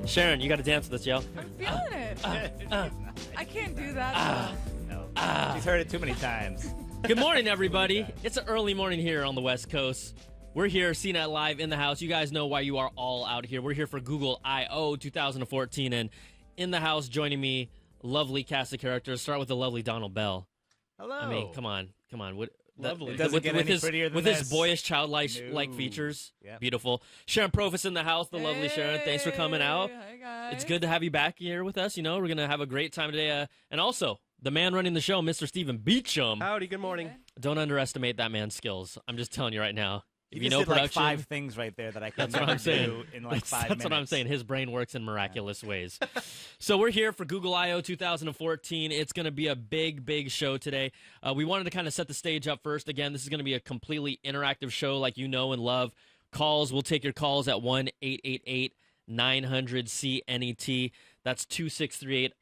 Sharon, you got to dance with us, yo. I'm feeling it. I can't do that. No. She's heard it too many times. Good morning, everybody. It's an early morning here on the West Coast. We're here, CNET Live in the house. You guys know why you are all out here. We're here for Google I/O 2014, and in the house joining me, lovely cast of characters. Start with the lovely Donald Bell. Hello. I mean, come on. Lovely. It doesn't get any prettier than with this. his boyish, childlike features. Yep. Beautiful. Sharon Profis in the house, the lovely Sharon. Thanks for coming out. Hi, guys. It's good to have you back here with us. You know, we're going to have a great time today. And also, the man running the show, Mr. Stephen Beecham. Howdy, good morning. Don't underestimate that man's skills. I'm just telling you right now. If you just know did production, like 5 things right there that I could that's what never I'm saying. do in like 5 minutes. That's what I'm saying. His brain works in miraculous ways. So we're here for Google I/O 2014. It's going to be a big, big show today. We wanted to kind of set the stage up first. Again, this is going to be a completely interactive show like you know and love. Calls, we'll take your calls at 1-888-900-CNET. That's 2638.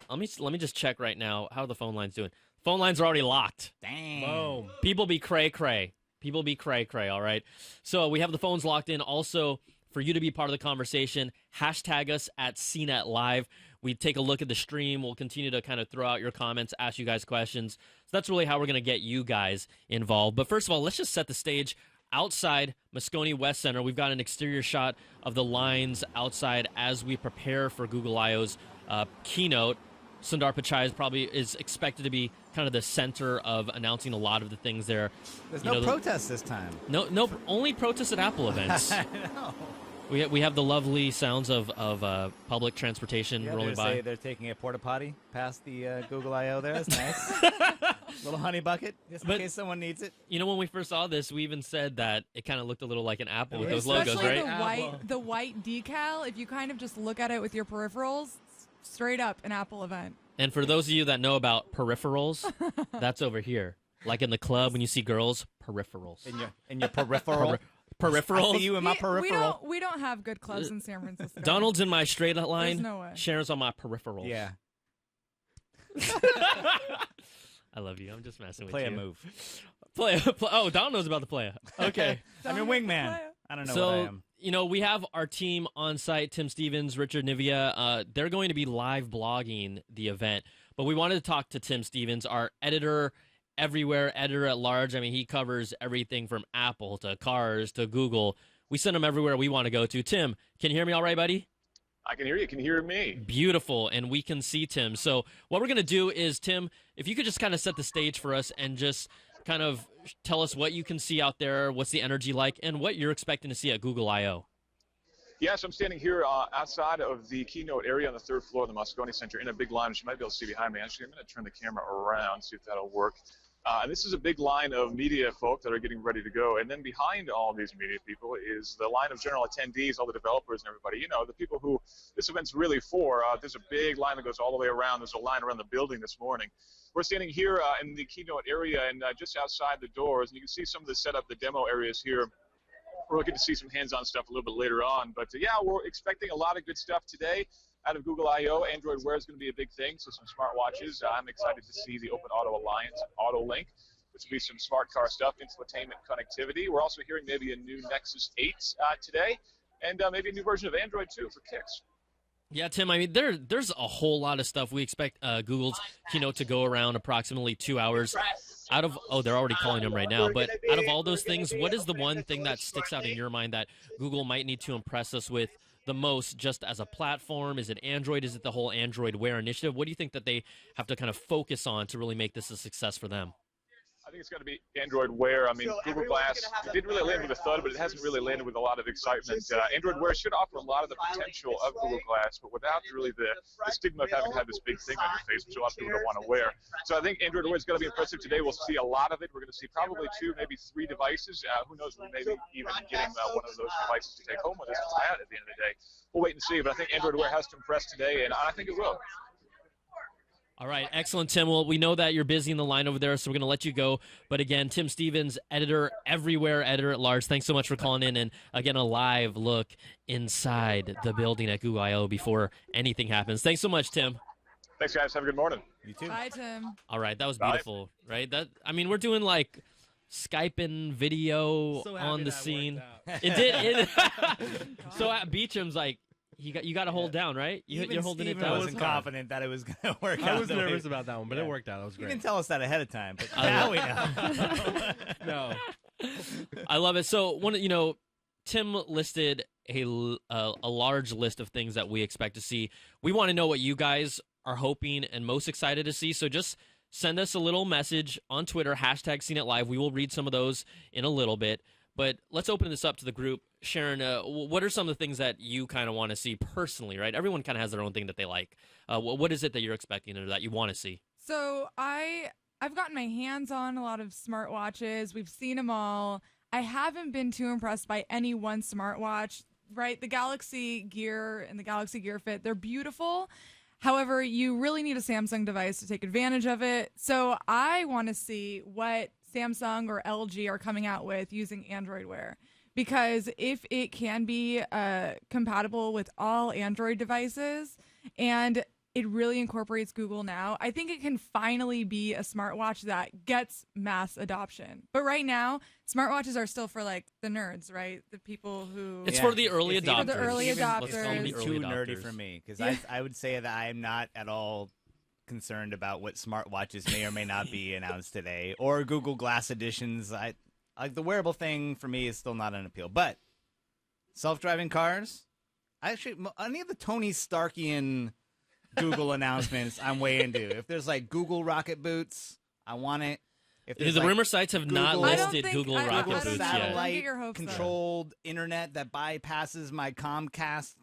Let me just check right now. How are the phone lines doing? Phone lines are already locked. Dang. Boom. People be cray-cray. People be cray-cray, all right? So we have the phones locked in. Also, for you to be part of the conversation, hashtag us at CNET Live. We take a look at the stream. We'll continue to kind of throw out your comments, ask you guys questions. So that's really how we're going to get you guys involved. But first of all, let's just set the stage. Outside Moscone West Center, we've got an exterior shot of the lines outside as we prepare for Google I/O's keynote. Sundar Pichai is expected to be kind of the center of announcing a lot of the things there. There's no protests this time. No, only protests at Apple events. I know. We have the lovely sounds of public transportation rolling by. Say they're taking a porta potty past the Google I/O there. That's nice. Little honey bucket, just in case someone needs it. You know, when we first saw this, we even said that it kind of looked a little like an Apple with those Especially logos, right? the white decal. If you kind of just look at it with your peripherals, straight up an Apple event. And for those of you that know about peripherals, that's over here. Like in the club when you see girls, peripherals. In your peripheral. Peripherals. I see you in my peripheral. We don't have good clubs in San Francisco. Donald's in my straight line. There's no way. Sharon's on my peripherals. Yeah. I love you. I'm just messing with Play you. a move. Oh, Donald knows about the play. Okay. I'm your wingman. I don't know what I am. You know, we have our team on site, Tim Stevens, Richard Nivia. They're going to be live blogging the event. But we wanted to talk to Tim Stevens, our editor everywhere, editor at large. I mean, he covers everything from Apple to cars to Google. We send him everywhere we want to go to. Tim, can you hear me all right, buddy? I can hear you. Can you hear me? Beautiful, and we can see Tim. So what we're going to do is, Tim, if you could just kind of set the stage for us and just kind of tell us what you can see out there, what's the energy like, and what you're expecting to see at Google I/O. Yes, I'm standing here outside of the keynote area on the 3rd floor of the Moscone Center in a big line, which you might be able to see behind me. Actually, I'm going to turn the camera around, see if that'll work. And this is a big line of media folk that are getting ready to go. And then behind all these media people is the line of general attendees, all the developers and everybody. You know, the people who this event's really for. There's a big line that goes all the way around. There's a line around the building this morning. We're standing here in the keynote area and just outside the doors. And you can see some of the setup, the demo areas here. We're looking to see some hands-on stuff a little bit later on. But, yeah, we're expecting a lot of good stuff today out of Google I/O. Android Wear is going to be a big thing, so some smartwatches. I'm excited to see the Open Auto Alliance and Auto Link, which will be some smart car stuff, infotainment connectivity. We're also hearing maybe a new Nexus 8 today, and maybe a new version of Android 2 for kicks. Yeah, Tim, I mean, there's a whole lot of stuff. We expect Google's keynote to go around approximately 2 hours. They're already calling him right now. But out of all those things, what is the one thing that sticks out in your mind that Google might need to impress us with the most just as a platform? Is it Android? Is it the whole Android Wear initiative? What do you think that they have to kind of focus on to really make this a success for them? I think it's got to be Android Wear. I mean, Google Glass, it didn't really land with a thud, but it hasn't really landed with a lot of excitement. Android Wear should offer a lot of the potential of Google Glass, but without really the stigma of having to have this big thing on your face, which a lot of people don't want to wear. So I think Android Wear is going to be impressive today. We'll see a lot of it. We're going to see probably 2, maybe 3 devices. Who knows, we may be even getting one of those devices to take home with us to try out at the end of the day. We'll wait and see, but I think Android Wear has to impress today, and I think it will. All right, excellent, Tim. Well, we know that you're busy in the line over there, so we're going to let you go. But again, Tim Stevens, editor everywhere, editor at large, thanks so much for calling in. And again, a live look inside the building at Google I/O before anything happens. Thanks so much, Tim. Thanks, guys. Have a good morning. You too. Bye, Tim. All right, that was beautiful, right? I mean, we're doing like Skyping video So happy on the that scene. worked out. It did. So at Beecham's, like, you got to hold down, right? You're holding Steven it down. wasn't confident that it was going to work out. I was the way- nervous about that one, but Yeah. it worked out. It was You great. didn't tell us that ahead of time, but now we know. No. I love it. So Tim listed a large list of things that we expect to see. We want to know what you guys are hoping and most excited to see. So just send us a little message on Twitter, hashtag CNET Live. We will read some of those in a little bit. But let's open this up to the group. Sharon, what are some of the things that you kind of want to see personally, right? Everyone kind of has their own thing that they like. What is it that you're expecting or that you want to see? So I've gotten my hands on a lot of smartwatches. We've seen them all. I haven't been too impressed by any one smartwatch, right? The Galaxy Gear and the Galaxy Gear Fit, they're beautiful. However, you really need a Samsung device to take advantage of it. So I want to see what Samsung or LG are coming out with using Android Wear. Because if it can be compatible with all Android devices and it really incorporates Google Now, I think it can finally be a smartwatch that gets mass adoption. But right now, smartwatches are still for like the nerds, right? The people who... It's for the early It's adopters. even- For the early it's even- adopters. It's even The too early nerdy adopters. for me because Yeah. I would say that I am not at all concerned about what smartwatches may or may not be announced today or Google Glass editions. Like the wearable thing for me is still not an appeal. But self-driving cars, any of the Tony Starkian Google announcements, I'm way into. If there's like Google rocket boots, I want it. If there's The like rumor sites have not Google- I don't listed think- Google I- rocket Google I don't boots know. yet. Don't get satellite your hopes up. controlled internet that bypasses my Comcast,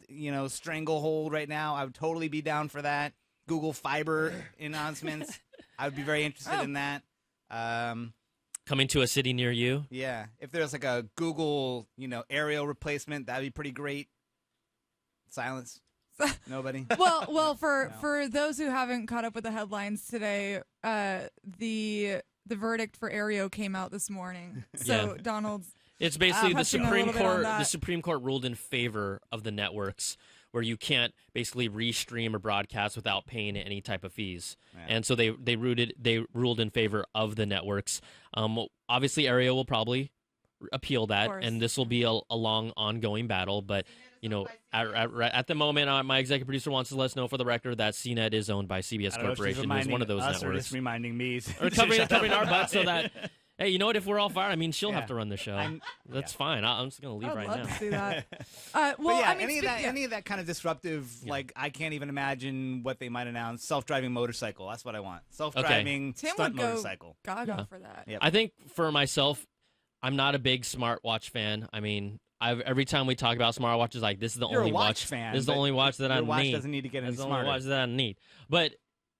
stranglehold right now, I would totally be down for that. Google Fiber announcements, I would be very interested in that. Coming to a city near you. Yeah, if there's like a Google, aerial replacement, that'd be pretty great. Silence. Nobody. Well, No. for those who haven't caught up with the headlines today, the verdict for Aereo came out this morning. So Yeah. Donald's It's basically the touching a Supreme little bit on Court. that. The Supreme Court ruled in favor of the networks, where you can't basically restream or broadcast without paying any type of fees. Yeah. And so they ruled in favor of the networks. Obviously, Aereo will probably appeal that, course. and this will be a long, ongoing battle. But at the moment, my executive producer wants to let us know for the record that CNET is owned by CBS I don't know if she's Corporation, who's one of those us or networks. just reminding me. Or covering our butts so that, hey, you know what? If we're all fired, I mean, she'll Yeah. have to run the show. I'm- That's fine. I'm just going to leave I'd right love now. to see that. But Well, yeah, I mean, any of that kind of disruptive, like I can't even imagine what they might announce. Self-driving motorcycle, that's what I want. Self-driving Tim stunt would go motorcycle. Gaga Yeah. for that. Yep. I think for myself, I'm not a big smartwatch fan. I mean, every time we talk about smartwatches, like this is the You're only a watch fan, This is the but only watch that I Your watch need. doesn't need to get any That's the only smarter. watch that I need. But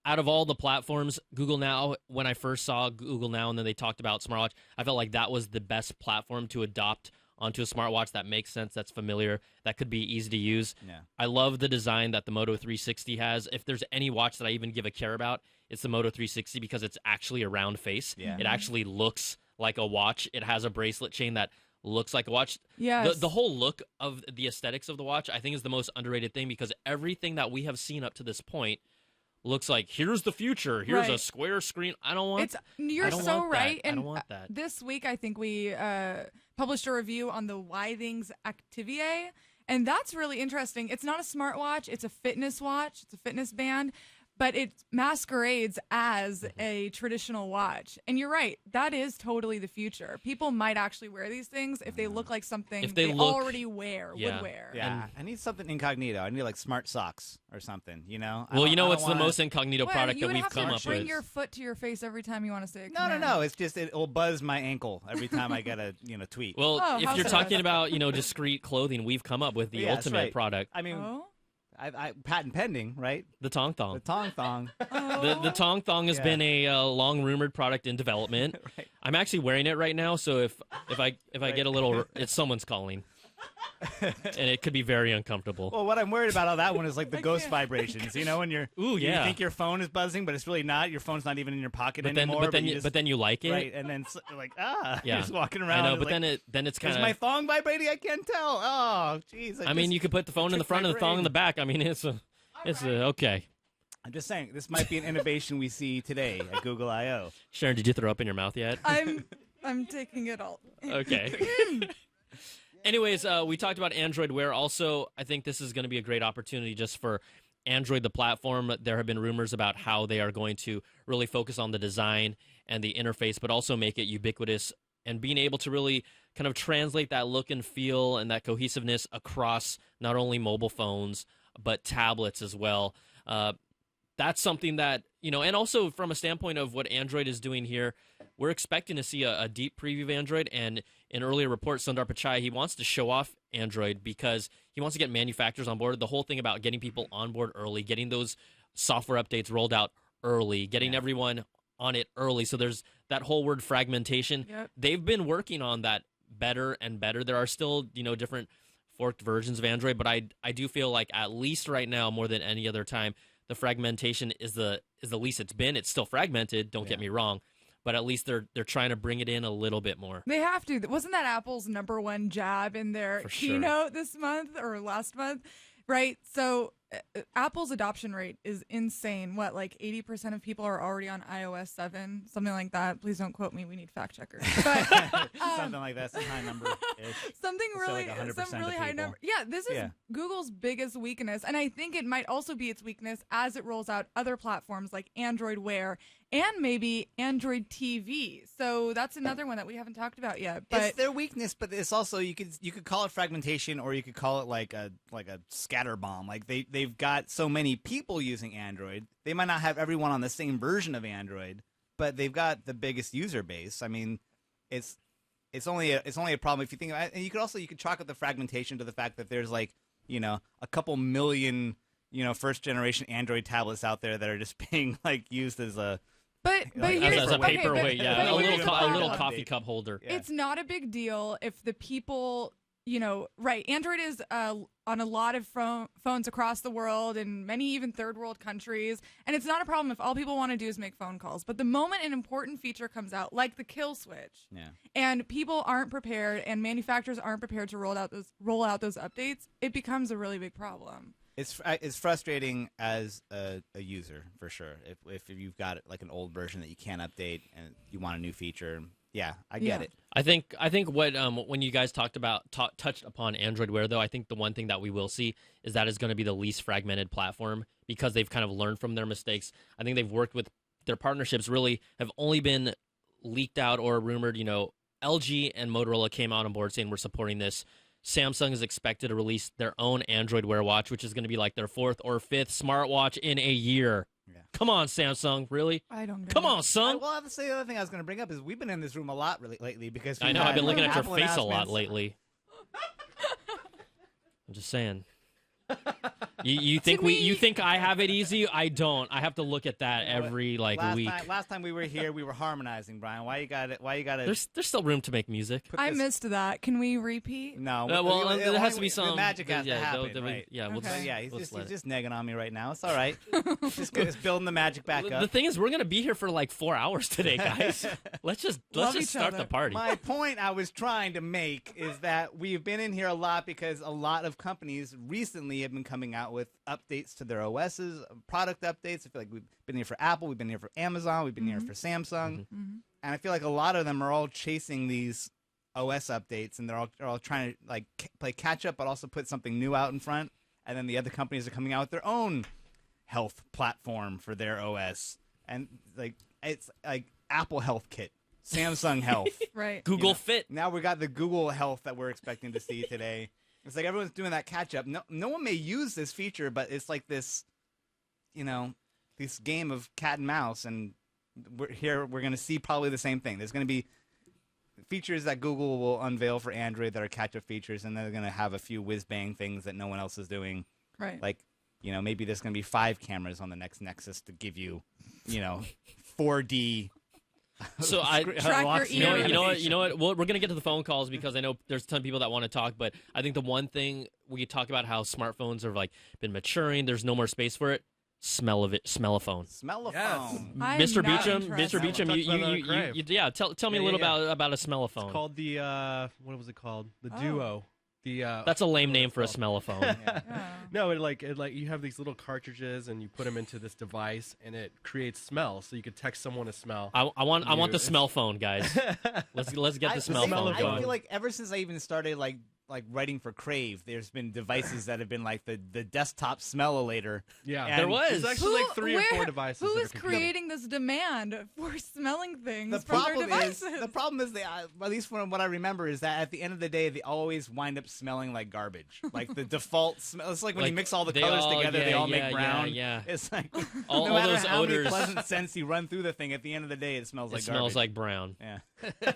out of all the platforms, Google Now, when I first saw Google Now and then they talked about smartwatch, I felt like that was the best platform to adopt onto a smartwatch that makes sense, that's familiar, that could be easy to use. Yeah. I love the design that the Moto 360 has. If there's any watch that I even give a care about, it's the Moto 360 because it's actually a round face. Yeah. It actually looks like a watch. It has a bracelet chain that looks like a watch. Yes. The whole look of the aesthetics of the watch, I think, is the most underrated thing because everything that we have seen up to this point looks like, here's the future. Here's a Right. square screen. I don't want You're I don't so want that. right. I And don't want that. this week, I think we published a review on the Withings Activia, and that's really interesting. It's not a smartwatch; it's a fitness watch. It's a fitness band, but it masquerades as a traditional watch. And you're right; that is totally the future. People might actually wear these things if they look like something If they look- already wear Yeah. would wear. Yeah, I need something incognito. I need like smart socks or something. Well, you know what's the most incognito Well, product you that would we've have come to up bring with? your foot to your face every time you want to say a No. command. It's just it'll buzz my ankle every time I get a tweet. Well, Oh, if how's you're that? talking about discrete clothing, we've come up with the Yeah, that's ultimate right. product, I mean, Oh. I patent pending, right? the Tong The Thong. tong thong. The Tong Thong has Yeah. been a long rumored product in development. Right. I'm actually wearing it right now, so if I get a little, it's someone's calling, and it could be very uncomfortable. Well, what I'm worried about on that one is like the I ghost can't. vibrations. When you're Ooh, you yeah. think your phone is buzzing, but it's really not. Your phone's not even in your pocket But then, anymore. but then you like it, right, and then you're like Yeah. you're just walking I around. know, and but like, then it's kind is of. my thong vibrating? I can't tell. Oh, jeez. I mean, you could put the phone in the tricked front my and the thong in brain. the back. I mean, it's okay. I'm just saying, this might be an innovation we see today at Google I/O. Sharon, did you throw up in your mouth yet? I'm I'm taking it all. Okay. Anyways, we talked about Android Wear. Also, I think this is going to be a great opportunity just for Android, the platform. There have been rumors about how they are going to really focus on the design and the interface, but also make it ubiquitous and being able to really kind of translate that look and feel and that cohesiveness across not only mobile phones, but tablets as well. That's something that, and also from a standpoint of what Android is doing here, we're expecting to see a deep preview of Android. And in earlier reports, Sundar Pichai, he wants to show off Android because he wants to get manufacturers on board. The whole thing about getting people on board early, getting those software updates rolled out early, getting everyone on it early. So there's that whole word fragmentation. Yep. They've been working on that better and better. There are still, different forked versions of Android, but I do feel like at least right now, more than any other time, the fragmentation is the least it's been. It's still fragmented, don't get me wrong, but at least they're trying to bring it in a little bit more. They have to. Wasn't that Apple's #1 jab in their keynote this month or last month? Right? So Apple's adoption rate is insane. What, like 80% of people are already on iOS 7? Something like that. Please don't quote me. We need fact checkers. But, something like that. Some high number. Something really, like 100% some really of high people. number. Yeah, this is Google's biggest weakness. And I think it might also be its weakness as it rolls out other platforms like Android Wear and maybe Android TV. So that's another one that we haven't talked about yet. But it's their weakness, but it's also you could call it fragmentation, or you could call it like a scatter bomb. Like they've got so many people using Android, they might not have everyone on the same version of Android, but they've got the biggest user base. I mean, it's only a problem if you think about it. And you could chalk up the fragmentation to the fact that there's like a couple million first generation Android tablets out there that are just being like used as a as a paperweight, but a here's the little problem. coffee cup holder. Yeah. It's not a big deal if the people, right. Android is on a lot of phones across the world and many even third world countries. And it's not a problem if all people want to do is make phone calls. But the moment an important feature comes out, like the kill switch, and people aren't prepared and manufacturers aren't prepared to roll out those updates, it becomes a really big problem. It's frustrating as a user for sure. If you've got like an old version that you can't update and you want a new feature, I get it. I think what when you guys touched upon Android Wear, though, I think the one thing that we will see is that is going to be the least fragmented platform because they've kind of learned from their mistakes. I think they've worked with their partnerships really have only been leaked out or rumored. LG and Motorola came out on board saying we're supporting this. Samsung is expected to release their own Android Wear watch, which is going to be like their 4th or 5th smartwatch in a year. Yeah. Come on, Samsung, really? I don't get Come it. on, son. Well, the other thing I was going to bring up is we've been in this room a lot lately because I know I've been looking at your Apple face a lot announcements. lately. I'm just saying. You think I have it easy? I don't. I have to look at that every week. Last time we were here, we were harmonizing, Brian. Why you got it? There's still room to make music. I missed that. Can we repeat? No. Well, there has to be some the magic has to happen, right? Yeah, Okay. He's just negging on me right now. It's all right. just building the magic back up. The thing is, we're gonna be here for like 4 hours today, guys. let's just start the party. My point I was trying to make is that we've been in here a lot because a lot of companies recently have been coming out with updates to their OSs, product updates. I feel like we've been here for Apple, we've been here for Amazon, we've been here for Samsung, and I feel like a lot of them are all chasing these OS updates, and they're all trying to like play catch up, but also put something new out in front. And then the other companies are coming out with their own health platform for their OS, and like it's like Apple Health Kit, Samsung Health, right? Google Fit. Now we got the Google Health that we're expecting to see today. It's like everyone's doing that catch up. No one may use this feature, but it's like this, this game of cat and mouse, and we're going to see probably the same thing. There's going to be features that Google will unveil for Android that are catch up features, and they're going to have a few whiz bang things that no one else is doing. Right. Like, maybe there's going to be 5 cameras on the next Nexus to give you, 4D. So you know what? Well, we're gonna get to the phone calls because I know there's a ton of people that want to talk. But I think the one thing we talk about how smartphones have been maturing. There's no more space for it. Smell of it. Smell a phone. Smell a phone. Mr. Beecham, you tell me a little about a smell a phone. It's called the what was it called? The Duo. That's a lame name for a smellophone. Yeah. No, it you have these little cartridges and you put them into this device and it creates smell. So you could text someone a smell. I want the smell phone, guys. Let's get the smell phone I going. feel like ever since I even started like writing for Crave, there's been devices that have been like the desktop smellilator. Yeah, And there was. There's actually like 3 or 4 devices. Who that is are competing. creating this demand for smelling things The from their problem devices? is, at least from what I remember, is that at the end of the day, they always wind up smelling like garbage. Like the default smell. It's like when you mix all the colors together, they all make brown. Yeah. It's like All no matter those how odors. many pleasant scents you run through the thing, at the end of the day, it smells It like smells garbage. like brown. Yeah.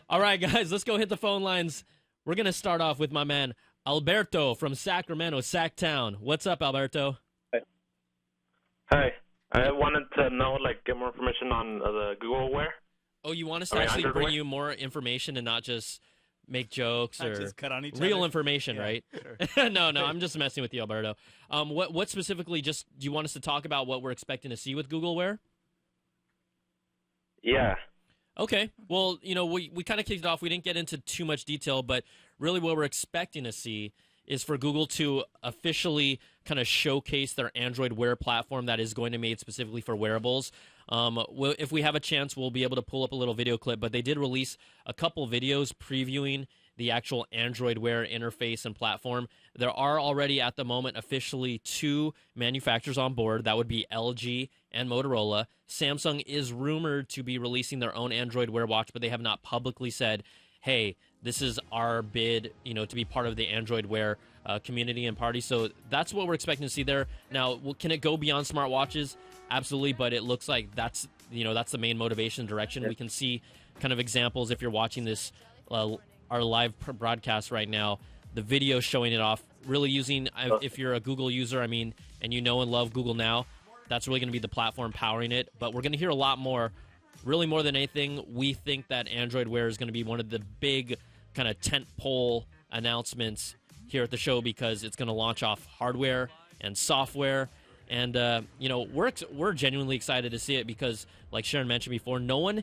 All right, guys, let's go hit the phone lines. We're going to start off with my man, Alberto from Sacramento, Sacktown. What's up, Alberto? Hi. I wanted to know, get more information on the Google Wear. Oh, you want us to Sorry, actually bring underwear? you more information and not just make jokes Not or just cut on each real other. information, Yeah, right? sure. No, I'm just messing with you, Alberto. What specifically do you want us to talk about what we're expecting to see with Google Wear? Yeah. Okay. Well, we kind of kicked it off. We didn't get into too much detail, but really what we're expecting to see is for Google to officially kind of showcase their Android Wear platform that is going to be made specifically for wearables. If we have a chance, we'll be able to pull up a little video clip, but they did release a couple videos previewing the actual Android Wear interface and platform. There are already at the moment officially 2 manufacturers on board. That would be LG and Motorola. Samsung is rumored to be releasing their own Android Wear watch, but they have not publicly said, hey, this is our bid, to be part of the Android Wear community and party. So that's what we're expecting to see there. Now, can it go beyond smartwatches? Absolutely, but it looks like that's the main motivation direction. We can see kind of examples if you're watching this, our live broadcast right now, the video showing it off, really using, if you're a Google user, and you know and love Google Now, that's really going to be the platform powering it. But we're going to hear a lot more. Really, more than anything, we think that Android Wear is going to be one of the big kind of tentpole announcements here at the show because it's going to launch off hardware and software. And, we're genuinely excited to see it because, like Sharon mentioned before, no one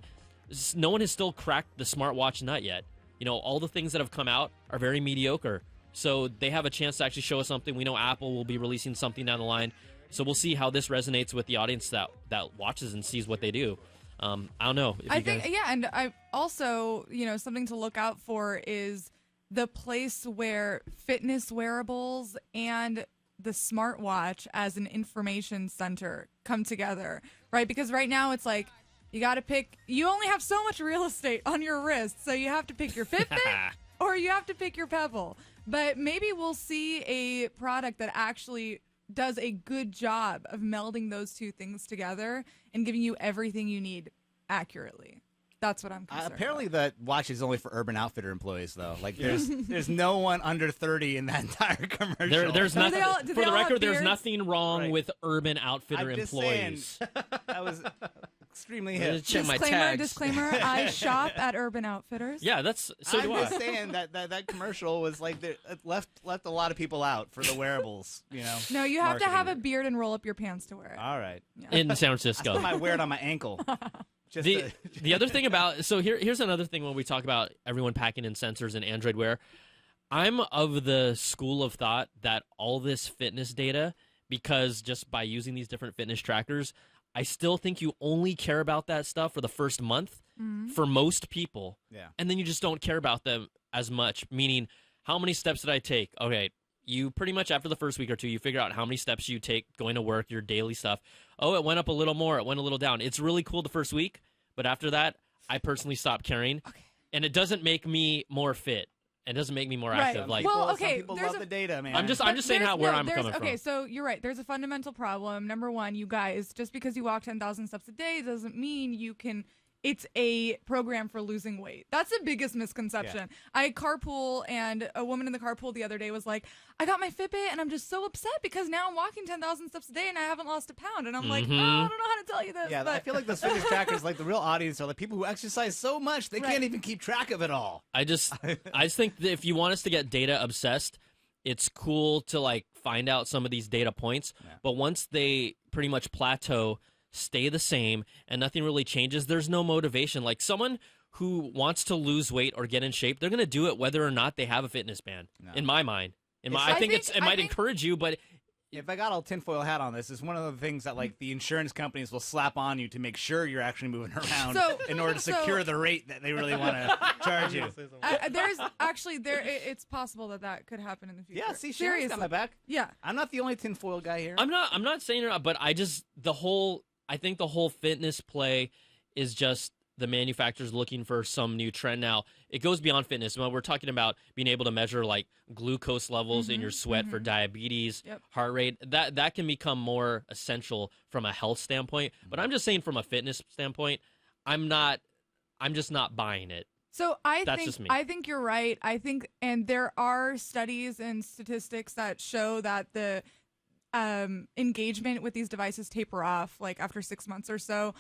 has still cracked the smartwatch nut yet. All the things that have come out are very mediocre. So they have a chance to actually show us something. We know Apple will be releasing something down the line. So we'll see how this resonates with the audience that watches and sees what they do. I don't know. And I also, something to look out for is the place where fitness wearables and the smartwatch as an information center come together, right? Because right now it's like you got to pick. You only have so much real estate on your wrist, so you have to pick your Fitbit or you have to pick your Pebble. But maybe we'll see a product that actually does a good job of melding those two things together and giving you everything you need accurately. That's what I'm concerned Apparently, about. that watch is only for Urban Outfitter employees, though. Like, there's no one under 30 in that entire commercial. There's Do nothing. they all- For do they the all have record, there's beards? nothing wrong Right. with Urban Outfitter I'm just employees. saying, that was extremely Let me hip. check my tags. Disclaimer, I shop at Urban Outfitters. Yeah, so I'm do I. just saying that commercial was like it left a lot of people out for the wearables. No, you have to have a marketing. beard and roll up your pants to wear it. All right. In San I Francisco. still might wear it on my ankle. Just The other thing about here's another thing when we talk about everyone packing in sensors and Android Wear. I'm of the school of thought that all this fitness data, because just by using these different fitness trackers, I still think you only care about that stuff for the first month for most people. Yeah. And then you just don't care about them as much, meaning how many steps did I take? Okay, you pretty much after the first week or two, you figure out how many steps you take going to work, your daily stuff. Oh, it went up a little more. It went a little down. It's really cool the first week, but after that, I personally stopped caring. Okay. And it doesn't make me more fit. It doesn't make me more Right. active. Like, Well, Some okay, people there's love the data, man. I'm just saying where I'm coming from. Okay, so you're right. There's a fundamental problem. Number one, you guys, just because you walk 10,000 steps a day doesn't mean you can. It's a program for losing weight. That's the biggest misconception. I carpool, and a woman in the carpool the other day was like, I got my Fitbit, and I'm just so upset because now I'm walking 10,000 steps a day, and I haven't lost a pound. And I'm like, oh, I don't know how to tell you this. Yeah, but I feel like those fitness trackers, like the real audience, are the people who exercise so much they Right. can't even keep track of it all. I just think that if you want us to get data obsessed, it's cool to find out some of these data points. Yeah. But once they pretty much plateau, stay the same, and nothing really changes, there's no motivation. Like someone who wants to lose weight or get in shape, they're going to do it whether or not they have a fitness band. No. In my mind, I think it might encourage you, but if I got a tinfoil hat on this, it's one of the things that like the insurance companies will slap on you to make sure you're actually moving around in order to secure the rate that they really want to charge you. There's actually it's possible that could happen in the future. Yeah, see, Sharon's got my back. Yeah, I'm not the only tinfoil guy here. I'm not saying it, but I think the whole fitness play is just the manufacturers looking for some new trend. Now, it goes beyond fitness. When we're talking about being able to measure like glucose levels in your sweat for diabetes, heart rate, that can become more essential from a health standpoint. But I'm just saying from a fitness standpoint, I'm just not buying it. So I think you're right. I think, and there are studies and statistics that show that the engagement with these devices taper off like after 6 months or so.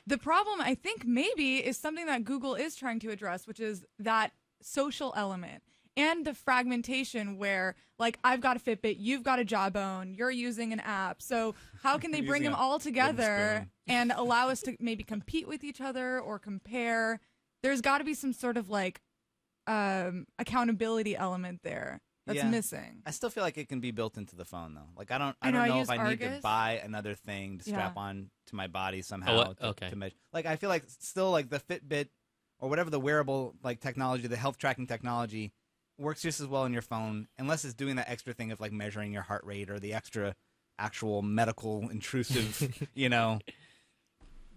The problem, I think, maybe is something that Google is trying to address, which is that social element and the fragmentation where, like, I've got a Fitbit, you've got a Jawbone, you're using an app. So how can they bring them all together and allow us to maybe compete with each other or compare? There's got to be some sort of, like, accountability element there that's missing. I still feel like it can be built into the phone, though. Like, I don't know if I need to buy another thing to strap on to my body somehow to measure. Like, I feel like still like the Fitbit or whatever the wearable like technology, the health tracking technology works just as well in your phone, unless it's doing that extra thing of like measuring your heart rate or the extra actual medical intrusive,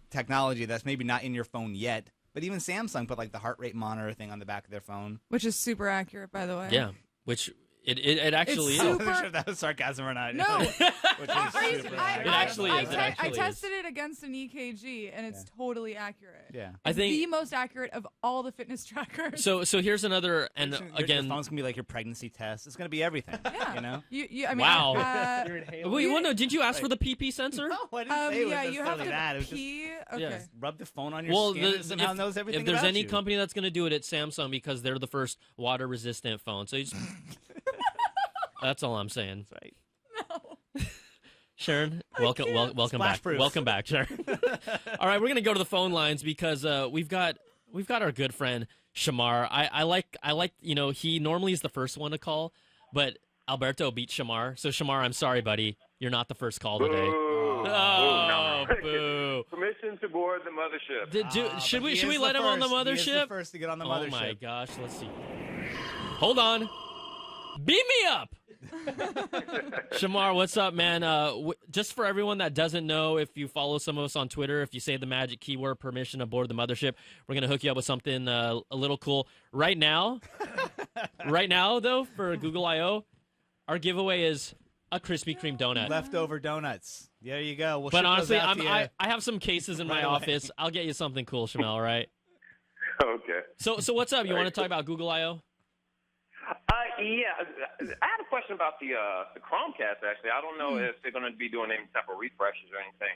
technology that's maybe not in your phone yet. But even Samsung put like the heart rate monitor thing on the back of their phone, which is super accurate, by the way. Yeah, which it actually is. I'm not sure if that was sarcasm or not. No, Which is it actually is. I tested it against an EKG, and it's totally accurate. Yeah, I think the most accurate of all the fitness trackers. So here's another, and again, your phone's gonna be like your pregnancy test. It's gonna be everything. Yeah, I mean, wow. Wait, no, did you ask for the PP sensor? No, I didn't say it was you have to that. It was pee. just, okay. just rub the phone on your skin. It somehow knows everything. If there's about any you. company that's gonna do it, it's Samsung because they're the first water-resistant phone. So you just that's all I'm saying. That's right. No. Sharon, welcome back. Proof. Welcome back, Sharon. All right, we're gonna go to the phone lines because we've got our good friend Shamar. I like he normally is the first one to call, but Alberto beat Shamar. So Shamar, I'm sorry, buddy, you're not the first call today. Oh, boo! Permission to board the mothership. Should we let him on the mothership? He is the first to get on the mothership. Oh my gosh, let's see. Hold on. Beat me up. Shamar, what's up, man? Just for everyone that doesn't know, if you follow some of us on Twitter, if you say the magic keyword permission aboard the mothership, we're going to hook you up with something a little cool. Right now, though, for Google I.O., our giveaway is a Krispy Kreme donut. Leftover donuts. There you go. We'll but honestly, ship those out to I have some cases in my office. I'll get you something cool, Shamel, all right? Okay. So what's up? You want to talk about Google I.O.? Yeah, I had a question about the Chromecast, actually. I don't know if they're going to be doing any type of refreshes or anything.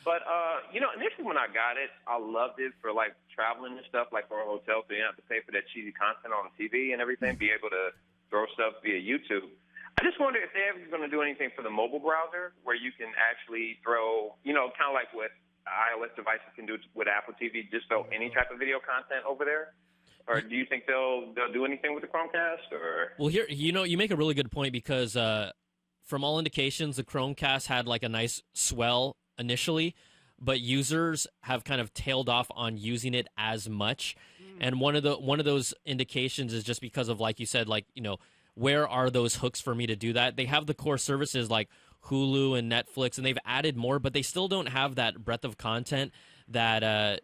But, initially when I got it, I loved it for, like, traveling and stuff, like for a hotel, so you don't have to pay for that cheesy content on TV and everything, be able to throw stuff via YouTube. I just wonder if they're ever going to do anything for the mobile browser where you can actually throw, kind of like what iOS devices can do with Apple TV, just throw any type of video content over there. Or do you think they'll do anything with the Chromecast? Or well, here you make a really good point because from all indications, the Chromecast had like a nice swell initially, but users have kind of tailed off on using it as much. And one of those indications is just because of, like you said, like where are those hooks for me to do that? They have the core services like Hulu and Netflix, and they've added more, but they still don't have that breadth of content that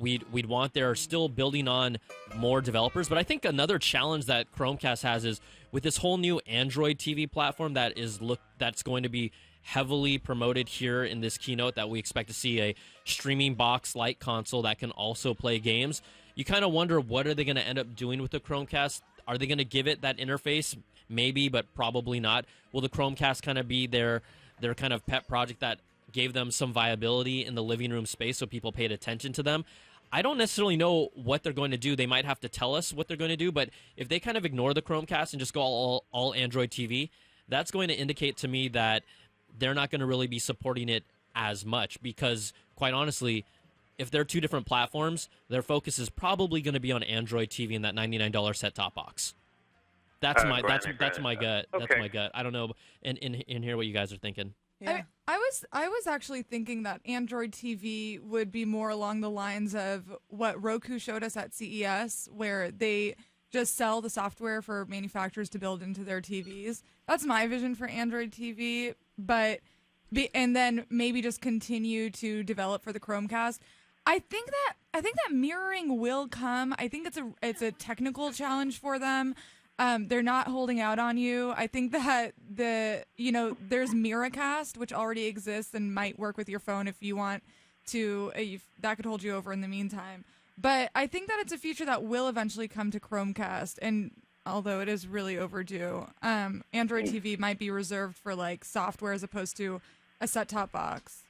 we'd want. They're still building on more developers, but I think another challenge that Chromecast has is with this whole new Android TV platform that's going to be heavily promoted here in this keynote, that we expect to see a streaming box like console that can also play games. You kind of wonder, what are they going to end up doing with the Chromecast? Are they going to give it that interface? Maybe, but probably not. Will the Chromecast kind of be their kind of pet project that gave them some viability in the living room space so people paid attention to them? I don't necessarily know what they're going to do. They might have to tell us what they're going to do, but if they kind of ignore the Chromecast and just go all Android TV, that's going to indicate to me that they're not going to really be supporting it as much because, quite honestly, if they're two different platforms, their focus is probably going to be on Android TV and that $99 set-top box. That's my gut. Okay. That's my gut. I don't know in here what you guys are thinking. Yeah. I was actually thinking that Android TV would be more along the lines of what Roku showed us at CES, where they just sell the software for manufacturers to build into their TVs. That's my vision for Android TV, and then maybe just continue to develop for the Chromecast. I think that mirroring will come. I think it's a technical challenge for them. They're not holding out on you. I think that there's Miracast, which already exists and might work with your phone if you want to. That could hold you over in the meantime. But I think that it's a feature that will eventually come to Chromecast, and although it is really overdue, Android TV might be reserved for like software as opposed to a set-top box.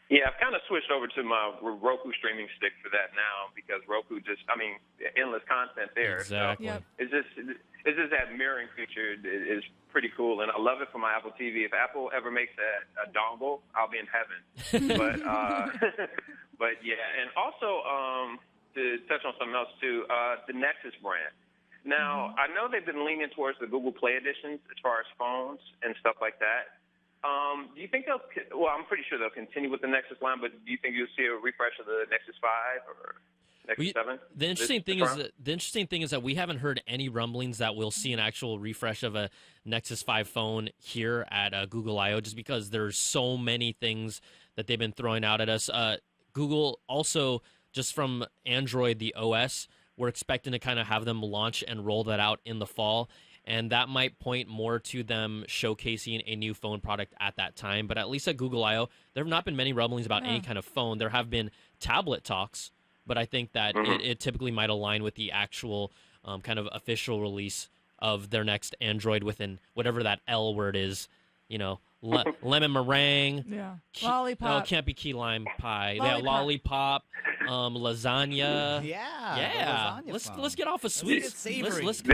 Yeah, I've kind of switched over to my Roku streaming stick for that now because Roku endless content there. Exactly. So it's just that mirroring feature is pretty cool, and I love it for my Apple TV. If Apple ever makes a dongle, I'll be in heaven. But yeah, and also to touch on something else too, the Nexus brand. Now, I know they've been leaning towards the Google Play editions as far as phones and stuff like that. Do you think I'm pretty sure they'll continue with the Nexus line, but do you think you'll see a refresh of the Nexus 5 or Nexus 7? The interesting thing is that we haven't heard any rumblings that we'll see an actual refresh of a Nexus 5 phone here at Google I/O, just because there's so many things that they've been throwing out at us. Google also, just from Android, the OS, we're expecting to kind of have them launch and roll that out in the fall. And that might point more to them showcasing a new phone product at that time. But at least at Google I/O, there have not been many rumblings about any kind of phone. There have been tablet talks, but I think that it typically might align with the actual kind of official release of their next Android within whatever that L word is, lemon meringue. Yeah. Lollipop. No, it can't be key lime pie. Lollipop, lasagna. Yeah. Let's get off of sweets. Let's get There's off of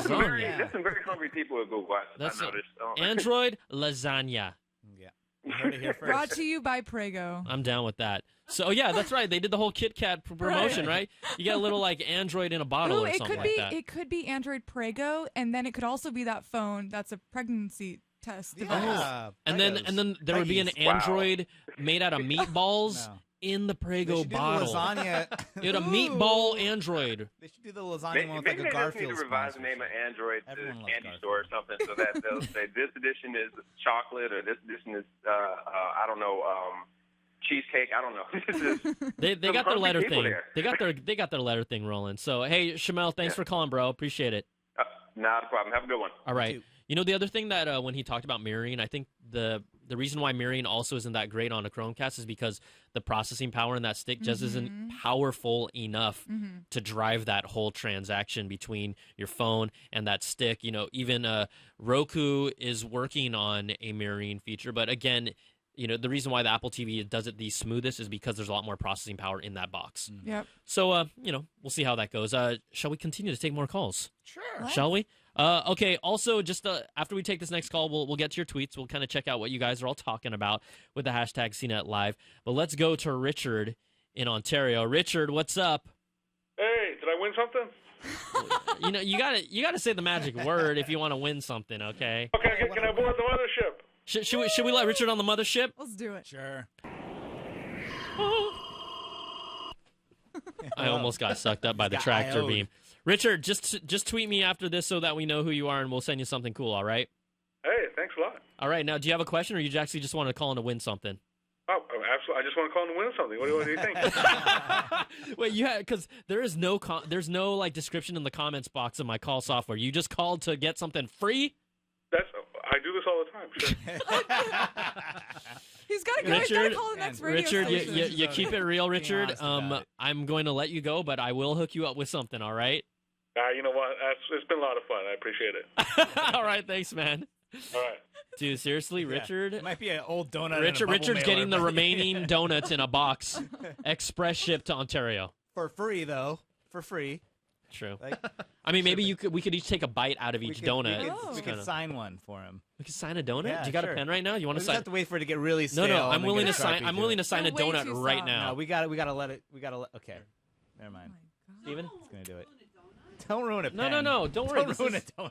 lasagna. There's some very hungry people at Google. I noticed. Android lasagna. Yeah. You heard it here first. Brought to you by Prego. I'm down with that. So yeah, that's right. They did the whole Kit Kat promotion, right? You got a little like Android in a bottle or something like that. It could be Android Prego, and then it could also be that phone that's a pregnancy test device. Yeah. And then there would be an Android made out of meatballs in the Prego bottle. Lasagna. It a meatball Android. They should do the lasagna one with like a Garfield. Maybe they just need to revise the name of Android to Candy Store or something, so that they'll say this edition is chocolate or this edition is I don't know, cheesecake. I don't know. They got their letter thing. They got their letter thing rolling. So hey, Shamel, thanks for calling, bro. Appreciate it. Not a problem. Have a good one. All right. The other thing that when he talked about mirroring, I think the reason why mirroring also isn't that great on a Chromecast is because the processing power in that stick just isn't powerful enough to drive that whole transaction between your phone and that stick. Even Roku is working on a mirroring feature, but again, the reason why the Apple TV does it the smoothest is because there's a lot more processing power in that box. Yep. So, we'll see how that goes. Shall we continue to take more calls? Sure. Shall we? Okay. Also, just after we take this next call, we'll get to your tweets. We'll kind of check out what you guys are all talking about with the hashtag CNET Live. But let's go to Richard in Ontario. Richard, what's up? Hey, did I win something? You gotta say the magic word if you want to win something. Okay. Okay. Can I board the mothership? Should we let Richard on the mothership? Let's do it. Sure. I almost got sucked up by the tractor beam. Richard, just tweet me after this so that we know who you are, and we'll send you something cool, all right? Hey, thanks a lot. All right, now, do you have a question, or you actually just want to call in to win something? Oh, absolutely. I just want to call in to win something. What do you think? Wait, because there's no like description in the comments box of my call software. You just called to get something free? I do this all the time. Sure. He's got to call the next radio Richard, station. you keep it real, Richard. I'm going to let you go, but I will hook you up with something, all right? You know what? It's been a lot of fun. I appreciate it. All right, thanks, man. All right. Dude, seriously, Richard? It might be an old donut. Richard's getting the remaining donuts in a box, express shipped to Ontario. For free, though. For free. True. Like, I mean, maybe we could each take a bite out of each donut. We could sign one for him. We could sign a donut. Yeah, Do you got sure. a pen right now? You want We to just sign? have to wait for it to get really stale. No, I'm and then willing get to a sign. Sharpie I'm to willing it. to sign a You're way donut too right soft. now. No, we gotta let it. Okay, never mind. Steven? It's gonna do it. Don't ruin it. No. Don't worry. Don't ruin a donut.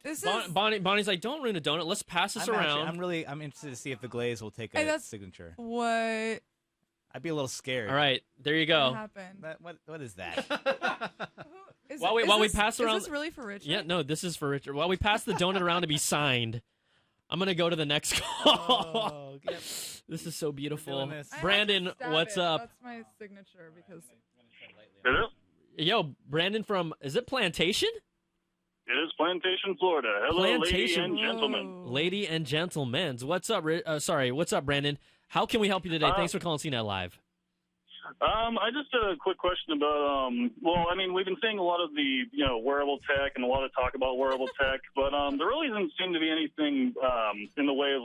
This is Bonnie's like, don't ruin a donut. Let's pass this around. I'm interested to see if the glaze will take Hey, a that's- signature. what I'd be a little scared. All right, there you go. happened. What is that? While we pass around- Is this really for Richard? Yeah, no, this is for Richard. While we pass the donut around to be signed, I'm gonna go to the next call. Oh, yep. This is so beautiful. doing this. I have Brandon, to stab what's it. up? That's my signature because Hello? Yo, Brandon from is it Plantation? It is Plantation, Florida. Hello, Plantation. ladies and gentlemen. Whoa. Lady and gentlemen, what's up? What's up, Brandon? How can we help you today? Thanks for calling CNET Live. I just had a quick question about, we've been seeing a lot of the, wearable tech and a lot of talk about wearable tech, but there really doesn't seem to be anything in the way of,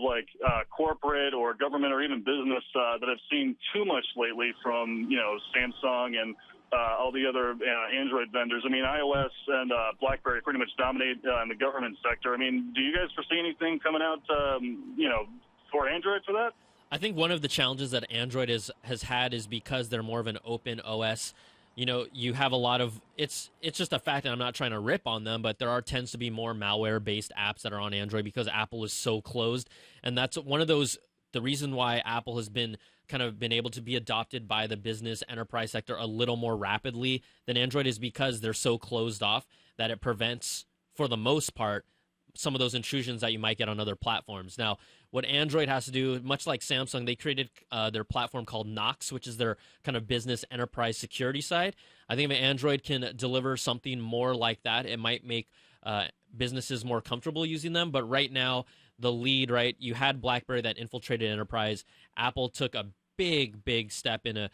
corporate or government or even business that I've seen too much lately from, Samsung and all the other Android vendors. I mean, iOS and BlackBerry pretty much dominate in the government sector. I mean, do you guys foresee anything coming out, for Android for that? I think one of the challenges that Android has had is because they're more of an open OS. You have a lot of it's just a fact, and I'm not trying to rip on them, but tends to be more malware-based apps that are on Android because Apple is so closed, and that's one of those. The reason why Apple has been able to be adopted by the business enterprise sector a little more rapidly than Android is because they're so closed off that it prevents, for the most part, some of those intrusions that you might get on other platforms. Now, what Android has to do, much like Samsung, they created their platform called Knox, which is their kind of business enterprise security side. I think if Android can deliver something more like that, it might make businesses more comfortable using them. But right now, the lead, right, you had BlackBerry that infiltrated enterprise. Apple took a big step in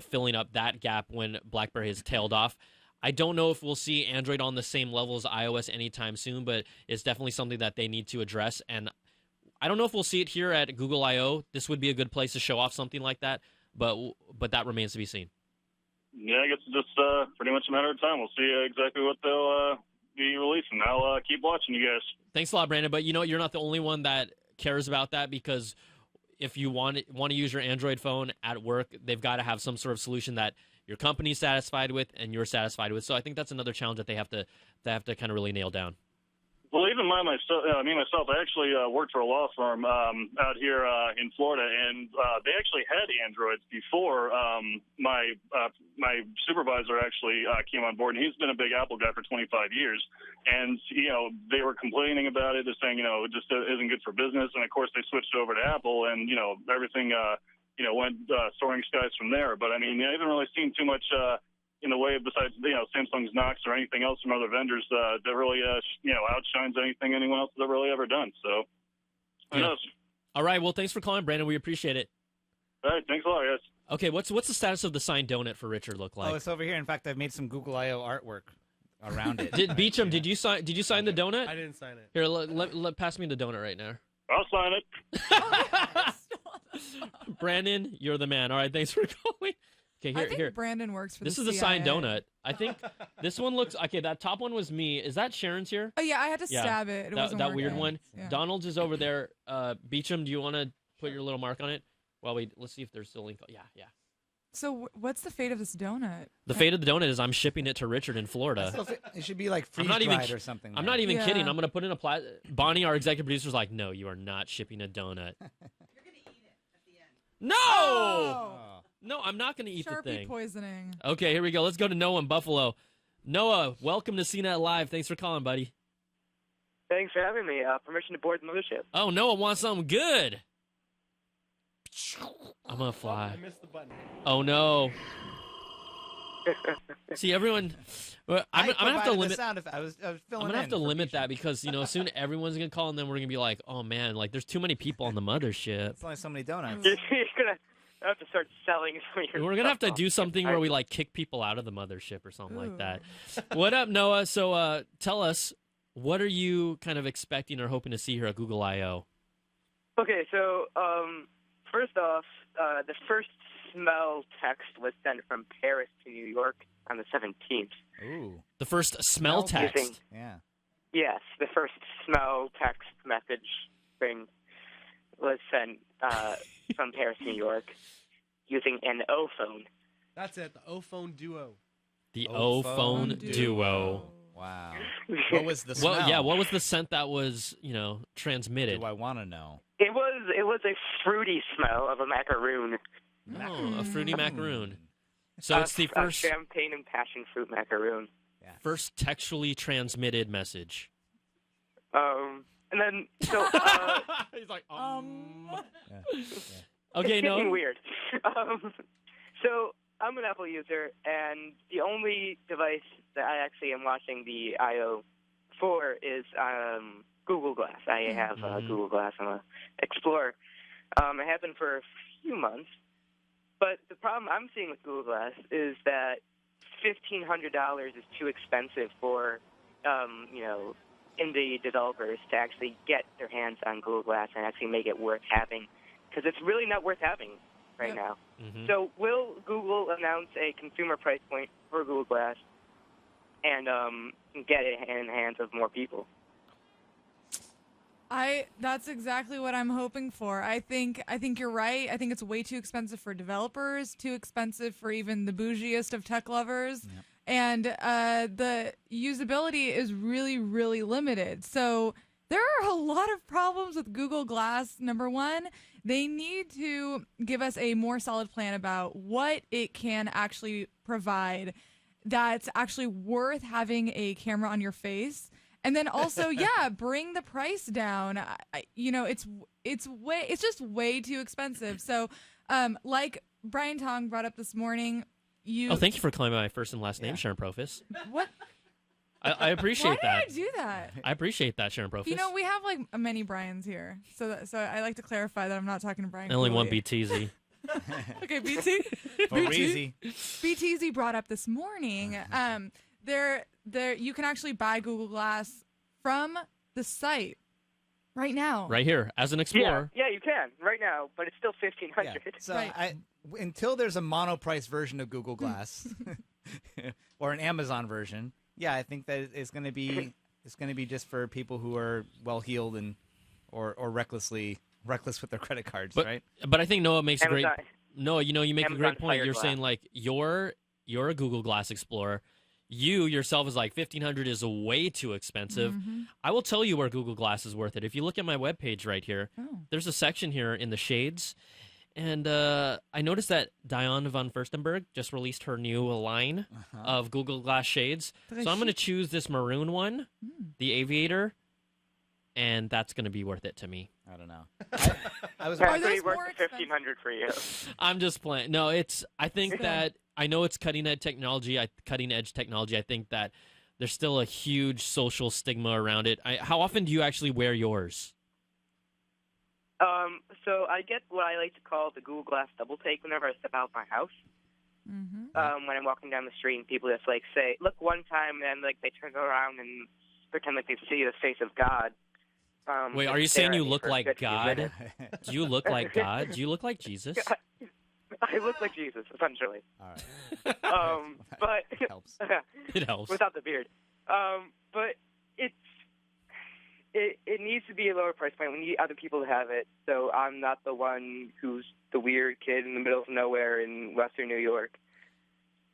filling up that gap when BlackBerry has tailed off. I don't know if we'll see Android on the same level as iOS anytime soon, but it's definitely something that they need to address. And I don't know if we'll see it here at Google I/O. This would be a good place to show off something like that, but that remains to be seen. Yeah, I guess it's just pretty much a matter of time. We'll see exactly what they'll be releasing. I'll keep watching you guys. Thanks a lot, Brandon. But you're not the only one that cares about that, because if you want to use your Android phone at work, they've got to have some sort of solution that your company's satisfied with and you're satisfied with. So I think that's another challenge that they have to kind of really nail down. Well, even myself, I actually worked for a law firm out here in Florida, and they actually had Androids before my supervisor actually came on board, and he's been a big Apple guy for 25 years. And, they were complaining about it. They're saying, it just isn't good for business. And, of course, they switched over to Apple, and, everything, went soaring skies from there. But, I mean, I haven't really seen too much in the way of, besides, Samsung's Knox or anything else from other vendors that really, outshines anyone else has really ever done. So, who knows? All right. Well, thanks for calling, Brandon. We appreciate it. All right. Thanks a lot, guys. Okay. What's the status of the signed donut for Richard look like? Oh, it's over here. In fact, I've made some Google I/O artwork around it. Beecham, did you sign the donut? I didn't sign it. Here, let pass me the donut right now. I'll sign it. Brandon, you're the man. All right. Thanks for calling. Okay, I think here. Brandon works for This the is the signed CIA. donut. I think this one looks okay. That top one was me. Is that Sharon's here? Oh yeah, I had to Yeah. stab it. It wasn't That weird working. one. Yeah. Donald's is over there. Beecham, do you want to put your little mark on it? Well, let's see if there's still link. Yeah. So what's the fate of this donut? The fate of the donut is I'm shipping it to Richard in Florida. It should be like I'm not even freeze-dried or something. I'm not even Yeah. kidding. I'm going to put in a Bonnie, our executive producer, is like, no, you are not shipping a donut. You're going to eat it at the end. No! Oh, No, I'm not going to eat the Sharpie thing. poisoning. Okay, here we go. Let's go to Noah in Buffalo. Noah, welcome to CNET Live. Thanks for calling, buddy. Thanks for having me. Permission to board the mothership. Oh, Noah wants something good. I'm going to fly. I missed the button. Oh, no. See, everyone. Well, I'm going to have to limit. Sound if I was filling I'm going to have to limit that because, soon everyone's going to call and then we're going to be like, oh, man, like there's too many people on the mothership. It's only so many donuts. You're going to have to start selling some of your We're going to have to stuff do off. something where we like kick people out of the mothership or something like Ooh. that. What up, Noah? So tell us, what are you kind of expecting or hoping to see here at Google I/O? Okay, so first off, the first smell text was sent from Paris to New York on the 17th. Ooh. The first smell text. Using- Yeah. Yes, the first smell text message thing was sent from Paris, New York, using an O phone. That's it. The O-phone Duo. The O O-phone phone Duo. Wow. What was the smell? Well, yeah. What was the scent that was, transmitted? Do I want to know? It was a fruity smell of a macaroon. Oh, a fruity macaroon. So it's the A first champagne and passion fruit macaroon. first textually transmitted message. And then so He's like, it's okay, getting no. weird. So I'm an Apple user, and the only device that I actually am watching the I/O for is Google Glass. I have Google Glass on a Explorer. It has been for a few months, but the problem I'm seeing with Google Glass is that $1,500 is too expensive for indie developers to actually get their hands on Google Glass and actually make it worth having, because it's really not worth having right now. Mm-hmm. So will Google announce a consumer price point for Google Glass and get it in the hands of more people? That's exactly what I'm hoping for. I think you're right. I think it's way too expensive for developers, too expensive for even the bougiest of tech lovers. Yep. And the usability is really, really limited. So there are a lot of problems with Google Glass. Number one, they need to give us a more solid plan about what it can actually provide that's actually worth having a camera on your face. And then also, bring the price down. It's just way too expensive. So, like Brian Tong brought up this morning, thank you for calling my first and last name, Sharon Profis. What? I appreciate that. Why did I do that? I appreciate that, Sharon Profis. We have like many Brians here, so I like to clarify that I'm not talking to Brian. Only Cooley. one BTZ. Okay, BT. BTZ brought up this morning. There you can actually buy Google Glass from the site right now. Right here, as an Explorer. Yeah, you can right now, but it's still $1,500. Yeah. So Right. until there's a mono-price version of Google Glass or an Amazon version, I think that it's going to be just for people who are well-heeled and or reckless with their credit cards, right? But I think Noah makes Amazon, a great. Noah, you make a great point. Fire You're Glass. saying like you're a Google Glass Explorer. You yourself is like $1,500 is way too expensive. Mm-hmm. I will tell you where Google Glass is worth it. If you look at my webpage right here, there's a section here in the shades. And I noticed that Diane von Furstenberg just released her new line of Google Glass shades. So I'm going to choose this maroon one, the Aviator, and that's going to be worth it to me. I don't know. I was That's those pretty worth more the $1,500 for you. I'm just playing. No, I think that I know it's cutting edge technology. I think that there's still a huge social stigma around it. How often do you actually wear yours? So I get what I like to call the Google Glass double take whenever I step out of my house. Mm-hmm. When I'm walking down the street and people just like say, "Look," one time, and like they turn around and pretend like they see the face of God. Wait, are you saying you look like God? Do you look like God? Do you look like Jesus? I look like Jesus, essentially. All right. But It helps. It helps. without the beard. But it needs to be a lower price point. We need other people to have it, so I'm not the one who's the weird kid in the middle of nowhere in Western New York.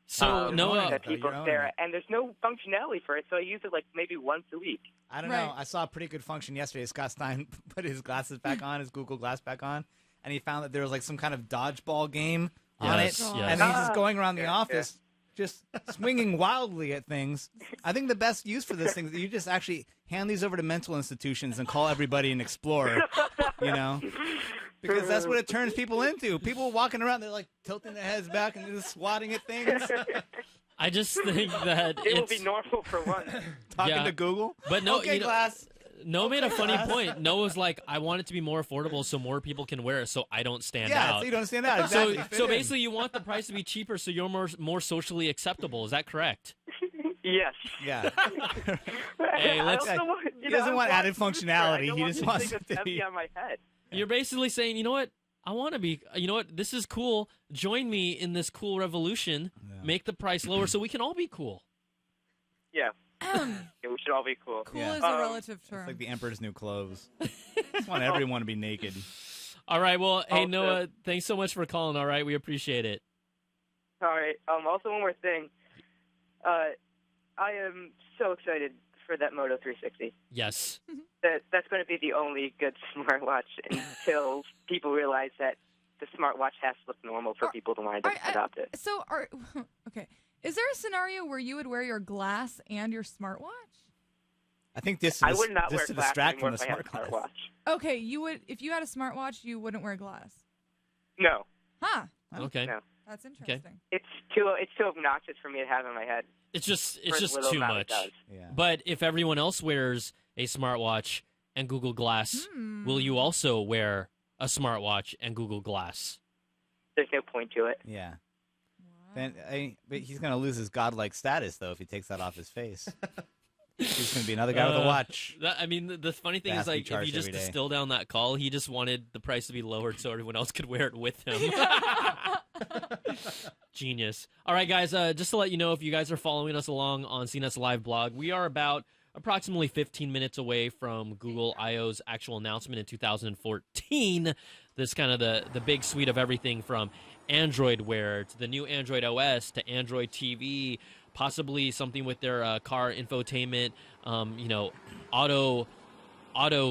So Noah, That people stare at, and there's no functionality for it, so I use it like maybe once a week. I don't know. I saw a pretty good function yesterday. Scott Stein put his glasses back on, his Google Glass back on, and he found that there was like some kind of dodgeball game on it. Yes. And he's just going around the office just swinging wildly at things. I think the best use for this thing is that you just actually hand these over to mental institutions and call everybody an explorer, because that's what it turns people into. People walking around, they're like tilting their heads back and just swatting at things. I just think that It will be normal for one. Talking to Google. But no, okay, Glass. Noah made a funny point. Noah's like, I want it to be more affordable so more people can wear it so I don't stand out. So you don't stand out. Exactly. So basically you want the price to be cheaper so you're more socially acceptable. Is that correct? Yes. Yeah. Hey, let's. He doesn't want added functionality. He just wants it to be on my head. You're basically saying, you know what? I want to be, this is cool. Join me in this cool revolution. Yeah. Make the price lower so we can all be cool. Yeah. Yeah, we should all be cool. Cool Yeah. is a relative term. It's like the emperor's new clothes. Just want everyone to be naked. All right. Well, hey, Also- Noah, thanks so much for calling. All right. We appreciate it. All right. Also, one more thing. I am so excited for that Moto 360. Yes. That's going to be the only good smartwatch until people realize that the smartwatch has to look normal for people to want to adopt it. So, okay. Is there a scenario where you would wear your glass and your smartwatch? I think this I is would not wear to glass distract anymore from the if I had smart a glass. smartwatch. Okay, you would if you had a smartwatch, you wouldn't wear glass. No, Huh? Okay. no. That's interesting. It's too obnoxious for me to have in my head. It's just for the little too amount much. it does. Yeah. But if everyone else wears a smartwatch and Google Glass, will you also wear a smartwatch and Google Glass? There's no point to it. Yeah. Wow. Then but he's gonna lose his godlike status though if he takes that off his face. He's gonna be another guy with a watch. I mean, the funny thing That is, has to be like, if charged you just every day. distill down that call, he just wanted the price to be lowered so everyone else could wear it with him. Genius. All right, guys, just to let you know, if you guys are following us along on CNET's live blog, we are about approximately 15 minutes away from Google I.O.'s actual announcement in 2014. This kind of the big suite of everything from Android Wear to the new Android OS to Android TV, possibly something with their car infotainment, auto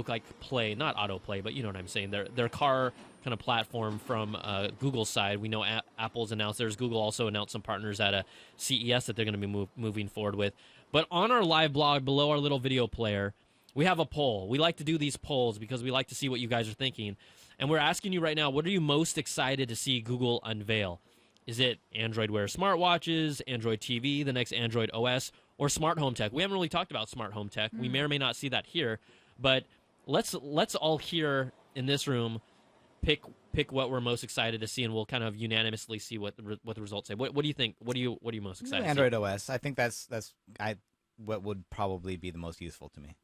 like play, not autoplay, but you know what I'm saying. Their car kind of platform from Google's side. We know Apple's announced theirs. Google also announced some partners at a CES that they're going to be moving forward with. But on our live blog below our little video player, we have a poll. We like to do these polls because we like to see what you guys are thinking. And we're asking you right now, what are you most excited to see Google unveil? Is it Android Wear smartwatches, Android TV, the next Android OS, or smart home tech? We haven't really talked about smart home tech. We may or may not see that here, but let's all here in this room pick what we're most excited to see, and we'll kind of unanimously see what the results say. What do you think? What are you most excited to see? Android OS. I think that's what would probably be the most useful to me.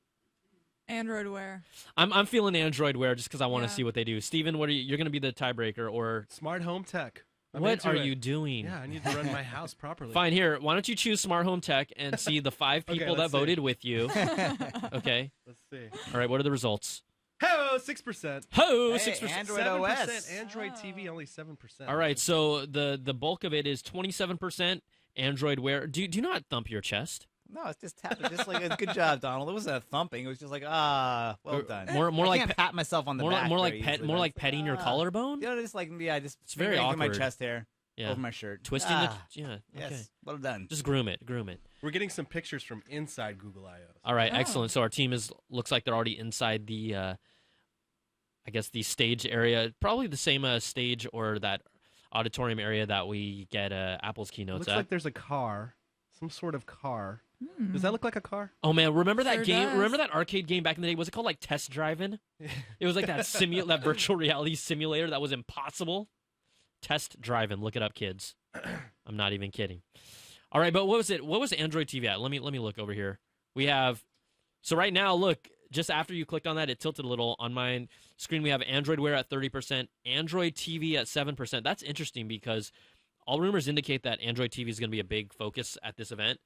Android Wear. I'm feeling Android Wear just because I want to Yeah. see what they do. Steven, you're going to be the tiebreaker, or Smart home tech. I'm what into are it. you doing? Yeah, I need to run my house properly. Fine, here. Why don't you choose smart home tech and see the 5 Okay, people that let's see. voted with you? Okay. Let's see. All right. What are the results? Ho, 6%. Ho, Hey, 6%. Android 7%. OS. Android TV only 7%. All right. So the bulk of it is 27% Android Wear. Do not thump your chest. No, it's just tapping. Just like a good job, Donald. It wasn't a thumping. It was just like well done. More I like can't pat myself on the more back. like very pet easily, more but like it's petting your collarbone. You know, just just It's very fingering through awkward. my chest hair Yeah. over my shirt. Twisting Ah, the yeah. Yes, Okay. well done. Just groom it. We're getting some pictures from inside Google I/O. All right, Oh. excellent. So our team looks like they're already inside the, I guess the stage area, probably the same stage or that auditorium area that we get Apple's keynotes Looks at. like there's a car, some sort of car. Does that look like a car? Oh man, remember that Sure game? does. Remember that arcade game back in the day? Was it called like Test Driving? It was like that that virtual reality simulator that was impossible. Test Driving. Look it up, kids. I'm not even kidding. All right, but what was it? What was Android TV at? Let me look over here. We have so right now, look, just after you clicked on that, it tilted a little. On my screen, we have Android Wear at 30%, Android TV at 7%. That's interesting because all rumors indicate that Android TV is going to be a big focus at this event.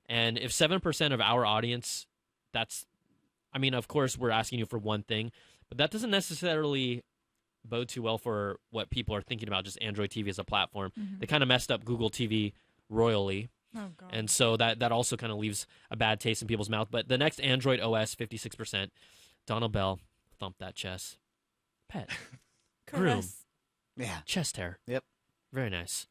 And if 7% of our audience, of course, we're asking you for one thing, but that doesn't necessarily bode too well for what people are thinking about just Android TV as a platform. They kind of messed up Google TV royally. Oh, God. And so that also kind of leaves a bad taste in people's mouth. But the next Android OS, 56%. Donald Bell, thump that chest. Pet. Groom. Caress. Yeah. Chest hair. Yep. Very nice.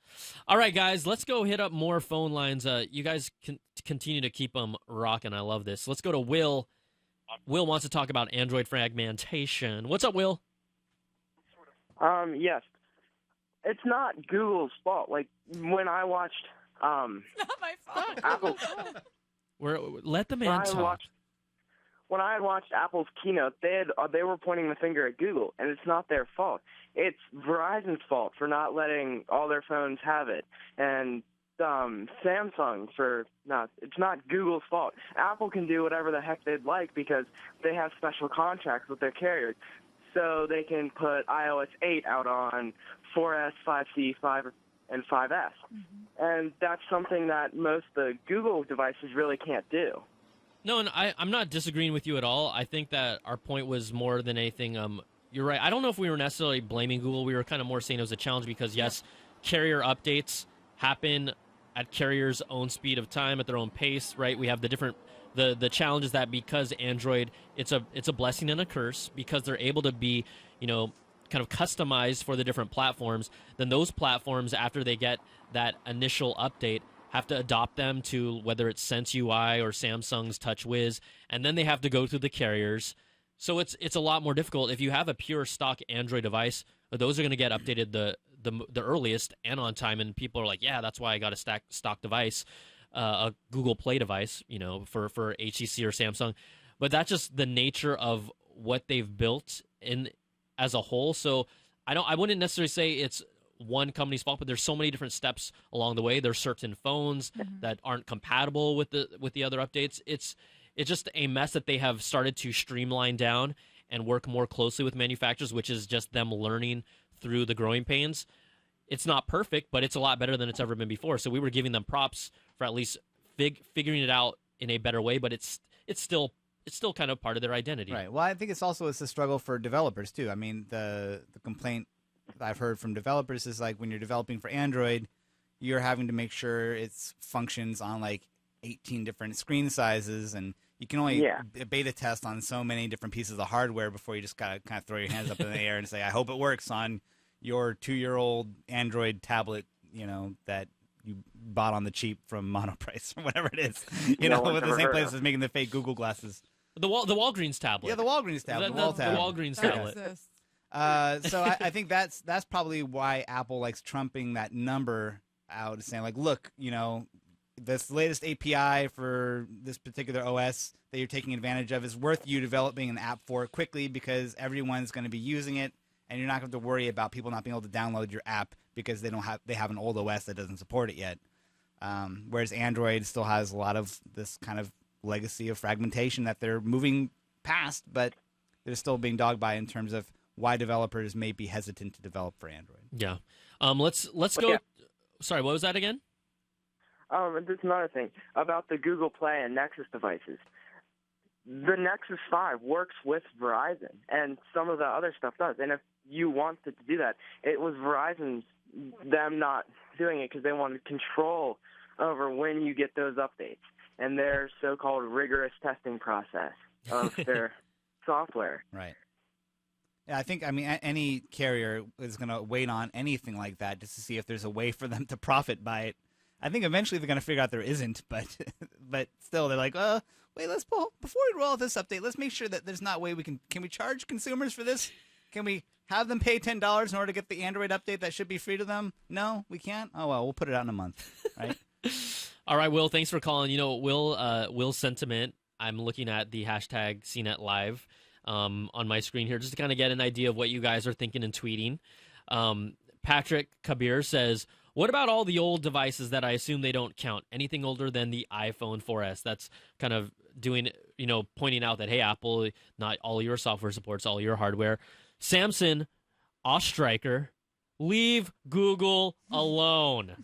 All right, guys, let's go hit up more phone lines. You guys can continue to keep them rocking. I love this. Let's go to Will. Will wants to talk about Android fragmentation. What's up, Will? Yes. It's not Google's fault. Like, when I watched, Not my fault. Apple, Let the when man I talk. watched, when I had watched Apple's keynote, they were pointing the finger at Google, and it's not their fault. It's Verizon's fault for not letting all their phones have it, and Samsung for not. It's not Google's fault. Apple can do whatever the heck they'd like because they have special contracts with their carriers, so they can put iOS 8 out on 4S, 5C, 5, and 5S. And that's something that most the Google devices really can't do. No, and I'm not disagreeing with you at all. I think that our point was more than anything, you're right. I don't know if we were necessarily blaming Google. We were kind of more saying it was a challenge because, yes, carrier updates happen at carriers' own speed of time, at their own pace, right? We have the different, the challenge is that because Android, it's a blessing and a curse because they're able to be, kind of customized for the different platforms. Then those platforms, after they get that initial update, have to adopt them to whether it's Sense UI or Samsung's TouchWiz, and then they have to go through the carriers. So it's a lot more difficult. If you have a pure stock Android device, those are going to get updated the earliest and on time, and people are like, yeah, that's why I got a stock device, a Google Play device, for HTC or Samsung. But that's just the nature of what they've built in as a whole. So I wouldn't necessarily say it's one company's fault, but there's so many different steps along the way. There's certain phones that aren't compatible with the other updates. It's just a mess that they have started to streamline down and work more closely with manufacturers, which is just them learning through the growing pains. It's not perfect, but it's a lot better than it's ever been before. So we were giving them props for at least figuring it out in a better way, but it's still kind of part of their identity. Right. Well, I think it's a struggle for developers too. I mean, the complaint that I've heard from developers is like when you're developing for Android, you're having to make sure it functions on like 18 different screen sizes, and you can only beta test on so many different pieces of hardware before you just gotta kind of throw your hands up in the air and say, I hope it works on your 2-year-old Android tablet, that you bought on the cheap from Monoprice or whatever it is, with the same place as making the fake Google glasses. The Walgreens tablet. Yeah, the Walgreens tablet. The Walgreens tablet. So I think that's probably why Apple likes trumping that number out, saying like, look, this latest API for this particular OS that you're taking advantage of is worth you developing an app for quickly because everyone's going to be using it, and you're not going to have to worry about people not being able to download your app because they have an old OS that doesn't support it yet. Whereas Android still has a lot of this kind of legacy of fragmentation that they're moving past, but they're still being dogged by in terms of why developers may be hesitant to develop for Android. Yeah. Let's go. Yeah. Sorry, what was that again? There's another thing about the Google Play and Nexus devices. The Nexus 5 works with Verizon, and some of the other stuff does. And if you wanted to do that, it was Verizon's them not doing it because they wanted control over when you get those updates and their so-called rigorous testing process of their software. Right. Yeah, I think, any carrier is going to wait on anything like that just to see if there's a way for them to profit by it. I think eventually they're going to figure out there isn't, but still they're like, wait, before we roll out this update, let's make sure that there's not a way can we charge consumers for this? Can we have them pay $10 in order to get the Android update that should be free to them? No, we can't? Oh, well, we'll put it out in a month, right? All right, Will, thanks for calling. Will's sentiment, I'm looking at the hashtag CNET Live on my screen here just to kind of get an idea of what you guys are thinking and tweeting. Patrick Kabir says, what about all the old devices that I assume they don't count? Anything older than the iPhone 4S? That's kind of pointing out that, hey, Apple, not all your software supports all your hardware. Samson Ostreicher, leave Google alone.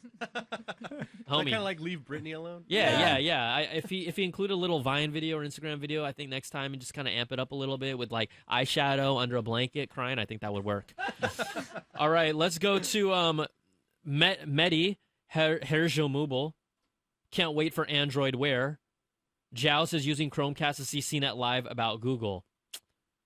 Homie. Kind of like leave Britney alone? Yeah. If he include a little Vine video or Instagram video, I think next time and just kind of amp it up a little bit with like eyeshadow under a blanket crying, I think that would work. All right, let's go to Mehdi Herjomubel. Can't wait for Android Wear. Joust is using Chromecast to see CNET Live about Google.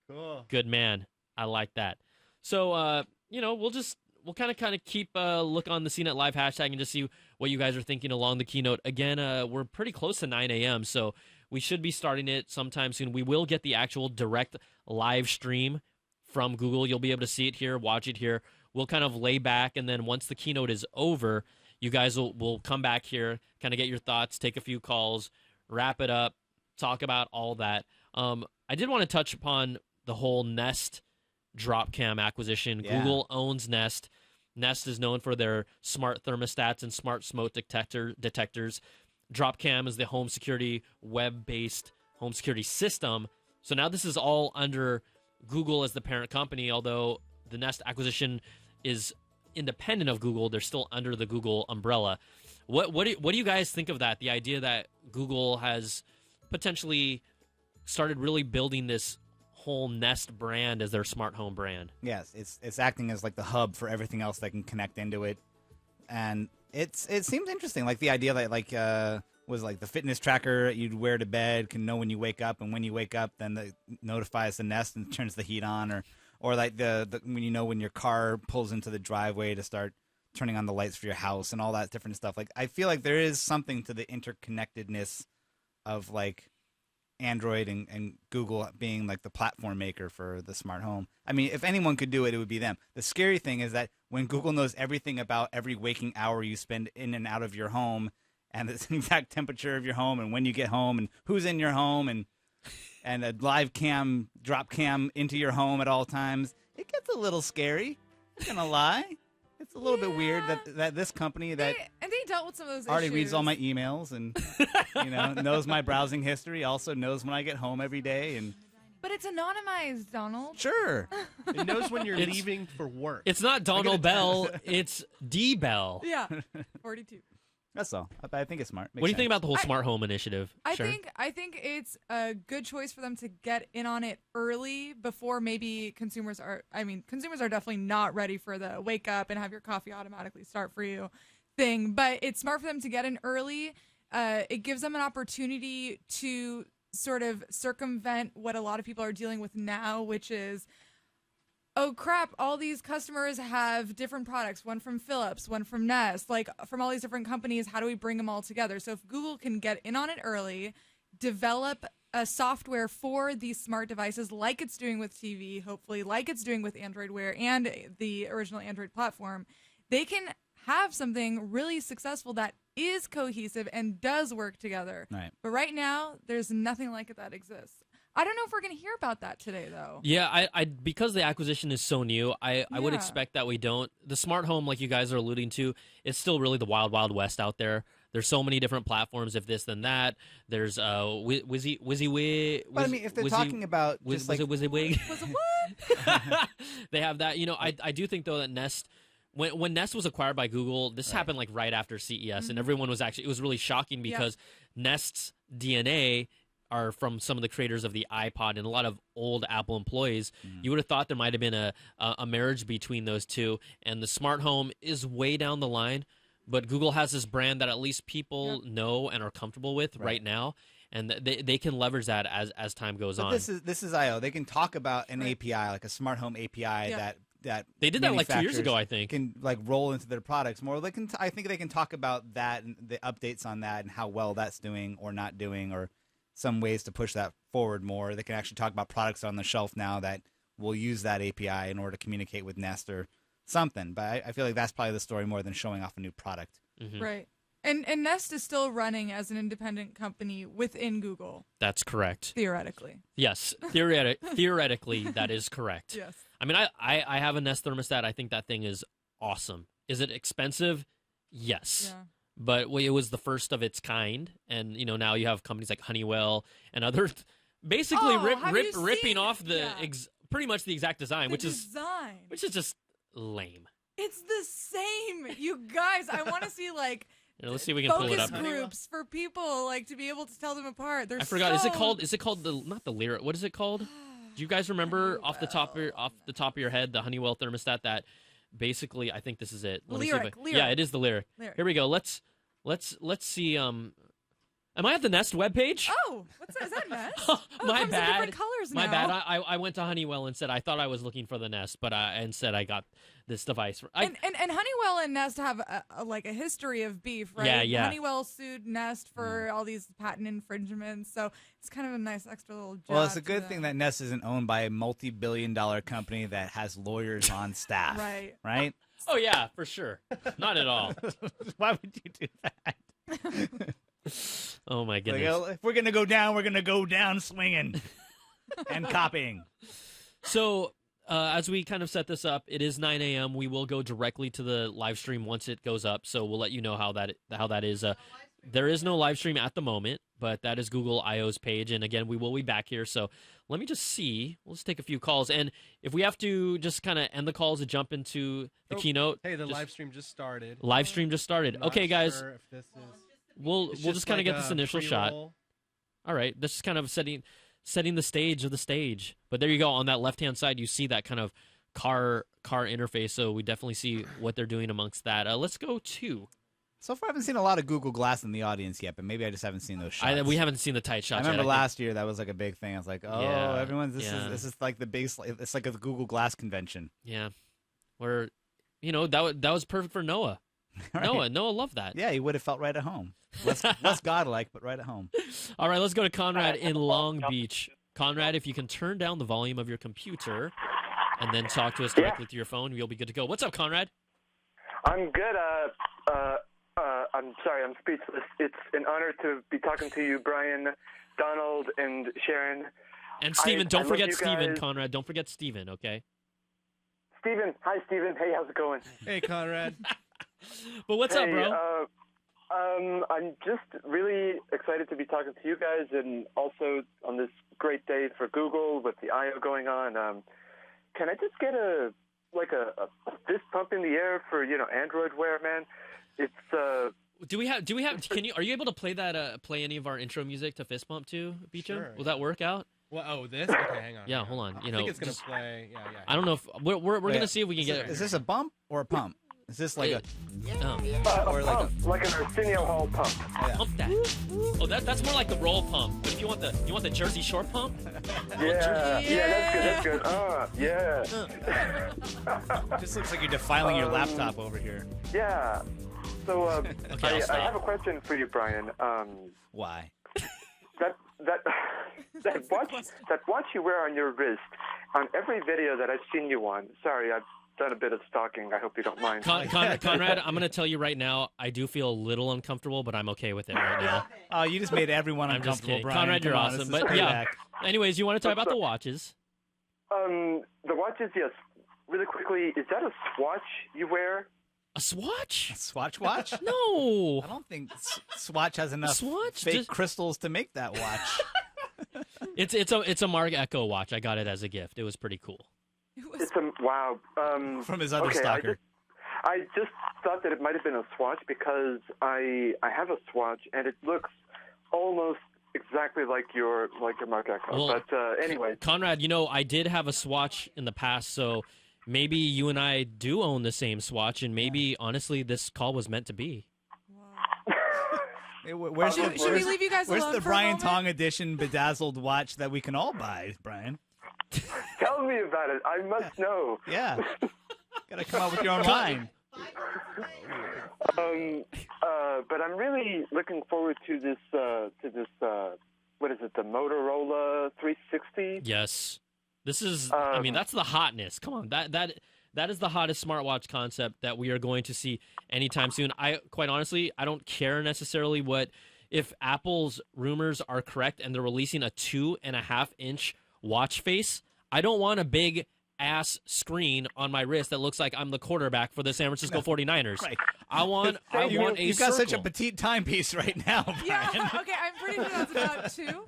Cool. Good man. I like that. So, we'll kind of keep a look on the CNET Live hashtag and just see what you guys are thinking along the keynote. Again, we're pretty close to 9 a.m., so we should be starting it sometime soon. We will get the actual direct live stream from Google. You'll be able to see it here, watch it here. We'll kind of lay back, and then once the keynote is over, you guys will come back here, kind of get your thoughts, take a few calls, wrap it up, talk about all that. I did want to touch upon the whole Nest Dropcam acquisition. Yeah. Google owns Nest. Nest is known for their smart thermostats and smart smoke detectors. Dropcam is the home security, web-based home security system. So now this is all under Google as the parent company, although the Nest acquisition is independent of Google. They're still under the Google umbrella. What do you guys think of that? The idea that Google has potentially started really building this whole Nest brand as their smart home brand. Yes, it's acting as like the hub for everything else that can connect into it, and it seems interesting. Like the idea that was like the fitness tracker you'd wear to bed can know when you wake up, and when you wake up, then it notifies the Nest and turns the heat on, or like the when you know when your car pulls into the driveway to start turning on the lights for your house and all that different stuff. Like I feel like there is something to the interconnectedness of like Android and Google being like the platform maker for the smart home. I mean, if anyone could do it, it would be them. The scary thing is that when Google knows everything about every waking hour you spend in and out of your home, and the exact temperature of your home, and when you get home, and who's in your home, and a live cam, drop cam into your home at all times, it gets a little scary. I'm not gonna lie. It's a little bit weird that this company that they dealt with some of those already issues. reads all my emails and knows my browsing history, also knows when I get home every day, and but it's anonymized, Donald. Sure, it knows when you're leaving for work. It's not Donald Bell, it's D Bell. Yeah, 42. That's all. I think it's smart. What do you think about the whole smart home initiative? I think it's a good choice for them to get in on it early before maybe consumers are. I mean, consumers are definitely not ready for the wake up and have your coffee automatically start for you thing. But it's smart for them to get in early. It gives them an opportunity to sort of circumvent what a lot of people are dealing with now, which is, oh crap, all these customers have different products, one from Philips, one from Nest, like from all these different companies. How do we bring them all together? So if Google can get in on it early, develop a software for these smart devices like it's doing with TV, hopefully like it's doing with Android Wear and the original Android platform, they can have something really successful that is cohesive and does work together. Right. But right now, there's nothing like it that exists. I don't know if we're going to hear about that today, though. Yeah, I because the acquisition is so new, I would expect that we don't. The smart home, like you guys are alluding to, is still really the wild, wild west out there. There's so many different platforms, if this, then that. There's WYSIWYG. But I mean, if they're talking about just like WYSIWYG. Was it what? They have that. I do think, though, that Nest, when Nest was acquired by Google, this happened like right after CES, and everyone was it was really shocking because Nest's DNA are from some of the creators of the iPod and a lot of old Apple employees. You would have thought there might have been a marriage between those two, and the smart home is way down the line, but Google has this brand that at least people know and are comfortable with right now, and they can leverage that as time goes on. This is I/O. They can talk about an API, like a smart home API that they did that like 2 years ago, I think. Can like roll into their products more. I think they can talk about that and the updates on that and how well that's doing or not doing, or some ways to push that forward more. They can actually talk about products on the shelf now that will use that API in order to communicate with Nest or something. But I feel like that's probably the story more than showing off a new product. Right. And Nest is still running as an independent company within Google. That's correct. Theoretically. Yes. Theoretically, that is correct. Yes. I mean, I have a Nest thermostat. I think that thing is awesome. Is it expensive? Yes. Yeah. But it was the first of its kind, and now you have companies like Honeywell and others basically ripping off the pretty much the exact design, which is just lame. It's the same, you guys. I want to see like let's see if we can pull it up. Focus groups for people like to be able to tell them apart. I forgot. Is it called not the Lyric? What is it called? Do you guys remember off the top of your head the Honeywell thermostat that basically, I think this is it. Lyric. Yeah, it is the Lyric. Here we go. Let's see. Am I at the Nest webpage? Oh, what's that? Is that Nest? My it comes in bad. different colors now. My bad. I went to Honeywell and said I thought I was looking for the Nest, but instead I got this device. And Honeywell and Nest have a history of beef, right? Yeah. Honeywell sued Nest for all these patent infringements, so it's kind of a nice extra little jab. Well, it's a good thing that Nest isn't owned by a multi-billion-dollar company that has lawyers on staff. Right? Oh yeah, for sure. Not at all. Why would you do that? Oh my goodness! Like, if we're gonna go down, we're gonna go down swinging and copying. So, as we kind of set this up, it is 9 a.m. We will go directly to the live stream once it goes up. So we'll let you know how that is. there is no live stream at the moment, but that is Google I/O's page. And again, we will be back here. So let me just see. We'll just take a few calls. And if we have to just kind of end the calls to jump into the keynote. Hey, the live stream just started. Live stream just started. Okay, guys. Sure if this is... We'll just kind of like get this initial shot. All right. This is kind of setting the stage of the stage. But there you go. On that left-hand side, you see that kind of car interface. So we definitely see what they're doing amongst that. Let's go to... So far, I haven't seen a lot of Google Glass in the audience yet, but maybe I just haven't seen those shots. We haven't seen the tight shots. I remember yet. last year that was like a big thing. I was like, oh, Yeah, everyone's this is like the big. It's like a Google Glass convention. Yeah, where that was perfect for Noah. Right. Noah loved that. Yeah, he would have felt right at home. Less godlike, but right at home. All right, let's go to Conrad in Long Beach. Conrad, if you can turn down the volume of your computer and then talk to us directly through your phone, you'll be good to go. What's up, Conrad? I'm good. I'm sorry, I'm speechless. It's an honor to be talking to you, Brian, Donald, and Sharon. And Steven, don't forget Steven, guys. Conrad. Don't forget Steven, okay? Steven, hi, Steven. Hey, how's it going? Hey, Conrad. But what's up, bro? I'm just really excited to be talking to you guys, and also on this great day for Google with the I/O going on. Can I just get a fist pump in the air for Android Wear, man? It's Do we have? Are you able to play that? Play any of our intro music to fist pump too, Bicho? Sure, Will that work out? Well, this? Okay, hang on. Yeah, hold on. I think it's gonna play. Yeah. I don't know if we're gonna see if we can get it. Is this a bump or a pump? Is this like or like an Arsenio Hall pump? Pump that. Oh, that's more like the roll pump. But if you want the Jersey Shore pump? That's good. Yeah. Just looks like you're defiling your laptop over here. Yeah. So Okay, I have a question for you, Brian. Why? That watch you wear on your wrist, on every video that I've seen you on. Sorry, I've done a bit of stalking. I hope you don't mind. Conrad, I'm going to tell you right now, I do feel a little uncomfortable, but I'm okay with it right now. Oh, you just made everyone I'm just uncomfortable, kidding. Brian. Conrad, you're Come on, awesome. this is But yeah. payback. Anyways, you want to talk about the watches? The watches, yes. Really quickly, is that a swatch you wear? A swatch? A Swatch watch? No. I don't think Swatch has enough Swatch? fake crystals to make that watch. It's a Mark Echo watch. I got it as a gift. It was pretty cool. It's a wow. From his other stalker. I just thought that it might have been a swatch because I have a swatch and it looks almost exactly like your Mark Echo. Well, but anyway, Conrad, I did have a swatch in the past, so maybe you and I do own the same swatch, and maybe honestly, this call was meant to be. Should we leave you guys Where's alone the for a Brian moment? Tong edition bedazzled watch that we can all buy, Brian? Tell me about it. I must know. Yeah. Gotta come up with your own line. But I'm really looking forward to this. What is it? The Motorola 360. Yes, this is. That's the hotness. Come on, that is the hottest smartwatch concept that we are going to see anytime soon. Quite honestly, I don't care necessarily if Apple's rumors are correct and they're releasing a 2.5-inch watch face. I don't want a big ass screen on my wrist that looks like I'm the quarterback for the San Francisco 49ers. Right. I want a You've got such a circle. petite timepiece right now, Brian. Yeah, okay, I'm pretty sure that's about 2.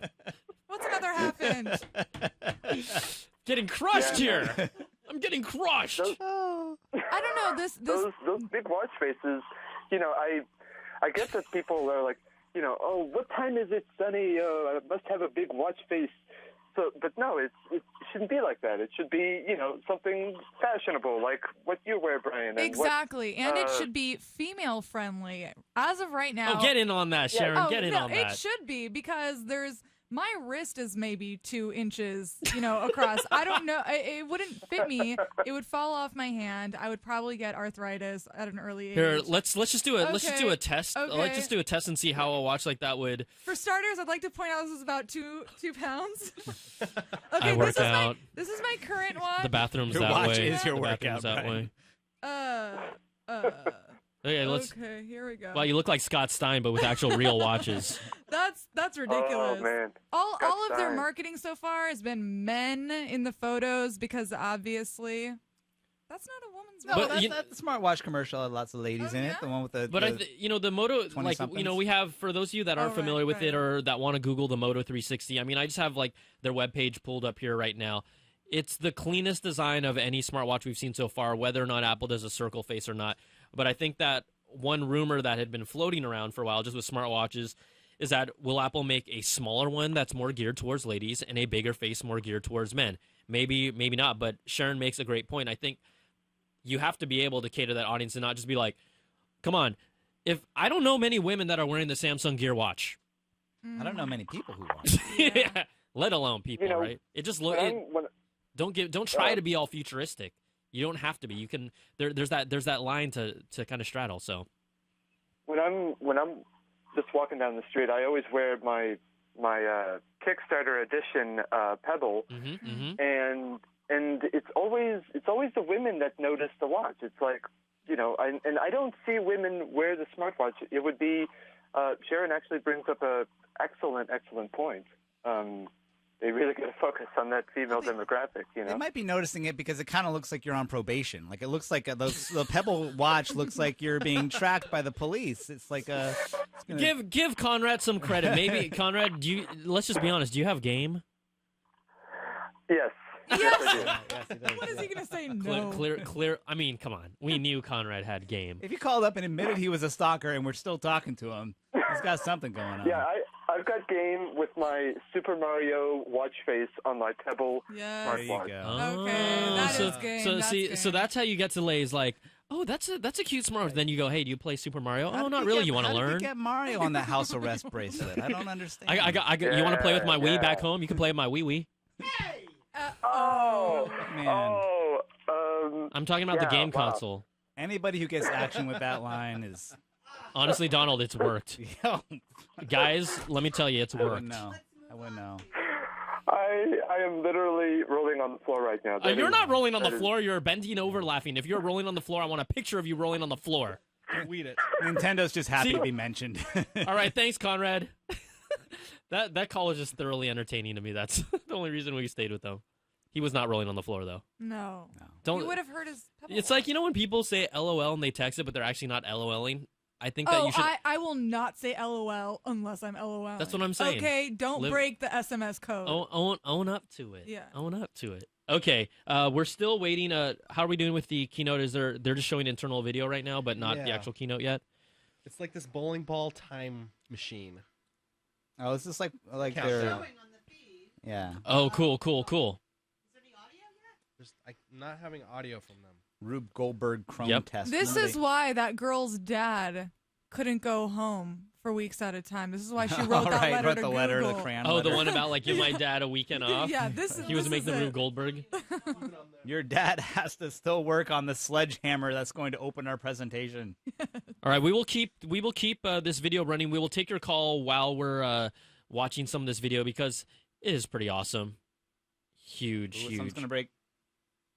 What's another half inch? Getting crushed here. I'm getting crushed. I don't know, Those big watch faces, I get that people are like, oh, what time is it, Sonny? I must have a big watch face. So, but no, it shouldn't be like that. It should be, something fashionable, like what you wear, Brian. Exactly, and it should be female friendly. As of right now, get in on that, Sharon. Get in on that. It should be because my wrist is maybe 2 inches, across. I don't know. It wouldn't fit me. It would fall off my hand. I would probably get arthritis at an early age. Here, let's just do it. Let's just do a test. Okay. Let's just do a test and see how a watch like that would. For starters, I'd like to point out this is about 2 pounds. I work out. This is my current watch. The bathroom's Your that watch way. is your The workout, bathroom's that Brian. way. Okay, here we go. Well, you look like Scott Stein, but with actual real watches. That's ridiculous. Oh, man. All of their marketing so far has been men in the photos because obviously That's not a woman's No, But watch. that's the smartwatch commercial had lots of ladies in it. The one with the. But the Moto, like, 20-somethings. we have, for those of you that aren't familiar with it or that want to Google the Moto 360, I mean, I just have like their webpage pulled up here right now. It's the cleanest design of any smartwatch we've seen so far, whether or not Apple does a circle face or not. But I think that one rumor that had been floating around for a while just with smartwatches is that will Apple make a smaller one that's more geared towards ladies and a bigger face more geared towards men? Maybe not, but Sharon makes a great point. I think you have to be able to cater that audience and not just be like, come on. If I don't know many women that are wearing the Samsung Gear watch. I don't know many people who watch. Yeah. Let alone people, right? It just don't try to be all futuristic. You don't have to be. You can there's that line to kind of straddle, so when I'm just walking down the street, I always wear my Kickstarter edition Pebble, and it's always the women that notice the watch. It's like, and I don't see women wear the smartwatch. It would be Sharon actually brings up a excellent point. They really got to focus on that female demographic, They might be noticing it because it kind of looks like you're on probation. Like it looks like the Pebble watch looks like you're being tracked by the police. It's like give Conrad some credit. Maybe Conrad, let's just be honest. Do you have game? Yes. Yes. What is he gonna say? No. Clear. I mean, come on. We knew Conrad had game. If he called up and admitted he was a stalker and we're still talking to him, he's got something going on. Yeah, I've got game with my Super Mario watch face on my Pebble smartwatch. Okay, that is game. So that's how you get to Lay's like, oh, that's a cute smartwatch. Then you go, hey, do you play Super Mario? Oh, not really. You want to learn? How did you get Mario on the house arrest bracelet? I don't understand. You want to play with my Wii back home? You can play with my Wii. Man. I'm talking about the game console. Anybody who gets action with that line is... Honestly, Donald, it's worked. Guys, let me tell you, it's worked. I wouldn't know. I am literally rolling on the floor right now. You're not rolling on the floor. You're bending over laughing. If you're rolling on the floor, I want a picture of you rolling on the floor. Tweet it. Nintendo's just happy to be mentioned. All right, thanks, Conrad. That call was just thoroughly entertaining to me. That's the only reason we stayed with them. He was not rolling on the floor, though. No. Don't. You would have heard his Pebble It's like, when people say LOL and they text it, but they're actually not LOLing. I think that you should. I will not say LOL unless I'm LOL. That's what I'm saying. Okay, don't break the SMS code. Own up to it. Yeah. Own up to it. Okay, we're still waiting. How are we doing with the keynote? They're just showing internal video right now, but not the actual keynote yet? It's like this bowling ball time machine. Oh, it's just like Countdown. they're... Yeah. Oh, cool. Is there any audio yet? I'm not having audio from them. Rube Goldberg Chromecast. This is why that girl's dad couldn't go home for weeks at a time. This is why she wrote that letter to Google. The crayon the letter. one about like give my dad a weekend off. Yeah, he was making the Rube Goldberg. Your dad has to still work on the sledgehammer that's going to open our presentation. All right, we will keep this video running. We will take your call while we're watching some of this video because it is pretty awesome. Huge. Something's gonna break.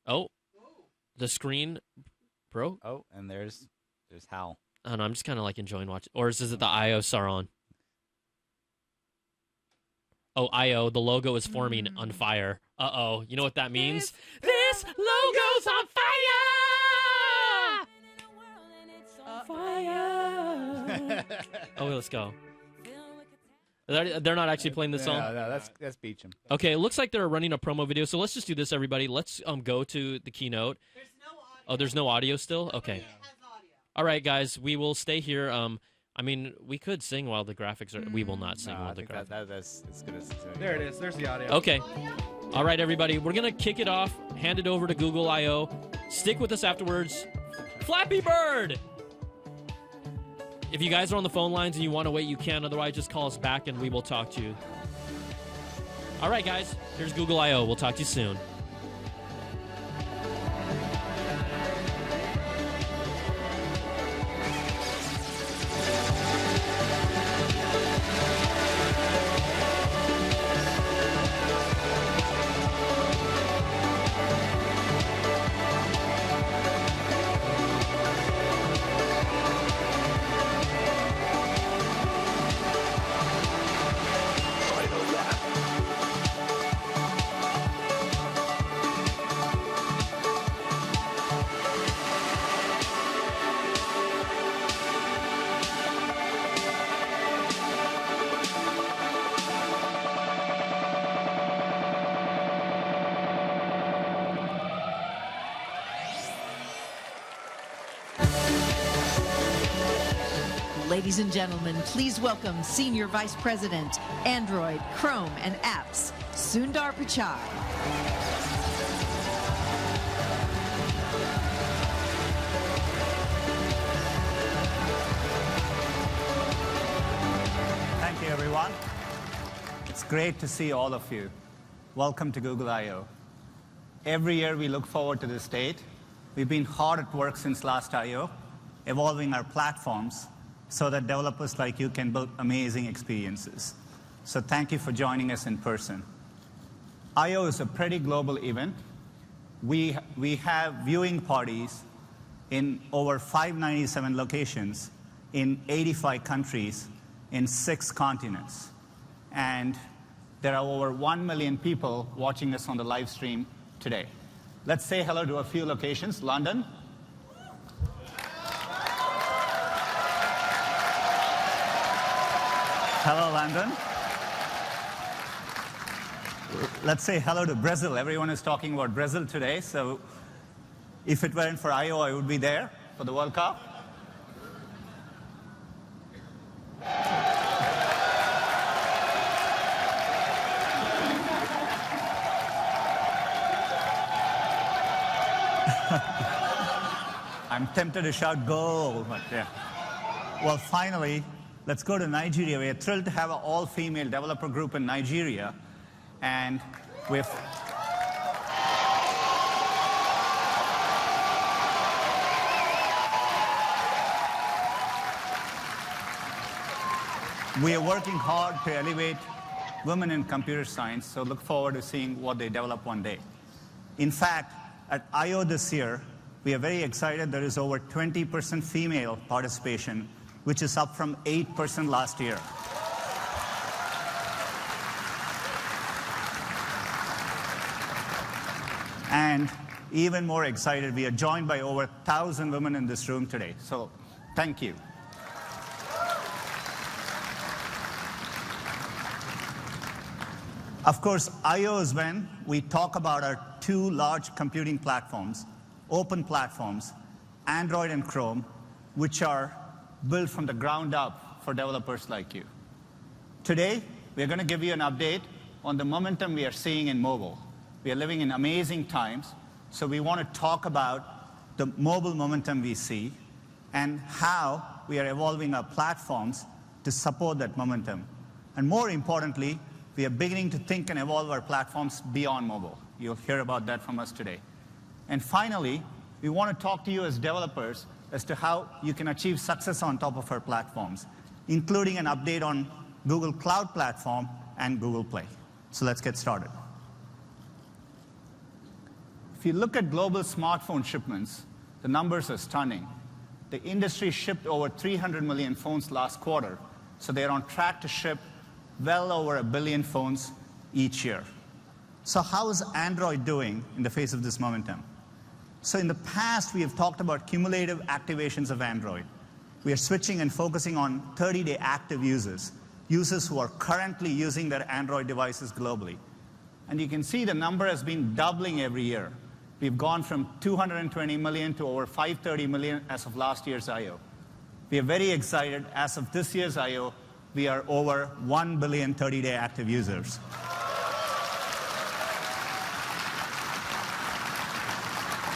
Oh, the screen broke. Oh, and there's Hal. I don't know, I'm just kind of like enjoying watching. Or is it the I/O are on? Oh, I/O, the logo is forming on fire. Uh-oh, you know what that means? This logo's on fire! Oh, let's go. They're not actually playing this song? No, that's Beecham. Okay, it looks like they're running a promo video, so let's just do this, everybody. Let's go to the keynote. There's no audio. Oh, there's no audio still? Okay. It has audio. All right, guys, we will stay here. I mean, we could sing while the graphics are... We will not sing while the graphics... That's as good as... There it is. There's the audio. Okay. All right, everybody. We're going to kick it off, hand it over to Google I/O. Stick with us afterwards. Flappy Bird! If you guys are on the phone lines and you want to wait, you can. Otherwise, just call us back and we will talk to you. All right, guys. Here's Google I/O. We'll talk to you soon. Ladies and gentlemen, please welcome Senior Vice President, Android, Chrome, and Apps, Sundar Pichai. Thank you, everyone. It's great to see all of you. Welcome to Google I/O. Every year we look forward to this date. We've been hard at work since last I/O, evolving our platforms so that developers like you can build amazing experiences. So thank you for joining us in person. I/O is a pretty global event. We have viewing parties in over 597 locations in 85 countries in 6 continents. And there are over 1 million people watching us on the live stream today. Let's say hello to a few locations. London. Hello, London. Let's say hello to Brazil. Everyone is talking about Brazil today, so if it weren't for I/O, I would be there for the World Cup. I'm tempted to shout goal, but yeah. Well, finally, let's go to Nigeria. We are thrilled to have an all-female developer group in Nigeria, and we are working hard to elevate women in computer science, so look forward to seeing what they develop one day. In fact, at I/O this year, we are very excited. There is over 20% female participation, which is up from 8% last year. And even more excited, we are joined by over 1,000 women in this room today. So thank you. Of course, I/O is when we talk about our 2 large computing platforms, open platforms, Android and Chrome, which are built from the ground up for developers like you. Today, we're going to give you an update on the momentum we are seeing in mobile. We are living in amazing times, so we want to talk about the mobile momentum we see and how we are evolving our platforms to support that momentum. And more importantly, we are beginning to think and evolve our platforms beyond mobile. You'll hear about that from us today. And finally, we want to talk to you as developers as to how you can achieve success on top of our platforms, including an update on Google Cloud Platform and Google Play. So let's get started. If you look at global smartphone shipments, the numbers are stunning. The industry shipped over 300 million phones last quarter, so they're on track to ship well over 1 billion phones each year. So how is Android doing in the face of this momentum? So in the past, we have talked about cumulative activations of Android. We are switching and focusing on 30-day active users who are currently using their Android devices globally. And you can see the number has been doubling every year. We've gone from 220 million to over 530 million as of last year's I/O. We are very excited. As of this year's I/O, we are over 1 billion 30-day active users.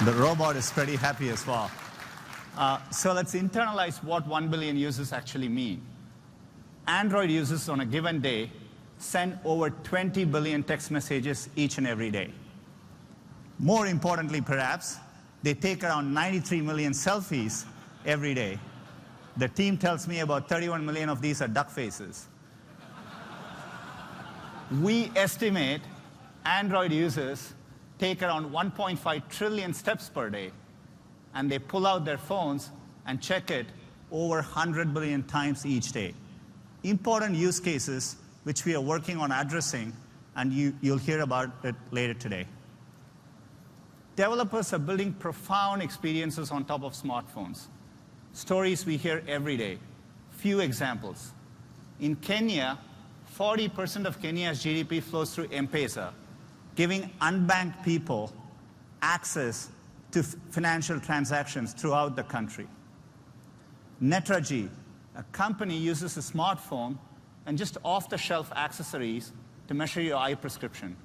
The robot is pretty happy as well. So let's internalize what 1 billion users actually mean. Android users on a given day send over 20 billion text messages each and every day. More importantly, perhaps, they take around 93 million selfies every day. The team tells me about 31 million of these are duck faces. We estimate Android users take around 1.5 trillion steps per day, and they pull out their phones and check it over 100 billion times each day. Important use cases which we are working on addressing, and you'll hear about it later today. Developers are building profound experiences on top of smartphones. Stories we hear every day. Few examples. In Kenya, 40% of Kenya's GDP flows through M-Pesa, giving unbanked people access to financial transactions throughout the country. Netraji, A company uses a smartphone and just off-the-shelf accessories to measure your eye prescription.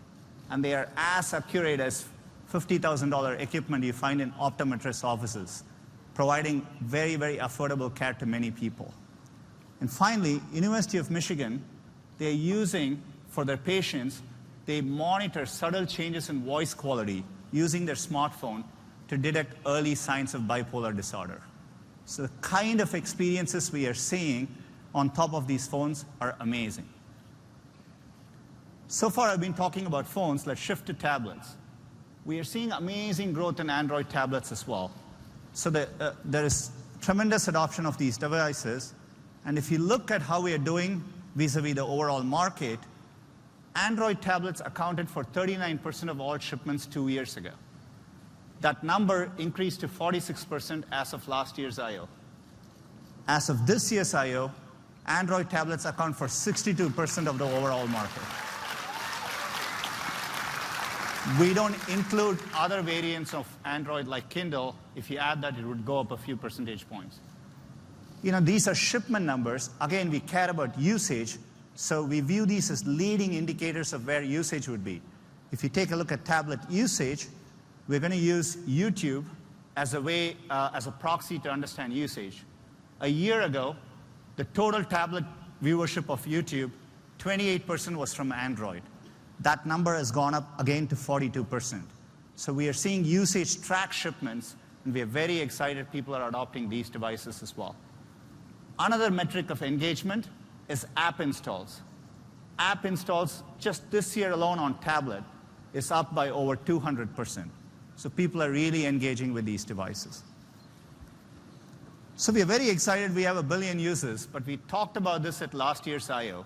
And they are as accurate as $50,000 equipment you find in optometrist offices, providing very, very affordable care to many people. And finally, University of Michigan, they're using, for their patients, they monitor subtle changes in voice quality using their smartphone to detect early signs of bipolar disorder. So the kind of experiences we are seeing on top of these phones are amazing. So far, I've been talking about phones. Let's shift to tablets. We are seeing amazing growth in Android tablets as well. So there is tremendous adoption of these devices. And if you look at how we are doing vis-a-vis the overall market, Android tablets accounted for 39% of all shipments 2 years ago. That number increased to 46% as of last year's I.O. As of this year's I.O., Android tablets account for 62% of the overall market. We don't include other variants of Android like Kindle. If you add that, it would go up a few percentage points. You know, these are shipment numbers. Again, we care about usage, so we view these as leading indicators of where usage would be. If you take a look at tablet usage, we're going to use YouTube as a way, as a proxy to understand usage. A year ago, the total tablet viewership of YouTube, 28% was from Android. That number has gone up again to 42%. So we are seeing usage track shipments, and we are very excited people are adopting these devices as well. Another metric of engagement is app installs. App installs just this year alone on tablet is up by over 200%. So people are really engaging with these devices. So we are very excited we have 1 billion users, but we talked about this at last year's I.O.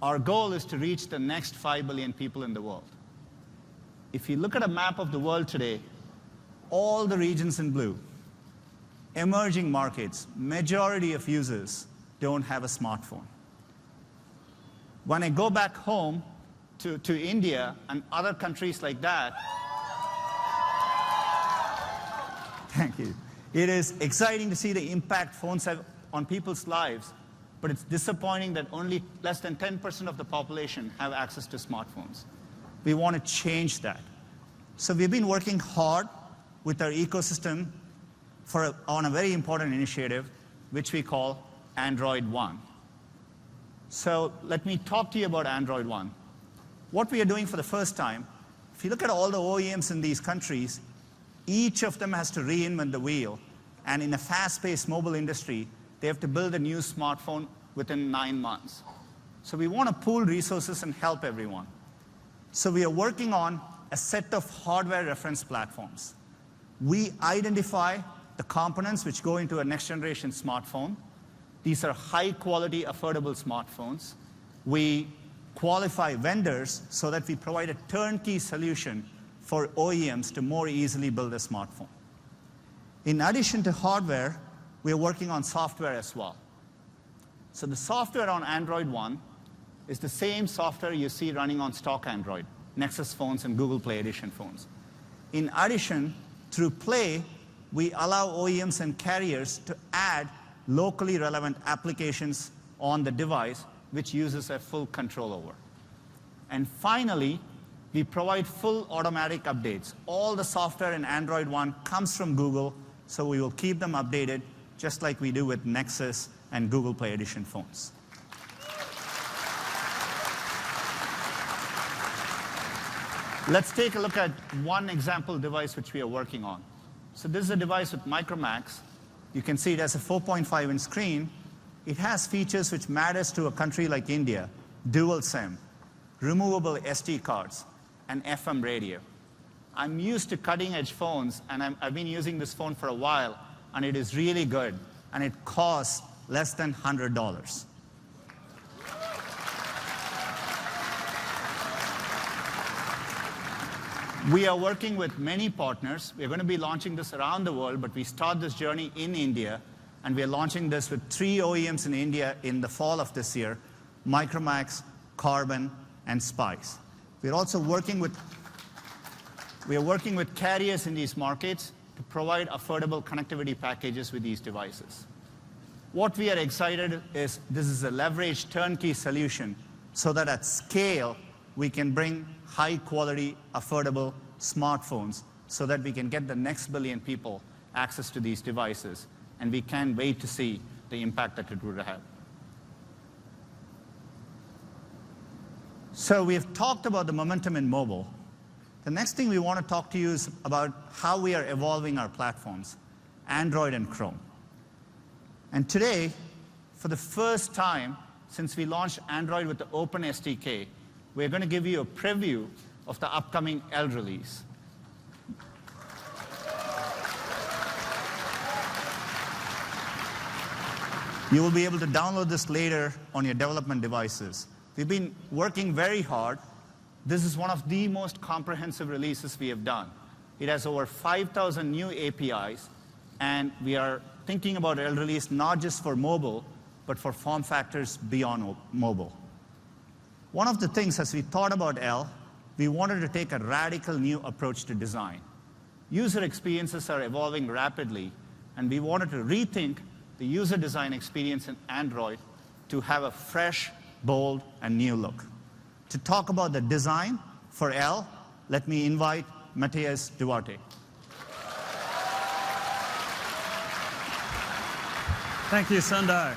Our goal is to reach the next 5 billion people in the world. If you look at a map of the world today, all the regions in blue, emerging markets, majority of users don't have a smartphone. When I go back home to India and other countries like that, thank you. It is exciting to see the impact phones have on people's lives, but it's disappointing that only less than 10% of the population have access to smartphones. We want to change that. So we've been working hard with our ecosystem on a very important initiative, which we call Android One. So let me talk to you about Android One. What we are doing for the first time, if you look at all the OEMs in these countries, each of them has to reinvent the wheel. And in a fast-paced mobile industry, they have to build a new smartphone within 9 months. So we want to pool resources and help everyone. So we are working on a set of hardware reference platforms. We identify the components which go into a next-generation smartphone. These are high-quality, affordable smartphones. We qualify vendors so that we provide a turnkey solution for OEMs to more easily build a smartphone. In addition to hardware, we are working on software as well. So the software on Android One is the same software you see running on stock Android, Nexus phones and Google Play Edition phones. In addition, through Play, we allow OEMs and carriers to add locally relevant applications on the device, which users have full control over. And finally, we provide full automatic updates. All the software in Android One comes from Google, so we will keep them updated just like we do with Nexus and Google Play Edition phones. Let's take a look at one example device which we are working on. So this is a device with Micromax. You can see it has a 4.5-inch screen. It has features which matters to a country like India: dual SIM, removable SD cards, and FM radio. I'm used to cutting-edge phones, and I've been using this phone for a while, and it is really good, and it costs less than $100. We are working with many partners. We're going to be launching this around the world, but we start this journey in India, and we're launching this with 3 OEMs in India in the fall of this year: Micromax, Carbon, and Spice. We're also working with carriers in these markets to provide affordable connectivity packages with these devices. What we are excited is this is a leveraged turnkey solution so that at scale we can bring high-quality, affordable smartphones so that we can get the next billion people access to these devices. And we can't wait to see the impact that it would have. So we have talked about the momentum in mobile. The next thing we want to talk to you is about how we are evolving our platforms, Android and Chrome. And today, for the first time since we launched Android with the Open SDK, we're going to give you a preview of the upcoming L release. You will be able to download this later on your development devices. We've been working very hard. This is one of the most comprehensive releases we have done. It has over 5,000 new APIs, and we are thinking about L release not just for mobile, but for form factors beyond mobile. One of the things as we thought about L, we wanted to take a radical new approach to design. User experiences are evolving rapidly, and we wanted to rethink the user design experience in Android to have a fresh, bold, and new look. To talk about the design for L, let me invite Matthias Duarte. Thank you, Sundar.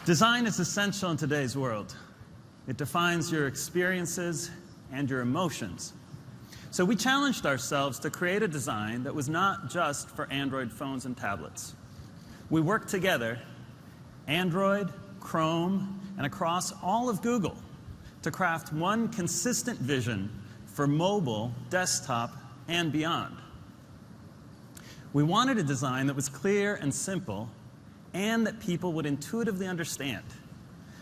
Design is essential in today's world. It defines your experiences and your emotions. So we challenged ourselves to create a design that was not just for Android phones and tablets. We worked together, Android, Chrome, and across all of Google, to craft one consistent vision for mobile, desktop, and beyond. We wanted a design that was clear and simple, and that people would intuitively understand.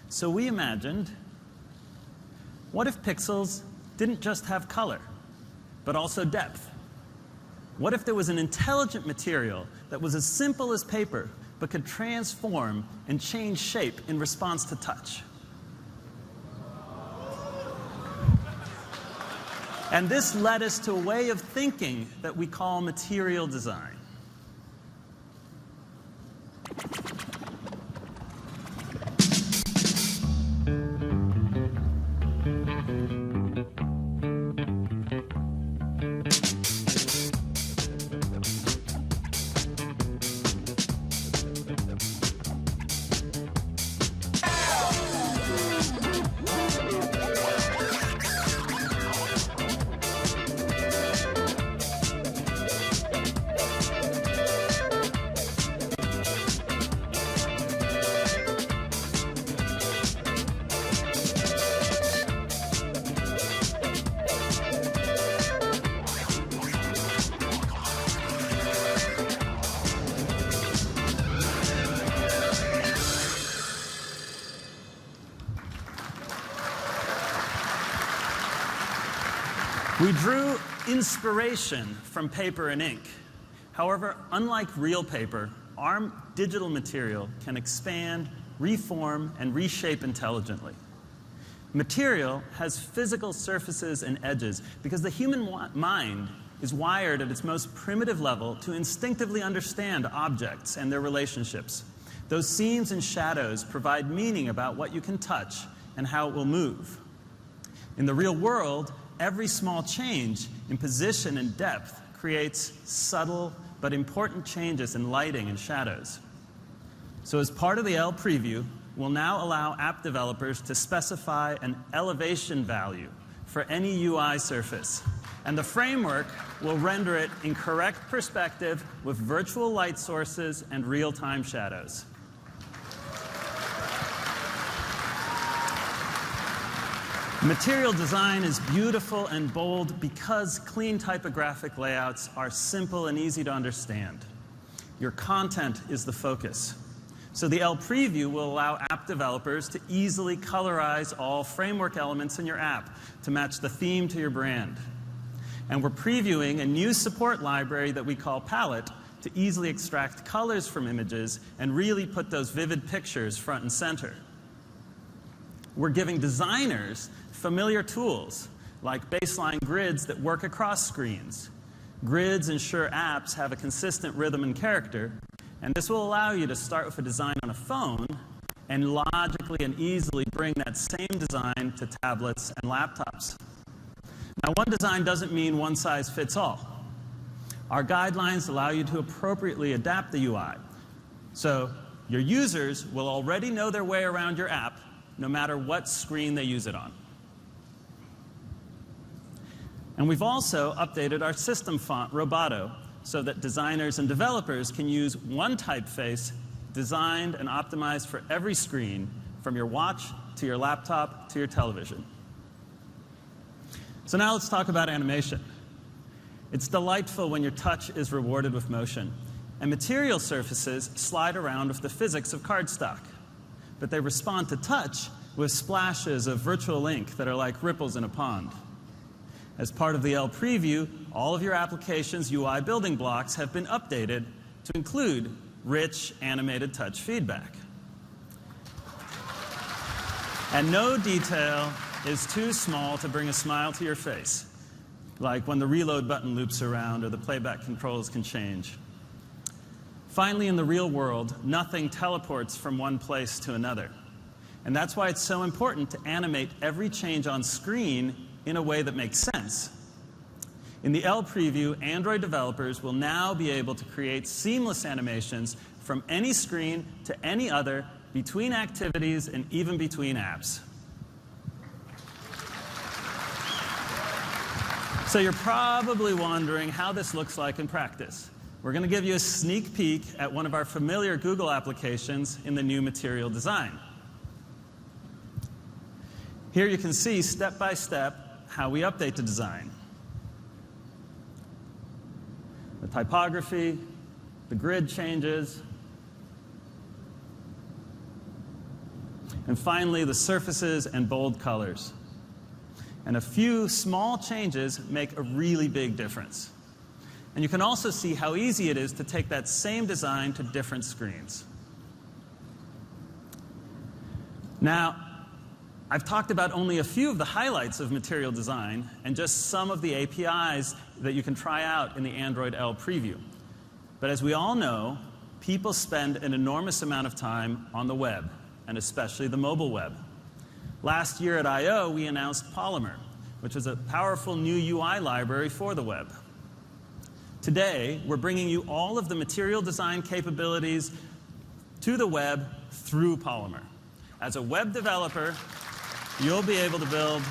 So we imagined, what if pixels didn't just have color, but also depth? What if there was an intelligent material that was as simple as paper, but could transform and change shape in response to touch? And this led us to a way of thinking that we call material design. We drew inspiration from paper and ink. However, unlike real paper, our digital material can expand, reform, and reshape intelligently. Material has physical surfaces and edges because the human mind is wired at its most primitive level to instinctively understand objects and their relationships. Those seams and shadows provide meaning about what you can touch and how it will move. In the real world, every small change in position and depth creates subtle but important changes in lighting and shadows. So as part of the L preview, we'll now allow app developers to specify an elevation value for any UI surface. And the framework will render it in correct perspective with virtual light sources and real-time shadows. Material design is beautiful and bold because clean typographic layouts are simple and easy to understand. Your content is the focus. So the L preview will allow app developers to easily colorize all framework elements in your app to match the theme to your brand. And we're previewing a new support library that we call Palette to easily extract colors from images and really put those vivid pictures front and center. We're giving designers familiar tools like baseline grids that work across screens, Grids ensure apps have a consistent rhythm and character, and this will allow you to start with a design on a phone and logically and easily bring that same design to tablets and laptops. Now, one design doesn't mean one size fits all. Our guidelines allow you to appropriately adapt the UI. So your users will already know their way around your app, no matter what screen they use it on. And we've also updated our system font, Roboto, so that designers and developers can use one typeface designed and optimized for every screen, from your watch to your laptop to your television. So now let's talk about animation. It's delightful when your touch is rewarded with motion, and material surfaces slide around with the physics of cardstock. But they respond to touch with splashes of virtual ink that are like ripples in a pond. As part of the L preview, all of your application's UI building blocks have been updated to include rich animated touch feedback. And no detail is too small to bring a smile to your face, like when the reload button loops around or the playback controls can change. Finally, in the real world, nothing teleports from one place to another. And that's why it's so important to animate every change on screen in a way that makes sense. In the L preview, Android developers will now be able to create seamless animations from any screen to any other, between activities, and even between apps. So you're probably wondering how this looks like in practice. We're going to give you a sneak peek at one of our familiar Google applications in the new material design. Here you can see step by step how we update the design. The typography, the grid changes, and finally the surfaces and bold colors. And a few small changes make a really big difference. And you can also see how easy it is to take that same design to different screens. Now, I've talked about only a few of the highlights of material design and just some of the APIs that you can try out in the Android L preview. But as we all know, people spend an enormous amount of time on the web, and especially the mobile web. Last year at I/O, we announced Polymer, which is a powerful new UI library for the web. Today, we're bringing you all of the material design capabilities to the web through Polymer. As a web developer, you'll be able to build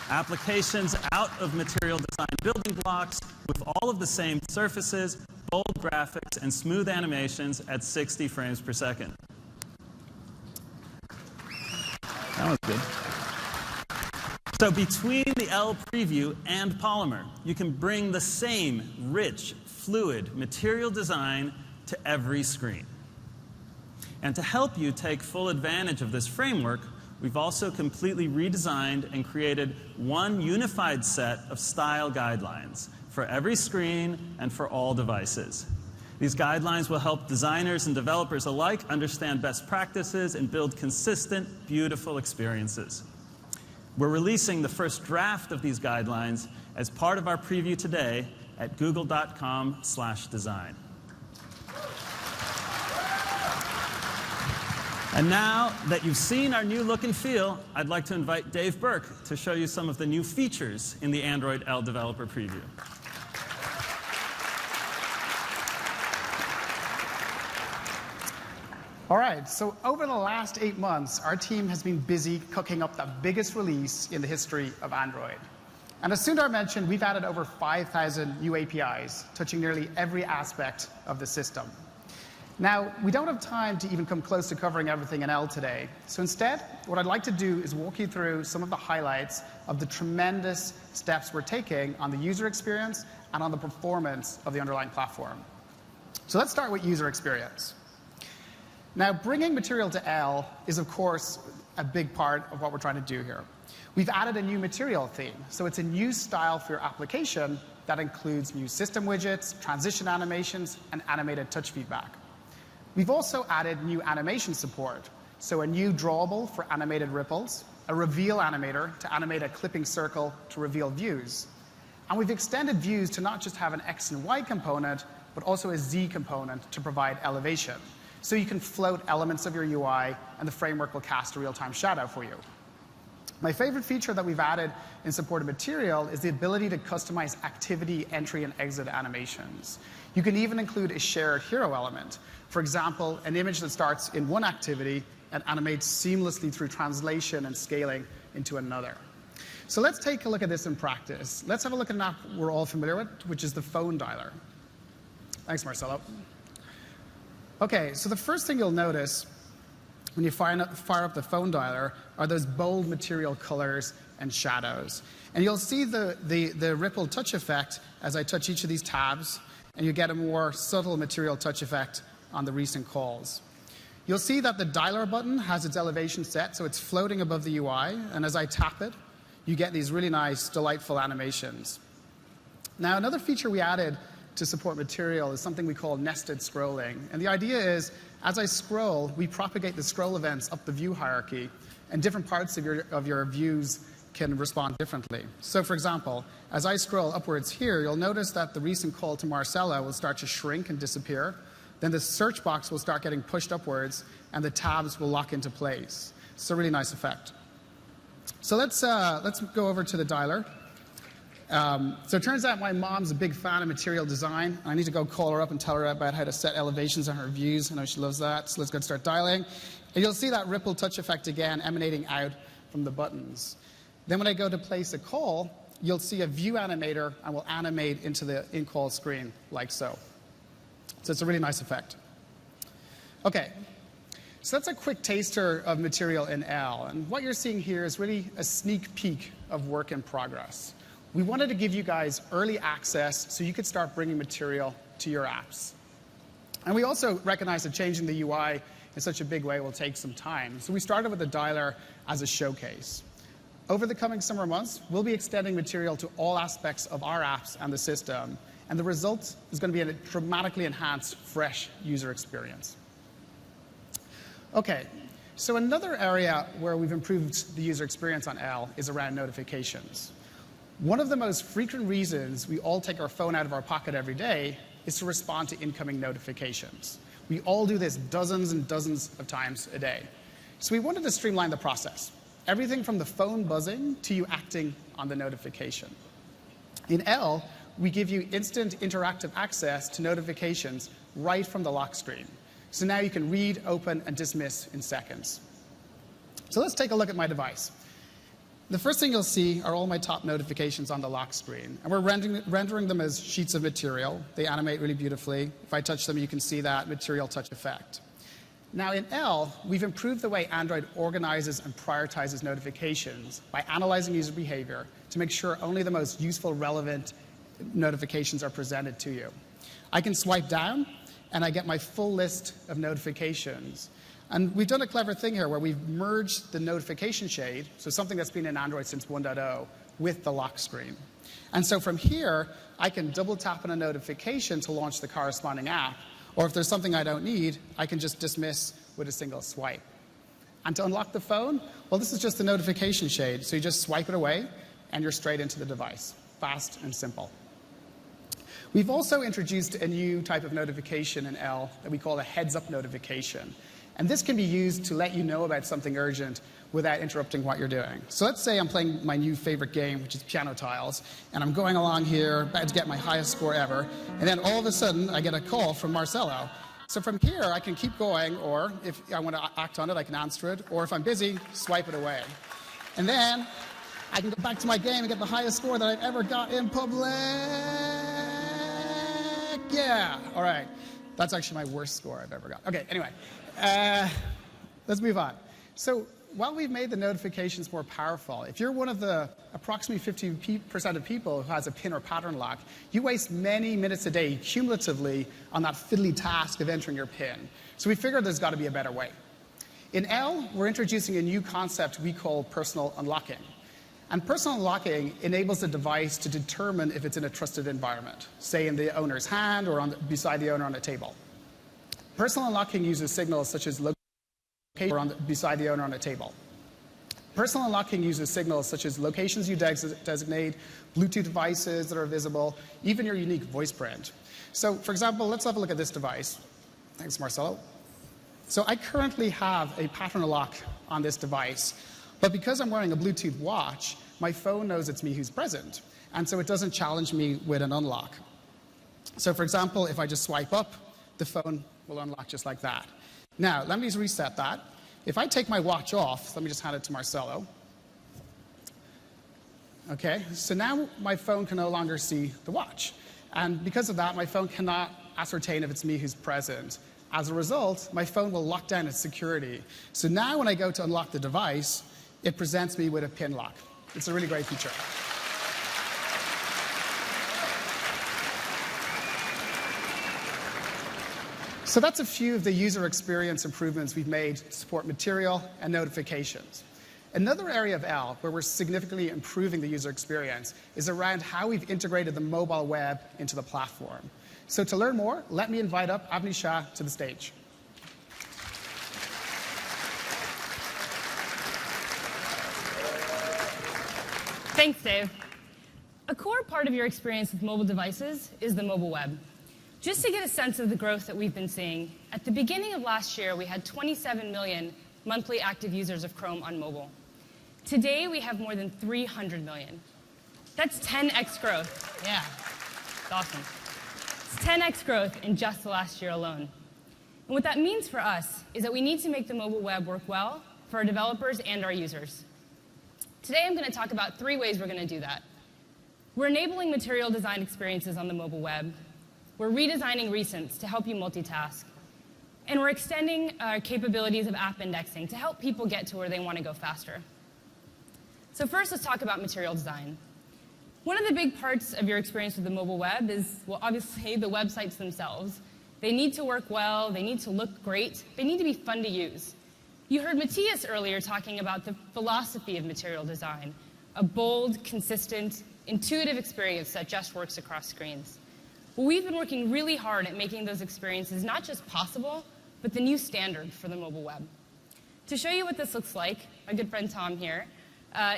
applications out of material design building blocks with all of the same surfaces, bold graphics, and smooth animations at 60 frames per second. That was good. So between the L preview and Polymer, you can bring the same rich, fluid material design to every screen. And to help you take full advantage of this framework, we've also completely redesigned and created one unified set of style guidelines for every screen and for all devices. These guidelines will help designers and developers alike understand best practices and build consistent, beautiful experiences. We're releasing the first draft of these guidelines as part of our preview today at google.com/design. And now that you've seen our new look and feel, I'd like to invite Dave Burke to show you some of the new features in the Android L Developer Preview. All right, so over the last 8 months, our team has been busy cooking up the biggest release in the history of Android. And as Sundar mentioned, we've added over 5,000 new APIs, touching nearly every aspect of the system. Now, we don't have time to even come close to covering everything in L today. So instead, what I'd like to do is walk you through some of the highlights of the tremendous steps we're taking on the user experience and on the performance of the underlying platform. So let's start with user experience. Now, bringing material to L is, of course, a big part of what we're trying to do here. We've added a new material theme. So it's a new style for your application that includes new system widgets, transition animations, and animated touch feedback. We've also added new animation support. So a new drawable for animated ripples, a reveal animator to animate a clipping circle to reveal views, And we've extended views to not just have an X and Y component, but also a Z component to provide elevation. So you can float elements of your UI, and the framework will cast a real-time shadow for you. My favorite feature that we've added in supported material is the ability to customize activity, entry, and exit animations. You can even include a shared hero element. For example, an image that starts in one activity and animates seamlessly through translation and scaling into another. So let's take a look at this in practice. Let's have a look at an app we're all familiar with, which is the phone dialer. Thanks, Marcelo. OK, so the first thing you'll notice when you fire up the phone dialer are those bold material colors and shadows. And you'll see the ripple touch effect as I touch each of these tabs, and you get a more subtle material touch effect on the recent calls. You'll see that the dialer button has its elevation set, so it's floating above the UI, and as I tap it, you get these really nice, delightful animations. Now, another feature we added to support material is something we call nested scrolling. And the idea is, as I scroll, we propagate the scroll events up the view hierarchy, and different parts of your views can respond differently. So, for example, as I scroll upwards here, you'll notice that the recent call to Marcella will start to shrink and disappear. Then the search box will start getting pushed upwards, and the tabs will lock into place. It's a really nice effect. So let's go over to the dialer. So it turns out my mom's a big fan of material design. I need to go call her up and tell her about how to set elevations on her views. I know she loves that. So let's go start dialing. And you'll see that ripple touch effect again emanating out from the buttons. Then when I go to place a call, you'll see a view animator and will animate into the in-call screen like so. So it's a really nice effect. OK. So that's a quick taster of material in L. And what you're seeing here is really a sneak peek of work in progress. We wanted to give you guys early access so you could start bringing material to your apps. And we also recognize that changing the UI in such a big way will take some time. So we started with the dialer as a showcase. Over the coming summer months, we'll be extending material to all aspects of our apps and the system. And the result is going to be a dramatically enhanced, fresh user experience. OK, so another area where we've improved the user experience on L is around notifications. One of the most frequent reasons we all take our phone out of our pocket every day is to respond to incoming notifications. We all do this dozens and dozens of times a day. So we wanted to streamline the process. Everything from the phone buzzing to you acting on the notification. In L, we give you instant interactive access to notifications right from the lock screen. So now you can read, open, and dismiss in seconds. So let's take a look at my device. The first thing you'll see are all my top notifications on the lock screen. And we're rendering them as sheets of material. They animate really beautifully. If I touch them, you can see that material touch effect. Now in L, we've improved the way Android organizes and prioritizes notifications by analyzing user behavior to make sure only the most useful, relevant notifications are presented to you. I can swipe down, and I get my full list of notifications. And we've done a clever thing here where we've merged the notification shade, so something that's been in Android since 1.0, with the lock screen. And so from here, I can double tap on a notification to launch the corresponding app. Or if there's something I don't need, I can just dismiss with a single swipe. And to unlock the phone, well, this is just the notification shade. So you just swipe it away, and you're straight into the device. Fast and simple. We've also introduced a new type of notification in L that we call a heads-up notification. And this can be used to let you know about something urgent without interrupting what you're doing. So let's say I'm playing my new favorite game, which is piano tiles, and I'm going along here, about to get my highest score ever, and then all of a sudden I get a call from Marcelo. So from here I can keep going, or if I want to act on it, I can answer it, or if I'm busy, swipe it away. And then I can go back to my game and get the highest score that I've ever got in public. Yeah, all right. That's actually my worst score I've ever got. Okay, anyway. Let's move on. So while we've made the notifications more powerful, if you're one of the approximately 50% of people who has a pin or pattern lock, you waste many minutes a day cumulatively on that fiddly task of entering your pin. So we figured there's got to be a better way. In L, we're introducing a new concept we call personal unlocking. And personal unlocking enables the device to determine if it's in a trusted environment, say in the owner's hand or beside the owner on a table. Personal unlocking uses signals such as location or beside the owner on a table. Personal unlocking uses signals such as locations you designate, Bluetooth devices that are visible, even your unique voice print. So, for example, let's have a look at this device. Thanks, Marcelo. So I currently have a pattern lock on this device, but because I'm wearing a Bluetooth watch, my phone knows it's me who's present, and so it doesn't challenge me with an unlock. So, for example, if I just swipe up, the phone will unlock just like that. Now, let me reset that. If I take my watch off, let me just hand it to Marcelo. Okay, so now my phone can no longer see the watch. And because of that, my phone cannot ascertain if it's me who's present. As a result, my phone will lock down its security. So now when I go to unlock the device, it presents me with a pin lock. It's a really great feature. So that's a few of the user experience improvements we've made to support material and notifications. Another area of L where we're significantly improving the user experience is around how we've integrated the mobile web into the platform. So to learn more, let me invite up Avni Shah to the stage. Thanks, Dave. A core part of your experience with mobile devices is the mobile web. Just to get a sense of the growth that we've been seeing, at the beginning of last year, we had 27 million monthly active users of Chrome on mobile. Today, we have more than 300 million. That's 10x growth. Yeah, it's awesome. It's 10x growth in just the last year alone. And what that means for us is that we need to make the mobile web work well for our developers and our users. Today, I'm going to talk about 3 ways we're going to do that. We're enabling material design experiences on the mobile web. We're redesigning recents to help you multitask. And we're extending our capabilities of app indexing to help people get to where they want to go faster. So first, let's talk about material design. One of the big parts of your experience with the mobile web is, well, obviously, the websites themselves. They need to work well. They need to look great. They need to be fun to use. You heard Matthias earlier talking about the philosophy of material design, a bold, consistent, intuitive experience that just works across screens. Well, we've been working really hard at making those experiences not just possible, but the new standard for the mobile web. To show you what this looks like, my good friend Tom here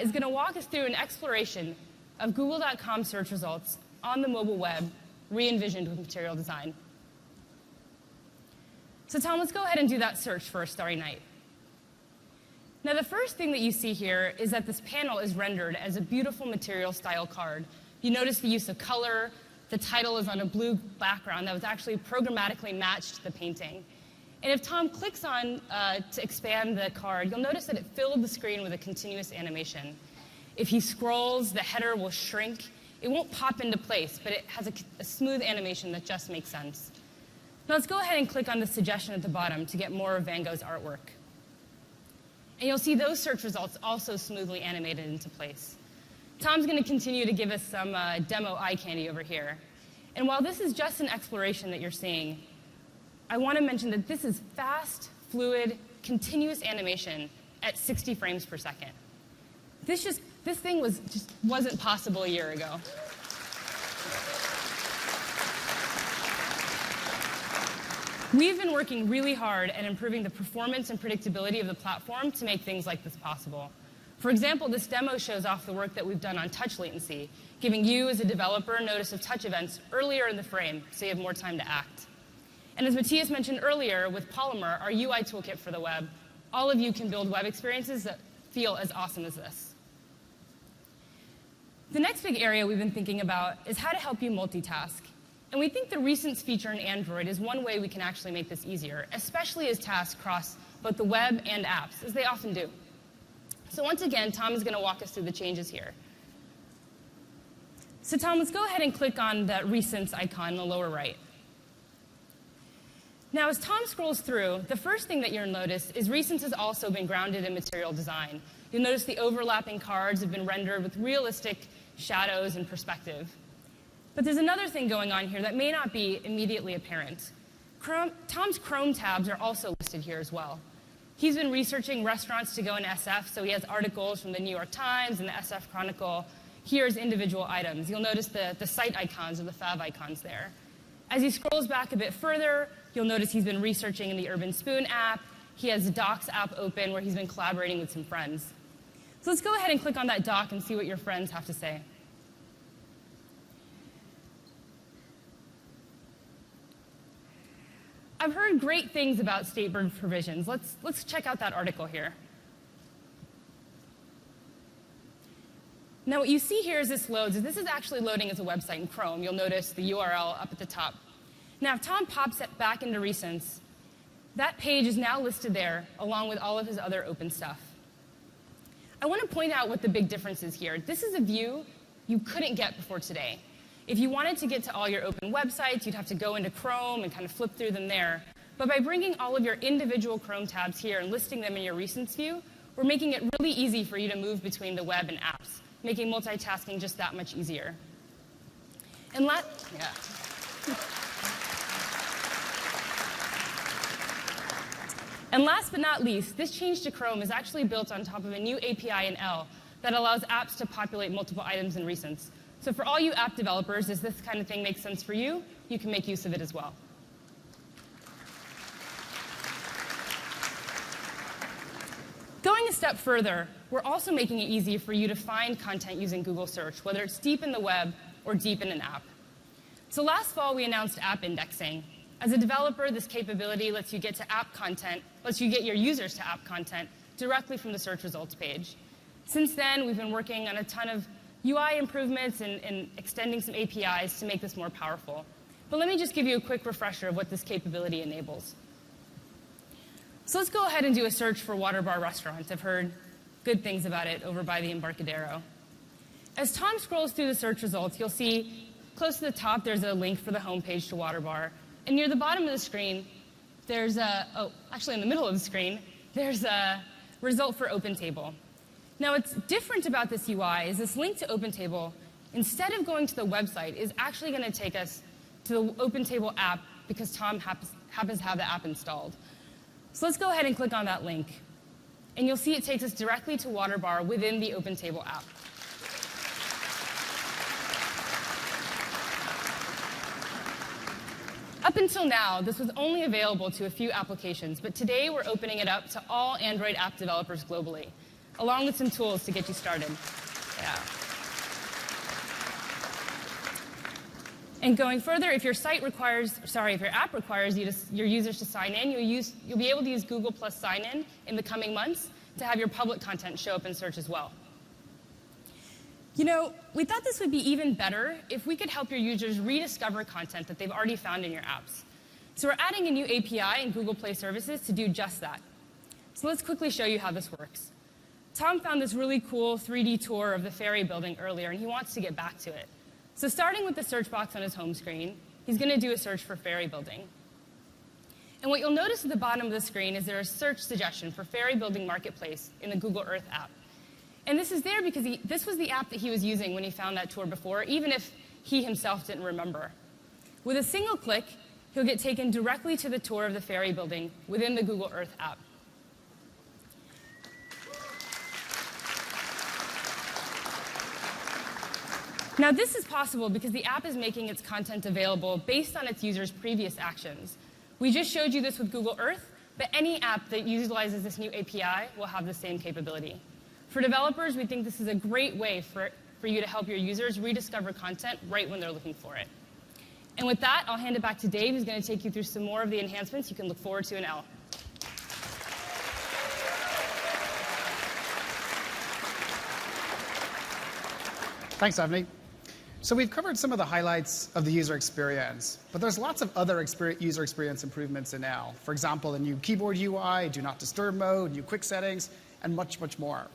is going to walk us through an exploration of Google.com search results on the mobile web, re-envisioned with material design. So Tom, let's go ahead and do that search for a starry night. Now, the first thing that you see here is that this panel is rendered as a beautiful material style card. You notice the use of color. The title is on a blue background that was actually programmatically matched to the painting. And if Tom clicks on to expand the card, you'll notice that it filled the screen with a continuous animation. If he scrolls, the header will shrink. It won't pop into place, but it has a smooth animation that just makes sense. Now let's go ahead and click on the suggestion at the bottom to get more of Van Gogh's artwork. And you'll see those search results also smoothly animated into place. Tom's going to continue to give us some demo eye candy over here. And while this is just an exploration that you're seeing, I want to mention that this is fast, fluid, continuous animation at 60 frames per second. This thing just wasn't possible a year ago. We've been working really hard at improving the performance and predictability of the platform to make things like this possible. For example, this demo shows off the work that we've done on touch latency, giving you as a developer notice of touch events earlier in the frame so you have more time to act. And as Matthias mentioned earlier, with Polymer, our UI toolkit for the web, all of you can build web experiences that feel as awesome as this. The next big area we've been thinking about is how to help you multitask. And we think the recents feature in Android is one way we can actually make this easier, especially as tasks cross both the web and apps, as they often do. So once again, Tom is going to walk us through the changes here. So Tom, let's go ahead and click on that recents icon in the lower right. Now, as Tom scrolls through, the first thing that you'll notice is recents has also been grounded in material design. You'll notice the overlapping cards have been rendered with realistic shadows and perspective. But there's another thing going on here that may not be immediately apparent. Tom's Chrome tabs are also listed here as well. He's been researching restaurants to go in SF, so he has articles from the New York Times and the SF Chronicle here as individual items. You'll notice the site icons or the fav icons there. As he scrolls back a bit further, you'll notice he's been researching in the Urban Spoon app. He has the Docs app open where he's been collaborating with some friends. So let's go ahead and click on that doc and see what your friends have to say. I've heard great things about statebird provisions. Let's check out that article here. Now what you see here as this loads, this is actually loading as a website in Chrome. You'll notice the URL up at the top. Now if Tom pops it back into Recents, that page is now listed there along with all of his other open stuff. I want to point out what the big difference is here. This is a view you couldn't get before today. If you wanted to get to all your open websites, you'd have to go into Chrome and kind of flip through them there. But by bringing all of your individual Chrome tabs here and listing them in your Recents view, we're making it really easy for you to move between the web and apps, making multitasking just that much easier. And last but not least, this change to Chrome is actually built on top of a new API in L that allows apps to populate multiple items in Recents. So for all you app developers, if this kind of thing makes sense for you, you can make use of it as well. Going a step further, we're also making it easy for you to find content using Google Search, whether it's deep in the web or deep in an app. So last fall, we announced app indexing. As a developer, this capability lets you get to app content, lets you get your users to app content directly from the search results page. Since then, we've been working on a ton of UI improvements and extending some APIs to make this more powerful. But let me just give you a quick refresher of what this capability enables. So let's go ahead and do a search for Water Bar Restaurants. I've heard good things about it over by the Embarcadero. As Tom scrolls through the search results, you'll see close to the top there's a link for the homepage to Water Bar. And near the bottom of the screen, there's actually in the middle of the screen, there's a result for OpenTable. Now, what's different about this UI is this link to OpenTable, instead of going to the website, is actually going to take us to the OpenTable app because Tom happens to have the app installed. So let's go ahead and click on that link. And you'll see it takes us directly to Water Bar within the OpenTable app. Up until now, this was only available to a few applications, but today we're opening it up to all Android app developers globally, along with some tools to get you started. Yeah. And going further, if your app requires your users to sign in, you'll be able to use Google Plus Sign in the coming months to have your public content show up in search as well. You know, we thought this would be even better if we could help your users rediscover content that they've already found in your apps. So we're adding a new API in Google Play Services to do just that. So let's quickly show you how this works. Tom found this really cool 3D tour of the ferry building earlier, and he wants to get back to it. So starting with the search box on his home screen, he's going to do a search for ferry building. And what you'll notice at the bottom of the screen is there's a search suggestion for ferry building marketplace in the Google Earth app. And this is there because this was the app that he was using when he found that tour before, even if he himself didn't remember. With a single click, he'll get taken directly to the tour of the ferry building within the Google Earth app. Now, this is possible because the app is making its content available based on its users' previous actions. We just showed you this with Google Earth, but any app that utilizes this new API will have the same capability. For developers, we think this is a great way for you to help your users rediscover content right when they're looking for it. And with that, I'll hand it back to Dave, who's going to take you through some more of the enhancements you can look forward to in L. Thanks, Avni. So we've covered some of the highlights of the user experience, but there's lots of other user experience improvements in L. For example, a new keyboard UI, do not disturb mode, new quick settings, and much, much more.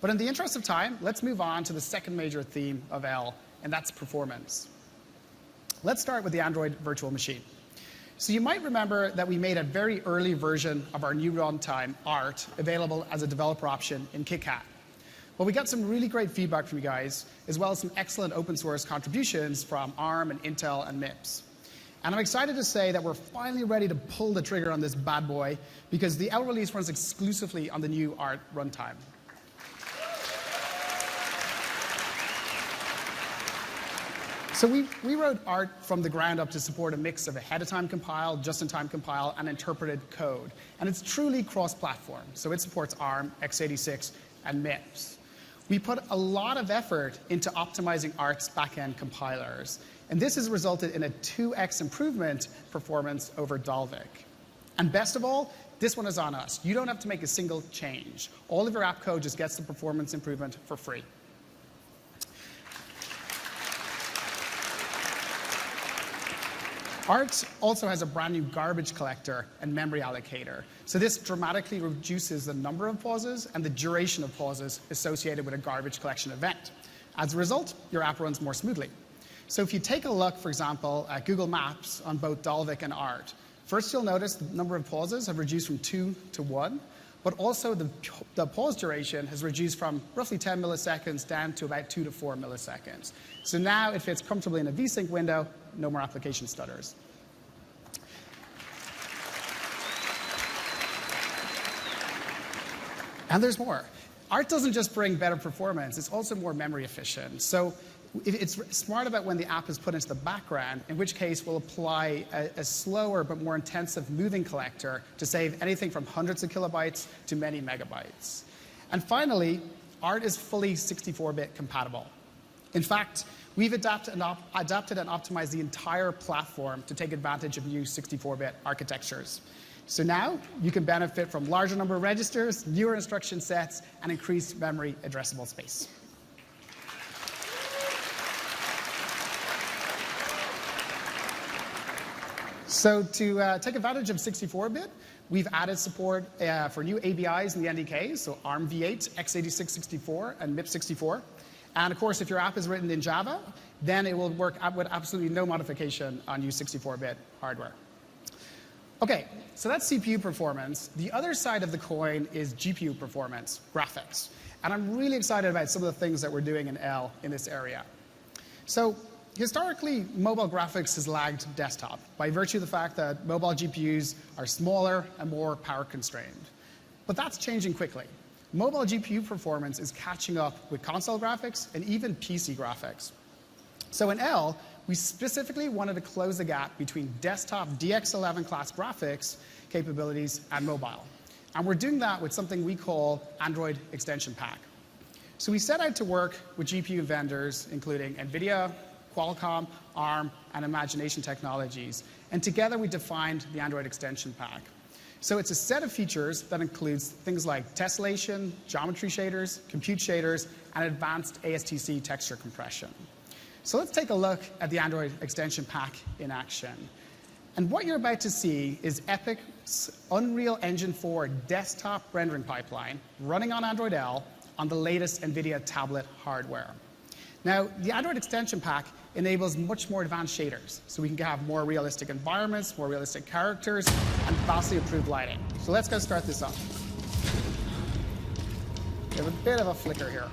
But in the interest of time, let's move on to the second major theme of L, and that's performance. Let's start with the Android virtual machine. So you might remember that we made a very early version of our new runtime, Art, available as a developer option in KitKat. Well, we got some really great feedback from you guys, as well as some excellent open source contributions from ARM and Intel and MIPS. And I'm excited to say that we're finally ready to pull the trigger on this bad boy, because the L release runs exclusively on the new Art runtime. So we wrote Art from the ground up to support a mix of ahead-of-time compile, just-in-time compile, and interpreted code. And it's truly cross-platform. So it supports ARM, x86, and MIPS. we put a lot of effort into optimizing Art's backend compilers. And this has resulted in a 2x improvement performance over Dalvik. And best of all, this one is on us. You don't have to make a single change. All of your app code just gets the performance improvement for free. Art also has a brand new garbage collector and memory allocator. So this dramatically reduces the number of pauses and the duration of pauses associated with a garbage collection event. As a result, your app runs more smoothly. So if you take a look, for example, at Google Maps on both Dalvik and Art, first you'll notice the number of pauses have reduced from 2 to 1, but also the pause duration has reduced from roughly 10 milliseconds down to about 2 to 4 milliseconds. So now it fits comfortably in a vSync window, no more application stutters. And there's more. Art doesn't just bring better performance, it's also more memory efficient. So it's smart about when the app is put into the background, in which case we'll apply a slower but more intensive moving collector to save anything from hundreds of kilobytes to many megabytes. And finally, Art is fully 64-bit compatible. In fact, we've adapted and optimized the entire platform to take advantage of new 64-bit architectures. So now you can benefit from larger number of registers, newer instruction sets, and increased memory addressable space. So to take advantage of 64-bit, we've added support for new ABIs in the NDKs, so ARMv8, x86-64, and MIP64. And of course, if your app is written in Java, then it will work with absolutely no modification on new 64-bit hardware. OK, so that's CPU performance. The other side of the coin is GPU performance, graphics. And I'm really excited about some of the things that we're doing in L in this area. So historically, mobile graphics has lagged desktop by virtue of the fact that mobile GPUs are smaller and more power constrained. But that's changing quickly. Mobile GPU performance is catching up with console graphics and even PC graphics. So in L, we specifically wanted to close the gap between desktop DX11 class graphics capabilities and mobile. And we're doing that with something we call Android Extension Pack. So we set out to work with GPU vendors, including NVIDIA, Qualcomm, ARM, and Imagination Technologies. And together we defined the Android Extension Pack. So it's a set of features that includes things like tessellation, geometry shaders, compute shaders, and advanced ASTC texture compression. So let's take a look at the Android Extension Pack in action. And what you're about to see is Epic's Unreal Engine 4 desktop rendering pipeline running on Android L on the latest NVIDIA tablet hardware. Now, the Android Extension Pack enables much more advanced shaders, so we can have more realistic environments, more realistic characters, and vastly improved lighting. So let's go start this up. We have a bit of a flicker here.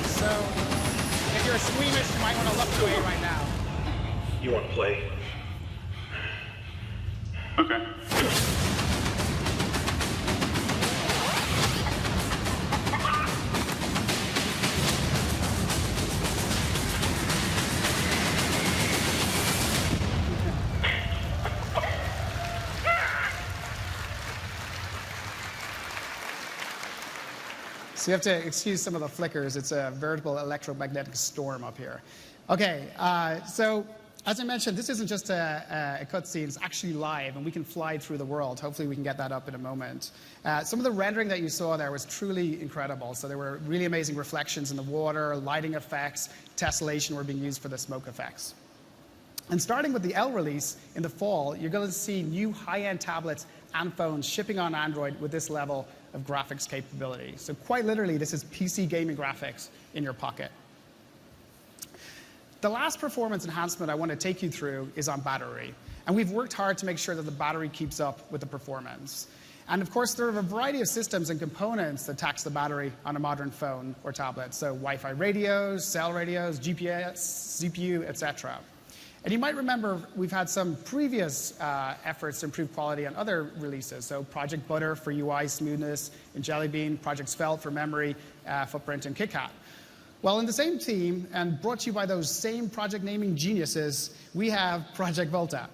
So, if you're squeamish, you might want to look away right now. You want to play? Okay. So you have to excuse some of the flickers. It's a veritable electromagnetic storm up here. OK, so as I mentioned, this isn't just a cutscene. It's actually live, and we can fly through the world. Hopefully, we can get that up in a moment. Some of the rendering that you saw there was truly incredible. So there were really amazing reflections in the water, lighting effects, tessellation were being used for the smoke effects. And starting with the L release in the fall, you're going to see new high-end tablets and phones shipping on Android with this level of graphics capability. So quite literally, this is PC gaming graphics in your pocket. The last performance enhancement I want to take you through is on battery. And we've worked hard to make sure that the battery keeps up with the performance. And of course, there are a variety of systems and components that tax the battery on a modern phone or tablet. So Wi-Fi radios, cell radios, GPS, CPU, etc. And you might remember we've had some previous efforts to improve quality on other releases. So Project Butter for UI smoothness in Jelly Bean, Project Svelte for memory, footprint in KitKat. Well, in the same team, and brought to you by those same project naming geniuses, we have Project Volta.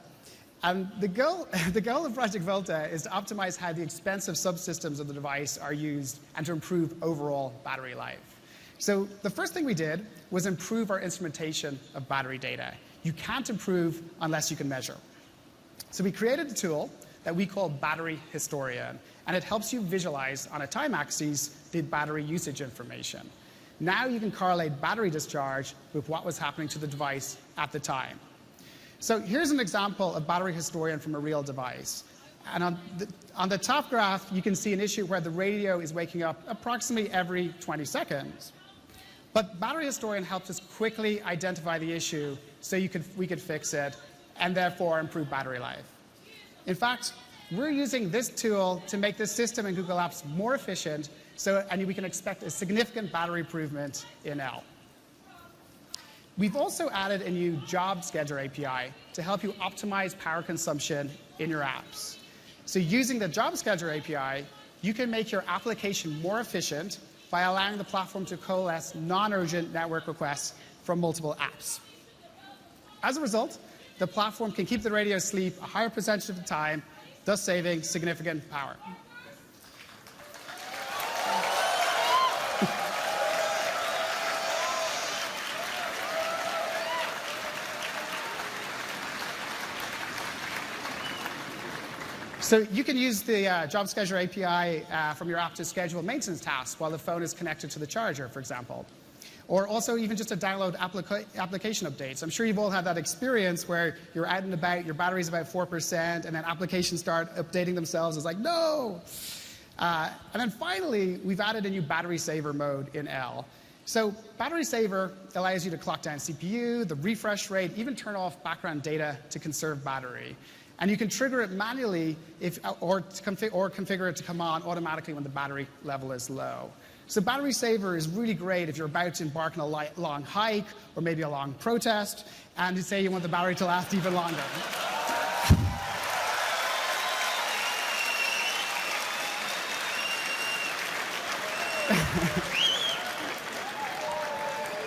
And the goal of Project Volta is to optimize how the expensive subsystems of the device are used and to improve overall battery life. So the first thing we did was improve our instrumentation of battery data. You can't improve unless you can measure. So we created a tool that we call Battery Historian, and it helps you visualize on a time axis the battery usage information. Now you can correlate battery discharge with what was happening to the device at the time. So here's an example of Battery Historian from a real device. And on the top graph, you can see an issue where the radio is waking up approximately every 20 seconds. But Battery Historian helps us quickly identify the issue so we could fix it and therefore improve battery life. In fact, we're using this tool to make the system in Google Apps more efficient, and we can expect a significant battery improvement in L. We've also added a new job scheduler API to help you optimize power consumption in your apps. So using the job scheduler API, you can make your application more efficient by allowing the platform to coalesce non-urgent network requests from multiple apps. As a result, the platform can keep the radio asleep a higher percentage of the time, thus saving significant power. So you can use the Job Scheduler API from your app to schedule maintenance tasks while the phone is connected to the charger, for example. Or also even just to download application updates. I'm sure you've all had that experience where you're out and about, your battery's about 4%, and then applications start updating themselves. It's like, no! And then finally, we've added a new battery saver mode in L. So battery saver allows you to clock down CPU, the refresh rate, even turn off background data to conserve battery. And you can trigger it manually or configure it to come on automatically when the battery level is low. So Battery Saver is really great if you're about to embark on a long hike or maybe a long protest, and you say you want the battery to last even longer.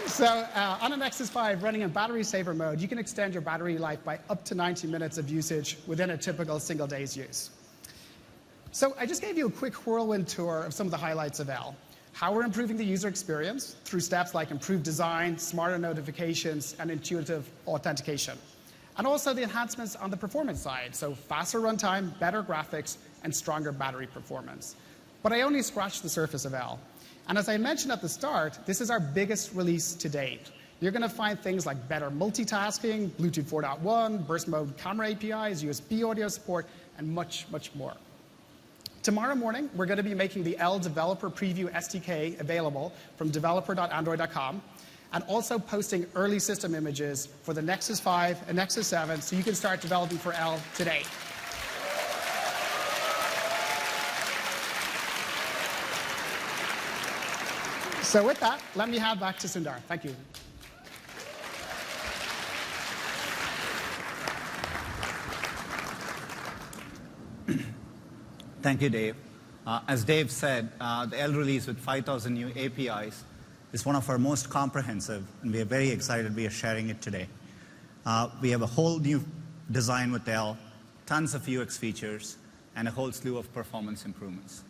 So on a Nexus 5 running in battery saver mode, you can extend your battery life by up to 90 minutes of usage within a typical single day's use. So I just gave you a quick whirlwind tour of some of the highlights of L. How we're improving the user experience through steps like improved design, smarter notifications, and intuitive authentication. And also the enhancements on the performance side, so faster runtime, better graphics, and stronger battery performance. But I only scratched the surface of L. And as I mentioned at the start, this is our biggest release to date. You're going to find things like better multitasking, Bluetooth 4.1, burst mode camera APIs, USB audio support, and much, much more. Tomorrow morning, we're going to be making the L Developer Preview SDK available from developer.android.com, and also posting early system images for the Nexus 5 and Nexus 7 so you can start developing for L today. So with that, let me hand back to Sundar. Thank you. Thank you, Dave. As Dave said, the L release with 5,000 new APIs is one of our most comprehensive, and we are very excited we are sharing it today. We have a whole new design with L, tons of UX features, and a whole slew of performance improvements.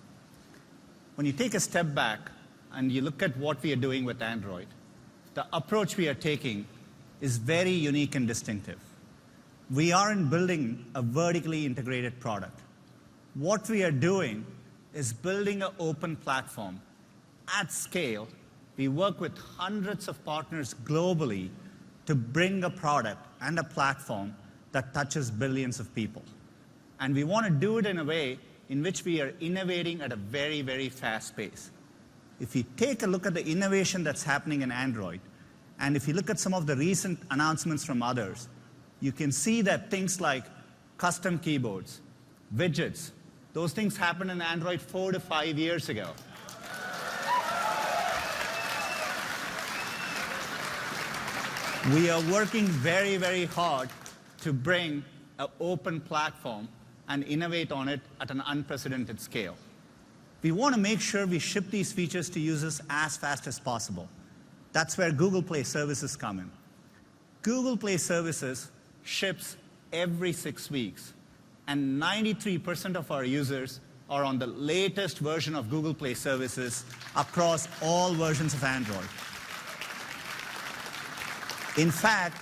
When you take a step back and you look at what we are doing with Android, the approach we are taking is very unique and distinctive. We aren't building a vertically integrated product. What we are doing is building an open platform at scale. We work with hundreds of partners globally to bring a product and a platform that touches billions of people. And we want to do it in a way in which we are innovating at a very, very fast pace. If you take a look at the innovation that's happening in Android, and if you look at some of the recent announcements from others, you can see that things like custom keyboards, widgets, those things happened in Android 4 to 5 years ago. We are working very, very hard to bring an open platform and innovate on it at an unprecedented scale. We want to make sure we ship these features to users as fast as possible. That's where Google Play Services come in. Google Play Services ships every 6 weeks, and 93% of our users are on the latest version of Google Play Services across all versions of Android. In fact,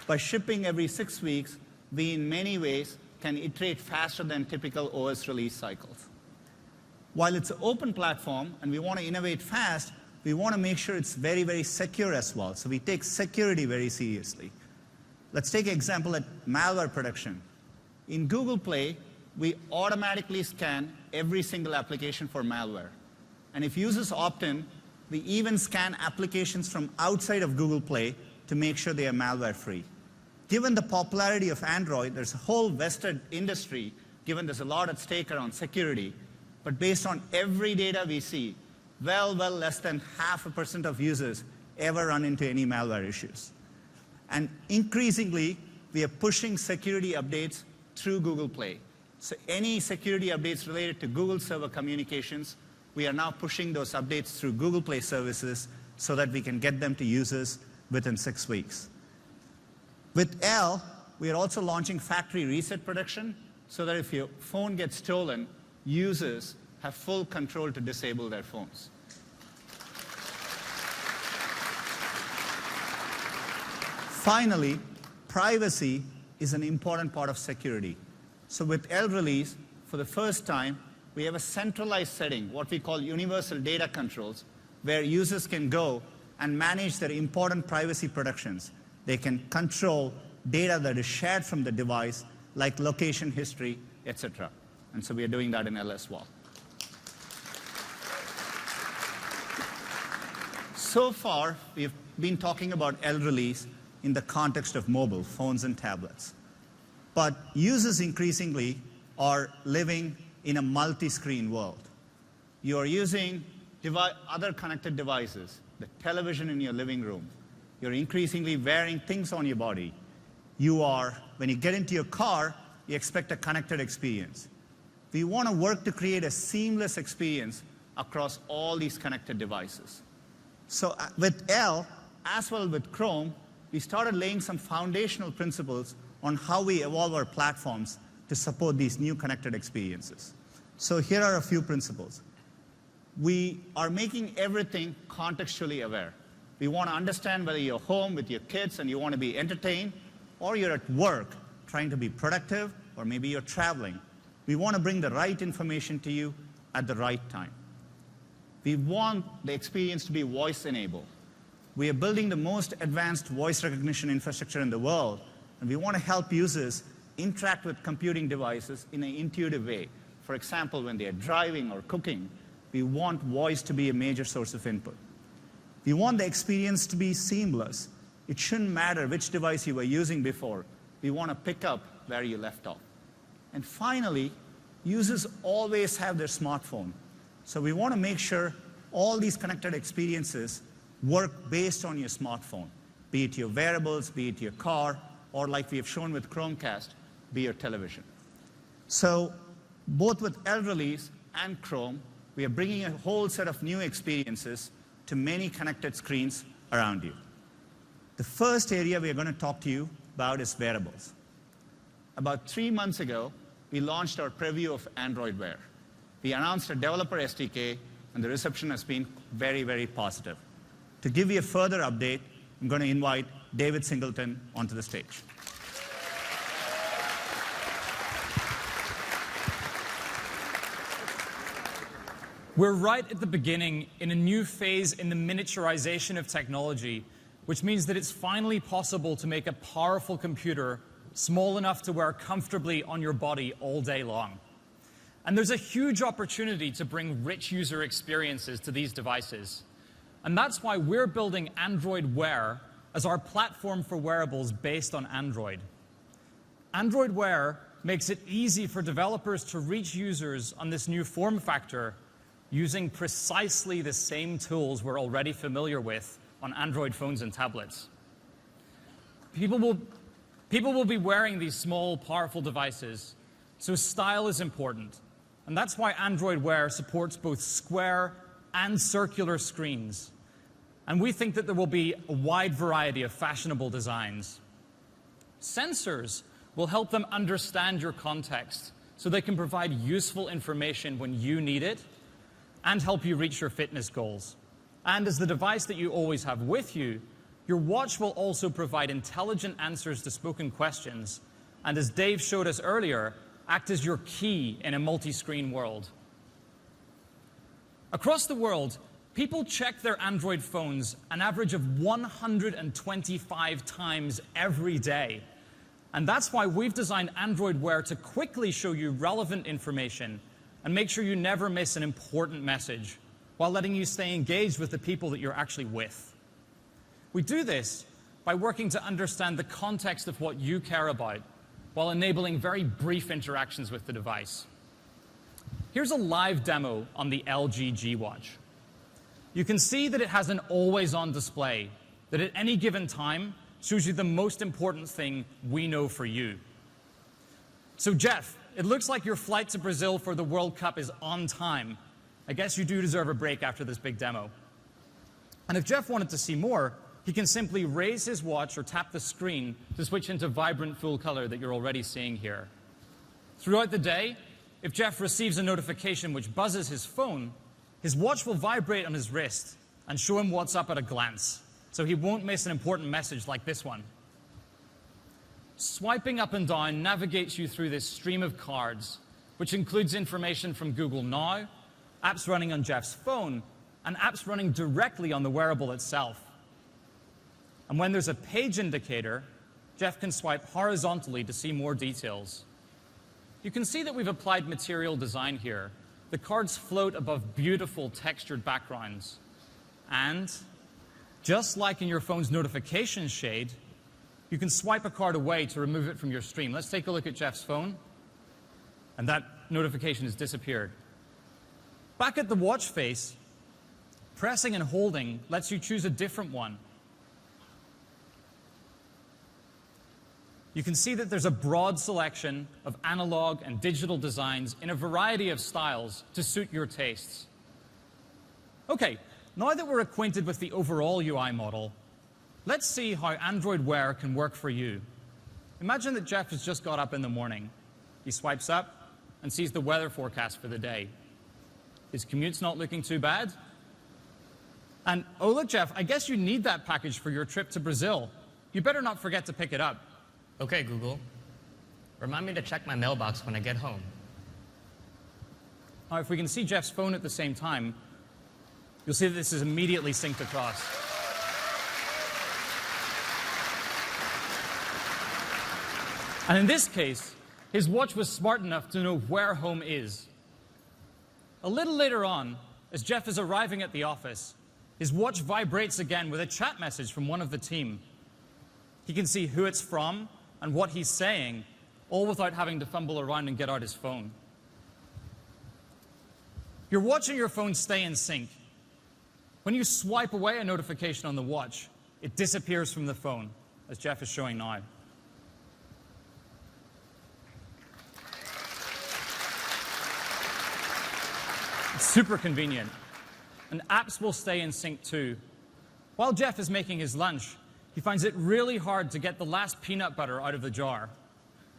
by shipping every 6 weeks, we in many ways can iterate faster than typical OS release cycles. While it's an open platform and we want to innovate fast, we want to make sure it's very, very secure as well. So we take security very seriously. Let's take an example at malware protection. In Google Play, we automatically scan every single application for malware. And if users opt in, we even scan applications from outside of Google Play to make sure they are malware-free. Given the popularity of Android, there's a whole vested industry, given there's a lot at stake around security. But based on every data we see, well less than 0.5% of users ever run into any malware issues. And increasingly, we are pushing security updates through Google Play. So any security updates related to Google Server Communications, we are now pushing those updates through Google Play Services so that we can get them to users within 6 weeks. With L, we are also launching factory reset protection so that if your phone gets stolen, users have full control to disable their phones. Finally, privacy is an important part of security. So with L release, for the first time, we have a centralized setting, what we call universal data controls, where users can go and manage their important privacy protections. They can control data that is shared from the device, like location history, etc. And so we are doing that in L as well. So far, we've been talking about L release in the context of mobile phones and tablets. But users increasingly are living in a multi-screen world. You are using other connected devices, the television in your living room. You're increasingly wearing things on your body. When you get into your car, you expect a connected experience. We want to work to create a seamless experience across all these connected devices. So with L, as well with Chrome, we started laying some foundational principles on how we evolve our platforms to support these new connected experiences. So here are a few principles. We are making everything contextually aware. We want to understand whether you're home with your kids and you want to be entertained, or you're at work trying to be productive, or maybe you're traveling. We want to bring the right information to you at the right time. We want the experience to be voice-enabled. We are building the most advanced voice recognition infrastructure in the world, and we want to help users interact with computing devices in an intuitive way. For example, when they are driving or cooking, we want voice to be a major source of input. We want the experience to be seamless. It shouldn't matter which device you were using before. We want to pick up where you left off. And finally, users always have their smartphone. So we want to make sure all these connected experiences work based on your smartphone, be it your wearables, be it your car, or like we have shown with Chromecast, be your television. So both with L release and Chrome, we are bringing a whole set of new experiences to many connected screens around you. The first area we are going to talk to you about is wearables. About 3 months ago, we launched our preview of Android Wear. We announced a developer SDK, and the reception has been very, very positive. To give you a further update, I'm going to invite David Singleton onto the stage. We're right at the beginning in a new phase in the miniaturization of technology, which means that it's finally possible to make a powerful computer small enough to wear comfortably on your body all day long. And there's a huge opportunity to bring rich user experiences to these devices. And that's why we're building Android Wear as our platform for wearables based on Android. Android Wear makes it easy for developers to reach users on this new form factor using precisely the same tools we're already familiar with on Android phones and tablets. people will be wearing these small, powerful devices, so style is important. And that's why Android Wear supports both square and circular screens. And we think that there will be a wide variety of fashionable designs. Sensors will help them understand your context so they can provide useful information when you need it and help you reach your fitness goals. And as the device that you always have with you, your watch will also provide intelligent answers to spoken questions, and as Dave showed us earlier, act as your key in a multi-screen world. Across the world, people check their Android phones an average of 125 times every day. And that's why we've designed Android Wear to quickly show you relevant information and make sure you never miss an important message while letting you stay engaged with the people that you're actually with. We do this by working to understand the context of what you care about while enabling very brief interactions with the device. Here's a live demo on the LG G Watch. You can see that it has an always-on display that at any given time shows you the most important thing we know for you. So Jeff, it looks like your flight to Brazil for the World Cup is on time. I guess you do deserve a break after this big demo. And if Jeff wanted to see more, he can simply raise his watch or tap the screen to switch into vibrant full color that you're already seeing here. Throughout the day, if Jeff receives a notification which buzzes his phone, his watch will vibrate on his wrist and show him what's up at a glance, so he won't miss an important message like this one. Swiping up and down navigates you through this stream of cards, which includes information from Google Now, apps running on Jeff's phone, and apps running directly on the wearable itself. And when there's a page indicator, Jeff can swipe horizontally to see more details. You can see that we've applied material design here. The cards float above beautiful textured backgrounds. And just like in your phone's notification shade, you can swipe a card away to remove it from your stream. Let's take a look at Jeff's phone. And that notification has disappeared. Back at the watch face, pressing and holding lets you choose a different one. You can see that there's a broad selection of analog and digital designs in a variety of styles to suit your tastes. Okay, now that we're acquainted with the overall UI model, let's see how Android Wear can work for you. Imagine that Jeff has just got up in the morning. He swipes up and sees the weather forecast for the day. His commute's not looking too bad. And, oh look, Jeff, I guess you need that package for your trip to Brazil. You better not forget to pick it up. Okay, Google. Remind me to check my mailbox when I get home. Now, if we can see Jeff's phone at the same time, you'll see that this is immediately synced across. And in this case, his watch was smart enough to know where home is. A little later on, as Jeff is arriving at the office, his watch vibrates again with a chat message from one of the team. He can see who it's from and what he's saying, all without having to fumble around and get out his phone. Your watch and your phone stay in sync. When you swipe away a notification on the watch, it disappears from the phone, as Jeff is showing now. It's super convenient. And apps will stay in sync too. While Jeff is making his lunch, he finds it really hard to get the last peanut butter out of the jar.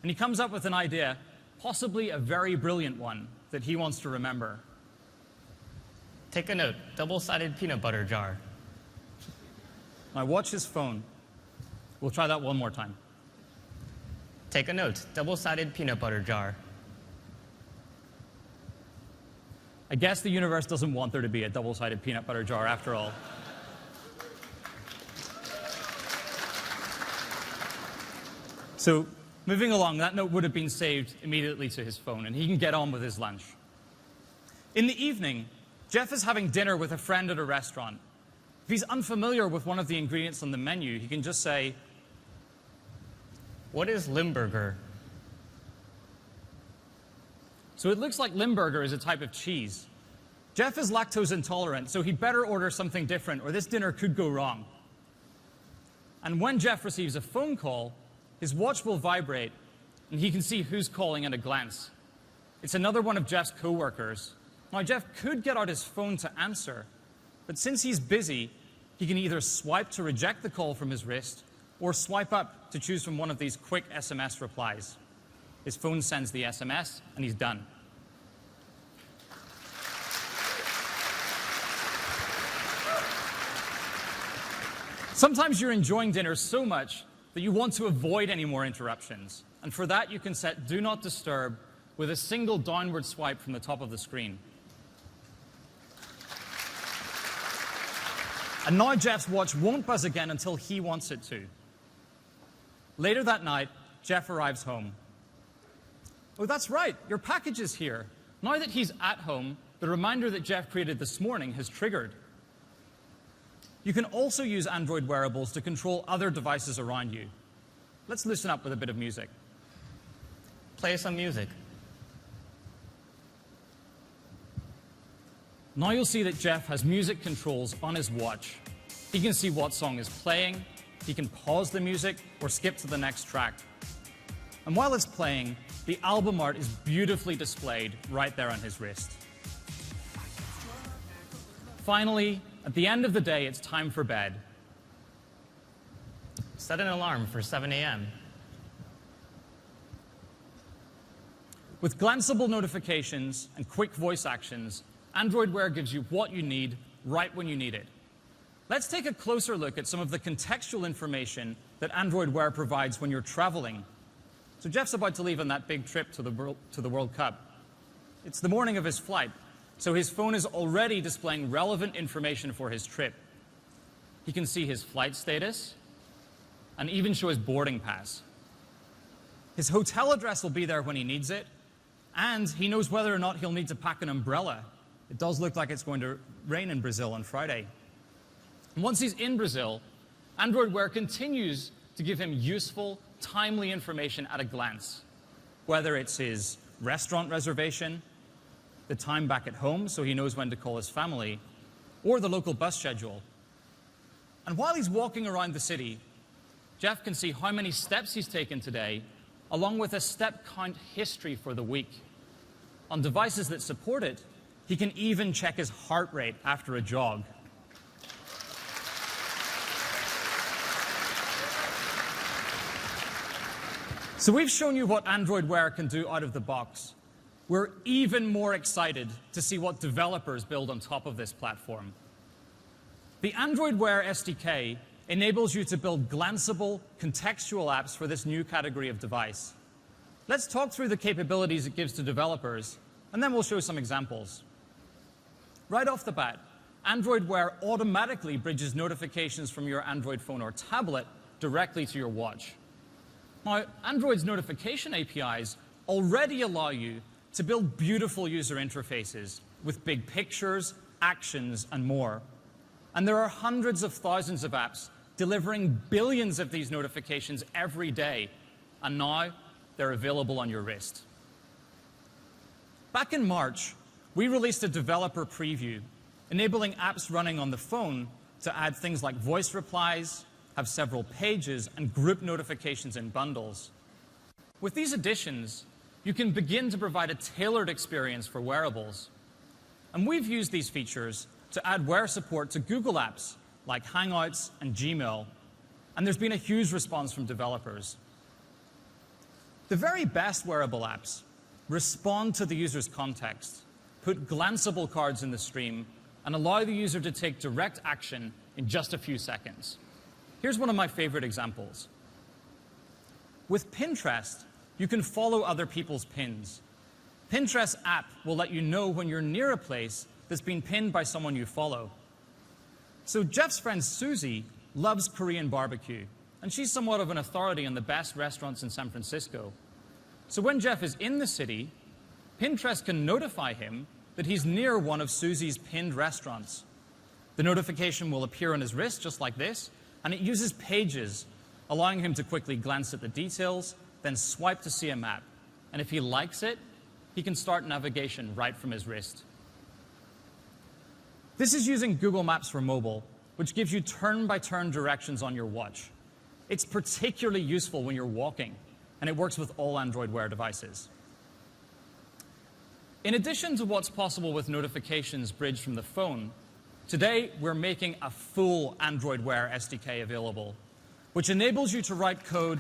And he comes up with an idea, possibly a very brilliant one, that he wants to remember. Take a note, double-sided peanut butter jar. Now watch his phone. We'll try that one more time. Take a note, double-sided peanut butter jar. I guess the universe doesn't want there to be a double-sided peanut butter jar after all. So, moving along, that note would have been saved immediately to his phone, and he can get on with his lunch. In the evening, Jeff is having dinner with a friend at a restaurant. If he's unfamiliar with one of the ingredients on the menu, he can just say, "What is Limburger?" So it looks like Limburger is a type of cheese. Jeff is lactose intolerant, so he'd better order something different, or this dinner could go wrong. And when Jeff receives a phone call, his watch will vibrate, and he can see who's calling at a glance. It's another one of Jeff's coworkers. Now, Jeff could get out his phone to answer, but since he's busy, he can either swipe to reject the call from his wrist or swipe up to choose from one of these quick SMS replies. His phone sends the SMS, and he's done. Sometimes you're enjoying dinner so much that you want to avoid any more interruptions. And for that, you can set Do Not Disturb with a single downward swipe from the top of the screen. And now Jeff's watch won't buzz again until he wants it to. Later that night, Jeff arrives home. Oh, that's right, your package is here. Now that he's at home, the reminder that Jeff created this morning has triggered. You can also use Android wearables to control other devices around you. Let's listen up with a bit of music. Play some music. Now you'll see that Jeff has music controls on his watch. He can see what song is playing, he can pause the music or skip to the next track. And while it's playing, the album art is beautifully displayed right there on his wrist. Finally, at the end of the day, it's time for bed. Set an alarm for 7 a.m. With glanceable notifications and quick voice actions, Android Wear gives you what you need right when you need it. Let's take a closer look at some of the contextual information that Android Wear provides when you're traveling. So Jeff's about to leave on that big trip to the World Cup. It's the morning of his flight, so his phone is already displaying relevant information for his trip. He can see his flight status and even show his boarding pass. His hotel address will be there when he needs it, and he knows whether or not he'll need to pack an umbrella. It does look like it's going to rain in Brazil on Friday. And once he's in Brazil, Android Wear continues to give him useful, timely information at a glance, whether it's his restaurant reservation, the time back at home so he knows when to call his family, or the local bus schedule. And while he's walking around the city, Jeff can see how many steps he's taken today, along with a step count history for the week. On devices that support it, he can even check his heart rate after a jog. So we've shown you what Android Wear can do out of the box. We're even more excited to see what developers build on top of this platform. The Android Wear SDK enables you to build glanceable, contextual apps for this new category of device. Let's talk through the capabilities it gives to developers, and then we'll show some examples. Right off the bat, Android Wear automatically bridges notifications from your Android phone or tablet directly to your watch. Now, Android's notification APIs already allow you to build beautiful user interfaces with big pictures, actions, and more. And there are hundreds of thousands of apps delivering billions of these notifications every day, and now they're available on your wrist. Back in March, we released a developer preview, enabling apps running on the phone to add things like voice replies, have several pages, and group notifications in bundles. With these additions, you can begin to provide a tailored experience for wearables. And we've used these features to add Wear support to Google apps like Hangouts and Gmail, and there's been a huge response from developers. The very best wearable apps respond to the user's context, put glanceable cards in the stream, and allow the user to take direct action in just a few seconds. Here's one of my favorite examples. With Pinterest, you can follow other people's pins. Pinterest app will let you know when you're near a place that's been pinned by someone you follow. So Jeff's friend Susie loves Korean barbecue, and she's somewhat of an authority on the best restaurants in San Francisco. So when Jeff is in the city, Pinterest can notify him that he's near one of Susie's pinned restaurants. The notification will appear on his wrist just like this, and it uses pages, allowing him to quickly glance at the details, then swipe to see a map. And if he likes it, he can start navigation right from his wrist. This is using Google Maps for mobile, which gives you turn-by-turn directions on your watch. It's particularly useful when you're walking, and it works with all Android Wear devices. In addition to what's possible with notifications bridged from the phone, today we're making a full Android Wear SDK available, which enables you to write code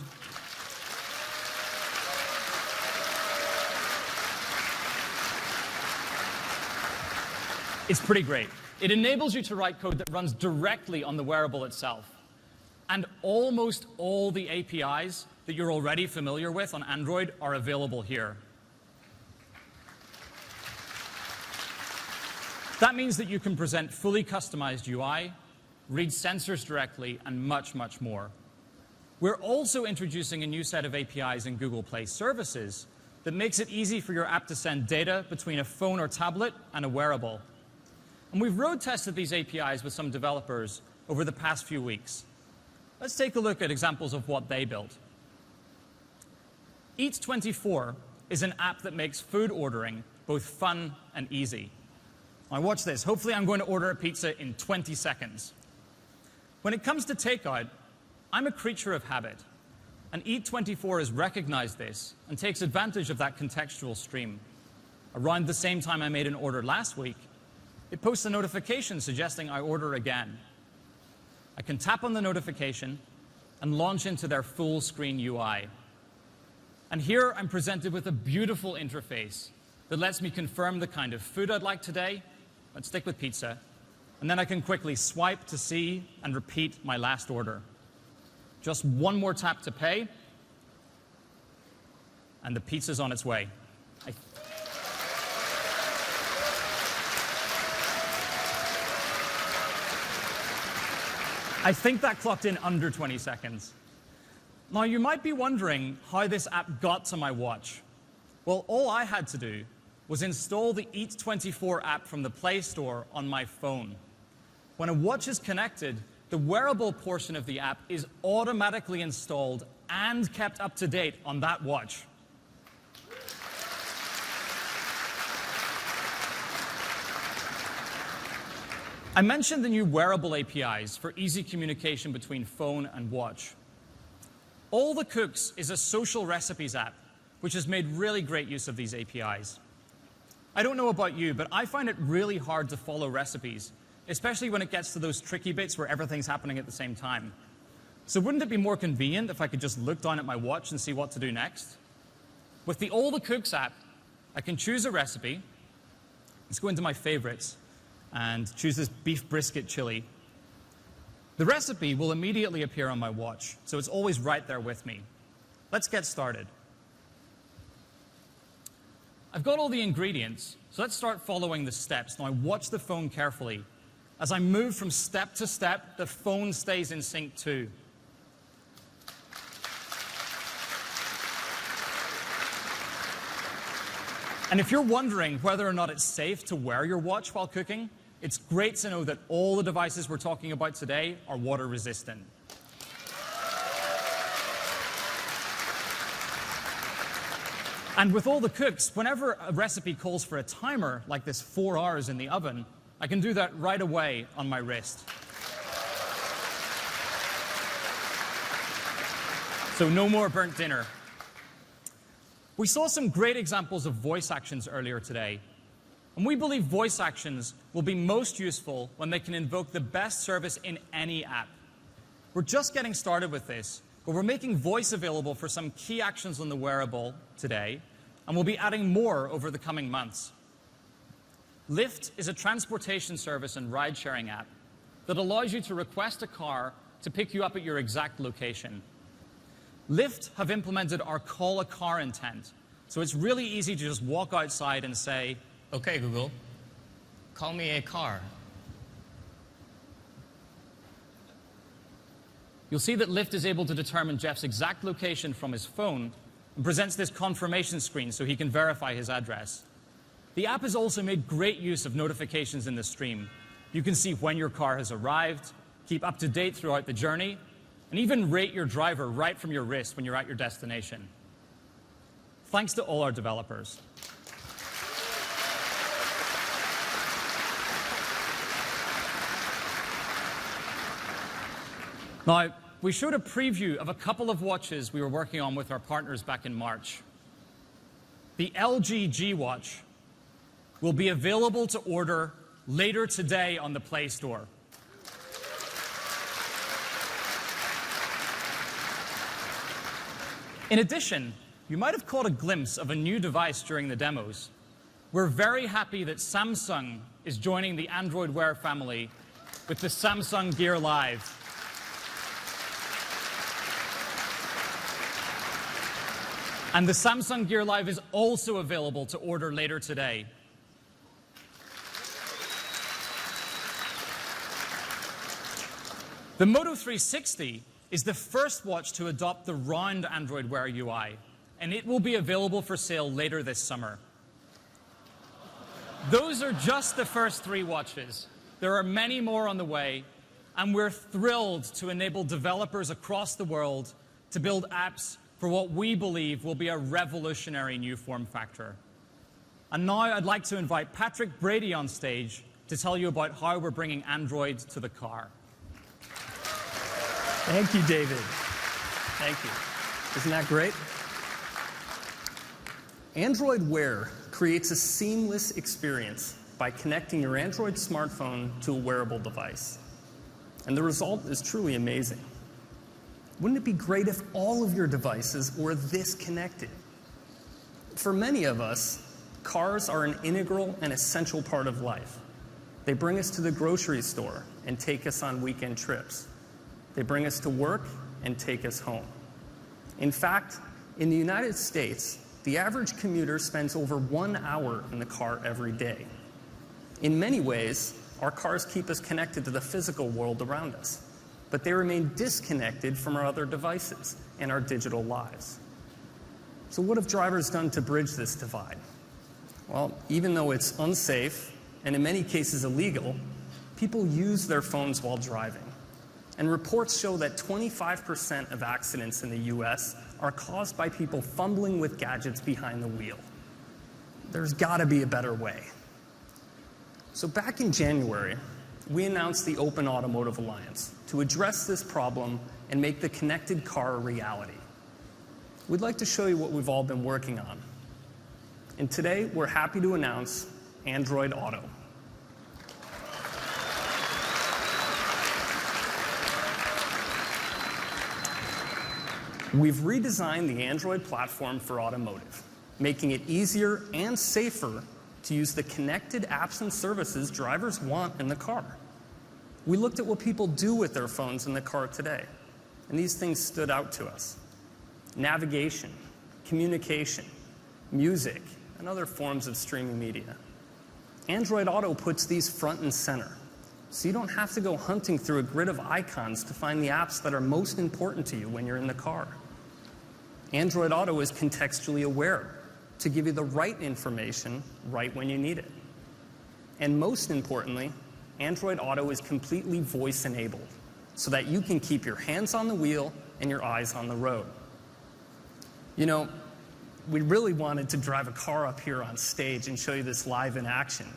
It's pretty great. It enables you to write code that runs directly on the wearable itself. And almost all the APIs that you're already familiar with on Android are available here. That means that you can present fully customized UI, read sensors directly, and much, much more. We're also introducing a new set of APIs in Google Play Services that makes it easy for your app to send data between a phone or tablet and a wearable. And we've road tested these APIs with some developers over the past few weeks. Let's take a look at examples of what they built. Eat24 is an app that makes food ordering both fun and easy. Now watch this. Hopefully I'm going to order a pizza in 20 seconds. When it comes to takeout, I'm a creature of habit. And Eat24 has recognized this and takes advantage of that contextual stream. Around the same time I made an order last week, it posts a notification suggesting I order again. I can tap on the notification and launch into their full screen UI. And here I'm presented with a beautiful interface that lets me confirm the kind of food I'd like today. Let's stick with pizza. And then I can quickly swipe to see and repeat my last order. Just one more tap to pay, and the pizza's on its way. I think that clocked in under 20 seconds. Now, you might be wondering how this app got to my watch. Well, all I had to do was install the Eat24 app from the Play Store on my phone. When a watch is connected, the wearable portion of the app is automatically installed and kept up to date on that watch. I mentioned the new Wearable APIs for easy communication between phone and watch. All the Cooks is a social recipes app, which has made really great use of these APIs. I don't know about you, but I find it really hard to follow recipes, especially when it gets to those tricky bits where everything's happening at the same time. So wouldn't it be more convenient if I could just look down at my watch and see what to do next? With the All the Cooks app, I can choose a recipe. Let's go into my favorites and choose this beef brisket chili. The recipe will immediately appear on my watch, so it's always right there with me. Let's get started. I've got all the ingredients, so let's start following the steps. Now watch the phone carefully. As I move from step to step, the phone stays in sync too. And if you're wondering whether or not it's safe to wear your watch while cooking, it's great to know that all the devices we're talking about today are water resistant. And with all the Cooks, whenever a recipe calls for a timer, like this 4 hours in the oven, I can do that right away on my wrist. So no more burnt dinner. We saw some great examples of voice actions earlier today. And we believe voice actions will be most useful when they can invoke the best service in any app. We're just getting started with this, but we're making voice available for some key actions on the wearable today, and we'll be adding more over the coming months. Lyft is a transportation service and ride-sharing app that allows you to request a car to pick you up at your exact location. Lyft have implemented our call a car intent, so it's really easy to just walk outside and say, "Okay, Google, call me a car." You'll see that Lyft is able to determine Jeff's exact location from his phone and presents this confirmation screen so he can verify his address. The app has also made great use of notifications in the stream. You can see when your car has arrived, keep up to date throughout the journey, and even rate your driver right from your wrist when you're at your destination. Thanks to all our developers. Now, we showed a preview of a couple of watches we were working on with our partners back in March. The LG G Watch will be available to order later today on the Play Store. In addition, you might have caught a glimpse of a new device during the demos. We're very happy that Samsung is joining the Android Wear family with the Samsung Gear Live. And the Samsung Gear Live is also available to order later today. The Moto 360 is the first watch to adopt the round Android Wear UI, and it will be available for sale later this summer. Those are just the first 3 watches. There are many more on the way, and we're thrilled to enable developers across the world to build apps for what we believe will be a revolutionary new form factor. And now I'd like to invite Patrick Brady on stage to tell you about how we're bringing Android to the car. Thank you, David. Thank you. Isn't that great? Android Wear creates a seamless experience by connecting your Android smartphone to a wearable device. And the result is truly amazing. Wouldn't it be great if all of your devices were this connected? For many of us, cars are an integral and essential part of life. They bring us to the grocery store and take us on weekend trips. They bring us to work and take us home. In fact, in the United States, the average commuter spends over 1 hour in the car every day. In many ways, our cars keep us connected to the physical world around us, but they remain disconnected from our other devices and our digital lives. So what have drivers done to bridge this divide? Well, even though it's unsafe and in many cases illegal, people use their phones while driving. And reports show that 25% of accidents in the US are caused by people fumbling with gadgets behind the wheel. There's gotta be a better way. So back in January, we announced the Open Automotive Alliance to address this problem and make the connected car a reality. We'd like to show you what we've all been working on. And today, we're happy to announce Android Auto. We've redesigned the Android platform for automotive, making it easier and safer to use the connected apps and services drivers want in the car. We looked at what people do with their phones in the car today, and these things stood out to us. Navigation, communication, music, and other forms of streaming media. Android Auto puts these front and center, so you don't have to go hunting through a grid of icons to find the apps that are most important to you when you're in the car. Android Auto is contextually aware to give you the right information right when you need it. And most importantly, Android Auto is completely voice-enabled so that you can keep your hands on the wheel and your eyes on the road. You know, we really wanted to drive a car up here on stage and show you this live in action.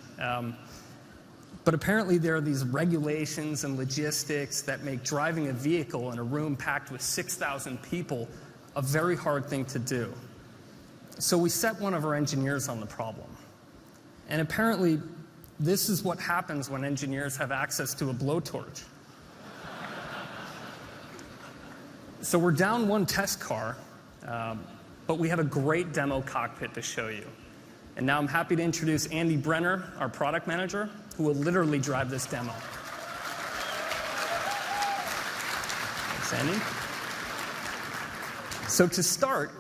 But apparently there are these regulations and logistics that make driving a vehicle in a room packed with 6,000 people a very hard thing to do. So we set one of our engineers on the problem. And apparently, this is what happens when engineers have access to a blowtorch. So we're down one test car, but we have a great demo cockpit to show you. And now I'm happy to introduce Andy Brenner, our product manager, who will literally drive this demo. Thanks, Andy. So to start,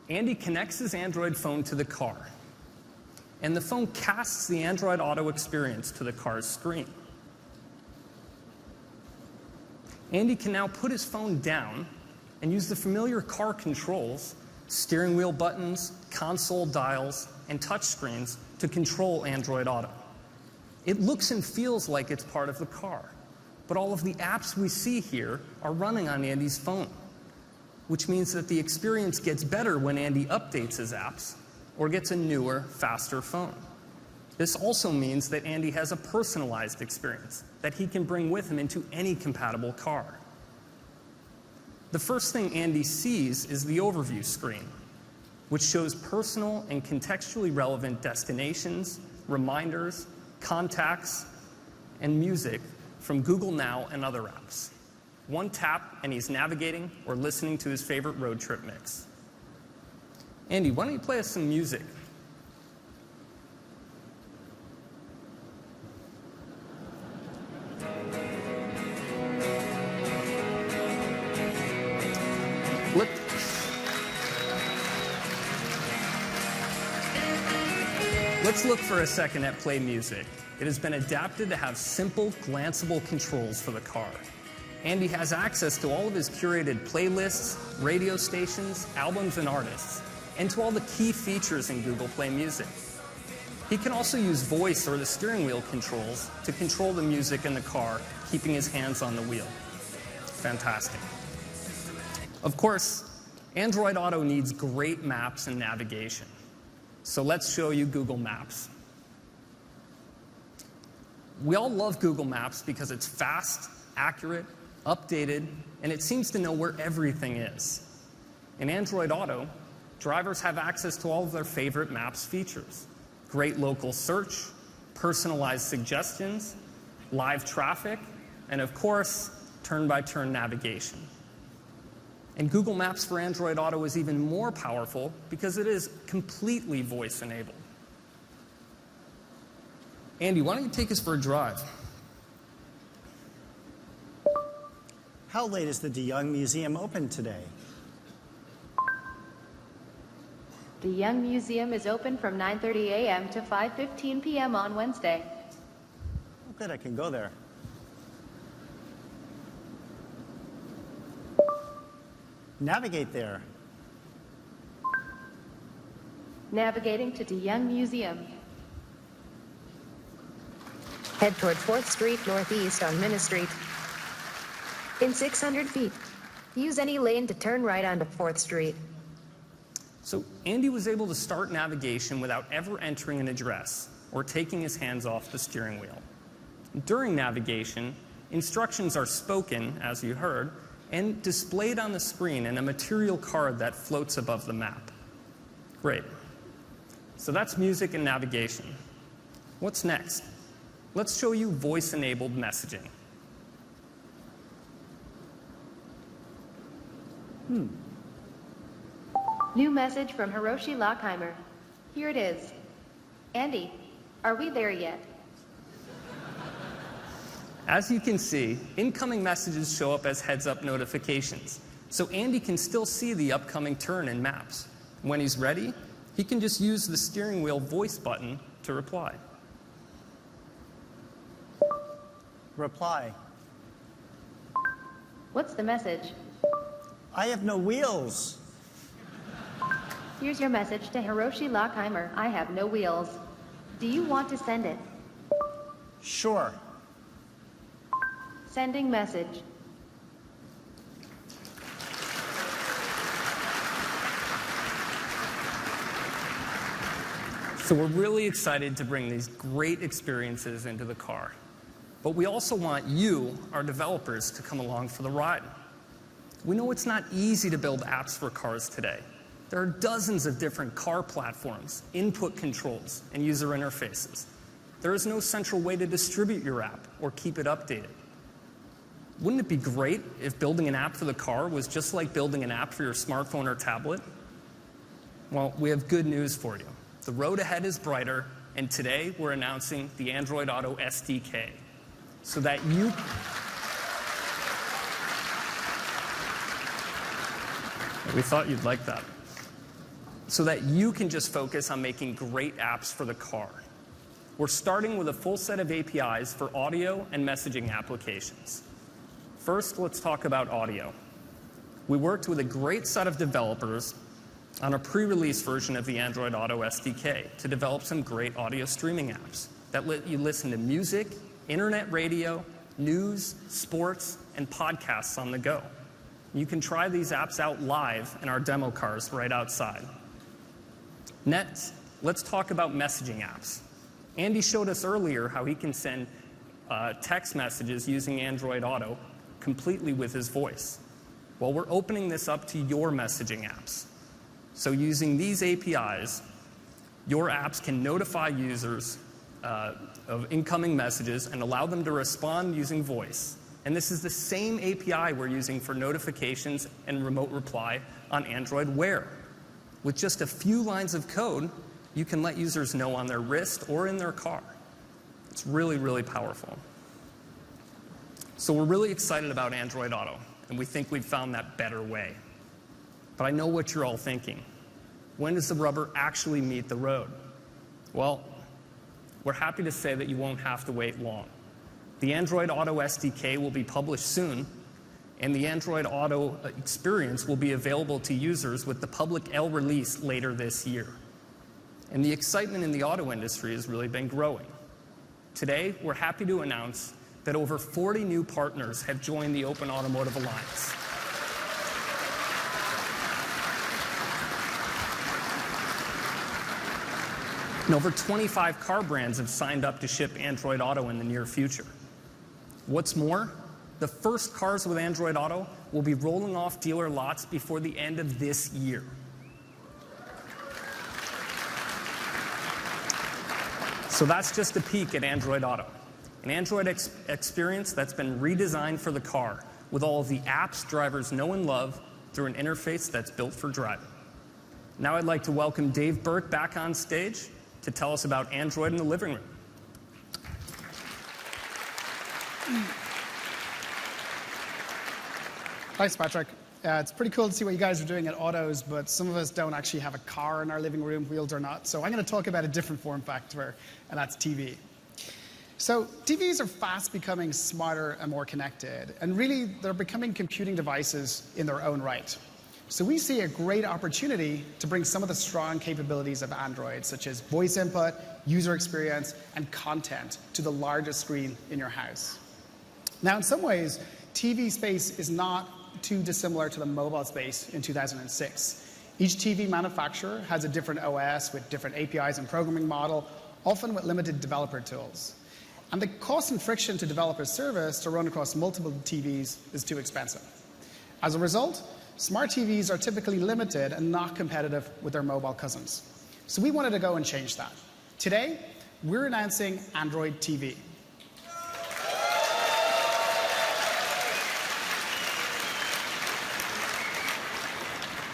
Andy connects his Android phone to the car, and the phone casts the Android Auto experience to the car's screen. Andy can now put his phone down and use the familiar car controls, steering wheel buttons, console dials, and touch screens to control Android Auto. It looks and feels like it's part of the car, but all of the apps we see here are running on Andy's phone, which means that the experience gets better when Andy updates his apps or gets a newer, faster phone. This also means that Andy has a personalized experience that he can bring with him into any compatible car. the first thing Andy sees is the overview screen, which shows personal and contextually relevant destinations, reminders, contacts, and music from Google Now and other apps. One tap and he's navigating or listening to his favorite road trip mix. Andy, why don't you play us some music? Let's look for a second at Play Music. It has been adapted to have simple, glanceable controls for the car. Andy has access to all of his curated playlists, radio stations, albums, and artists, and to all the key features in Google Play Music. He can also use voice or the steering wheel controls to control the music in the car, keeping his hands on the wheel. Fantastic. Of course, Android Auto needs great maps and navigation. So let's show you Google Maps. We all love Google Maps because it's fast, accurate, updated, and it seems to know where everything is. In Android Auto, drivers have access to all of their favorite Maps features: great local search, personalized suggestions, live traffic, and of course, turn-by-turn navigation. And Google Maps for Android Auto is even more powerful because it is completely voice-enabled. Andy, why don't you take us for a drive? How late is the De Young Museum open today? The Young Museum is open from 9:30 a.m. to 5:15 p.m. on Wednesday. Oh, good, I can go there. Navigate there. Navigating to De Young Museum. Head toward 4th Street Northeast on Minna Street. In 600 feet, use any lane to turn right onto 4th Street. So Andy was able to start navigation without ever entering an address or taking his hands off the steering wheel. During navigation, instructions are spoken, as you heard, and displayed on the screen in a material card that floats above the map. Great. So that's music and navigation. What's next? Let's show you voice-enabled messaging. New message from Hiroshi Lockheimer. Here it is. Andy, are we there yet? As you can see, incoming messages show up as heads-up notifications, so Andy can still see the upcoming turn in Maps. When he's ready, he can just use the steering wheel voice button to reply. Reply. What's the message? I have no wheels. Here's your message to Hiroshi Lockheimer. I have no wheels. Do you want to send it? Sure. Sending message. So we're really excited to bring these great experiences into the car. But we also want you, our developers, to come along for the ride. We know it's not easy to build apps for cars today. There are dozens of different car platforms, input controls, and user interfaces. There is no central way to distribute your app or keep it updated. Wouldn't it be great if building an app for the car was just like building an app for your smartphone or tablet? Well, we have good news for you. The road ahead is brighter, and today we're announcing the Android Auto SDK so that you... We thought you'd like that. So that you can just focus on making great apps for the car. We're starting with a full set of APIs for audio and messaging applications. First, let's talk about audio. We worked with a great set of developers on a pre-release version of the Android Auto SDK to develop some great audio streaming apps that let you listen to music, internet radio, news, sports, and podcasts on the go. You can try these apps out live in our demo cars right outside. Next, let's talk about messaging apps. Andy showed us earlier how he can send text messages using Android Auto completely with his voice. Well, we're opening this up to your messaging apps. So using these APIs, your apps can notify users of incoming messages and allow them to respond using voice. And this is the same API we're using for notifications and remote reply on Android Wear. With just a few lines of code, you can let users know on their wrist or in their car. It's really, really powerful. So we're really excited about Android Auto, and we think we've found that better way. But I know what you're all thinking. When does the rubber actually meet the road? Well, we're happy to say that you won't have to wait long. The Android Auto SDK will be published soon, and the Android Auto experience will be available to users with the public L release later this year. And the excitement in the auto industry has really been growing. Today, we're happy to announce that over 40 new partners have joined the Open Automotive Alliance. And over 25 car brands have signed up to ship Android Auto in the near future. What's more, the first cars with Android Auto will be rolling off dealer lots before the end of this year. So that's just a peek at Android Auto, an Android experience that's been redesigned for the car with all of the apps drivers know and love through an interface that's built for driving. Now I'd like to welcome Dave Burke back on stage to tell us about Android in the living room. Thanks, Patrick. It's pretty cool to see what you guys are doing at Autos, but some of us don't actually have a car in our living room, wheels or not. So I'm going to talk about a different form factor, and that's TV. So TVs are fast becoming smarter and more connected, and really they're becoming computing devices in their own right. So we see a great opportunity to bring some of the strong capabilities of Android, such as voice input, user experience, and content to the largest screen in your house. Now, in some ways, TV space is not too dissimilar to the mobile space in 2006. Each TV manufacturer has a different OS with different APIs and programming model, often with limited developer tools. And the cost and friction to develop a service to run across multiple TVs is too expensive. As a result, smart TVs are typically limited and not competitive with their mobile cousins. So we wanted to go and change that. Today, we're announcing Android TV.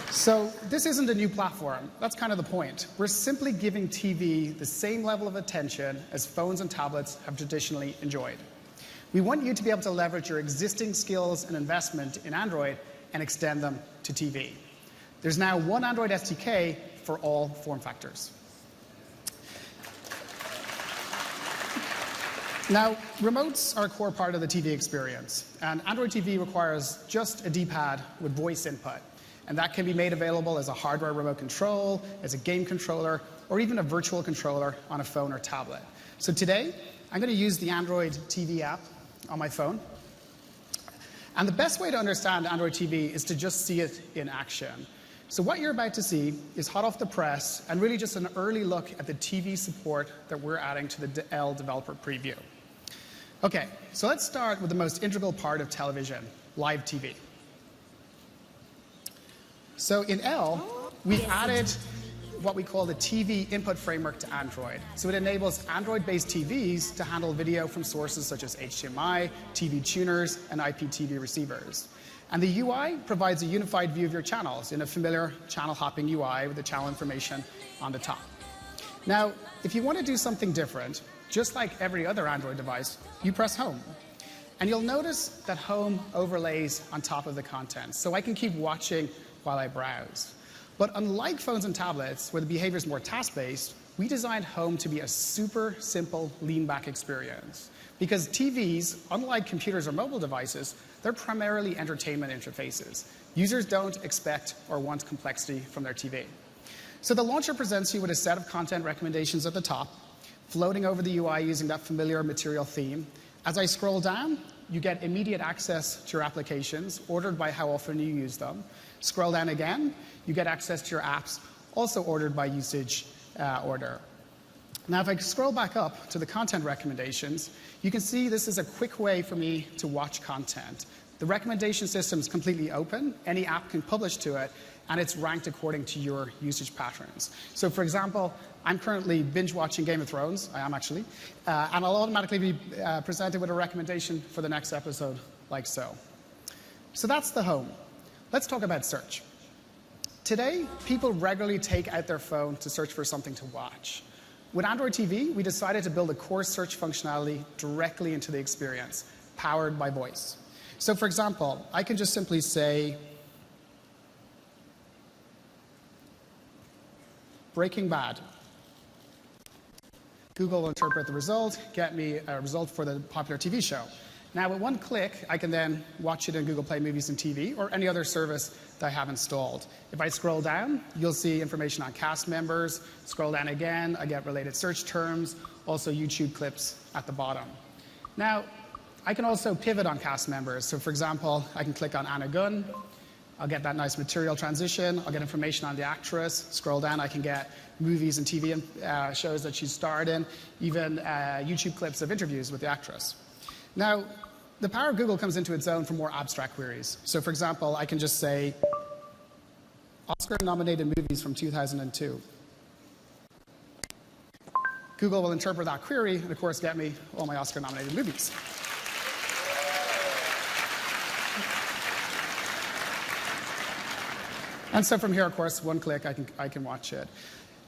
So this isn't a new platform. That's kind of the point. We're simply giving TV the same level of attention as phones and tablets have traditionally enjoyed. We want you to be able to leverage your existing skills and investment in Android and extend them to TV. There's now one Android SDK for all form factors. Now, remotes are a core part of the TV experience, and Android TV requires just a D-pad with voice input. And that can be made available as a hardware remote control, as a game controller, or even a virtual controller on a phone or tablet. So today, I'm going to use the Android TV app on my phone. And the best way to understand Android TV is to just see it in action. So what you're about to see is hot off the press and really just an early look at the TV support that we're adding to the L developer preview. OK, so let's start with the most integral part of television, live TV. So in L, we've added what we call the TV input framework to Android. So it enables Android-based TVs to handle video from sources such as HDMI, TV tuners, and IPTV receivers. And the UI provides a unified view of your channels in a familiar channel hopping UI with the channel information on the top. Now, if you want to do something different, just like every other Android device, you press Home. And you'll notice that Home overlays on top of the content, so I can keep watching while I browse. But unlike phones and tablets, where the behavior is more task-based, we designed Home to be a super simple lean-back experience. Because TVs, unlike computers or mobile devices, they're primarily entertainment interfaces. Users don't expect or want complexity from their TV. So the launcher presents you with a set of content recommendations at the top, floating over the UI using that familiar material theme. As I scroll down, you get immediate access to your applications, ordered by how often you use them. Scroll down again, you get access to your apps, also ordered by usage order. Now, if I scroll back up to the content recommendations, you can see this is a quick way for me to watch content. The recommendation system is completely open. Any app can publish to it, and it's ranked according to your usage patterns. So for example, I'm currently binge watching Game of Thrones. I am actually. And I'll automatically be presented with a recommendation for the next episode, like so. So that's the home. Let's talk about search. Today, people regularly take out their phone to search for something to watch. With Android TV, we decided to build a core search functionality directly into the experience, powered by voice. So for example, I can just simply say, Breaking Bad. Google will interpret the result, get me a result for the popular TV show. Now, with one click, I can then watch it in Google Play Movies and TV or any other service that I have installed. If I scroll down, you'll see information on cast members. Scroll down again, I get related search terms, also YouTube clips at the bottom. Now, I can also pivot on cast members. So for example, I can click on Anna Gunn. I'll get that nice material transition. I'll get information on the actress. Scroll down, I can get movies and TV shows that she's starred in, even YouTube clips of interviews with the actress. Now, the power of Google comes into its own for more abstract queries. So for example, I can just say, Oscar-nominated movies from 2002. Google will interpret that query and, of course, get me all my Oscar-nominated movies. And so from here, of course, one click, I can watch it.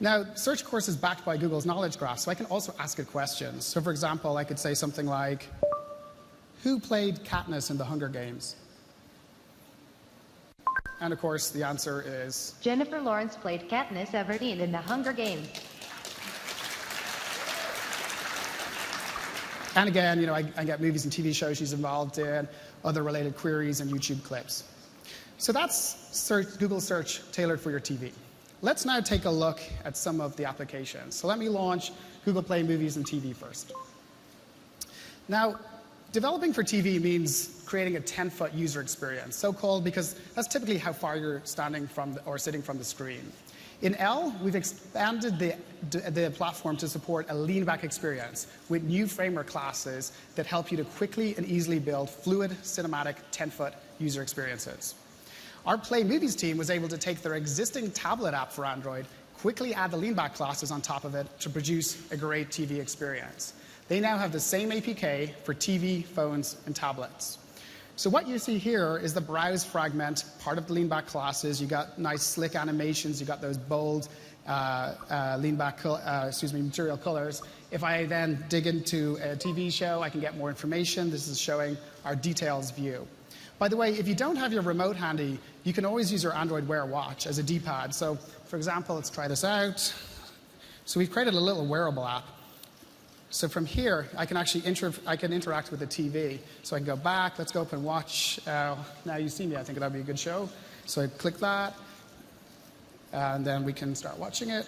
Now, search, of course, is backed by Google's knowledge graph, so I can also ask it questions. So for example, I could say something like, who played Katniss in the Hunger Games? And of course, the answer is Jennifer Lawrence played Katniss Everdeen in the Hunger Games. And again, I get movies and TV shows she's involved in, other related queries, and YouTube clips. So that's Google Search tailored for your TV. Let's now take a look at some of the applications. So let me launch Google Play Movies and TV first. Now, developing for TV means creating a 10-foot user experience, so-called because that's typically how far you're standing from or sitting from the screen. In L, we've expanded the platform to support a lean-back experience with new framework classes that help you to quickly and easily build fluid, cinematic 10-foot user experiences. Our Play Movies team was able to take their existing tablet app for Android, quickly add the lean-back classes on top of it to produce a great TV experience. They now have the same APK for TV, phones, and tablets. So what you see here is the browse fragment, part of the lean-back classes. You got nice slick animations. You got those bold material colors. If I then dig into a TV show, I can get more information. This is showing our details view. By the way, if you don't have your remote handy, you can always use your Android Wear watch as a D-pad. So for example, let's try this out. So we've created a little wearable app. So from here, I can actually interact with the TV. So I can go back. Let's go up and watch Now You See Me. I think that'd be a good show. So I click that, and then we can start watching it.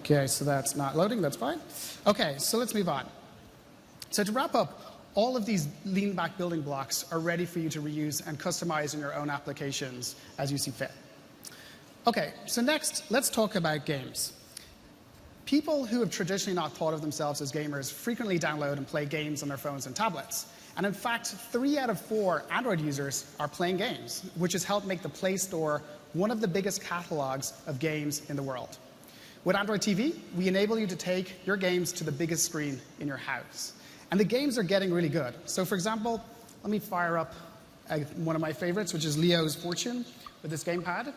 Okay, so that's not loading. That's fine. Okay, so let's move on. So to wrap up, all of these lean-back building blocks are ready for you to reuse and customize in your own applications as you see fit. Okay, so next, let's talk about games. People who have traditionally not thought of themselves as gamers frequently download and play games on their phones and tablets. And in fact, 3 out of 4 Android users are playing games, which has helped make the Play Store one of the biggest catalogs of games in the world. With Android TV, we enable you to take your games to the biggest screen in your house. And the games are getting really good. So for example, let me fire up one of my favorites, which is Leo's Fortune with this gamepad.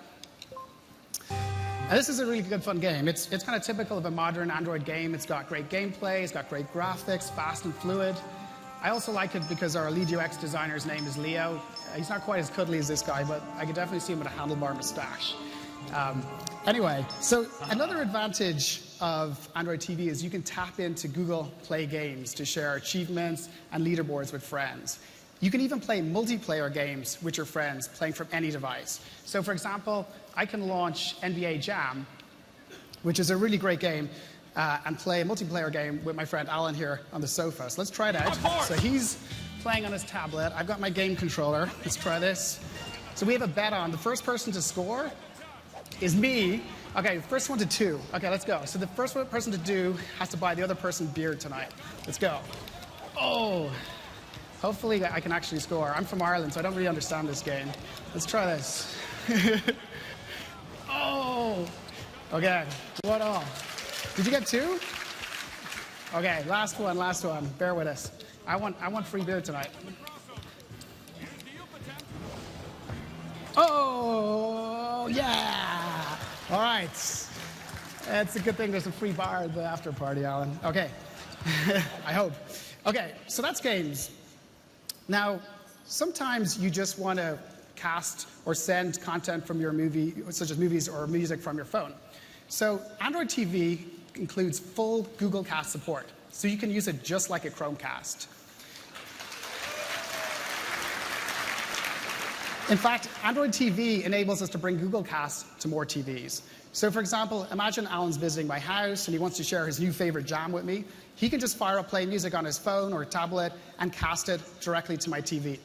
And this is a really good, fun game. It's kind of typical of a modern Android game. It's got great gameplay, it's got great graphics, fast and fluid. I also like it because our lead UX designer's name is Leo. He's not quite as cuddly as this guy, but I could definitely see him with a handlebar mustache. Anyway, so another advantage of Android TV is you can tap into Google Play games to share achievements and leaderboards with friends. You can even play multiplayer games with your friends, playing from any device. So for example, I can launch NBA Jam, which is a really great game, and play a multiplayer game with my friend Alan here on the sofa. So let's try it out. So he's playing on his tablet. I've got my game controller. Let's try this. So we have a bet on the first person to score is me. Okay, first one to 2. Okay, let's go. So the first person to do has to buy the other person beer tonight. Let's go. Oh, hopefully I can actually score. I'm from Ireland, so I don't really understand this game. Let's try this. Oh, okay, what all? Did you get 2? Okay, last one. Bear with us. I want free beer tonight. Oh, yeah! All right. It's a good thing there's a free bar at the after party, Alan. Okay. I hope. Okay, so that's games. Now, sometimes you just want to cast or send content from your movie, such as movies or music from your phone. So Android TV includes full Google Cast support, so you can use it just like a Chromecast. In fact, Android TV enables us to bring Google Cast to more TVs. So for example, imagine Alan's visiting my house and he wants to share his new favorite jam with me. He can just fire up play music on his phone or tablet and cast it directly to my TV.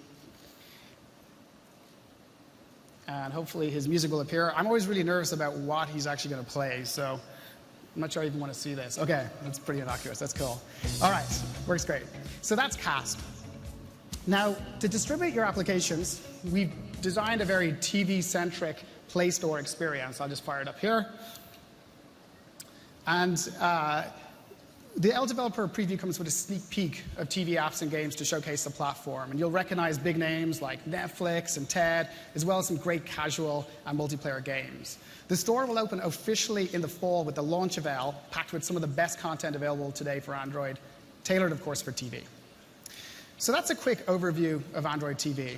And hopefully his music will appear. I'm always really nervous about what he's actually going to play, so I'm not sure I even want to see this. Okay, that's pretty innocuous. That's cool. All right, works great. So that's Cast. Now, to distribute your applications, we've designed a very TV-centric Play Store experience. I'll just fire it up here. And the L Developer Preview comes with a sneak peek of TV apps and games to showcase the platform. And you'll recognize big names like Netflix and TED, as well as some great casual and multiplayer games. The store will open officially in the fall with the launch of L, packed with some of the best content available today for Android, tailored, of course, for TV. So that's a quick overview of Android TV.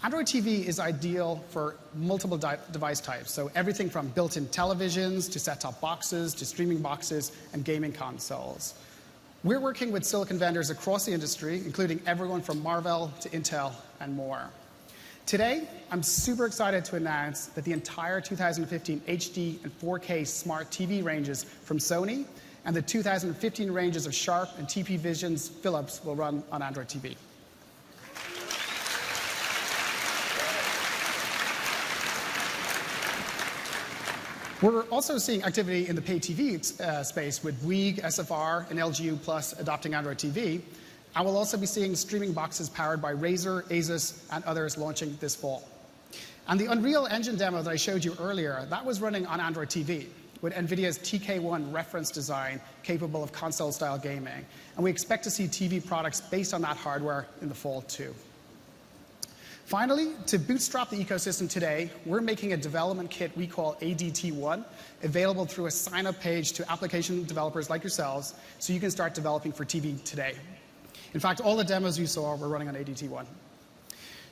Android TV is ideal for multiple device types, so everything from built-in televisions to set-top boxes to streaming boxes and gaming consoles. We're working with silicon vendors across the industry, including everyone from Marvell to Intel and more. Today, I'm super excited to announce that the entire 2015 HD and 4K smart TV ranges from Sony and the 2015 ranges of Sharp and TP Vision's Philips will run on Android TV. We're also seeing activity in the pay TV space with Bouygues, SFR, and LGU Plus adopting Android TV. And we'll also be seeing streaming boxes powered by Razer, Asus, and others launching this fall. And the Unreal Engine demo that I showed you earlier, that was running on Android TV with NVIDIA's TK1 reference design capable of console-style gaming. And we expect to see TV products based on that hardware in the fall, too. Finally, to bootstrap the ecosystem today, we're making a development kit we call ADT1 available through a sign-up page to application developers like yourselves so you can start developing for TV today. In fact, all the demos you saw were running on ADT1.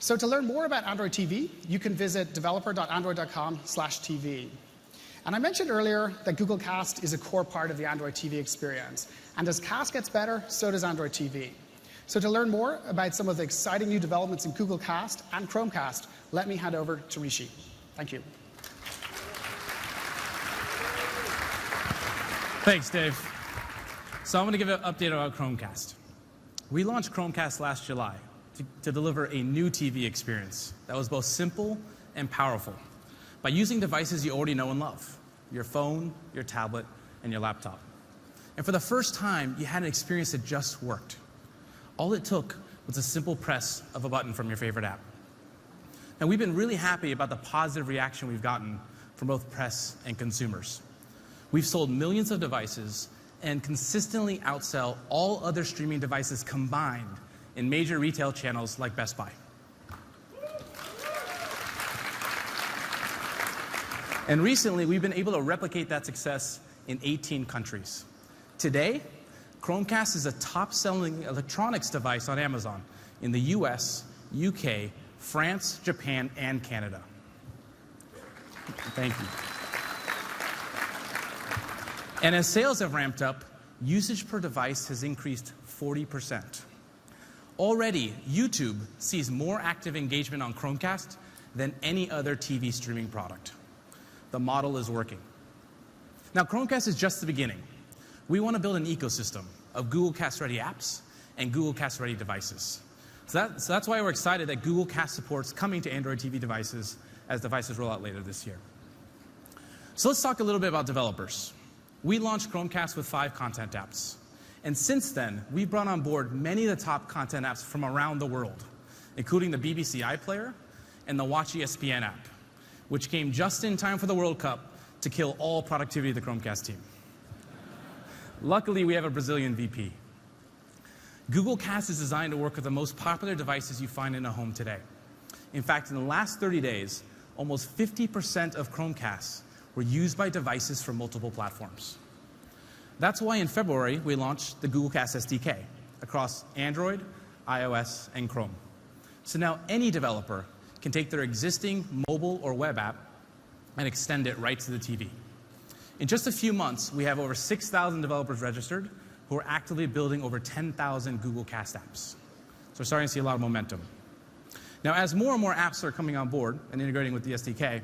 So to learn more about Android TV, you can visit developer.android.com/TV. And I mentioned earlier that Google Cast is a core part of the Android TV experience. And as Cast gets better, so does Android TV. So to learn more about some of the exciting new developments in Google Cast and Chromecast, let me hand over to Rishi. Thank you. Thanks, Dave. So I'm going to give an update about Chromecast. We launched Chromecast last July to deliver a new TV experience that was both simple and powerful by using devices you already know and love, your phone, your tablet, and your laptop. And for the first time, you had an experience that just worked. All it took was a simple press of a button from your favorite app. And we've been really happy about the positive reaction we've gotten from both press and consumers. We've sold millions of devices and consistently outsell all other streaming devices combined in major retail channels like Best Buy. And recently, we've been able to replicate that success in 18 countries. Today, Chromecast is a top-selling electronics device on Amazon in the US, UK, France, Japan, and Canada. Thank you. And as sales have ramped up, usage per device has increased 40%. Already, YouTube sees more active engagement on Chromecast than any other TV streaming product. The model is working. Now, Chromecast is just the beginning. We want to build an ecosystem of Google Cast-ready apps and Google Cast-ready devices. So that's why we're excited that Google Cast support's coming to Android TV devices as devices roll out later this year. So let's talk a little bit about developers. We launched Chromecast with 5 content apps. And since then, we've brought on board many of the top content apps from around the world, including the BBC iPlayer and the Watch ESPN app, which came just in time for the World Cup to kill all productivity of the Chromecast team. Luckily, we have a Brazilian VP. Google Cast is designed to work with the most popular devices you find in a home today. In fact, in the last 30 days, almost 50% of Chromecasts were used by devices from multiple platforms. That's why in February, we launched the Google Cast SDK across Android, iOS, and Chrome. So now any developer can take their existing mobile or web app and extend it right to the TV. In just a few months, we have over 6,000 developers registered who are actively building over 10,000 Google Cast apps. So we're starting to see a lot of momentum. Now, as more and more apps are coming on board and integrating with the SDK,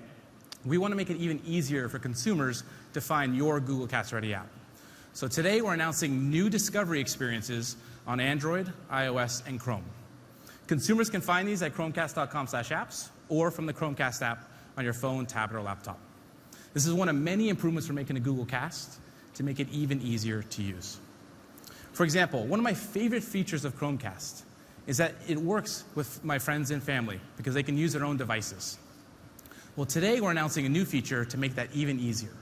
we want to make it even easier for consumers to find your Google Cast Ready app. So today, we're announcing new discovery experiences on Android, iOS, and Chrome. Consumers can find these at chromecast.com/apps or from the Chromecast app on your phone, tablet, or laptop. This is one of many improvements we're making to Google Cast to make it even easier to use. For example, one of my favorite features of Chromecast is that it works with my friends and family because they can use their own devices. Well, today we're announcing a new feature to make that even easier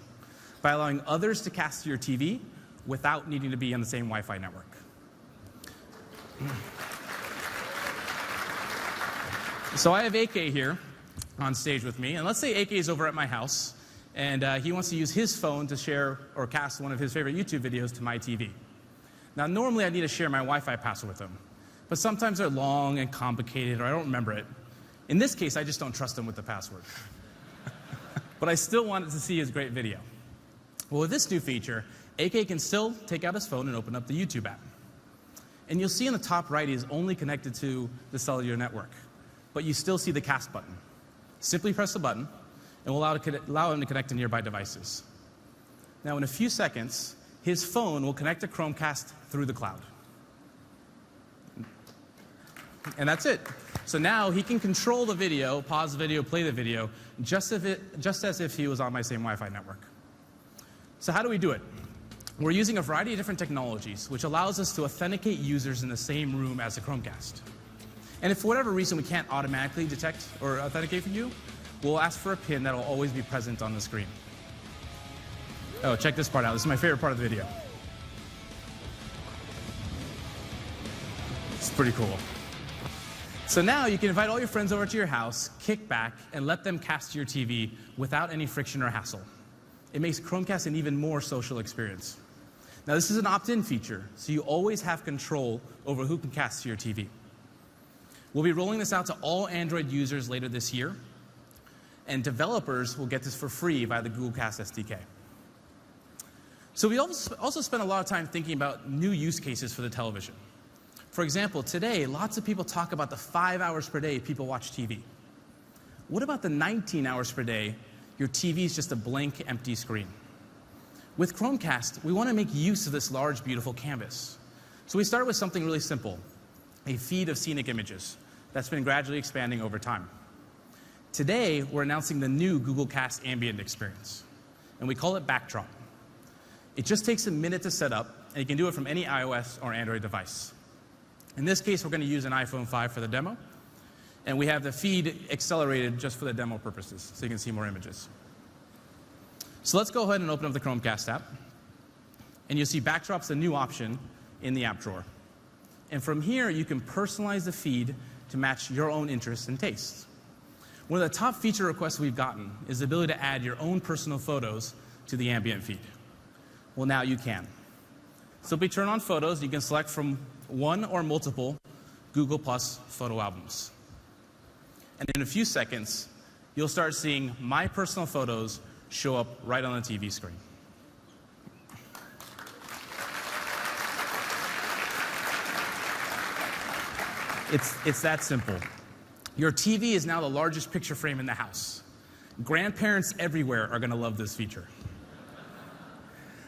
by allowing others to cast to your TV without needing to be on the same Wi-Fi network. So I have AK here on stage with me, and let's say AK is over at my house, and he wants to use his phone to share or cast one of his favorite YouTube videos to my TV. Now, normally I need to share my Wi-Fi password with him, but sometimes they're long and complicated, or I don't remember it. In this case, I just don't trust him with the password. But I still wanted to see his great video. Well, with this new feature, AK can still take out his phone and open up the YouTube app. And you'll see in the top right, he is only connected to the cellular network. But you still see the cast button. Simply press the button, and we'll allow him to connect to nearby devices. Now, in a few seconds, his phone will connect to Chromecast through the cloud. And that's it. So now he can control the video, pause the video, play the video, just as if he was on my same Wi-Fi network. So how do we do it? We're using a variety of different technologies, which allows us to authenticate users in the same room as the Chromecast. And if for whatever reason we can't automatically detect or authenticate for you, we'll ask for a PIN that will always be present on the screen. Oh, check this part out. This is my favorite part of the video. It's pretty cool. So now you can invite all your friends over to your house, kick back, and let them cast to your TV without any friction or hassle. It makes Chromecast an even more social experience. Now, this is an opt-in feature, so you always have control over who can cast to your TV. We'll be rolling this out to all Android users later this year, and developers will get this for free via the Google Cast SDK. So we also spent a lot of time thinking about new use cases for the television. For example, today, lots of people talk about the 5 hours per day people watch TV. What about the 19 hours per day your TV is just a blank, empty screen? With Chromecast, we want to make use of this large, beautiful canvas. So we started with something really simple, a feed of scenic images that's been gradually expanding over time. Today, we're announcing the new Google Cast ambient experience, and we call it Backdrop. It just takes a minute to set up, and you can do it from any iOS or Android device. In this case, we're going to use an iPhone 5 for the demo, and we have the feed accelerated just for the demo purposes, so you can see more images. So let's go ahead and open up the Chromecast app, and you'll see Backdrop's a new option in the app drawer. And from here, you can personalize the feed to match your own interests and tastes. One of the top feature requests we've gotten is the ability to add your own personal photos to the ambient feed. Well, now you can. Simply turn on Photos. You can select from one or multiple Google Plus photo albums. And in a few seconds, you'll start seeing my personal photos show up right on the TV screen. It's that simple. Your TV is now the largest picture frame in the house. Grandparents everywhere are going to love this feature.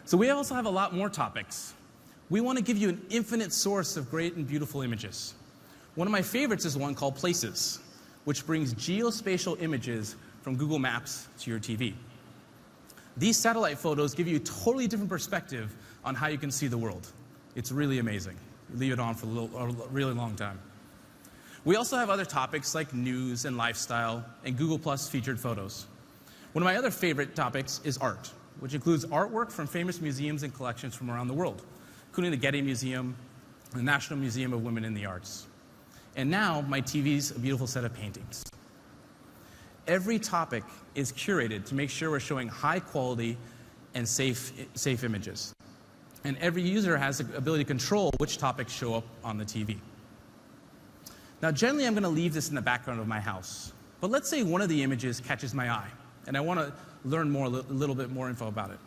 So we also have a lot more topics. We want to give you an infinite source of great and beautiful images. One of my favorites is one called Places, which brings geospatial images from Google Maps to your TV. These satellite photos give you a totally different perspective on how you can see the world. It's really amazing. You leave it on for a really long time. We also have other topics like news and lifestyle and Google Plus featured photos. One of my other favorite topics is art, which includes artwork from famous museums and collections from around the world, including the Getty Museum, the National Museum of Women in the Arts. And now, my TV's a beautiful set of paintings. Every topic is curated to make sure we're showing high quality and safe images. And every user has the ability to control which topics show up on the TV. Now, generally, I'm going to leave this in the background of my house. But let's say one of the images catches my eye, and I want to learn more, a little bit more info about it.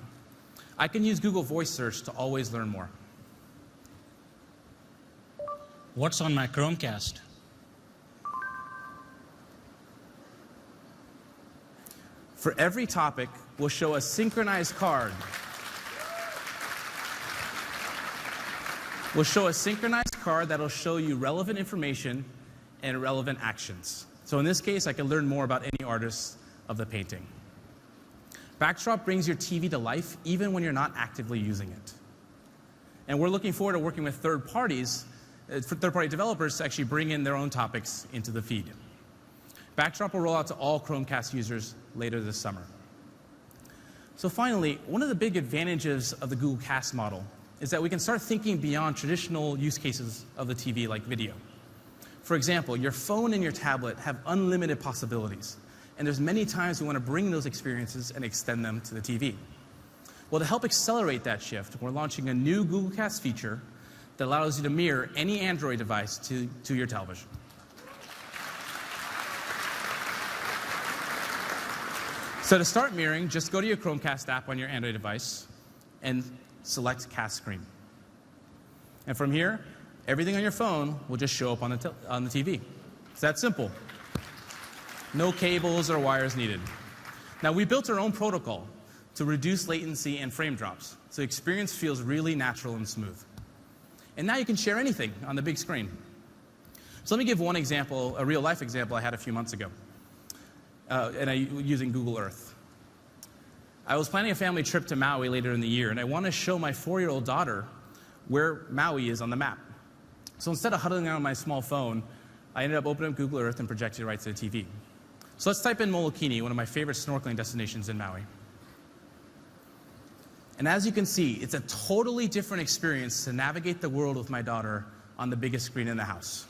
I can use Google Voice Search to always learn more. What's on my Chromecast? For every topic, we'll show a synchronized card. We'll show a synchronized card that'll show you relevant information and relevant actions. So in this case, I can learn more about any artist of the painting. Backdrop brings your TV to life even when you're not actively using it. And we're looking forward to working with third-party developers to actually bring in their own topics into the feed. Backdrop will roll out to all Chromecast users later this summer. So finally, one of the big advantages of the Google Cast model is that we can start thinking beyond traditional use cases of the TV like video. For example, your phone and your tablet have unlimited possibilities, and there's many times we want to bring those experiences and extend them to the TV. Well, to help accelerate that shift, we're launching a new Google Cast feature that allows you to mirror any Android device to your television. So to start mirroring, just go to your Chromecast app on your Android device and select Cast Screen. And from here, everything on your phone will just show up on the TV. It's that simple. No cables or wires needed. Now, we built our own protocol to reduce latency and frame drops, so the experience feels really natural and smooth. And now you can share anything on the big screen. So let me give one example, a real-life example I had a few months ago, using Google Earth. I was planning a family trip to Maui later in the year, and I want to show my 4-year-old daughter where Maui is on the map. So instead of huddling on my small phone, I ended up opening up Google Earth and projecting it right to the TV. So let's type in Molokini, one of my favorite snorkeling destinations in Maui. And as you can see, it's a totally different experience to navigate the world with my daughter on the biggest screen in the house.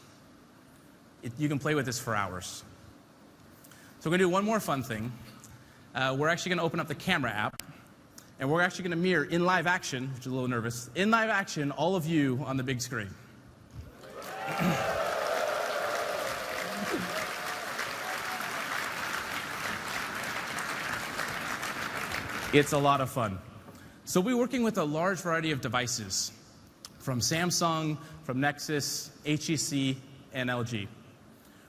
You can play with this for hours. So we're going to do one more fun thing. We're actually going to open up the camera app, and we're actually going to mirror in live action, which is a little nervous, in live action, all of you on the big screen. It's a lot of fun. So we're working with a large variety of devices, from Samsung, from Nexus, HTC, and LG,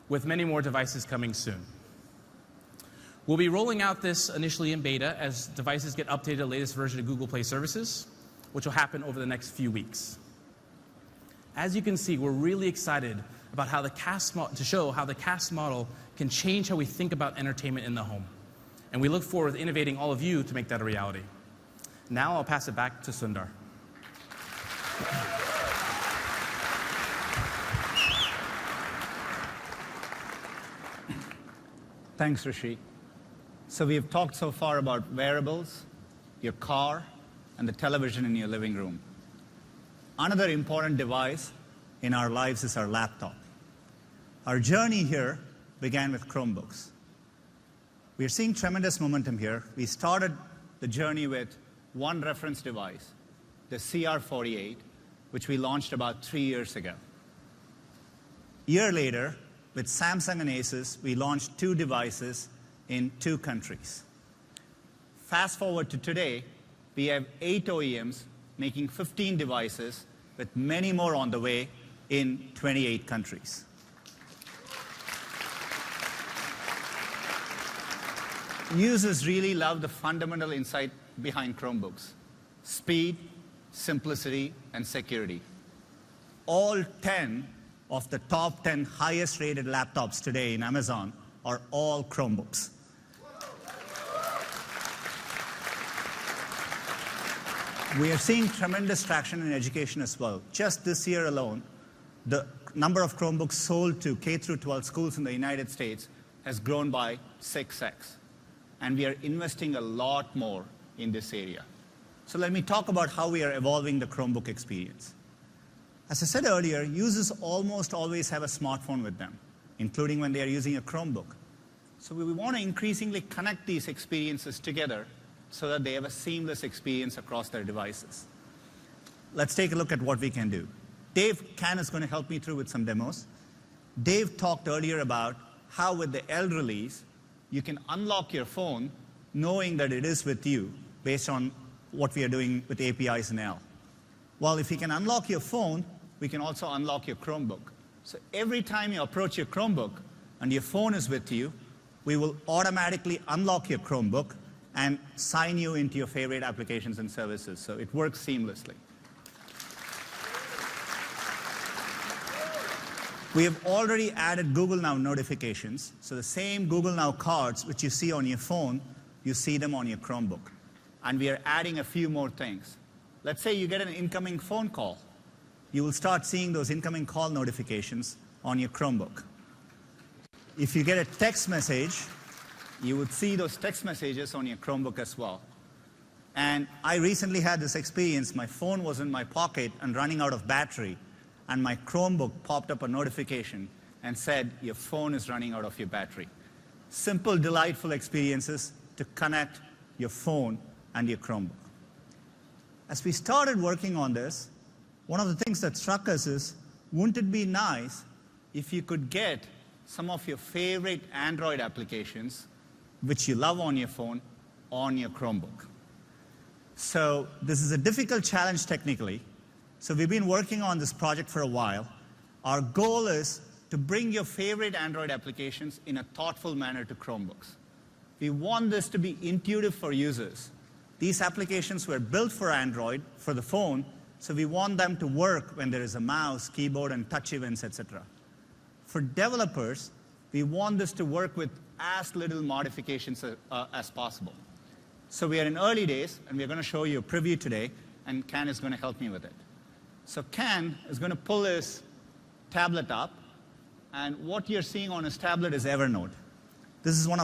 with many more devices coming soon. We'll be rolling out this initially in beta as devices get updated to the latest version of Google Play services, which will happen over the next few weeks. As you can see, we're really excited about how to show how the Cast model can change how we think about entertainment in the home. And we look forward to innovating all of you to make that a reality. Now I'll pass it back to Sundar. Thanks, Rishi. So we have talked so far about wearables, your car, and the television in your living room. Another important device in our lives is our laptop. Our journey here began with Chromebooks. We are seeing tremendous momentum here. We started the journey with one reference device, the CR48, which we launched about 3 years ago. A year later, with Samsung and Asus, we launched 2 devices in 2 countries. Fast forward to today, we have 8 OEMs making 15 devices, with many more on the way in 28 countries. Users really love the fundamental insight behind Chromebooks: speed, simplicity, and security. All 10 of the top 10 highest rated laptops today in Amazon are all Chromebooks. We are seeing tremendous traction in education as well. Just this year alone, the number of Chromebooks sold to K through 12 schools in the United States has grown by 6x. And we are investing a lot more in this area. So let me talk about how we are evolving the Chromebook experience. As I said earlier, users almost always have a smartphone with them, including when they are using a Chromebook. So we want to increasingly connect these experiences together so that they have a seamless experience across their devices. Let's take a look at what we can do. Dave Can is going to help me through with some demos. Dave talked earlier about how with the L release, you can unlock your phone knowing that it is with you based on what we are doing with APIs in L. Well, if you can unlock your phone, we can also unlock your Chromebook. So every time you approach your Chromebook and your phone is with you, we will automatically unlock your Chromebook and sign you into your favorite applications and services. So it works seamlessly. We have already added Google Now notifications. So the same Google Now cards which you see on your phone, you see them on your Chromebook. And we are adding a few more things. Let's say you get an incoming phone call. You will start seeing those incoming call notifications on your Chromebook. If you get a text message, you would see those text messages on your Chromebook as well. And I recently had this experience. My phone was in my pocket and running out of battery, and my Chromebook popped up a notification and said, your phone is running out of your battery. Simple, delightful experiences to connect your phone and your Chromebook. As we started working on this, one of the things that struck us is, wouldn't it be nice if you could get some of your favorite Android applications, which you love on your phone, on your Chromebook? So this is a difficult challenge technically. So we've been working on this project for a while. Our goal is to bring your favorite Android applications in a thoughtful manner to Chromebooks. We want this to be intuitive for users. These applications were built for Android, for the phone, so we want them to work when there is a mouse, keyboard, and touch events, etc. For developers, we want this to work with as little modifications as possible. So we are in early days, and we're going to show you a preview today, and Can is going to help me with it. So Can is going to pull his tablet up, and what you're seeing on his tablet is Evernote. This is one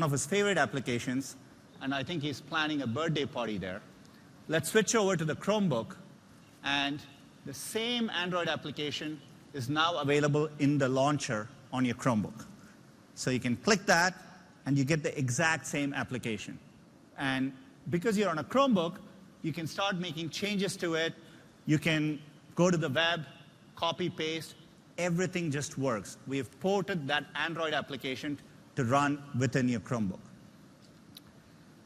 of his favorite applications, and I think he's planning a birthday party there. Let's switch over to the Chromebook, and the same Android application is now available in the launcher on your Chromebook. So you can click that, and you get the exact same application. And because you're on a Chromebook, you can start making changes to it. You can go to the web, copy, paste. Everything just works. We have ported that Android application to run within your Chromebook.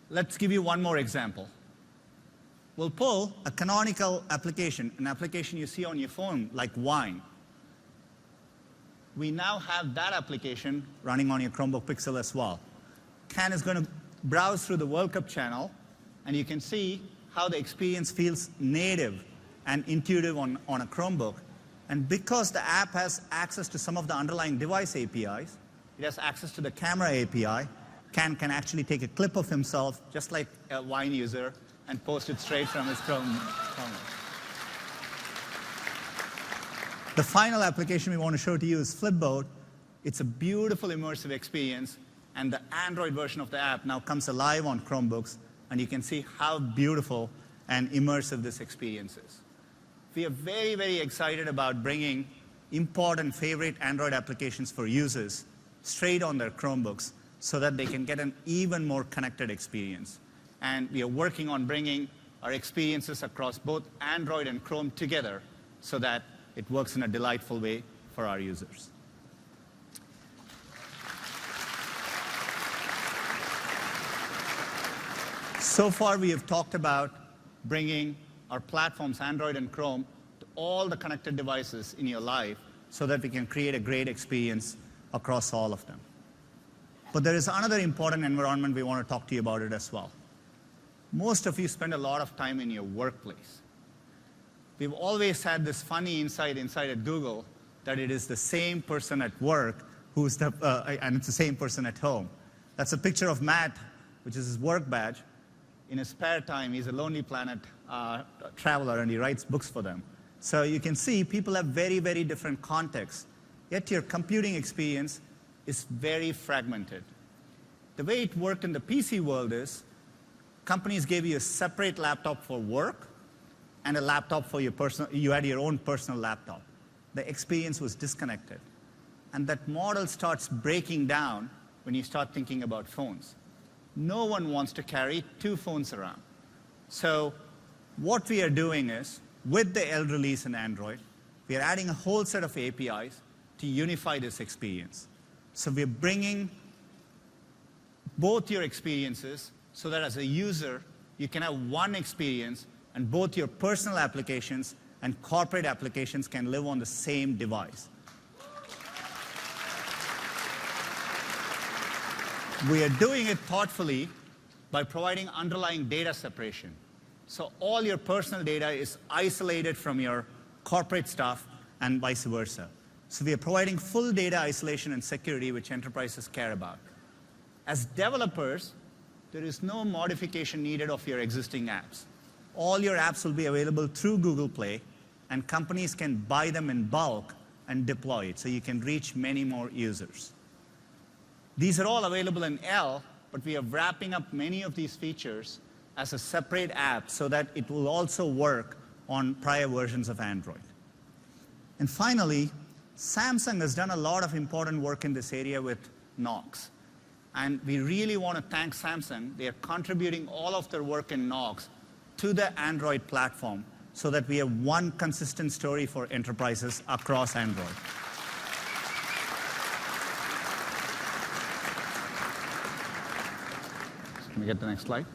Let's give you one more example. We'll pull a canonical application, an application you see on your phone, like Wine. We now have that application running on your Chromebook Pixel as well. Can is going to browse through the World Cup channel, and you can see how the experience feels native and intuitive on a Chromebook. And because the app has access to some of the underlying device APIs, it has access to the camera API, Can actually take a clip of himself, just like a Wine user, and post it straight from his Chromebook. The final application we want to show to you is Flipboard. It's a beautiful immersive experience, and the Android version of the app now comes alive on Chromebooks, and you can see how beautiful and immersive this experience is. We are very, very excited about bringing important favorite Android applications for users straight on their Chromebooks so that they can get an even more connected experience. And we are working on bringing our experiences across both Android and Chrome together so that it works in a delightful way for our users. So far, we have talked about bringing our platforms, Android and Chrome, to all the connected devices in your life so that we can create a great experience across all of them. But there is another important environment we want to talk to you about it as well. Most of you spend a lot of time in your workplace. We've always had this funny insight inside at Google that it is the same person at work who's and it's the same person at home. That's a picture of Matt, which is his work badge. in his spare time, he's a Lonely Planet traveler, and he writes books for them. So you can see people have very, very different contexts, yet your computing experience is very fragmented. The way it worked in the PC world is companies gave you a separate laptop for work and a laptop for your personal, you had your own personal laptop. The experience was disconnected. And that model starts breaking down when you start thinking about phones. No one wants to carry two phones around. So what we are doing is, with the L release in Android, we are adding a whole set of APIs to unify this experience. So we're bringing both your experiences so that as a user, you can have one experience and both your personal applications and corporate applications can live on the same device. We are doing it thoughtfully by providing underlying data separation. So all your personal data is isolated from your corporate stuff and vice versa. So we are providing full data isolation and security, which enterprises care about. As developers, there is no modification needed of your existing apps. All your apps will be available through Google Play, and companies can buy them in bulk and deploy it, so you can reach many more users. These are all available in L, but we are wrapping up many of these features as a separate app so that it will also work on prior versions of Android. And finally, Samsung has done a lot of important work in this area with Knox. And we really want to thank Samsung. They are contributing all of their work in Knox to the Android platform so that we have one consistent story for enterprises across Android. Can we get the next slide?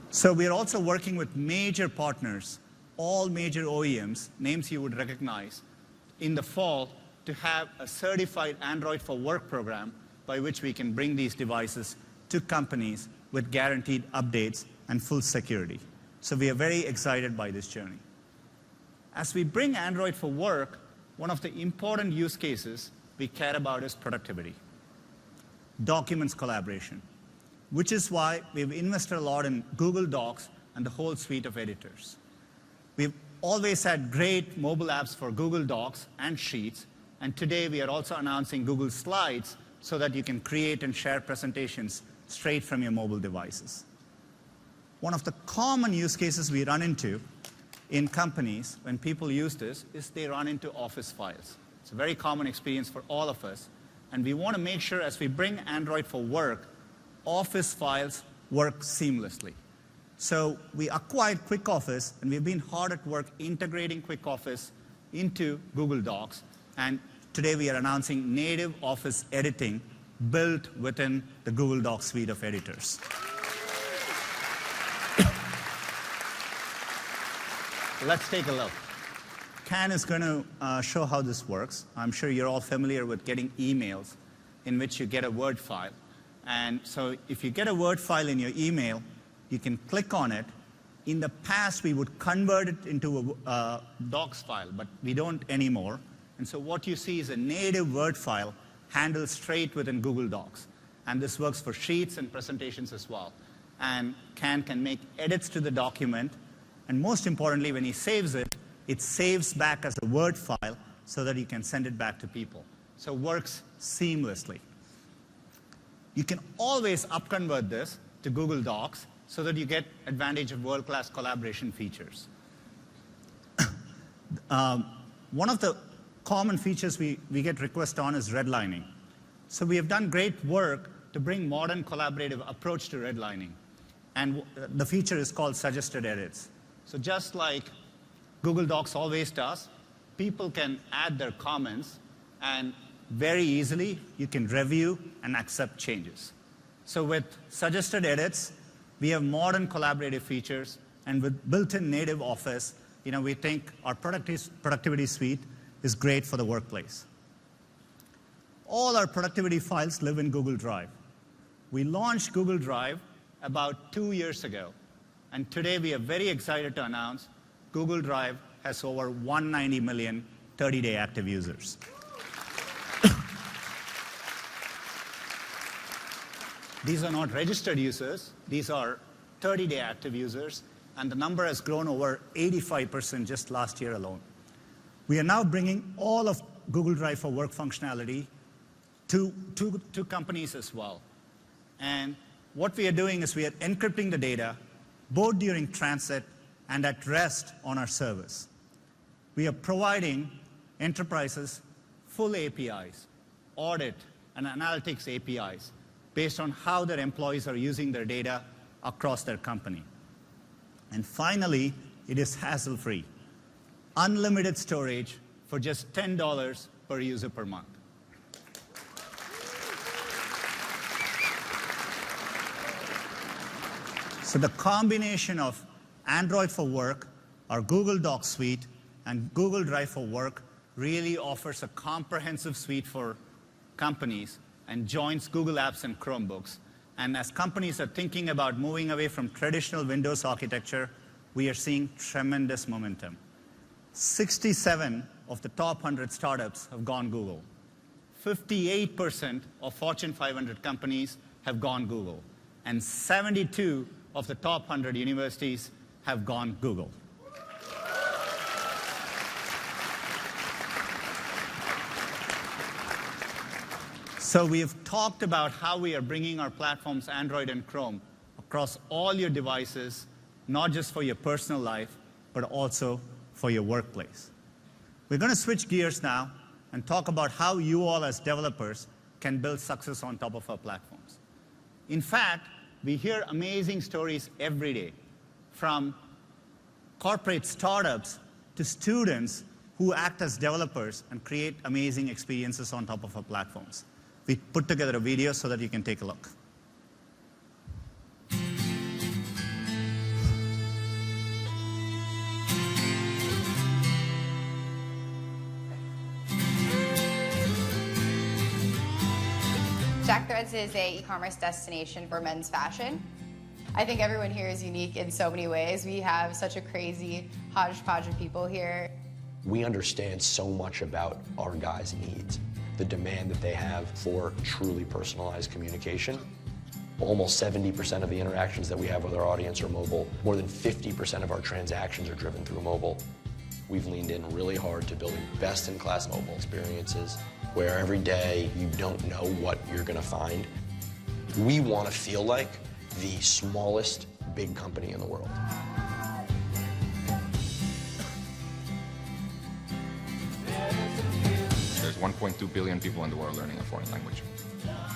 So we're also working with major partners, all major OEMs, names you would recognize, in the fall to have a certified Android for Work program by which we can bring these devices to companies with guaranteed updates and full security. So we are very excited by this journey. As we bring Android for Work, one of the important use cases we care about is productivity. Documents collaboration, which is why we've invested a lot in Google Docs and the whole suite of editors. We've always had great mobile apps for Google Docs and Sheets, and today we are also announcing Google Slides so that you can create and share presentations straight from your mobile devices. One of the common use cases we run into in companies when people use this is they run into Office files. It's a very common experience for all of us, and we want to make sure as we bring Android for Work, Office files work seamlessly. So we acquired QuickOffice, and we've been hard at work integrating QuickOffice into Google Docs. And today we are announcing native Office editing built within the Google Docs suite of editors. Let's take a look. Ken is going to show how this works. I'm sure you're all familiar with getting emails in which you get a Word file. And so if you get a Word file in your email, you can click on it. In the past, we would convert it into a docs file, but we don't anymore. And so what you see is a native Word file handled straight within Google Docs. And this works for Sheets and presentations as well. And Ken can make edits to the document. And most importantly, when he saves it, it saves back as a Word file so that you can send it back to people. So it works seamlessly. You can always upconvert this to Google Docs so that you get advantage of world-class collaboration features. One of the common features we get requests on is redlining. So we have done great work to bring modern collaborative approach to redlining. And the feature is called suggested edits. So just like Google Docs always does, people can add their comments, and very easily you can review and accept changes. So with suggested edits, we have modern collaborative features, and with built-in native Office, we think our productivity suite is great for the workplace. All our productivity files live in Google Drive. We launched Google Drive about 2 years ago, and today we are very excited to announce Google Drive has over 190 million 30-day active users. These are not registered users. These are 30-day active users, and the number has grown over 85% just last year alone. We are now bringing all of Google Drive for Work functionality to companies as well. And what we are doing is we are encrypting the data both during transit and at rest on our service. We are providing enterprises full APIs, audit and analytics APIs, based on how their employees are using their data across their company. And finally, it is hassle-free. Unlimited storage for just $10 per user per month. So the combination of Android for Work, our Google Docs suite, and Google Drive for Work really offers a comprehensive suite for companies and joins Google Apps and Chromebooks. And as companies are thinking about moving away from traditional Windows architecture, we are seeing tremendous momentum. 67 of the top 100 startups have gone Google. 58% of Fortune 500 companies have gone Google. And 72 of the top 100 universities have gone Google. So we have talked about how we are bringing our platforms, Android and Chrome, across all your devices, not just for your personal life, but also for your workplace. We're going to switch gears now and talk about how you all as developers can build success on top of our platforms. In fact, we hear amazing stories every day, from corporate startups to students who act as developers and create amazing experiences on top of our platforms. We put together a video so that you can take a look. Jack Threads is an e-commerce destination for men's fashion. I think everyone here is unique in so many ways. We have such a crazy hodgepodge of people here. We understand so much about our guys' needs, the demand that they have for truly personalized communication. Almost 70% of the interactions that we have with our audience are mobile. More than 50% of our transactions are driven through mobile. We've leaned in really hard to building best-in-class mobile experiences where every day you don't know what you're going to find. We want to feel like the smallest big company in the world. There's 1.2 billion people in the world learning a foreign language.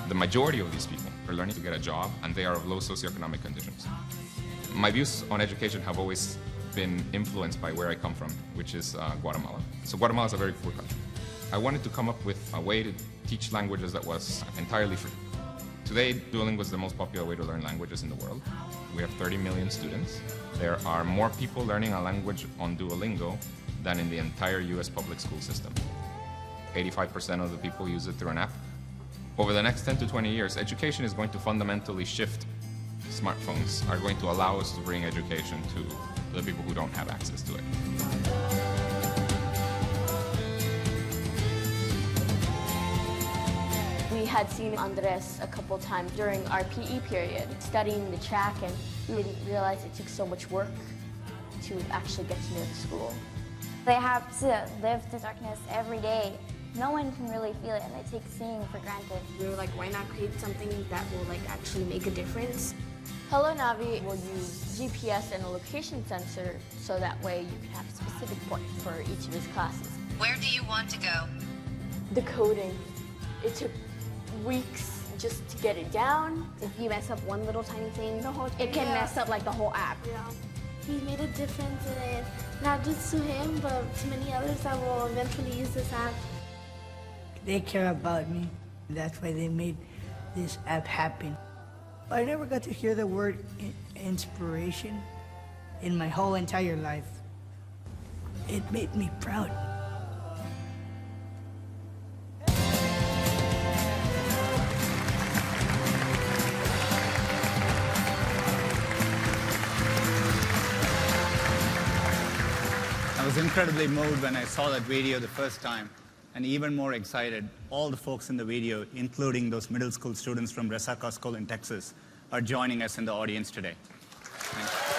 The majority of these people are learning to get a job, and they are of low socioeconomic conditions. My views on education have always been influenced by where I come from, which is Guatemala. So Guatemala is a very poor country. I wanted to come up with a way to teach languages that was entirely free. Today, Duolingo is the most popular way to learn languages in the world. We have 30 million students. There are more people learning a language on Duolingo than in the entire US public school system. 85% of the people use it through an app. Over the next 10 to 20 years, education is going to fundamentally shift. Smartphones are going to allow us to bring education to the people who don't have access to it. We had seen Andres a couple times during our PE period, studying the track, and we didn't realize it took so much work to actually get to know the school. They have to live the darkness every day. No one can really feel it, and they take seeing for granted. We were like, why not create something that will actually make a difference? Hello Navi will use GPS and a location sensor, so that way you can have a specific point for each of his classes. Where do you want to go? The coding, it took weeks just to get it down. If you mess up one little tiny thing, it can mess up the whole app. Yeah. He made a difference in it, not just to him, but to many others that will eventually use this app. They care about me. That's why they made this app happen. I never got to hear the word inspiration in my whole entire life. It made me proud. I was incredibly moved when I saw that video the first time. and even more excited, all the folks in the video, including those middle school students from Resaca School in Texas, are joining us in the audience today. Thanks.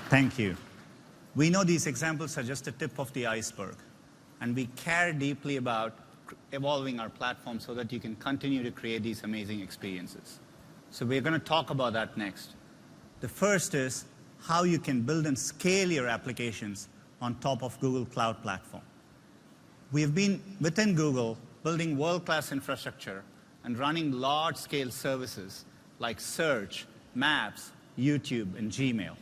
Thank you. We know these examples are just the tip of the iceberg, and we care deeply about evolving our platform so that you can continue to create these amazing experiences. So we're going to talk about that next. The first is how you can build and scale your applications on top of Google Cloud Platform. We've been, within Google, building world-class infrastructure and running large-scale services like Search, Maps, YouTube, and Gmail.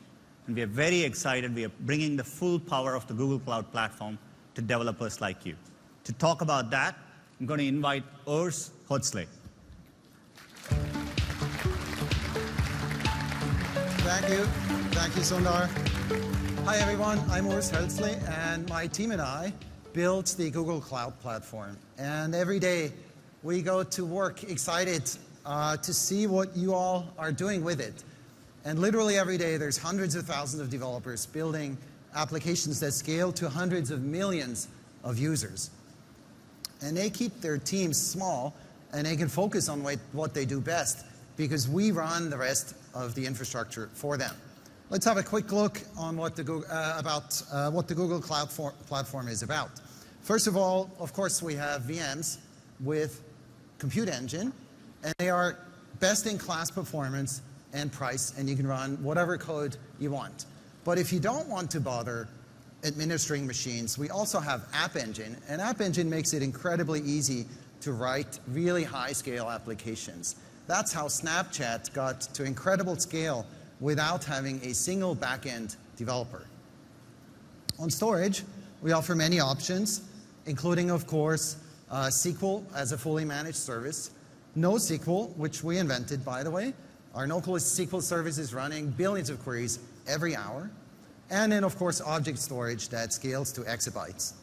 And we are very excited. We are bringing the full power of the Google Cloud Platform to developers like you. To talk about that, I'm going to invite Urs Hotzle. Thank you. Thank you, Sundar. Hi, everyone. I'm Urs Hotzle, and my team and I built the Google Cloud Platform. And every day, we go to work excited to see what you all are doing with it. And literally every day, there's hundreds of thousands of developers building applications that scale to hundreds of millions of users. And they keep their teams small, and they can focus on what they do best, because we run the rest of the infrastructure for them. Let's have a quick look on what the Google Cloud Platform is about. First of all, of course, we have VMs with Compute Engine, and they are best-in-class performance and price, and you can run whatever code you want. But if you don't want to bother administering machines, we also have App Engine, and App Engine makes it incredibly easy to write really high-scale applications. That's how Snapchat got to incredible scale without having a single back-end developer. On storage, we offer many options, including, of course, SQL as a fully managed service, NoSQL, which we invented, by the way. Our NoSQL service is running billions of queries every hour. And then, of course, object storage that scales to exabytes.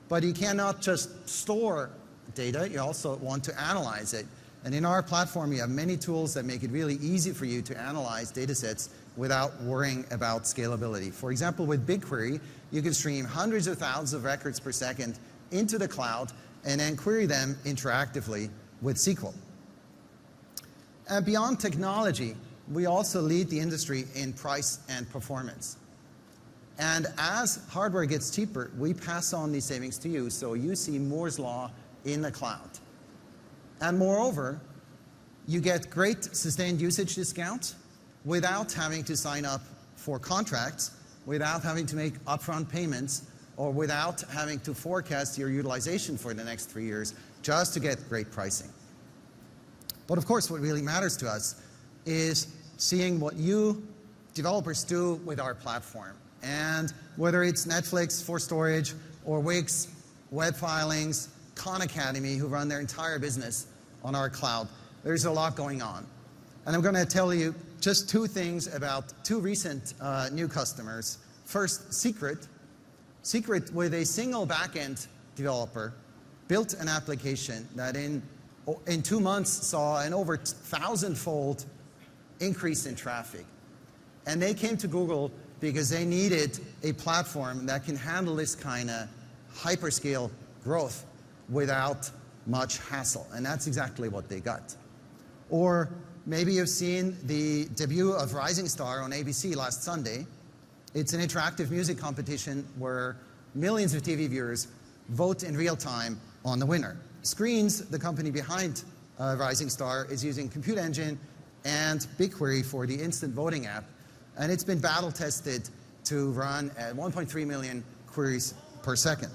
But you cannot just store data. You also want to analyze it. And in our platform, you have many tools that make it really easy for you to analyze data sets without worrying about scalability. For example, with BigQuery, you can stream hundreds of thousands of records per second into the cloud and then query them interactively with SQL. And beyond technology, we also lead the industry in price and performance. And as hardware gets cheaper, we pass on these savings to you, so you see Moore's Law in the cloud. And moreover, you get great sustained usage discounts without having to sign up for contracts, without having to make upfront payments, or without having to forecast your utilization for the next 3 years just to get great pricing. But of course, what really matters to us is seeing what you developers do with our platform. And whether it's Netflix for storage, or Wix, web filings, Khan Academy, who run their entire business on our cloud, there's a lot going on. And I'm going to tell you just two things about two recent new customers. First, Secret. Secret, with a single backend developer, built an application that in 2 months saw an over 1,000-fold increase in traffic. And they came to Google because they needed a platform that can handle this kind of hyperscale growth without much hassle. And that's exactly what they got. Or maybe you've seen the debut of Rising Star on ABC last Sunday. It's an interactive music competition where millions of TV viewers vote in real time on the winner. Screens, the company behind Rising Star, is using Compute Engine and BigQuery for the instant voting app. And it's been battle tested to run at 1.3 million queries per second.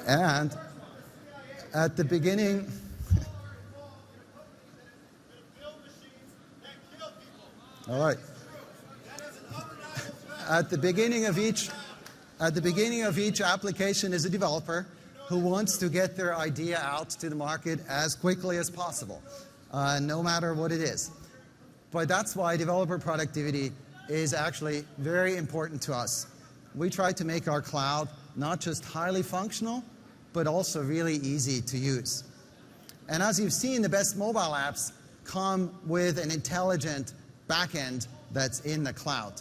And at the beginning, all right. At the beginning of each application is a developer, who wants to get their idea out to the market as quickly as possible, no matter what it is. But that's why developer productivity is actually very important to us. We try to make our cloud not just highly functional, but also really easy to use. And as you've seen, the best mobile apps come with an intelligent backend that's in the cloud.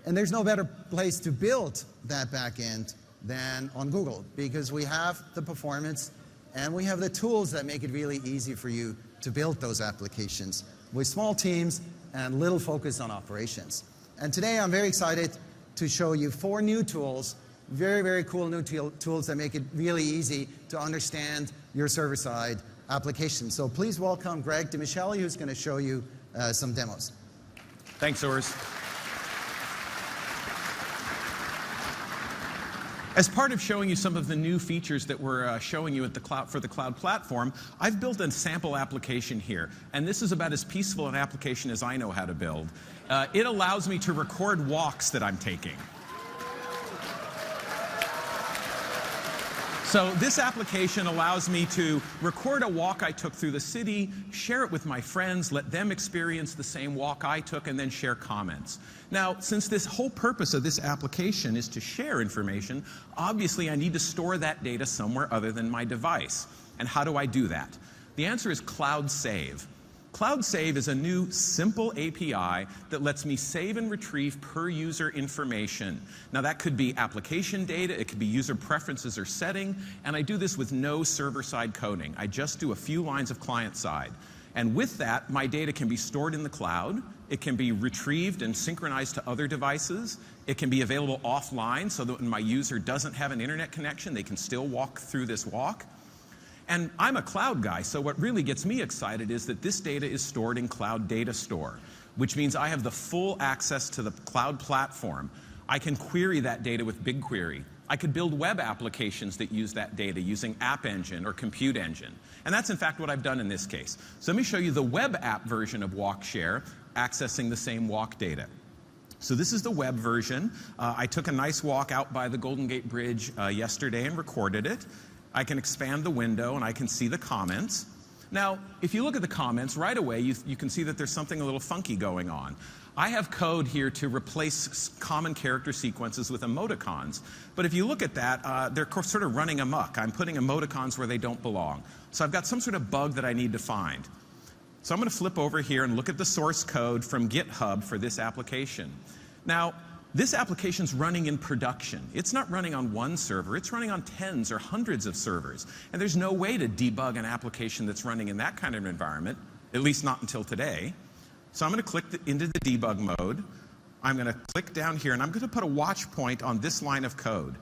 And there's no better place to build that backend than on Google, because we have the performance and we have the tools that make it really easy for you to build those applications with small teams and little focus on operations. And today I'm very excited to show you 4 new tools, very, very cool new tools that make it really easy to understand your server-side application. So please welcome Greg DeMichele, who's going to show you some demos. Thanks, Urs. As part of showing you some of the new features that we're showing you at the cloud for the cloud platform, I've built a sample application here. And this is about as peaceful an application as I know how to build. It allows me to record walks that I'm taking. So this application allows me to record a walk I took through the city, share it with my friends, let them experience the same walk I took, and then share comments. Now, since this whole purpose of this application is to share information, obviously I need to store that data somewhere other than my device. And how do I do that? The answer is Cloud Save. Cloud Save is a new, simple API that lets me save and retrieve per-user information. Now, that could be application data, it could be user preferences or setting, and I do this with no server-side coding. I just do a few lines of client-side. And with that, my data can be stored in the cloud, it can be retrieved and synchronized to other devices, it can be available offline so that when my user doesn't have an internet connection, they can still walk through this walk. And I'm a cloud guy, so what really gets me excited is that this data is stored in Cloud Data Store, which means I have the full access to the cloud platform. I can query that data with BigQuery. I could build web applications that use that data using App Engine or Compute Engine. And that's in fact what I've done in this case. So let me show you the web app version of WalkShare accessing the same walk data. So this is the web version. I took a nice walk out by the Golden Gate Bridge yesterday and recorded it. I can expand the window and I can see the comments. Now, if you look at the comments, right away you can see that there's something a little funky going on. I have code here to replace common character sequences with emoticons. But if you look at that, they're sort of running amok. I'm putting emoticons where they don't belong. So I've got some sort of bug that I need to find. So I'm going to flip over here and look at the source code from GitHub for this application. Now, this application's running in production. It's not running on one server. It's running on tens or hundreds of servers. And there's no way to debug an application that's running in that kind of environment, at least not until today. So I'm going to click into the debug mode. I'm going to click down here, and I'm going to put a watch point on this line of code.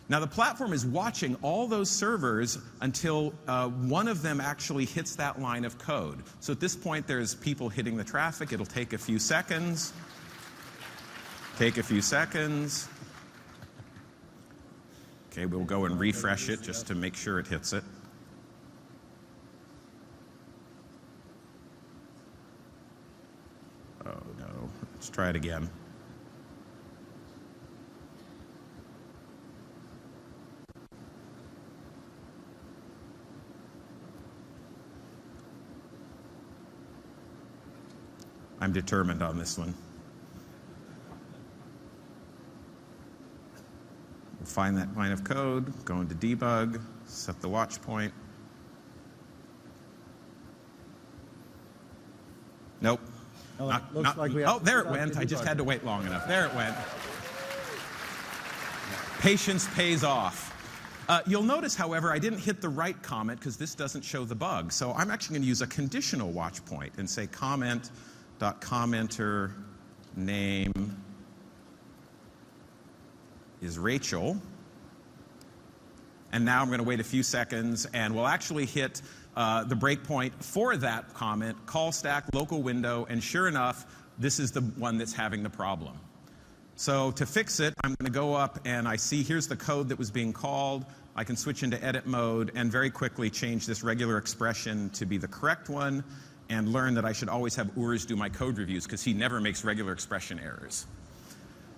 Now, the platform is watching all those servers until one of them actually hits that line of code. So at this point, there's people hitting the traffic. It'll take a few seconds. Take a few seconds. Okay, we'll go and refresh it just to make sure it hits it. Oh no, let's try it again. I'm determined on this one. Find that line of code, go into debug, set the watch point. Nope. Oh, there it went. I just had to wait long enough. There it went. Patience pays off. You'll notice, however, I didn't hit the right comment because this doesn't show the bug. So I'm actually going to use a conditional watch point and say comment.commenter name is Rachel. And now I'm going to wait a few seconds, and we'll actually hit the breakpoint for that comment, call stack, local window, and sure enough, this is the one that's having the problem. So to fix it, I'm going to go up and I see here's the code that was being called. I can switch into edit mode and very quickly change this regular expression to be the correct one and learn that I should always have Urs do my code reviews because he never makes regular expression errors.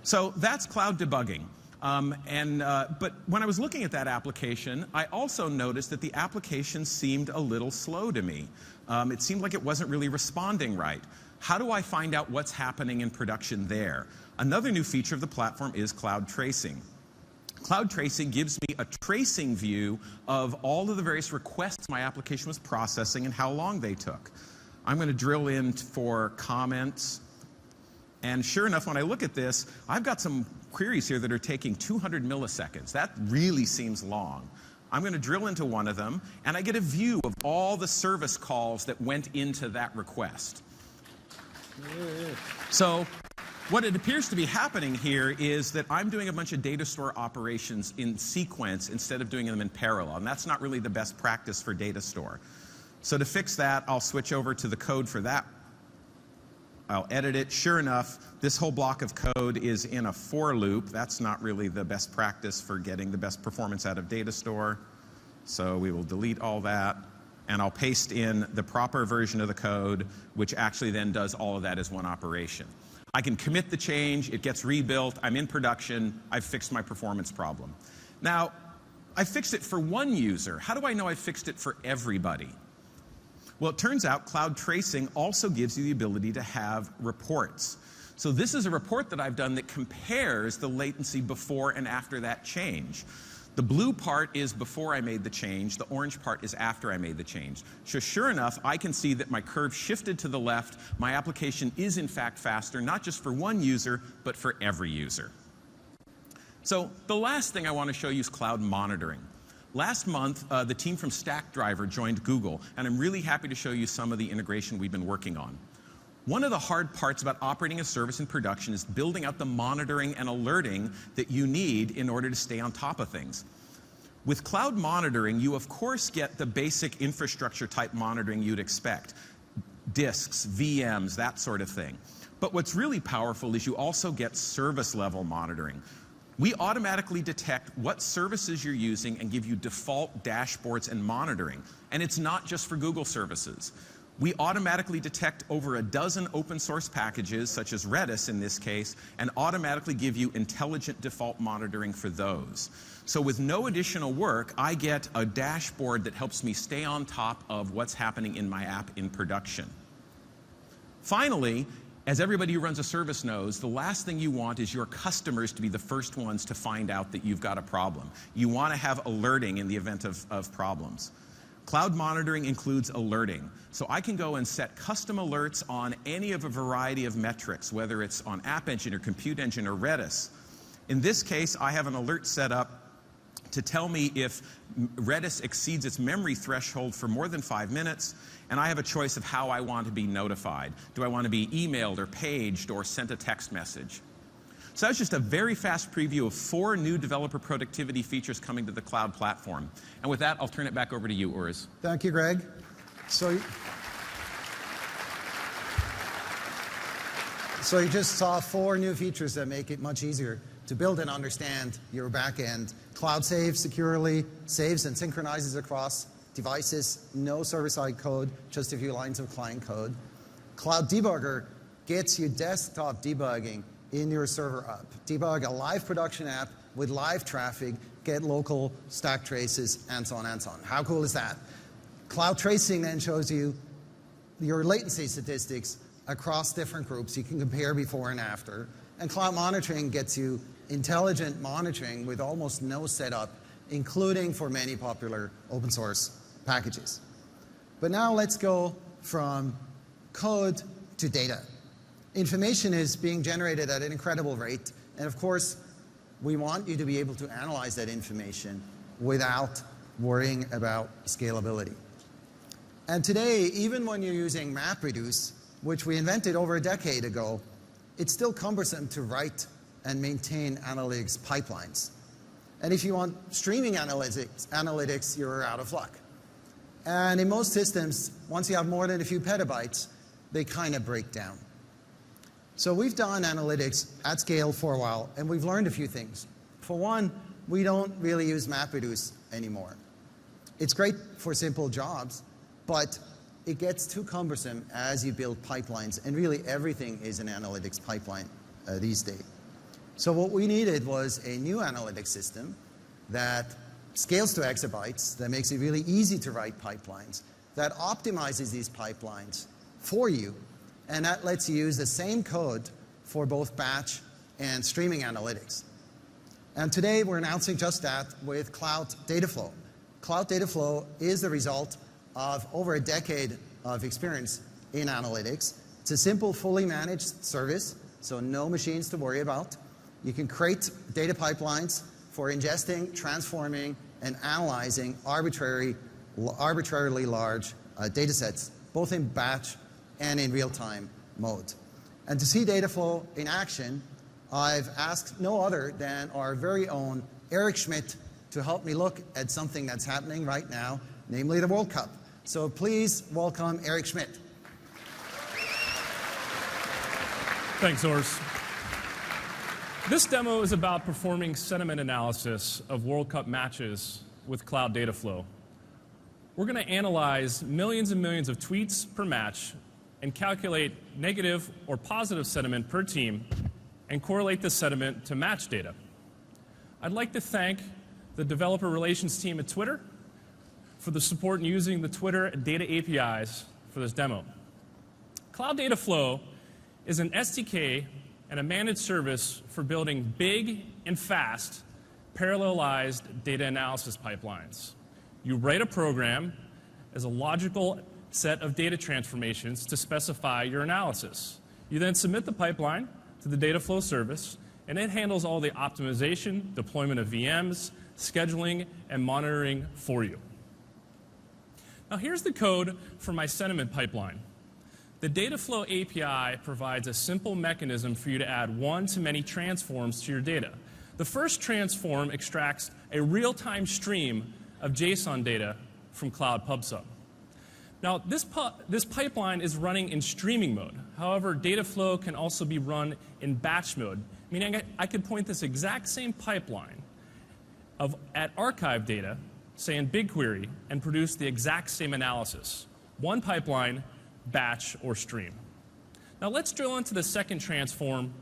So that's cloud debugging. But when I was looking at that application, I also noticed that the application seemed a little slow to me. It seemed like it wasn't really responding right. How do I find out what's happening in production there? Another new feature of the platform is cloud tracing. Cloud tracing gives me a tracing view of all of the various requests my application was processing and how long they took. I'm going to drill in for comments. And sure enough, when I look at this, I've got some queries here that are taking 200 milliseconds. That really seems long. I'm going to drill into one of them, and I get a view of all the service calls that went into that request. So what it appears to be happening here is that I'm doing a bunch of data store operations in sequence instead of doing them in parallel, and that's not really the best practice for data store. So to fix that, I'll switch over to the code for that. I'll edit it. Sure enough, this whole block of code is in a for loop. That's not really the best practice for getting the best performance out of data store. So we will delete all that, and I'll paste in the proper version of the code, which actually then does all of that as one operation. I can commit the change, it gets rebuilt, I'm in production, I've fixed my performance problem. Now, I fixed it for one user. How do I know I fixed it for everybody? Well, it turns out cloud tracing also gives you the ability to have reports. So this is a report that I've done that compares the latency before and after that change. The blue part is before I made the change, the orange part is after I made the change. So sure enough, I can see that my curve shifted to the left. My application is in fact faster, not just for one user, but for every user. So the last thing I want to show you is cloud monitoring. Last month, the team from Stackdriver joined Google, and I'm really happy to show you some of the integration we've been working on. One of the hard parts about operating a service in production is building out the monitoring and alerting that you need in order to stay on top of things. With cloud monitoring, you of course get the basic infrastructure type monitoring you'd expect. Disks, VMs, that sort of thing. But what's really powerful is you also get service level monitoring. We automatically detect what services you're using and give you default dashboards and monitoring. And it's not just for Google services. We automatically detect over a dozen open source packages, such as Redis in this case, and automatically give you intelligent default monitoring for those. So with no additional work, I get a dashboard that helps me stay on top of what's happening in my app in production. Finally, as everybody who runs a service knows, the last thing you want is your customers to be the first ones to find out that you've got a problem. You want to have alerting in the event of problems. Cloud monitoring includes alerting. So I can go and set custom alerts on any of a variety of metrics, whether it's on App Engine or Compute Engine or Redis. In this case, I have an alert set up to tell me if Redis exceeds its memory threshold for more than 5 minutes, and I have a choice of how I want to be notified. Do I want to be emailed or paged or sent a text message? So that's just a very fast preview of 4 new developer productivity features coming to the cloud platform. And with that, I'll turn it back over to you, Urs. Thank you, Greg. So you just saw 4 new features that make it much easier to build and understand your backend. Cloud saves securely, saves and synchronizes across devices, no server-side code, just a few lines of client code. Cloud Debugger gets you desktop debugging in your server app. Debug a live production app with live traffic, get local stack traces, and so on and so on. How cool is that? Cloud tracing then shows you your latency statistics across different groups. You can compare before and after. And cloud monitoring gets you intelligent monitoring with almost no setup, including for many popular open source packages. But now let's go from code to data. Information is being generated at an incredible rate, and of course, we want you to be able to analyze that information without worrying about scalability. And today, even when you're using MapReduce, which we invented over a decade ago, it's still cumbersome to write and maintain analytics pipelines. And if you want streaming analytics, you're out of luck. And in most systems, once you have more than a few petabytes, they kind of break down. So we've done analytics at scale for a while, and we've learned a few things. For one, we don't really use MapReduce anymore. It's great for simple jobs, but it gets too cumbersome as you build pipelines, and really everything is an analytics pipeline these days. So what we needed was a new analytics system that scales to exabytes, that makes it really easy to write pipelines, that optimizes these pipelines for you, and that lets you use the same code for both batch and streaming analytics. And today we're announcing just that with Cloud Dataflow. Cloud Dataflow is the result of over a decade of experience in analytics. It's a simple, fully managed service, so no machines to worry about. You can create data pipelines for ingesting, transforming, and analyzing arbitrarily large data sets, both in batch and in real-time mode. And to see Dataflow in action, I've asked no other than our very own Eric Schmidt to help me look at something that's happening right now, namely the World Cup. So please welcome Eric Schmidt. Thanks, Urs. This demo is about performing sentiment analysis of World Cup matches with Cloud Dataflow. We're going to analyze millions and millions of tweets per match and calculate negative or positive sentiment per team and correlate the sentiment to match data. I'd like to thank the developer relations team at Twitter for the support in using the Twitter data APIs for this demo. Cloud Dataflow is an SDK and a managed service for building big and fast parallelized data analysis pipelines. You write a program as a logical set of data transformations to specify your analysis. You then submit the pipeline to the Dataflow service, and it handles all the optimization, deployment of VMs, scheduling, and monitoring for you. Now here's the code for my sentiment pipeline. The Dataflow API provides a simple mechanism for you to add one-to-many transforms to your data. The first transform extracts a real-time stream of JSON data from Cloud PubSub. Now, this pipeline is running in streaming mode. However, Dataflow can also be run in batch mode, meaning I could point this exact same pipeline at archive data, say in BigQuery, and produce the exact same analysis. One pipeline, batch, or stream. Now let's drill into the second transform,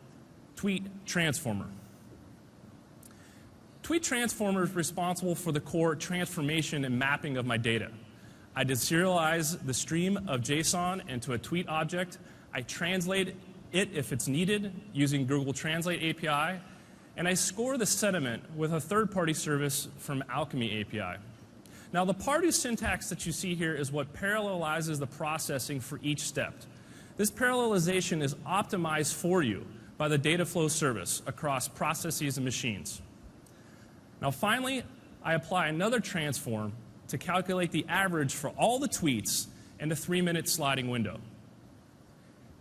Tweet Transformer. Tweet Transformer is responsible for the core transformation and mapping of my data. I deserialize the stream of JSON into a tweet object. I translate it if it's needed using Google Translate API, and I score the sentiment with a third-party service from Alchemy API. Now, the Pardue syntax that you see here is what parallelizes the processing for each step. This parallelization is optimized for you by the Dataflow service across processes and machines. Now, finally, I apply another transform to calculate the average for all the tweets in a 3-minute sliding window.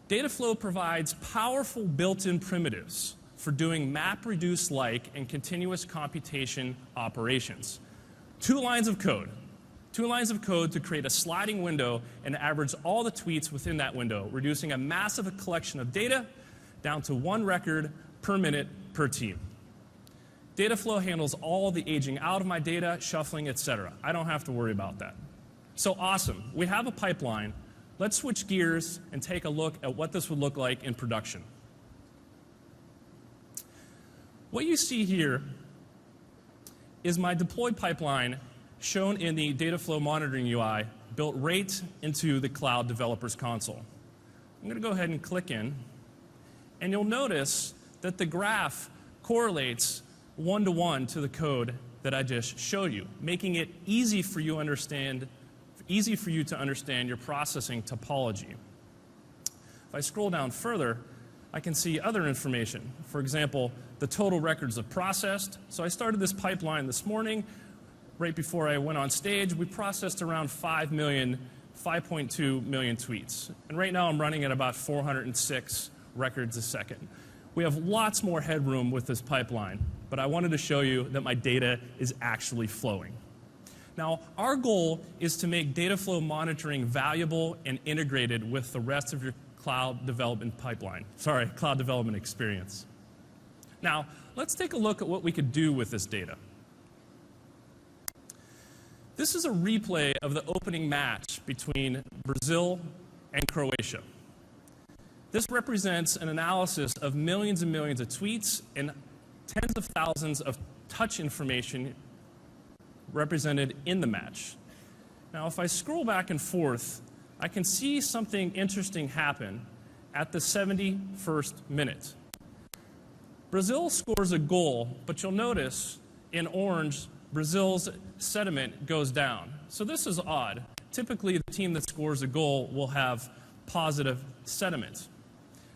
Dataflow provides powerful built-in primitives for doing MapReduce-like and continuous computation operations. Two lines of code to create a sliding window and average all the tweets within that window, reducing a massive collection of data down to one record per minute per team. Dataflow handles all the aging out of my data, shuffling, etc. I don't have to worry about that. So awesome. We have a pipeline. Let's switch gears and take a look at what this would look like in production. What you see here is my deployed pipeline shown in the Dataflow monitoring UI built right into the Cloud Developers Console. I'm going to go ahead and click in, and you'll notice that the graph correlates one-to-one to the code that I just showed you, making it easy for you to understand your processing topology. If I scroll down further, I can see other information. For example, the total records of processed. So I started this pipeline this morning. Right before I went on stage, we processed around 5.2 million tweets. And right now I'm running at about 406 records a second. We have lots more headroom with this pipeline, but I wanted to show you that my data is actually flowing. Now, our goal is to make Dataflow monitoring valuable and integrated with the rest of your cloud development cloud development experience. Now, let's take a look at what we could do with this data. This is a replay of the opening match between Brazil and Croatia. This represents an analysis of millions and millions of tweets and tens of thousands of touch information represented in the match. Now, if I scroll back and forth, I can see something interesting happen at the 71st minute. Brazil scores a goal, but you'll notice in orange, Brazil's sentiment goes down. So this is odd. Typically, the team that scores a goal will have positive sentiment.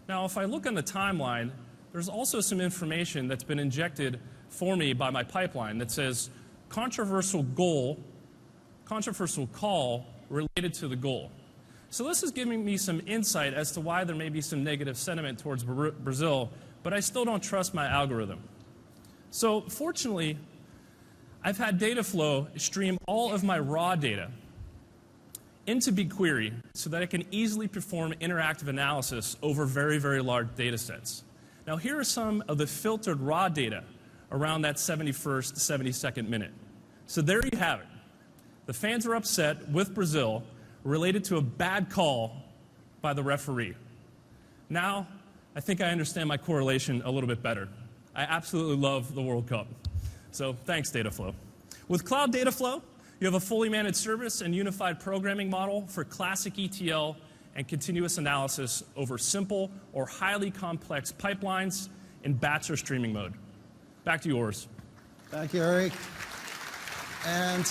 Now, if I look on the timeline, there's also some information that's been injected for me by my pipeline that says controversial call related to the goal. So this is giving me some insight as to why there may be some negative sentiment towards Brazil, but I still don't trust my algorithm. So fortunately, I've had Dataflow stream all of my raw data into BigQuery so that I can easily perform interactive analysis over very, very large data sets. Now here are some of the filtered raw data around that 71st, 72nd minute. So there you have it. The fans are upset with Brazil related to a bad call by the referee. Now, I think I understand my correlation a little bit better. I absolutely love the World Cup. So thanks, Dataflow. With Cloud Dataflow, you have a fully managed service and unified programming model for classic ETL and continuous analysis over simple or highly complex pipelines in batch or streaming mode. Back to yours. Thank you, Eric. And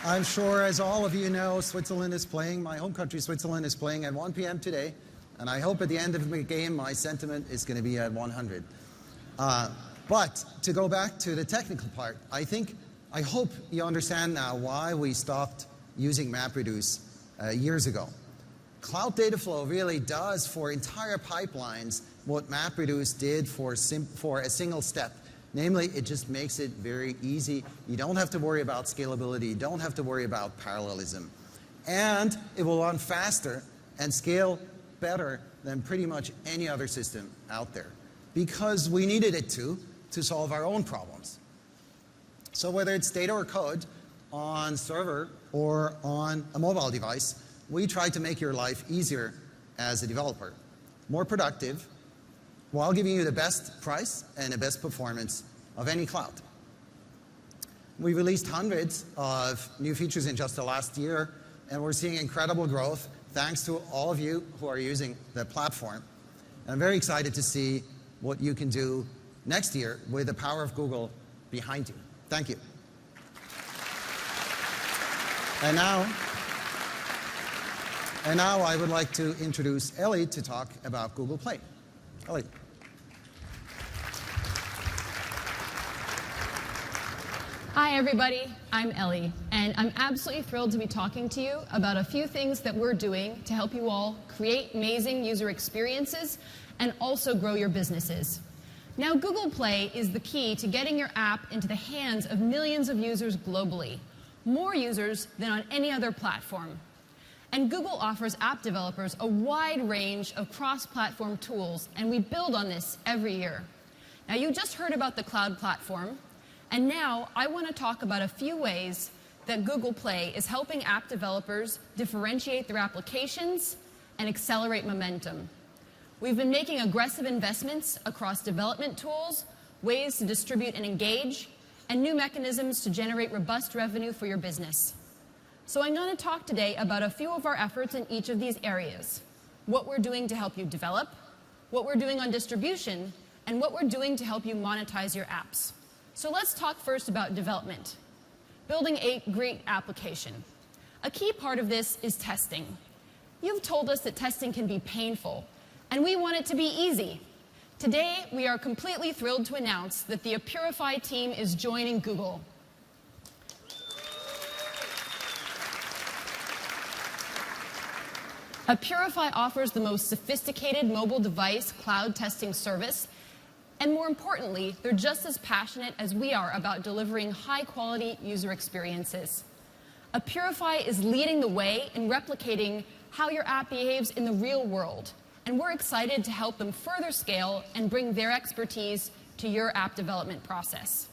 I'm sure, as all of you know, Switzerland is playing, my home country, Switzerland, is playing at 1 p.m. today. And I hope at the end of the game, my sentiment is going to be at 100. But to go back to the technical part, I hope you understand now why we stopped using MapReduce years ago. Cloud Dataflow really does for entire pipelines what MapReduce did for a single step. Namely, it just makes it very easy. You don't have to worry about scalability. You don't have to worry about parallelism. And it will run faster and scale better than pretty much any other system out there, because we needed it to solve our own problems. So whether it's data or code on server or on a mobile device, we try to make your life easier as a developer, more productive, while giving you the best price and the best performance of any cloud. We released hundreds of new features in just the last year, and we're seeing incredible growth thanks to all of you who are using the platform. And I'm very excited to see what you can do next year with the power of Google behind you. Thank you. And now I would like to introduce Ellie to talk about Google Play. Ellie. Hi, everybody. I'm Ellie, and I'm absolutely thrilled to be talking to you about a few things that we're doing to help you all create amazing user experiences and also grow your businesses. Now, Google Play is the key to getting your app into the hands of millions of users globally, more users than on any other platform. And Google offers app developers a wide range of cross-platform tools, and we build on this every year. Now, you just heard about the cloud platform, and now I want to talk about a few ways that Google Play is helping app developers differentiate their applications and accelerate momentum. We've been making aggressive investments across development tools, ways to distribute and engage, and new mechanisms to generate robust revenue for your business. So I'm going to talk today about a few of our efforts in each of these areas: what we're doing to help you develop, what we're doing on distribution, and what we're doing to help you monetize your apps. So let's talk first about development. Building a great application. A key part of this is testing. You've told us that testing can be painful, and we want it to be easy. Today, we are completely thrilled to announce that the Purify team is joining Google. Purify offers the most sophisticated mobile device cloud testing service, and more importantly, they're just as passionate as we are about delivering high-quality user experiences. Purify is leading the way in replicating how your app behaves in the real world, and we're excited to help them further scale and bring their expertise to your app development process.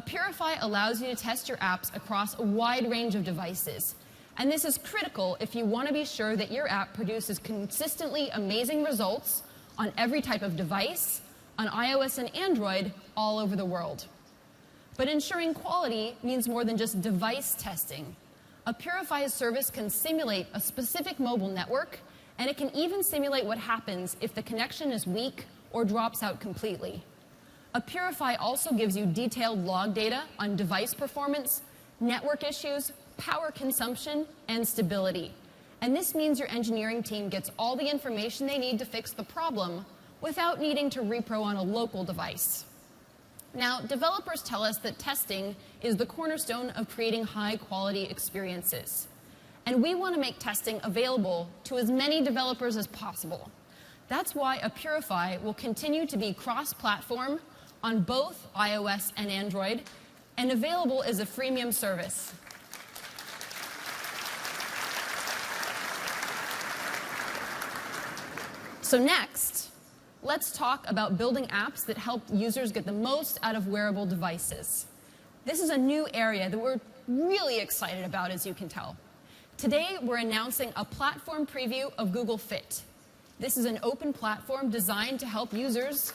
Purify allows you to test your apps across a wide range of devices, And this is critical if you want to be sure that your app produces consistently amazing results on every type of device, on iOS and Android, all over the world. But ensuring quality means more than just device testing. A Purify service can simulate a specific mobile network, and it can even simulate what happens if the connection is weak or drops out completely. A Purify also gives you detailed log data on device performance, network issues, power consumption, and stability. And this means your engineering team gets all the information they need to fix the problem without needing to repro on a local device. Now, developers tell us that testing is the cornerstone of creating high-quality experiences. And we want to make testing available to as many developers as possible. That's why a Purify will continue to be cross-platform on both iOS and Android, and available as a freemium service. So next, let's talk about building apps that help users get the most out of wearable devices. This is a new area that we're really excited about, as you can tell. Today, we're announcing a platform preview of Google Fit. This is an open platform designed to help users.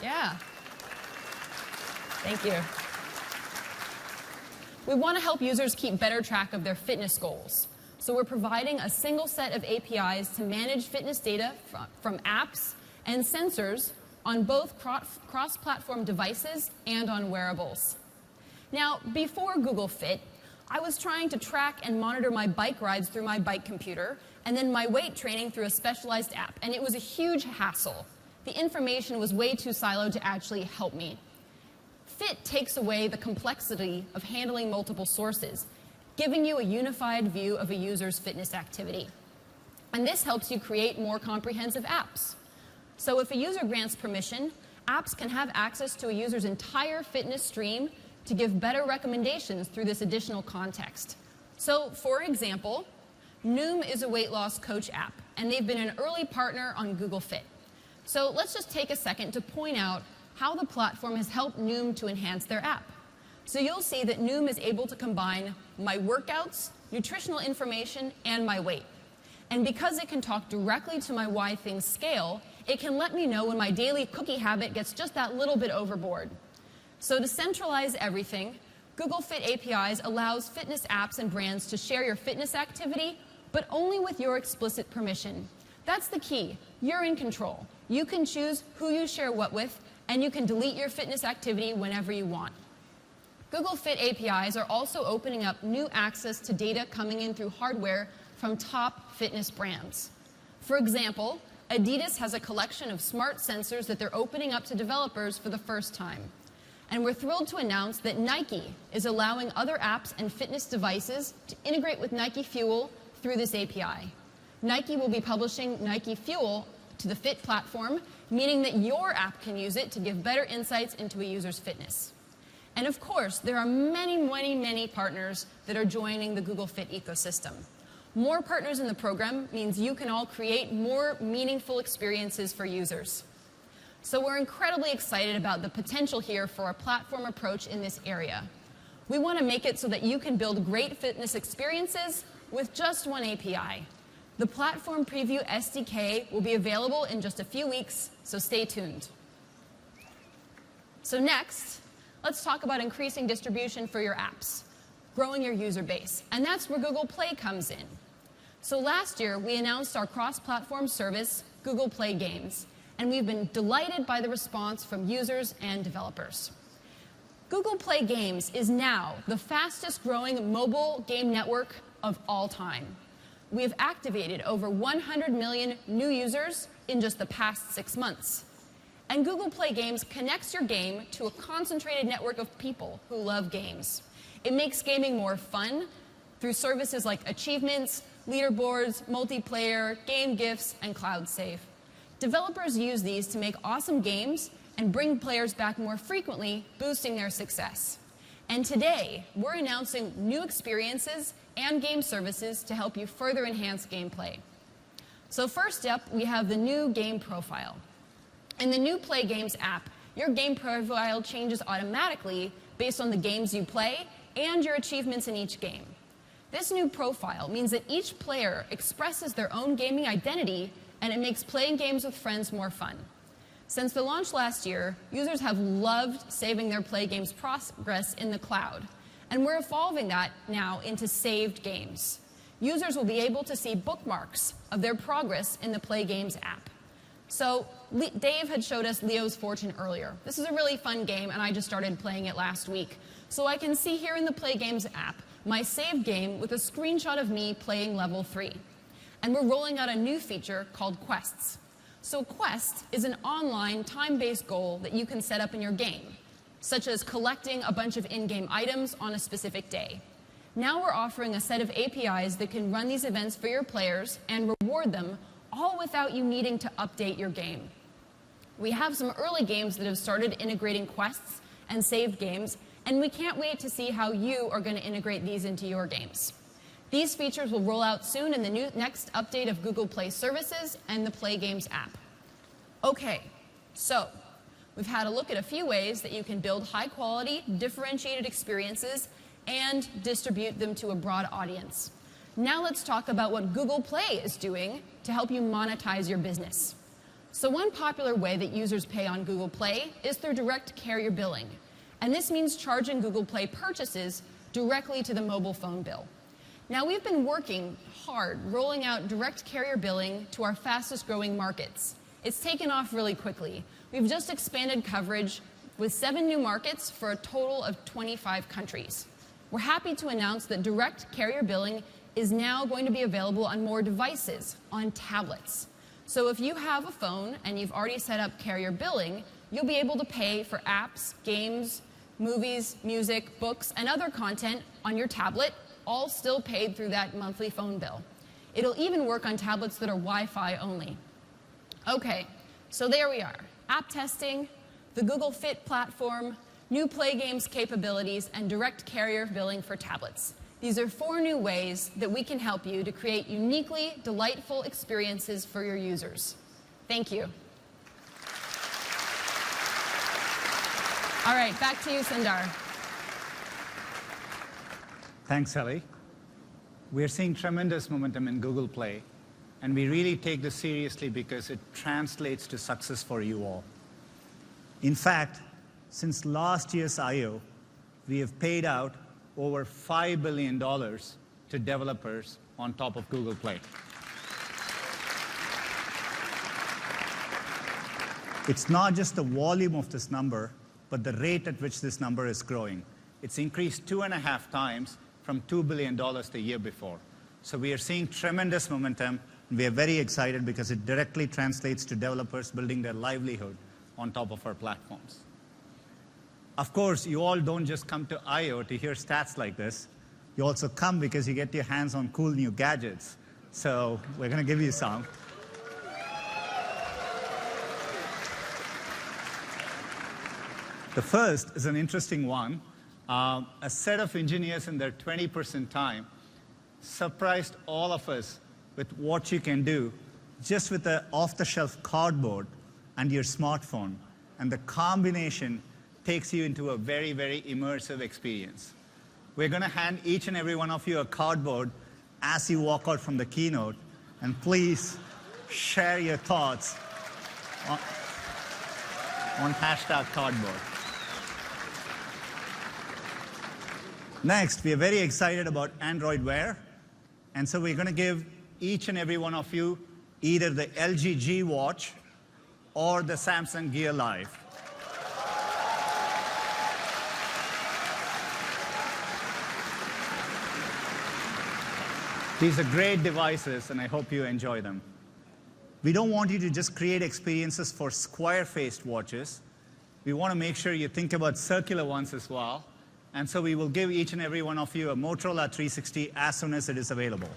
Yeah. Thank you. We want to help users keep better track of their fitness goals. So we're providing a single set of APIs to manage fitness data from apps and sensors on both cross-platform devices and on wearables. Now, before Google Fit, I was trying to track and monitor my bike rides through my bike computer, and then my weight training through a specialized app, and it was a huge hassle. The information was way too siloed to actually help me. Fit takes away the complexity of handling multiple sources, giving you a unified view of a user's fitness activity. And this helps you create more comprehensive apps. So if a user grants permission, apps can have access to a user's entire fitness stream to give better recommendations through this additional context. So, for example, Noom is a weight loss coach app, and they've been an early partner on Google Fit. So let's just take a second to point out how the platform has helped Noom to enhance their app. So you'll see that Noom is able to combine my workouts, nutritional information, and my weight. And because it can talk directly to my Why Things scale, it can let me know when my daily cookie habit gets just that little bit overboard. So to centralize everything, Google Fit APIs allows fitness apps and brands to share your fitness activity, but only with your explicit permission. That's the key. You're in control. You can choose who you share what with, and you can delete your fitness activity whenever you want. Google Fit APIs are also opening up new access to data coming in through hardware from top fitness brands. For example, Adidas has a collection of smart sensors that they're opening up to developers for the first time. And we're thrilled to announce that Nike is allowing other apps and fitness devices to integrate with Nike Fuel through this API. Nike will be publishing Nike Fuel to the Fit platform, meaning that your app can use it to give better insights into a user's fitness. And of course, there are many partners that are joining the Google Fit ecosystem. More partners in the program means you can all create more meaningful experiences for users. So we're incredibly excited about the potential here for a platform approach in this area. We want to make it so that you can build great fitness experiences with just one API. The Platform Preview SDK will be available in just a few weeks, so stay tuned. So next, let's talk about increasing distribution for your apps, growing your user base, and that's where Google Play comes in. So last year, we announced our cross-platform service, Google Play Games, and we've been delighted by the response from users and developers. Google Play Games is now the fastest-growing mobile game network of all time. We have activated over 100 million new users in just the past 6 months. And Google Play Games connects your game to a concentrated network of people who love games. It makes gaming more fun through services like achievements, leaderboards, multiplayer, game gifts, and cloud save. Developers use these to make awesome games and bring players back more frequently, boosting their success. And today, we're announcing new experiences and game services to help you further enhance gameplay. So first up, we have the new game profile. In the new Play Games app, your game profile changes automatically based on the games you play and your achievements in each game. This new profile means that each player expresses their own gaming identity, and it makes playing games with friends more fun. Since the launch last year, users have loved saving their play games progress in the cloud, and we're evolving that now into saved games. Users will be able to see bookmarks of their progress in the Play Games app. So Dave had showed us Leo's Fortune earlier. This is a really fun game, and I just started playing it last week. So I can see here in the Play Games app my saved game with a screenshot of me playing level 3. And we're rolling out a new feature called Quests. So Quest is an online, time-based goal that you can set up in your game, such as collecting a bunch of in-game items on a specific day. Now we're offering a set of APIs that can run these events for your players and reward them, all without you needing to update your game. We have some early games that have started integrating quests and saved games, and we can't wait to see how you are going to integrate these into your games. These features will roll out soon in the next update of Google Play Services and the Play Games app. Okay, so we've had a look at a few ways that you can build high-quality, differentiated experiences and distribute them to a broad audience. Now let's talk about what Google Play is doing to help you monetize your business. So one popular way that users pay on Google Play is through direct carrier billing. And this means charging Google Play purchases directly to the mobile phone bill. Now, we've been working hard rolling out direct carrier billing to our fastest growing markets. It's taken off really quickly. We've just expanded coverage with 7 new markets for a total of 25 countries. We're happy to announce that direct carrier billing is now going to be available on more devices, on tablets. So if you have a phone and you've already set up carrier billing, you'll be able to pay for apps, games, movies, music, books, and other content on your tablet, all still paid through that monthly phone bill. It'll even work on tablets that are Wi-Fi only. Okay, so there we are. App testing, the Google Fit platform, new Play Games capabilities, and direct carrier billing for tablets. These are 4 new ways that we can help you to create uniquely delightful experiences for your users. Thank you. All right, back to you, Sundar. Thanks, Ellie. We're seeing tremendous momentum in Google Play, and we really take this seriously because it translates to success for you all. In fact, since last year's I/O, we have paid out over $5 billion to developers on top of Google Play. It's not just the volume of this number, but the rate at which this number is growing. It's increased 2.5 times from $2 billion the year before. So we are seeing tremendous momentum, and we are very excited because it directly translates to developers building their livelihood on top of our platforms. Of course, you all don't just come to I/O to hear stats like this. You also come because you get your hands on cool new gadgets. So we're going to give you some. The first is an interesting one. A set of engineers in their 20% time surprised all of us with what you can do just with an off-the-shelf cardboard and your smartphone. And the combination takes you into a very, very immersive experience. We're going to hand each and every one of you a cardboard as you walk out from the keynote. And please share your thoughts on #cardboard. Next, we are very excited about Android Wear. And so we're going to give each and every one of you either the LG G Watch or the Samsung Gear Live. These are great devices, and I hope you enjoy them. We don't want you to just create experiences for square-faced watches. We want to make sure you think about circular ones as well. And so we will give each and every one of you a Motorola 360 as soon as it is available.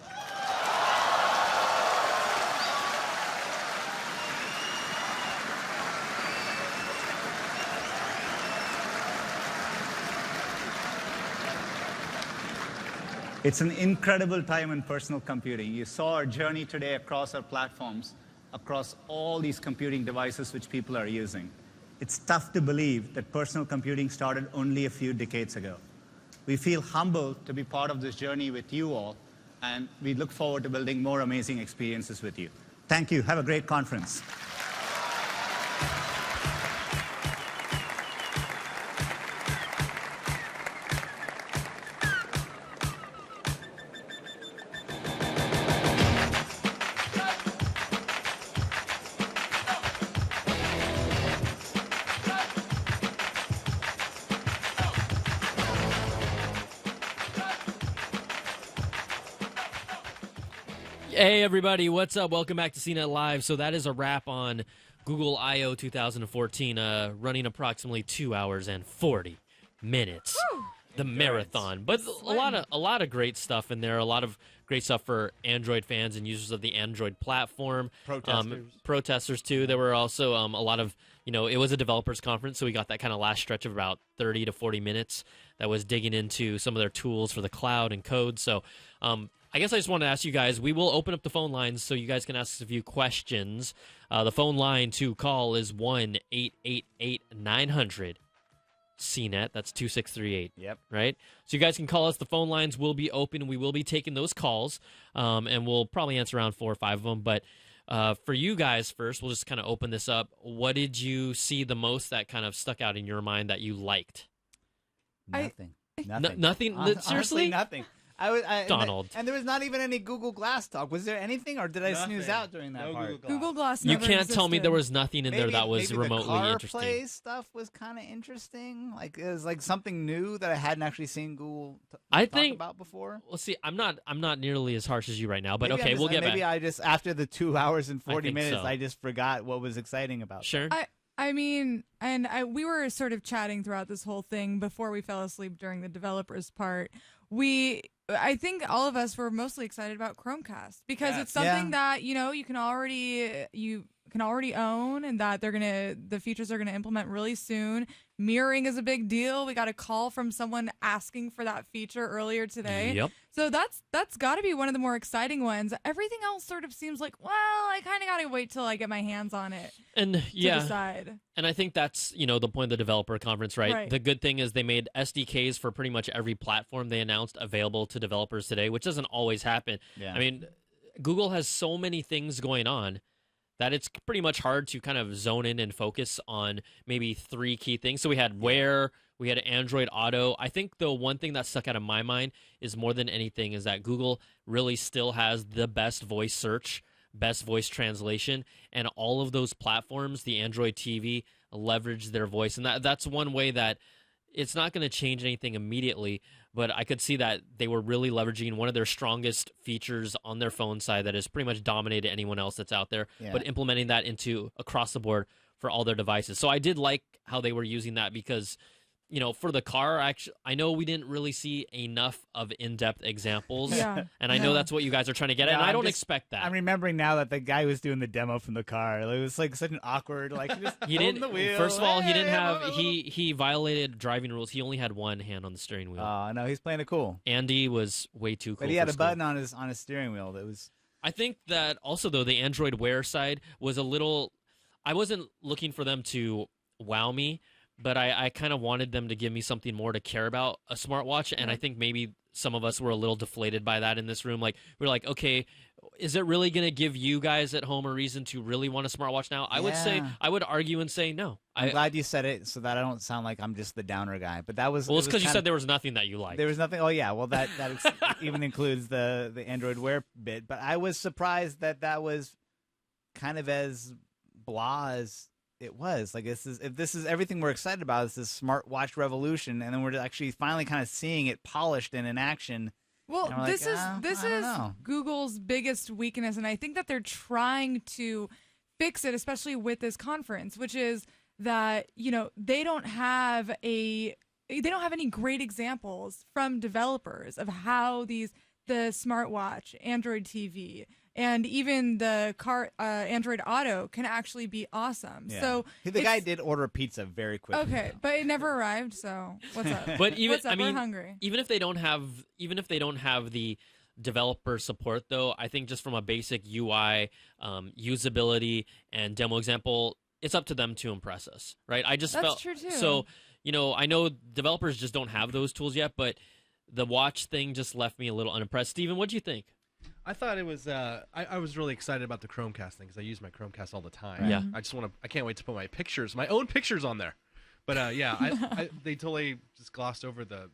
It's an incredible time in personal computing. You saw our journey today across our platforms, across all these computing devices which people are using. It's tough to believe that personal computing started only a few decades ago. We feel humbled to be part of this journey with you all, and we look forward to building more amazing experiences with you. Thank you. Have a great conference. Hey everybody, what's up? Welcome back to CNET Live. So that is a wrap on Google I/O 2014, running approximately 2 hours and 40 minutes. Woo! The marathon, but a lot of great stuff in there. A lot of great stuff for Android fans and users of the Android platform. Protesters too. There were also a lot of, it was a developers conference, so we got that kind of last stretch of about 30 to 40 minutes that was digging into some of their tools for the cloud and code. So I guess I just want to ask you guys, we will open up the phone lines so you guys can ask us a few questions. The phone line to call is 1-888-900-CNET. That's 2638. Yep. Right? So you guys can call us. The phone lines will be open. We will be taking those calls, and we'll probably answer around 4 or 5 of them. But for you guys first, we'll just kind of open this up. What did you see the most that kind of stuck out in your mind that you liked? Nothing. Nothing? Seriously? Honestly, nothing. Donald. And there was not even any Google Glass talk. Was there anything, or did I snooze out during that part? Google Glass You never can't tell me existed. there was nothing in there that was remotely the interesting. CarPlay stuff was kind of interesting. Like it was like something new that I hadn't actually seen Google talk about before. Well, see, I'm not nearly as harsh as you right now, but Maybe okay, we'll get back. Maybe I just after the 2 hours and 40 minutes, so. I just forgot what was exciting about. Sure. I mean, we were sort of chatting throughout this whole thing before we fell asleep during the developers part. I think all of us were mostly excited about Chromecast because it's something that you can already own, and that the features are gonna implement really soon. Mirroring is a big deal. We got a call from someone asking for that feature earlier today. Yep. So that's got to be one of the more exciting ones. Everything else sort of seems like, well, I kind of got to wait till I get my hands on it to decide. And I think that's, the point of the developer conference, right? The good thing is they made SDKs for pretty much every platform they announced available to developers today, which doesn't always happen. Yeah. I mean, Google has so many things going on that it's pretty much hard to kind of zone in and focus on maybe 3 key things. So we had Wear, we had Android Auto. I think the one thing that stuck out of my mind is more than anything is that Google really still has the best voice search, best voice translation, and all of those platforms, the Android TV, leverage their voice. And that's one way that it's not going to change anything immediately, but I could see that they were really leveraging one of their strongest features on their phone side that has pretty much dominated anyone else that's out there, but implementing that into across the board for all their devices. So I did like how they were using that because, for the car, actually, I know we didn't really see enough of in-depth examples, and I know that's what you guys are trying to get at, and I don't expect that. I'm remembering now that the guy who was doing the demo from the car, it was like such an awkward, he didn't. the wheel. First of all, he didn't have. He violated driving rules. He only had one hand on the steering wheel. Oh no, he's playing it cool. Andy was way too cool. But he had a button on his steering wheel that was. I think that also though the Android Wear side was a little. I wasn't looking for them to wow me, but I kind of wanted them to give me something more to care about a smartwatch, and I think maybe some of us were a little deflated by that in this room. Like, we're like, okay, is it really going to give you guys at home a reason to really want a smartwatch now? I would argue and say no. I'm glad you said it so that I don't sound like I'm just the downer guy. But that was... Well, it's because you said there was nothing that you liked. There was nothing... Oh, yeah. Well, that even includes the Android Wear bit. But I was surprised that was kind of as blah as it was. Like, if this is everything we're excited about, is this smartwatch revolution, and then we're actually finally kind of seeing it polished and in action. Well, this is Google's biggest weakness, and I think that they're trying to fix it, especially with this conference, which is that they don't have any great examples from developers of how the smartwatch, Android TV, and even the Android Auto can actually be awesome. Yeah. So the guy did order pizza very quickly. Okay, but it never arrived. So what's up? But even what's up? We're hungry. Even if they don't have the developer support, though, I think just from a basic UI, usability, and demo example, it's up to them to impress us, right? That's true too. So. I know developers just don't have those tools yet, but the watch thing just left me a little unimpressed. Steven, what do you think? I thought it was. I was really excited about the Chromecast thing because I use my Chromecast all the time. Yeah. I can't wait to put my own pictures on there. But yeah, they totally just glossed over the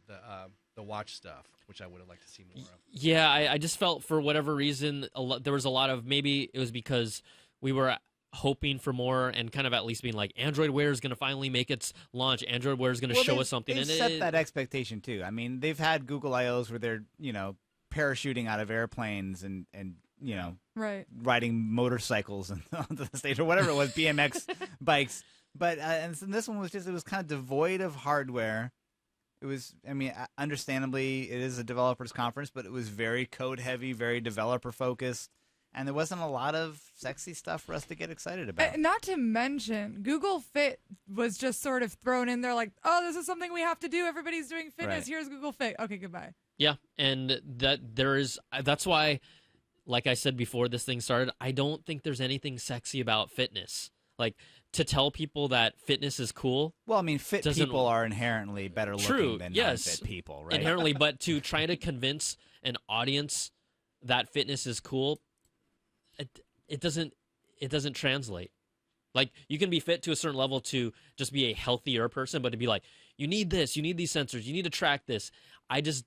watch stuff, which I would have liked to see more of. Yeah, I just felt for whatever reason there was a lot of, maybe it was because we were hoping for more and kind of at least being like, Android Wear is going to finally make its launch. Android Wear is going to show us something. They've set that expectation too. I mean, they've had Google I/Os where they're parachuting out of airplanes and right, riding motorcycles onto the stage or whatever it was, BMX bikes. But and so this one was it was kind of devoid of hardware. It was, I mean, understandably, it is a developers conference, but it was very code heavy, very developer focused. And there wasn't a lot of sexy stuff for us to get excited about. Not to mention, Google Fit was just sort of thrown in there like, oh, this is something we have to do. Everybody's doing fitness. Right. Here's Google Fit. Okay, goodbye. Yeah, and that's why, like I said before this thing started, I don't think there's anything sexy about fitness. Like, to tell people that fitness is cool. Well, I mean, fit people are inherently better looking than non-fit people, right? Inherently, but to try to convince an audience that fitness is cool, it doesn't translate. Like, you can be fit to a certain level to just be a healthier person, but to be like, you need this, you need these sensors, you need to track this. I just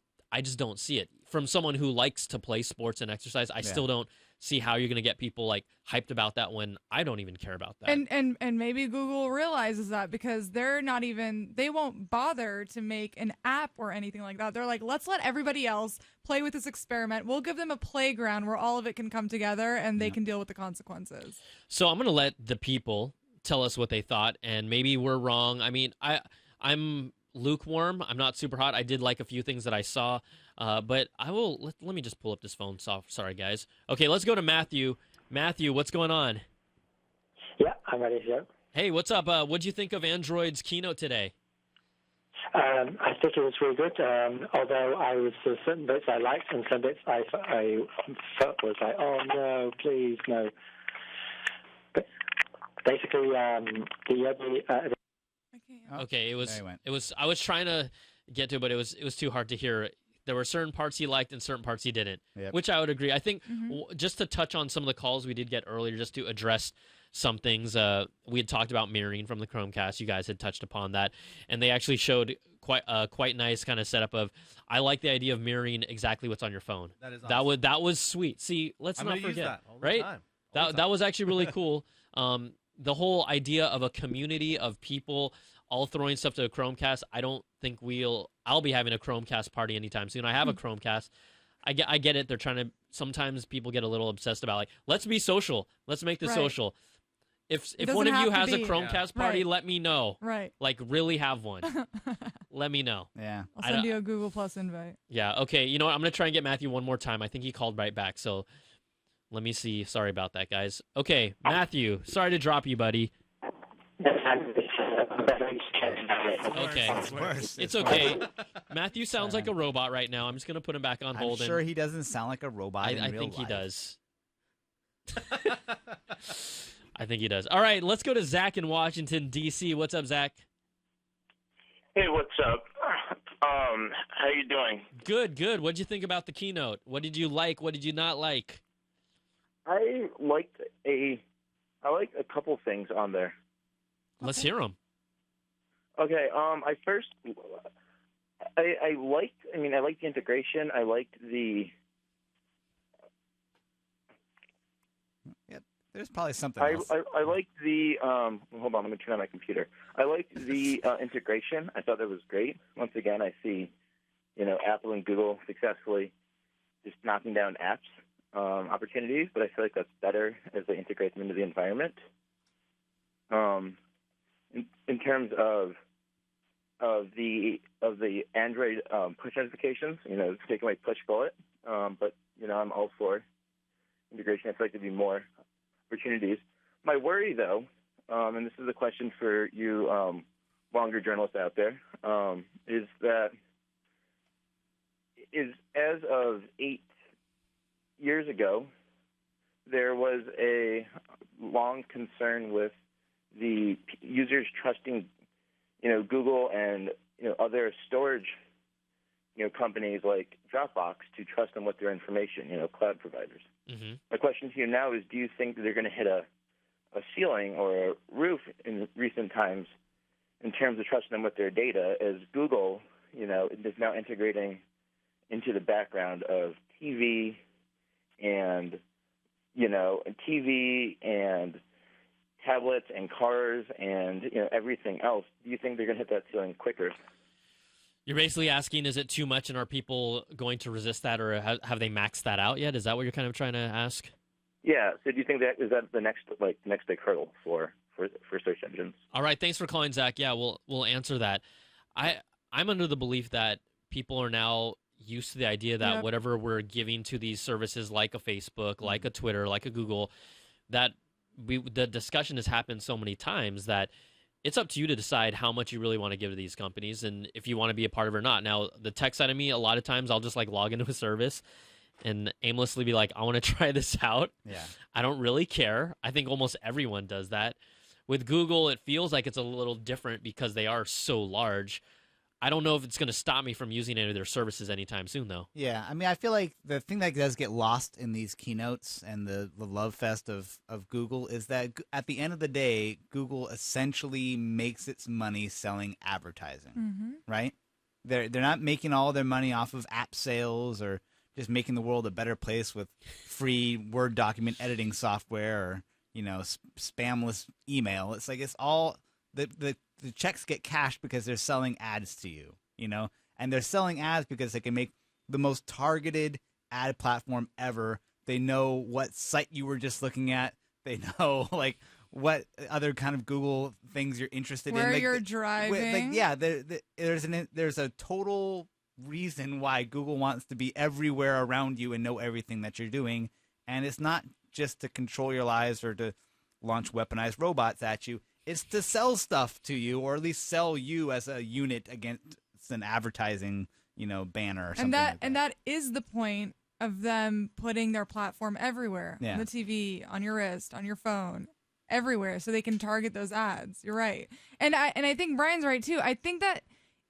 don't see it. From someone who likes to play sports and exercise, I still don't see how you're going to get people like hyped about that when I don't even care about that. And maybe Google realizes that because they won't bother to make an app or anything like that. They're like, let's let everybody else play with this experiment. We'll give them a playground where all of it can come together and they can deal with the consequences. So I'm going to let the people tell us what they thought, and maybe we're wrong. I mean, I'm lukewarm. I'm not super hot. I did like a few things that I saw. But I will let me just pull up this phone. Sorry, guys. Okay, let's go to Matthew. Matthew, what's going on? Yeah, I'm ready to go. Hey, what's up? What'd you think of Android's keynote today? I think it was really good. Although certain bits I liked and some bits I felt was like, oh no, please no. But basically, Okay, it was. I was trying to get to it, but it was too hard to hear. There were certain parts he liked and certain parts he didn't, which I would agree. I think just to touch on some of the calls we did get earlier, just to address some things, we had talked about mirroring from the Chromecast. You guys had touched upon that, and they actually showed quite nice kind of setup of. I like the idea of mirroring exactly what's on your phone. That is awesome. That was sweet. See, let's I'm not gonna forget, use that all the right? time. That was actually really cool. The whole idea of a community of people all throwing stuff to a Chromecast, I don't think I'll be having a Chromecast party anytime soon. I have a Chromecast. I get it. They're trying to, sometimes people get a little obsessed about like, let's be social. Let's make this social. If one of you has a Chromecast party, let me know. Right. Like, really have one. Let me know. Yeah. I'll send you a Google Plus invite. Yeah. Okay. You know what? I'm going to try and get Matthew one more time. I think he called right back. So let me see. Sorry about that, guys. Okay. Matthew, sorry to drop you, buddy. Okay. It's okay. Matthew sounds like a robot right now. I'm just going to put him back on hold. I'm sure he doesn't sound like a robot in real life. I think he does. I think he does. All right, let's go to Zach in Washington, D.C. What's up, Zach? Hey, what's up? How you doing? Good. What'd you think about the keynote? What did you like? What did you not like? I liked a couple things on there. Let's hear them. Okay. I liked the integration. I liked the. There's probably something else. I liked the. Hold on, let me turn on my computer. I liked the integration. I thought that was great. Once again, I see, Apple and Google successfully just knocking down apps opportunities, but I feel like that's better as they integrate them into the environment. In terms of the Android push notifications, taking away push bullet, but I'm all for integration. I feel like there'd be more opportunities. My worry, though, and this is a question for you longer journalists out there, is that as of 8 years ago, there was a long concern with the users trusting, Google and other storage companies like Dropbox to trust them with their information, cloud providers. Mm-hmm. My question to you now is, do you think that they're going to hit a ceiling or a roof in recent times in terms of trusting them with their data, as Google, is now integrating into the background of TV and tablets and cars and everything else? Do you think they're going to hit that ceiling quicker? You're basically asking, is it too much, and are people going to resist that, or have they maxed that out yet? Is that what you're kind of trying to ask? Yeah. So do you think that is the next big hurdle for search engines? All right. Thanks for calling, Zach. Yeah, we'll answer that. I'm under the belief that people are now used to the idea that whatever we're giving to these services, like a Facebook, like a Twitter, like a Google, that the discussion has happened so many times that it's up to you to decide how much you really want to give to these companies and if you want to be a part of it or not. Now, the tech side of me, a lot of times I'll just log into a service and aimlessly be like, I want to try this out. Yeah. I don't really care. I think almost everyone does that. With Google, it feels like it's a little different because they are so large. I don't know if it's going to stop me from using any of their services anytime soon, though. Yeah, I mean, I feel like the thing that does get lost in these keynotes and the love fest of Google is that at the end of the day, Google essentially makes its money selling advertising, right? They're not making all their money off of app sales or just making the world a better place with free Word document editing software or, spamless email. It's like it's all the checks get cashed because they're selling ads to you, and they're selling ads because they can make the most targeted ad platform ever. They know what site you were just looking at. They know what other kind of Google things you're interested in. Where you're driving. There's a total reason why Google wants to be everywhere around you and know everything that you're doing. And it's not just to control your lives or to launch weaponized robots at you. It's to sell stuff to you, or at least sell you as a unit against an advertising, banner or something. And that is the point of them putting their platform everywhere. Yeah. On the TV, on your wrist, on your phone, everywhere, so they can target those ads. You're right. And I think Brian's right too. I think that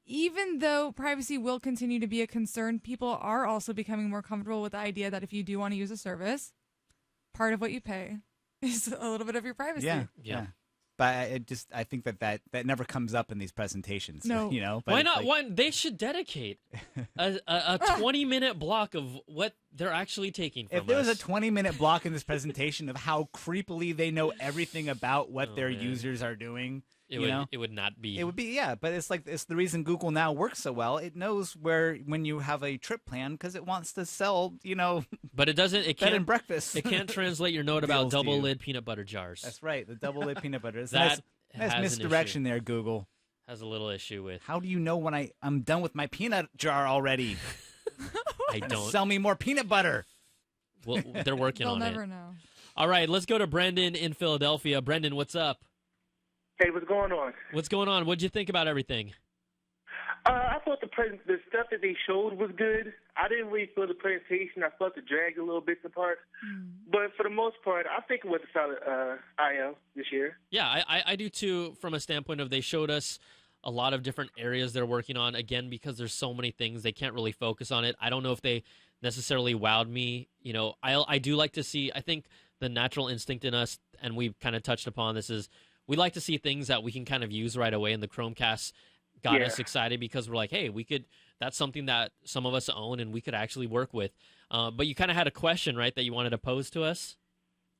even though privacy will continue to be a concern, people are also becoming more comfortable with the idea that if you do want to use a service, part of what you pay is a little bit of your privacy. Yeah. But I think that never comes up in these presentations. No. But why not? They should dedicate a 20-minute block of what they're actually taking from us. If there was a 20-minute block in this presentation of how creepily they know everything about what their users are doing, it would not be. It would be, yeah. But it's the reason Google now works so well. It knows when you have a trip plan because it wants to sell, But it doesn't. It bed can't and breakfast. It can't translate your note about double lid peanut butter jars. That's right. The double lid peanut butter. That nice misdirection there, Google. Has a little issue with. How do you know when I'm done with my peanut jar already? I don't. Sell me more peanut butter. Well, they're working on it. They'll never know. All right, let's go to Brendan in Philadelphia. Brendan, what's up? Hey, what's going on? What's going on? What'd you think about everything? I thought the stuff that they showed was good. I didn't really feel the presentation. I felt it dragged a little bit apart. But for the most part, I think it was a solid I/O this year. Yeah, I do too, from a standpoint of they showed us a lot of different areas they're working on. Again, because there's so many things, they can't really focus on it. I don't know if they necessarily wowed me. I do like to see, I think the natural instinct in us, and we've kind of touched upon this, is we like to see things that we can kind of use right away, and the Chromecast got us excited because we're like, hey, that's something that some of us own and we could actually work with. But you kind of had a question, right, that you wanted to pose to us?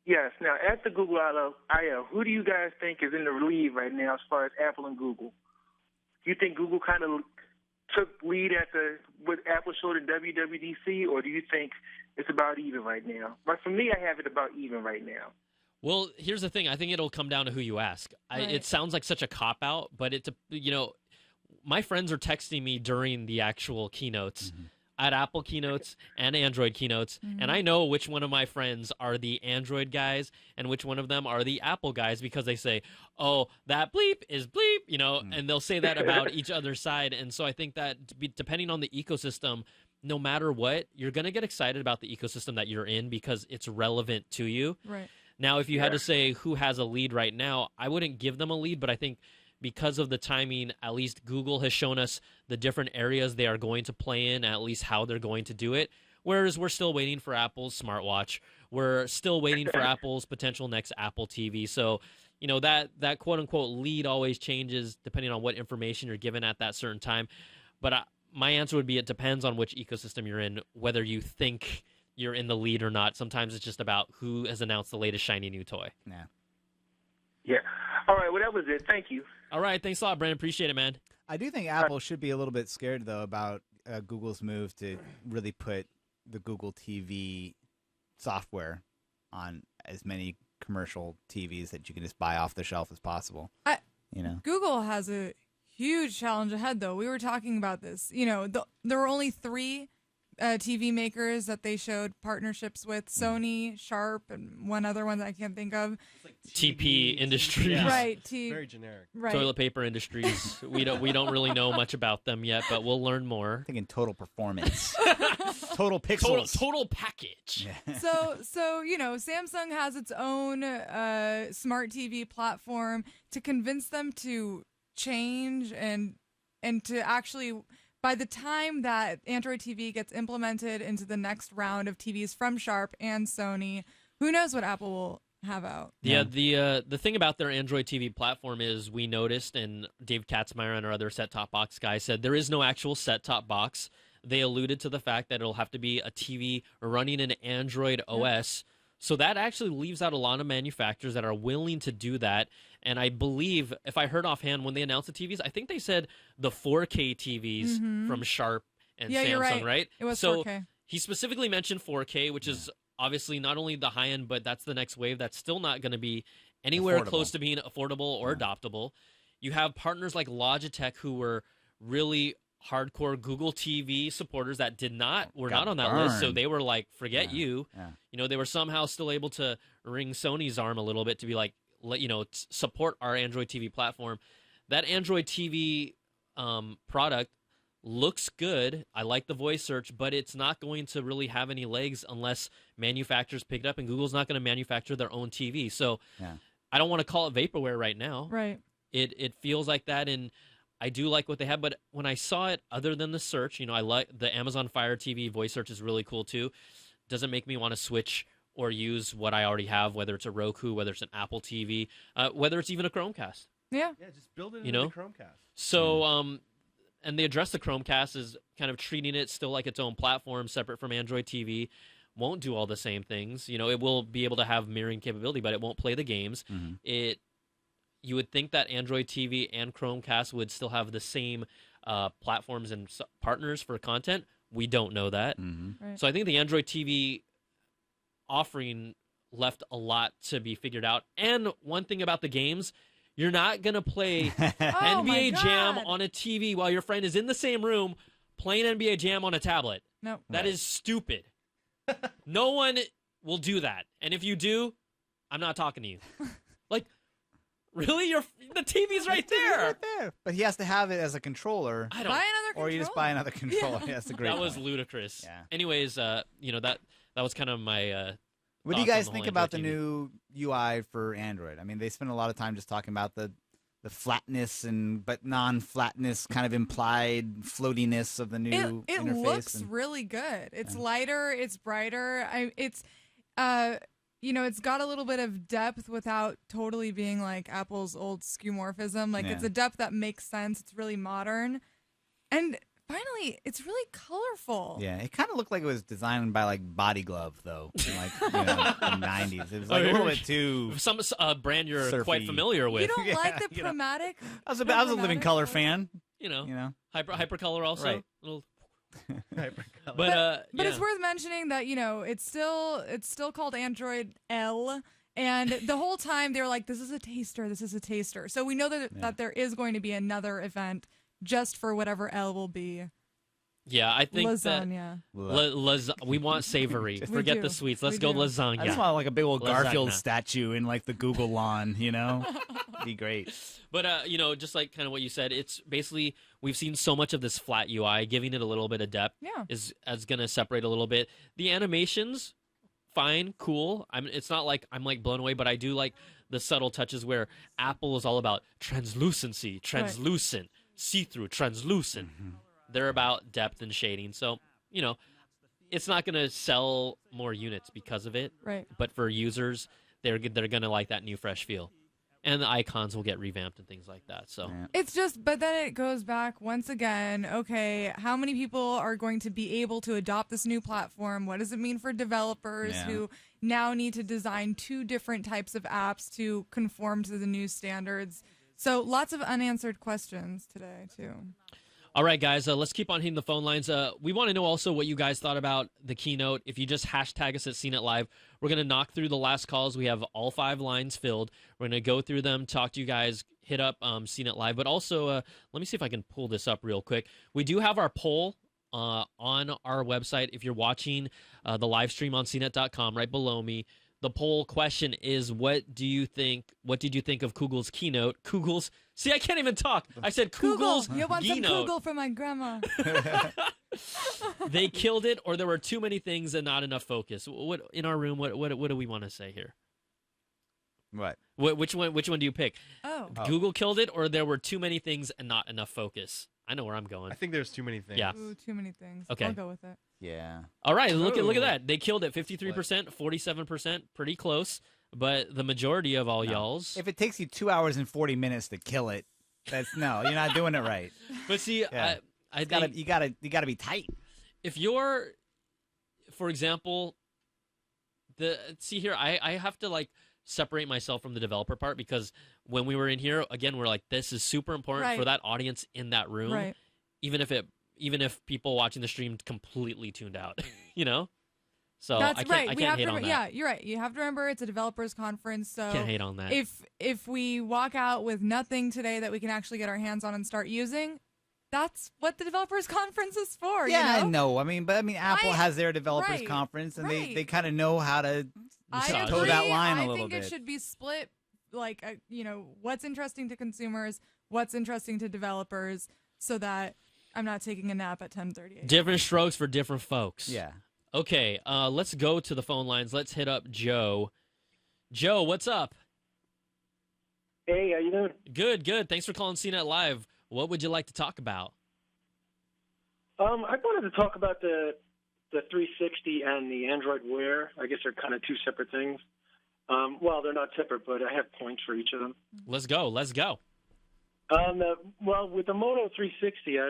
Yes. Now, at the Google I/O, who do you guys think is in the lead right now as far as Apple and Google? Do you think Google kind of took lead at what Apple showed at WWDC, or do you think it's about even right now? But for me, I have it about even right now. Well, here's the thing. I think it'll come down to who you ask. Right. It sounds like such a cop-out, but my friends are texting me during the actual keynotes, at Apple keynotes and Android keynotes, and I know which one of my friends are the Android guys and which one of them are the Apple guys, because they say, oh, that bleep is bleep, and they'll say that about each other's side. And so I think that depending on the ecosystem, no matter what, you're going to get excited about the ecosystem that you're in because it's relevant to you. Right. Now, if you had to say who has a lead right now, I wouldn't give them a lead, but I think because of the timing, at least Google has shown us the different areas they are going to play in, at least how they're going to do it. Whereas we're still waiting for Apple's smartwatch. We're still waiting for Apple's potential next Apple TV. So, you know, that quote-unquote lead always changes depending on what information you're given at that certain time. But my answer would be it depends on which ecosystem you're in, whether you think you're in the lead or not. Sometimes it's just about who has announced the latest shiny new toy. Yeah. Yeah. All right, well, that was it. Thank you. All right, thanks a lot, Brandon. Appreciate it, man. I do think Apple should be a little bit scared, though, about Google's move to really put the Google TV software on as many commercial TVs that you can just buy off the shelf as possible. Google has a huge challenge ahead, though. We were talking about this. You know, there were only 3 TV makers that they showed partnerships with: Sony, Sharp, and one other one that I can't think of. TP Industries, Yeah. Right? Very generic. Right. Toilet Paper Industries. we don't really know much about them yet, but we'll learn more. I'm thinking Total Performance, Total Pixels, total package. Yeah. So you know, Samsung has its own smart TV platform. To convince them to change and to actually, by the time that Android TV gets implemented into the next round of TVs from Sharp and Sony, who knows what Apple will have out. Yeah, the thing about their Android TV platform is we noticed, and Dave Katzmeyer and our other set-top box guy said there is no actual set-top box. They alluded to the fact that it'll have to be a TV running an Android OS. So that actually leaves out a lot of manufacturers that are willing to do that. And I believe, if I heard offhand, when they announced the TVs, I think they said the 4K TVs from Sharp and Samsung, you're right? It was so 4K. He specifically mentioned 4K, which is obviously not only the high end, but that's the next wave. That's still not going to be anywhere close to being affordable or adoptable. You have partners like Logitech who were really hardcore Google TV supporters that were not on that list, so they were like, forget you. Yeah. You know, they were somehow still able to wring Sony's arm a little bit to be like, support our Android TV platform. That Android TV product looks good. I like the voice search, but it's not going to really have any legs unless manufacturers pick it up, and Google's not going to manufacture their own TV. So I don't want to call it vaporware right now. Right. It feels like that, and I do like what they have, but when I saw it, other than the search, I like the Amazon Fire TV voice search is really cool too. Doesn't make me want to switch or use what I already have, whether it's a Roku, whether it's an Apple TV, whether it's even a Chromecast. Yeah. Yeah, just build it into the Chromecast. So, and they address the Chromecast as kind of treating it still like its own platform, separate from Android TV. Won't do all the same things. It will be able to have mirroring capability, but it won't play the games. You would think that Android TV and Chromecast would still have the same platforms and partners for content. We don't know that. Right. So I think the Android TV offering left a lot to be figured out. And one thing about the games, you're not going to play NBA Jam on a TV while your friend is in the same room playing NBA Jam on a tablet. No. That is stupid. No one will do that. And if you do, I'm not talking to you. Really? The TV's right there. But he has to have it as a controller. Buy another controller. Or you just buy another controller. Yeah. That's a great That was point. ludicrous. Yeah. Anyways, that was kind of my What do you thoughts on guys the think whole about the Android TV. new UI for Android? I mean, they spend a lot of time just talking about the flatness but non-flatness, kind of implied floatiness of the new It interface. looks really good. It's lighter. It's brighter. It's got a little bit of depth without totally being like Apple's old skeuomorphism. Like it's a depth that makes sense. It's really modern, and finally, it's really colorful. Yeah, it kind of looked like it was designed by like Body Glove, though, in the 90s. It was like a little bit too some brand you're surfy. quite familiar with. You don't like the chromatic? I was a Living Color fan. Hypercolor also. Right. Little... But yeah. it's worth mentioning that it's still called Android L, and the whole time they were like, "This is a taster. This is a taster." So we know that there is going to be another event just for whatever L will be. Yeah, I think lasagna. We want savory. Forget the sweets. Let's go lasagna. I just want like a big old Garfield Lasagna. statue in like the Google lawn. Be great. But just like kind of what you said, it's basically we've seen so much of this flat UI, giving it a little bit of depth is going to separate a little bit. The animations, fine, cool. It's not like I'm like blown away, but I do like the subtle touches where Apple is all about translucency, translucent, see-through, translucent. They're about depth and shading. So, you know, it's not going to sell more units because of it. Right. But for users, they're going to like that new, fresh feel. And the icons will get revamped and things like that. So It's just, but then it goes back once again, okay, how many people are going to be able to adopt this new platform? What does it mean for developers who now need to design 2 different types of apps to conform to the new standards? So lots of unanswered questions today, too. All right, guys, let's keep on hitting the phone lines. We want to know also what you guys thought about the keynote. If you just hashtag us at CNET Live, we're going to knock through the last calls. We have all 5 lines filled. We're going to go through them, talk to you guys, hit up CNET Live. But also, let me see if I can pull this up real quick. We do have our poll on our website. If you're watching the live stream on CNET.com right below me, the poll question is, what did you think of Google's keynote? See, I can't even talk. I said Google's You want some keynote. Google from my grandma. They killed it, or there were too many things and not enough focus. What in our room? What do we want to say here? What? Which one do you pick? Oh. Google killed it, or there were too many things and not enough focus? I know where I'm going. I think there's too many things. Yeah. Ooh, too many things. Okay. I'll go with it. Yeah. All right, look at that. They killed it. 53%, 47%, pretty close. But the majority of all y'all's. If it takes you 2 hours and 40 minutes to kill it, you're not doing it right. But see, Yeah. I think you gotta be tight. if you're, for example, I have to like separate myself from the developer part, because when we were in here, again, we're like, this is super important for that audience in that room, Right. even if people watching the stream completely tuned out, you know. So That's I can't, right. I We can't have hate to on that. Yeah, you're right. You have to remember it's a developers conference, so Can't hate on that. If we walk out with nothing today that we can actually get our hands on and start using, that's what the developers conference is for. Yeah, you know? I know. Apple has their developers right, conference, and right. they kind of know how to I toe agree. that line a I little think bit. it should be split, like what's interesting to consumers, what's interesting to developers, so that I'm not taking a nap at 10:30. Different strokes for different folks. Yeah. Okay, let's go to the phone lines. Let's hit up Joe. Joe, what's up? Hey, how you doing? Good. Thanks for calling CNET Live. What would you like to talk about? I wanted to talk about the 360 and the Android Wear. I guess they're kind of 2 separate things. Well, they're not separate, but I have points for each of them. Let's go. Well, with the Moto 360,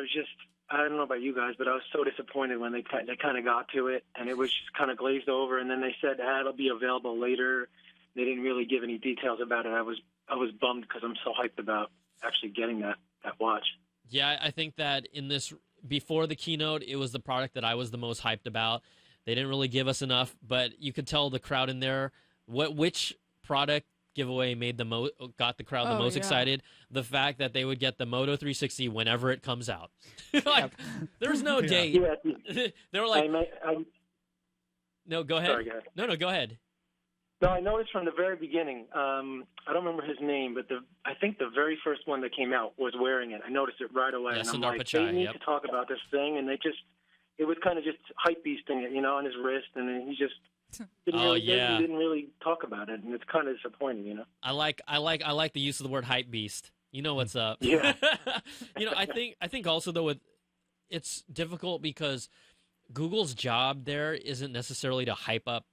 I don't know about you guys, but I was so disappointed when they kind of got to it, and it was just kind of glazed over, and then they said, it'll be available later. They didn't really give any details about it. I was bummed because I'm so hyped about actually getting that watch. Yeah, I think that before the keynote, it was the product that I was the most hyped about. They didn't really give us enough, but you could tell the crowd in there. Which product giveaway got the crowd the most excited? The fact that they would get the Moto 360 whenever it comes out. There's no date. Yeah. They were like, no, go ahead. Sorry, go ahead. No, go ahead. No, I noticed from the very beginning. I don't remember his name, but I think the very first one that came out was wearing it. I noticed it right away, and I'm Sundar like, Pichai, they need to talk about this thing, and it was kind of just hype beasting it, on his wrist, and then he just didn't really talk about it, and it's kind of disappointing, I like the use of the word hype beast. You know what's up. Yeah. I think also though it's difficult because Google's job there isn't necessarily to hype up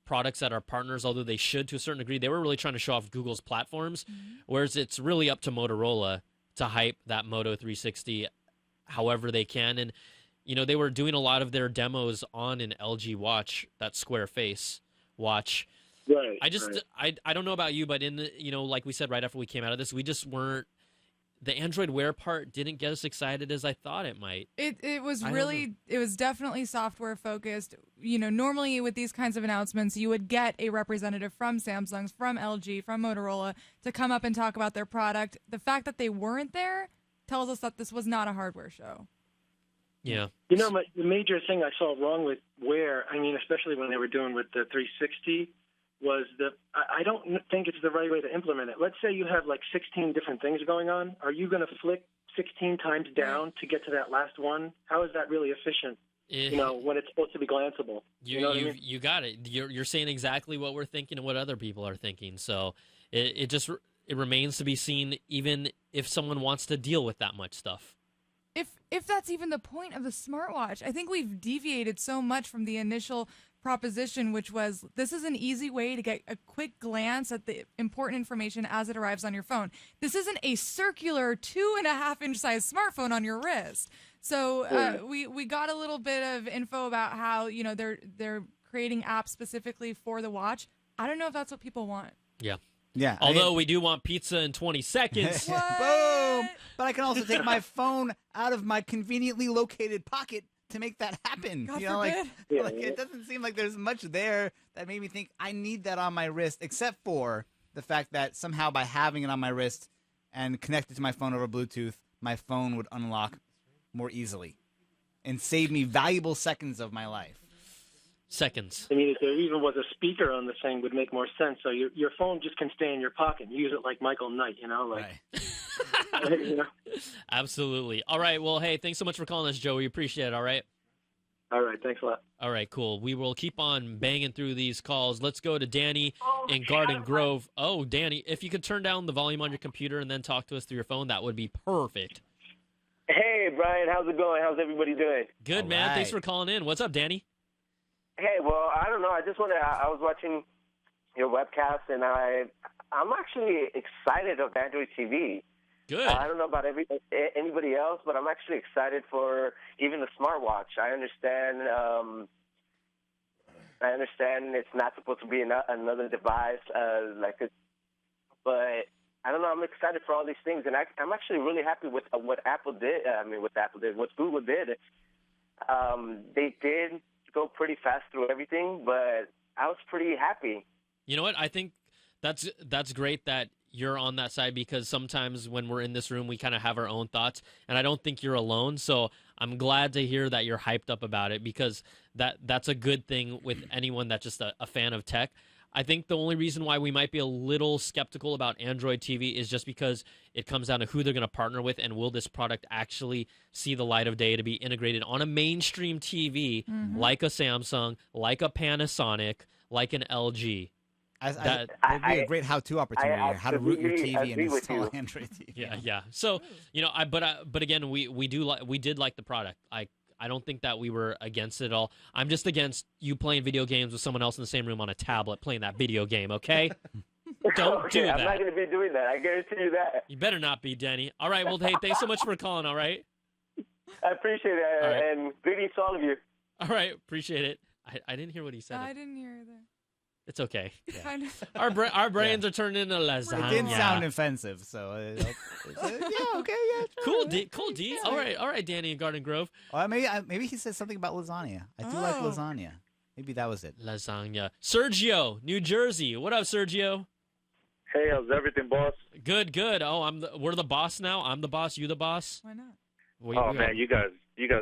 products that are partners, although they should to a certain degree. They were really trying to show off Google's platforms, whereas it's really up to Motorola to hype that Moto 360 however they can. And they were doing a lot of their demos on an LG watch, that square face watch. Right. I don't know about you, but in the, like we said right after we came out of this, we just weren't. The Android Wear part didn't get us excited as I thought it might. It was definitely software focused. Normally with these kinds of announcements, you would get a representative from Samsung, from LG, from Motorola to come up and talk about their product. The fact that they weren't there tells us that this was not a hardware show. Yeah. The major thing I saw wrong with Wear, especially when they were doing with the 360, was I don't think it's the right way to implement it. Let's say you have like 16 different things going on. Are you going to flick 16 times down to get to that last one? How is that really efficient? When it's supposed to be glanceable. You got it. You're saying exactly what we're thinking and what other people are thinking. So it remains to be seen, even if someone wants to deal with that much stuff. If that's even the point of the smartwatch. I think we've deviated so much from the initial proposition, which was this is an easy way to get a quick glance at the important information as it arrives on your phone. This isn't a circular 2.5-inch size smartphone on your wrist. So we got a little bit of info about how, you know, they're creating apps specifically for the watch. I don't know if that's what people want. Yeah. Yeah. Although we do want pizza in 20 seconds. Boom! But I can also take my phone out of my conveniently located pocket to make that happen. God you know, like forbid. it doesn't seem like there's much there that made me think I need that on my wrist, except for the fact that somehow by having it on my wrist and connected to my phone over Bluetooth, my phone would unlock more easily and save me valuable seconds of my life. Seconds. I mean, if there even was a speaker on the thing, would make more sense. So your phone just can stay in your pocket. You use it like Michael Knight, you know, like. Right. You know? Absolutely. All right. Well, hey, thanks so much for calling us, Joe. We appreciate it. All right. All right. Thanks a lot. All right. Cool. We will keep on banging through these calls. Let's go to Danny in Garden Grove. Oh, Danny, if you could turn down the volume on your computer and then talk to us through your phone, that would be perfect. Hey, Brian. How's it going? How's everybody doing? Good, All man. right. Thanks for calling in. What's up, Danny? Hey, well, I don't know. I just I was watching your webcast, and I'm actually excited of Android TV. Good. I don't know about anybody else, but I'm actually excited for even the smartwatch. I understand it's not supposed to be another device but I don't know. I'm excited for all these things, and I'm actually really happy with what Apple did. What Google did. They did go pretty fast through everything, but I was pretty happy. You know what? I think that's great that you're on that side, because sometimes when we're in this room, we kind of have our own thoughts, and I don't think you're alone. So I'm glad to hear that you're hyped up about it, because that's a good thing with anyone that's just a fan of tech. I think the only reason why we might be a little skeptical about Android TV is just because it comes down to who they're going to partner with, and will this product actually see the light of day to be integrated on a mainstream TV like a Samsung, like a Panasonic, like an LG. That'd be a great how-to opportunity, how to root your TV and install Android TV. Yeah. So, you know, but again, we did like the product. I don't think that we were against it at all. I'm just against you playing video games with someone else in the same room on a tablet playing that video game, okay? Don't do that. I'm not going to be doing that. I guarantee you that. You better not be, Denny. All right, well, hey, thanks so much for calling, all right? I appreciate it, All right. and greetings to all of you. All right, appreciate it. I didn't hear what he said. I didn't hear either. It's okay. Kind of. Our brains are turned into lasagna. It didn't sound offensive, so okay. Cool, D. All right, Danny in Garden Grove. Maybe he said something about lasagna. I do like lasagna. Maybe that was it. Lasagna. Sergio, New Jersey. What up, Sergio? Hey, how's everything, boss? Good. Oh, we're the boss now. I'm the boss. You the boss? Why not? Man, you guys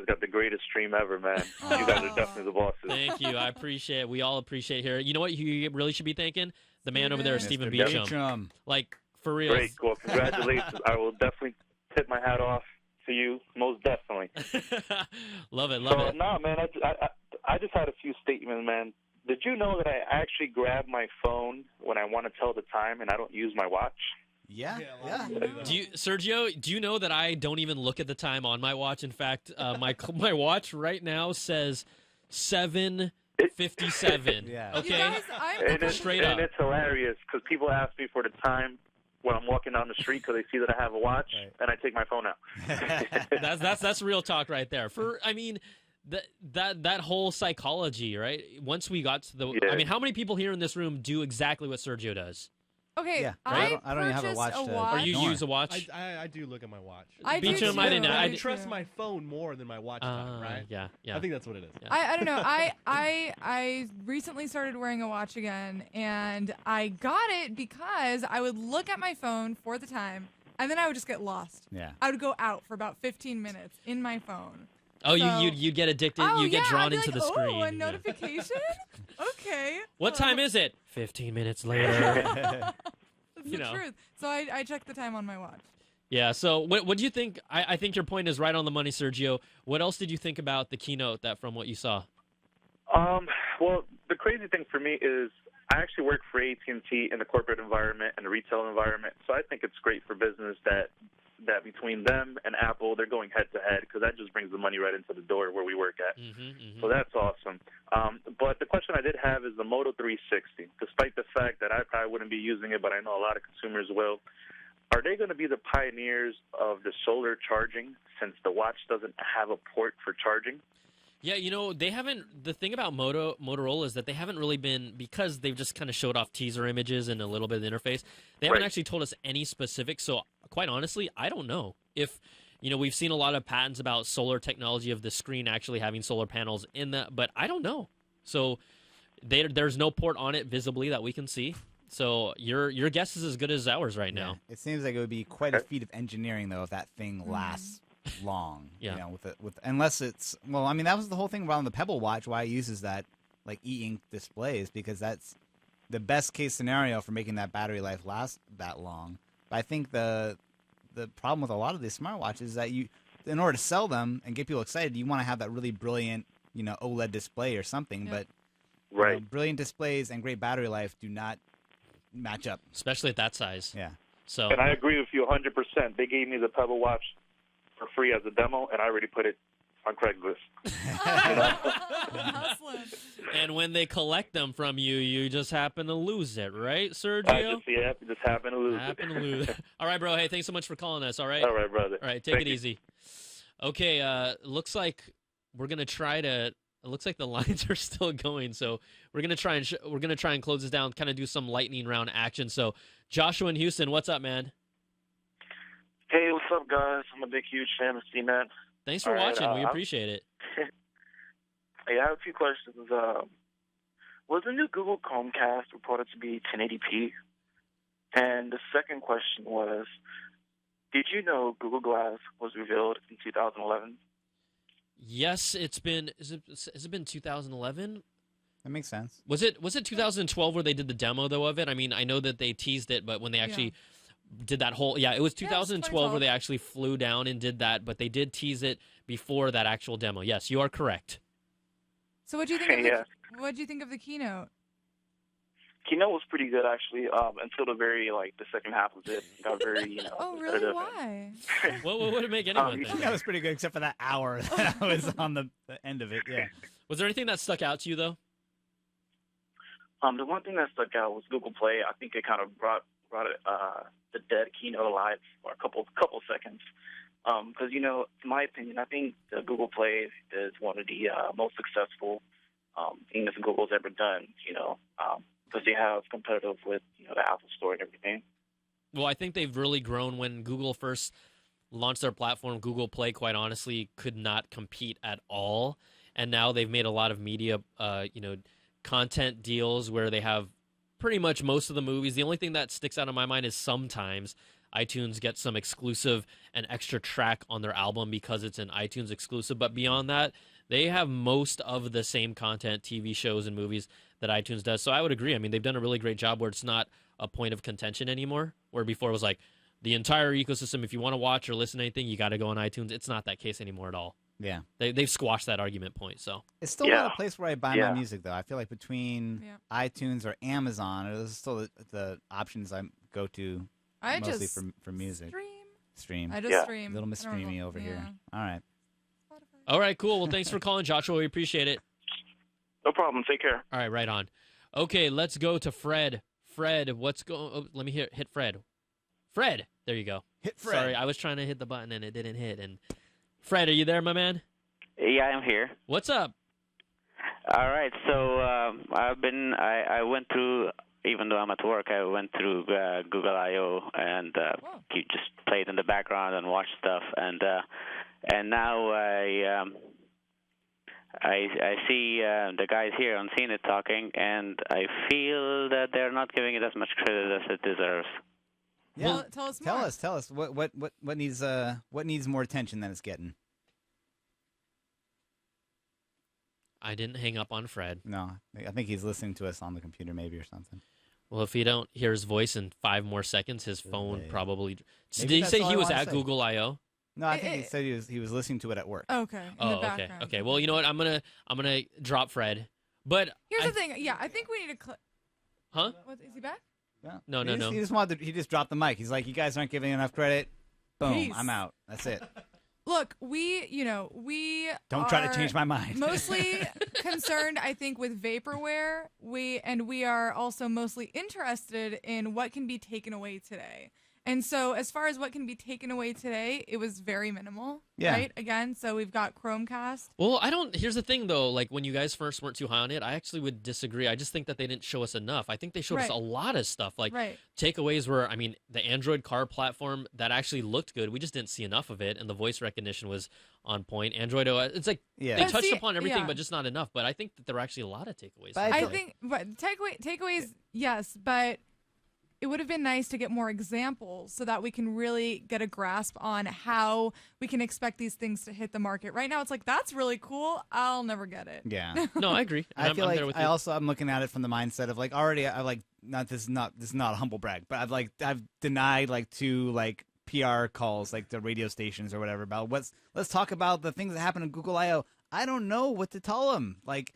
got the greatest stream ever, man. You guys are definitely the bosses. Thank you. I appreciate it. We all appreciate here. You know what you really should be thanking? The man over there, Stephen Beacham. Like, for real. Great. Well, congratulations. I will definitely tip my hat off to you, most definitely. Love it. No, man, I just had a few statements, man. Did you know that I actually grab my phone when I want to tell the time and I don't use my watch? Yeah. Sergio, do you know that I don't even look at the time on my watch? In fact, my watch right now says 7:57. Yeah. Okay. Straight up. And it's hilarious because people ask me for the time when I'm walking down the street because they see that I have a watch, and I take my phone out. That's real talk right there. That whole psychology, right? Once we got to I mean, how many people here in this room do exactly what Sergio does? Okay, yeah. I don't even have a watch. Or you use a watch? I do look at my watch. I do too. I trust my phone more than my watch time, right? Yeah. I think that's what it is. Yeah. I don't know. I recently started wearing a watch again, and I got it because I would look at my phone for the time, and then I would just get lost. Yeah. I would go out for about 15 minutes in my phone. Oh, you'd get addicted. You get drawn into the screen. Oh, a notification? Okay. What time is it? 15 minutes later. That's the truth. So I check the time on my watch. Yeah. So what do you think? I think your point is right on the money, Sergio. What else did you think about the keynote from what you saw? Well, the crazy thing for me is I actually work for AT&T in the corporate environment and the retail environment, so I think it's great for business that between them and Apple, they're going head-to-head because that just brings the money right into the door where we work at. So that's awesome. But the question I did have is the Moto 360. Despite the fact that I probably wouldn't be using it, but I know a lot of consumers will, are they going to be the pioneers of the solar charging since the watch doesn't have a port for charging? Yeah, you know, they haven't. The thing about Motorola is that they haven't really been, because they've just kind of showed off teaser images and a little bit of the interface. They haven't actually told us any specifics. So, quite honestly, I don't know if, you know, we've seen a lot of patents about solar technology of the screen actually having solar panels in that, but I don't know. So, there's no port on it visibly that we can see. So your guess is as good as ours right now. It seems like it would be quite a feat of engineering, though, if that thing lasts long. Yeah. You know, unless it's, well, I mean, that was the whole thing around the Pebble Watch, why it uses that like e-ink displays, because that's the best case scenario for making that battery life last that long. But I think the problem with a lot of these smartwatches is that in order to sell them and get people excited, you want to have that really brilliant, you know, OLED display or something. But you know, brilliant displays and great battery life do not match up, especially at that size. Yeah. So, and I agree with you 100%. They gave me the Pebble Watch for free as a demo, and I already put it on Craigslist. And when they collect them from you, you just happen to lose it, right, Sergio? I just happen to lose it. All right, bro. Hey, thanks so much for calling us. All right. All right, brother. All right, take it easy. Okay. Looks like we're gonna try to. It looks like the lines are still going, so we're gonna try and close this down. Kind of do some lightning round action. So, Joshua in Houston, what's up, man? Hey, what's up, guys? I'm a big, huge fan of CNET. Thanks for watching. We appreciate it. I have a few questions. Was the new Google Chromecast reported to be 1080p? And the second question was, did you know Google Glass was revealed in 2011? Yes, it's been. Has it been 2011? That makes sense. Was it 2012 where they did the demo though of it? I mean, I know that they teased it, but when they actually did that whole it was 2012 where they actually flew down and did that, but they did tease it before that actual demo. Yes, you are correct. So what do you think of the keynote? Keynote was pretty good actually, until the very the second half of it got very Oh really? Why? What would it make anyone think? That was pretty good, except for that hour that I was on the end of it. Yeah. Was there anything that stuck out to you though? The one thing that stuck out was Google Play. I think it kind of brought the dead keynote alive for a couple seconds. Because in my opinion, I think the Google Play is one of the most successful things Google's ever done. Because they have competitive with the Apple Store and everything. Well, I think they've really grown. When Google first launched their platform, Google Play, quite honestly, could not compete at all. And now they've made a lot of media, content deals where they have pretty much most of the movies. The only thing that sticks out in my mind is sometimes iTunes gets some exclusive and extra track on their album because it's an iTunes exclusive. But beyond that, they have most of the same content, TV shows and movies that iTunes does. So I would agree. I mean, they've done a really great job where it's not a point of contention anymore, where before it was like the entire ecosystem, if you want to watch or listen to anything, you got to go on iTunes. It's not that case anymore at all. Yeah. They've squashed that argument point. So it's still not a place where I buy my music, though. I feel like between iTunes or Amazon, those are still the options I go to mostly for music. Stream. I just stream. Little Miss Streamy over here. All right, cool. Well, thanks for calling, Joshua. We appreciate it. No problem. Take care. All right, right on. Okay, let's go to Fred. Fred, what's going? Oh, let me hit Fred. Fred, there you go. Hit Fred. Sorry, I was trying to hit the button and it didn't hit. And Fred, are you there, my man? Yeah, I'm here. What's up? All right, so I went through, even though I'm at work, I went through Google I/O and just played in the background and watched stuff, and now I see the guys here on CNET talking, and I feel that they're not giving it as much credit as it deserves. Yeah, tell us more. Tell us what needs more attention than it's getting. I didn't hang up on Fred. No, I think he's listening to us on the computer, maybe, or something. Well, if you don't hear his voice in 5 more seconds, his phone probably. Maybe Did he say all he I was wanna at say. Google I/O? No, I think he said he was listening to it at work. Okay. In the background. Okay. Well, you know what? I'm gonna drop Fred. But here's the thing. Yeah, I think we need to. Huh? What, is he back? No. No. He just dropped the mic. He's like, you guys aren't giving enough credit. Boom, Peace. I'm out. That's it. Look, we Don't try to change my mind. Mostly concerned, I think, with vaporware. We are also mostly interested in what can be taken away today. And so as far as what can be taken away today, it was very minimal, right? Again, so we've got Chromecast. Well, here's the thing, though. Like, when you guys first weren't too high on it, I actually would disagree. I just think that they didn't show us enough. I think they showed us a lot of stuff. Like, takeaways were, the Android car platform, that actually looked good. We just didn't see enough of it, and the voice recognition was on point. Android OS, it's like they touched upon everything, but just not enough. But I think that there were actually a lot of takeaways. But takeaways, yes, but it would have been nice to get more examples so that we can really get a grasp on how we can expect these things to hit the market. Right now, it's like, that's really cool. I'll never get it. Yeah. No, I agree. I feel like I'm looking at it from the mindset of like, already I like, this is not a humble brag, but I've denied like 2 like PR calls, like the radio stations or whatever, about let's talk about the things that happened in Google I/O. I don't know what to tell them. Like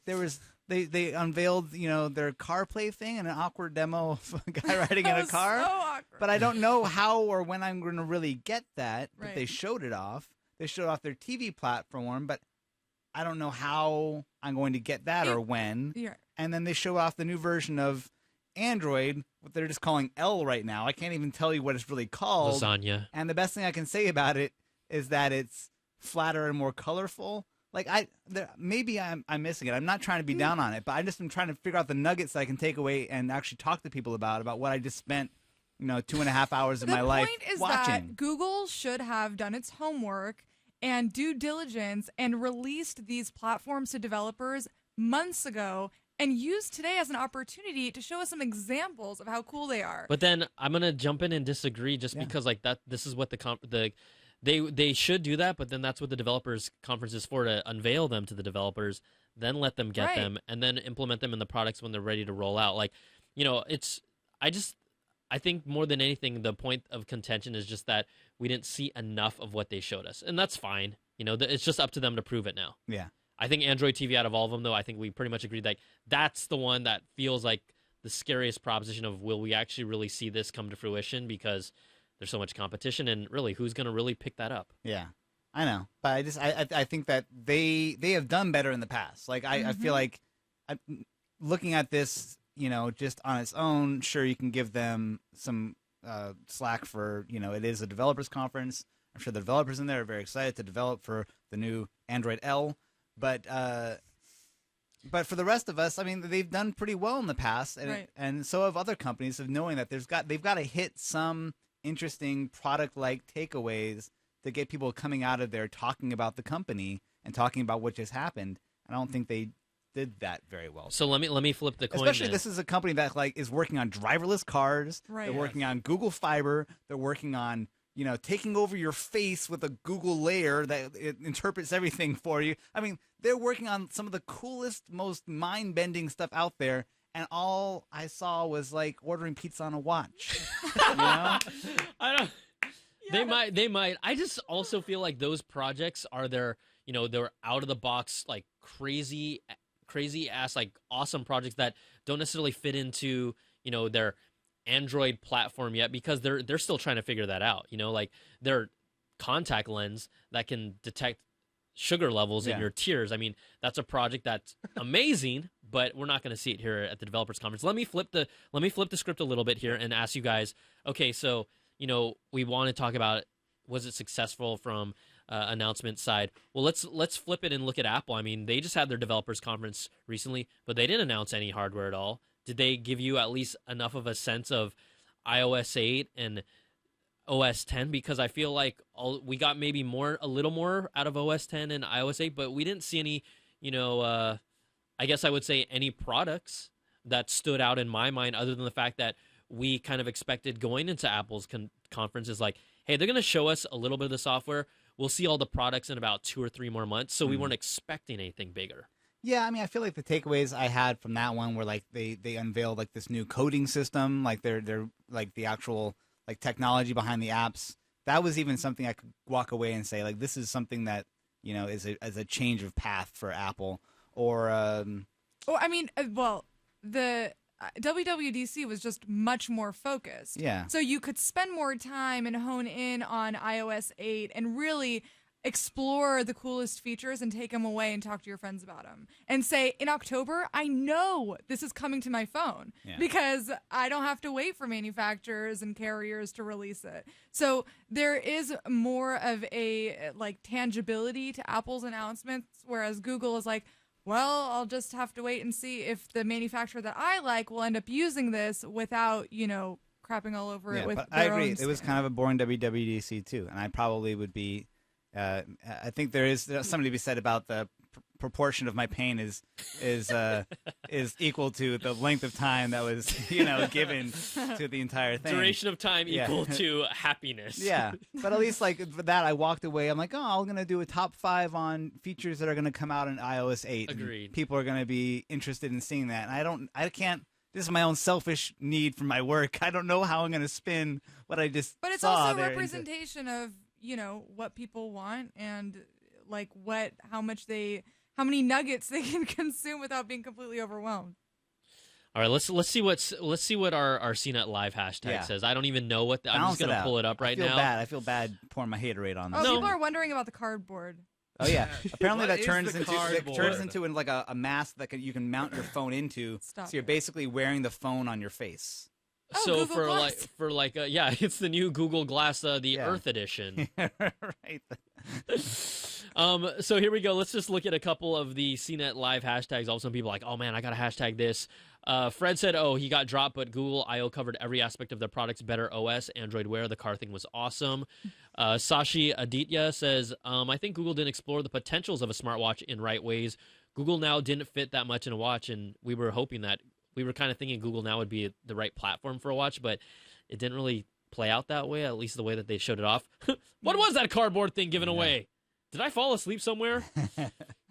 there was. They unveiled, their CarPlay thing and an awkward demo of a guy riding in a car. So awkward. But I don't know how or when I'm going to really get that. But they showed it off. They showed off their TV platform, but I don't know how I'm going to get that or when. Yeah. And then they show off the new version of Android, what they're just calling L right now. I can't even tell you what it's really called. Lasagna. And the best thing I can say about it is that it's flatter and more colorful. Like maybe I'm missing it. I'm not trying to be down on it, but I just am trying to figure out the nuggets that I can take away and actually talk to people about what I just spent, 2.5 hours of my life watching. The point is that Google should have done its homework and due diligence and released these platforms to developers months ago and used today as an opportunity to show us some examples of how cool they are. But then I'm gonna jump in and disagree because like that. This is what They should do that, but then that's what the developers conference is for, to unveil them to the developers, then let them get them, and then implement them in the products when they're ready to roll out. Like, I think more than anything, the point of contention is just that we didn't see enough of what they showed us, and that's fine. It's just up to them to prove it now. Yeah. I think Android TV, out of all of them, though, I think we pretty much agreed that that's the one that feels like the scariest proposition of, will we actually really see this come to fruition? Because there's so much competition, and really, who's going to really pick that up? Yeah, I know, but I think that they have done better in the past. Like I feel like looking at this, just on its own, sure, you can give them some slack for, it is a developers conference. I'm sure the developers in there are very excited to develop for the new Android L, but for the rest of us, they've done pretty well in the past, and so have other companies, of knowing that they've got to hit some interesting product-like takeaways to get people coming out of there talking about the company and talking about what just happened. And I don't think they did that very well. So let me flip the coin. Especially this is a company that is working on driverless cars. Right. They're working on Google Fiber. They're working on taking over your face with a Google layer that it interprets everything for you. They're working on some of the coolest, most mind-bending stuff out there. And all I saw was like ordering pizza on a watch. I don't. Yeah. They might. I just also feel like those projects are they're out of the box, like crazy ass, like awesome projects that don't necessarily fit into their Android platform yet, because they're still trying to figure that out. Like their contact lens that can detect sugar levels in your tears. That's a project that's amazing, but we're not going to see it here at the developers conference. Let me flip the script a little bit here and ask you guys. Okay, so we want to talk about, was it successful from announcement side? Well, let's flip it and look at Apple. They just had their developers conference recently, but they didn't announce any hardware at all. Did they give you at least enough of a sense of iOS 8 and OS 10? Because I feel like we got maybe a little more out of OS 10 and iOS 8, but we didn't see any, I guess I would say any products that stood out in my mind, other than the fact that we kind of expected going into Apple's conference is like, hey, they're going to show us a little bit of the software. We'll see all the products in about 2 or 3 more months. So we weren't expecting anything bigger. Yeah, I feel like the takeaways I had from that one were like they unveiled like this new coding system, like they're like the actual like technology behind the apps. That was even something I could walk away and say, like, this is something that is a change of path for Apple. Or the WWDC was just much more focused. Yeah. So you could spend more time and hone in on iOS 8 and really explore the coolest features and take them away and talk to your friends about them. And say, in October, I know this is coming to my phone because I don't have to wait for manufacturers and carriers to release it. So there is more of a tangibility to Apple's announcements, whereas Google is like, well, I'll just have to wait and see if the manufacturer that I like will end up using this without, crapping all over it with but their I agree. own It was spin. kind of a boring WWDC too, and I probably would be. I think there's something to be said about the proportion of my pain is equal to the length of time that was given to the entire thing. Duration of time equal to happiness. Yeah, but at least for that, I walked away. I'm like, I'm gonna do a top 5 on features that are gonna come out in iOS 8. Agreed. People are gonna be interested in seeing that, and I can't. This is my own selfish need for my work. I don't know how I'm gonna spin what I just But it's saw also a there representation of what people want and how many nuggets they can consume without being completely overwhelmed. All right, let's see what our CNET Live hashtag says. I don't even know what I'm just gonna pull it up right now. I feel bad pouring my haterade on this. People are wondering about the cardboard. Oh yeah, apparently that is turns the into a mask that you can mount your phone into. Stop so you're basically wearing the phone on your face. So Google Glass. it's the new Google Glass, the Earth edition. Right. So here we go. Let's just look at a couple of the CNET Live hashtags. All of a sudden, people are like, oh man, I got to hashtag this. Fred said, he got dropped, but Google I/O covered every aspect of their product's better OS. Android Wear, the car thing was awesome. Sashi Aditya says, I think Google didn't explore the potentials of a smartwatch in right ways. Google Now didn't fit that much in a watch, and we were hoping that. We were kind of thinking Google Now would be the right platform for a watch, but it didn't really play out that way, at least the way that they showed it off. What was that cardboard thing given away? Did I fall asleep somewhere?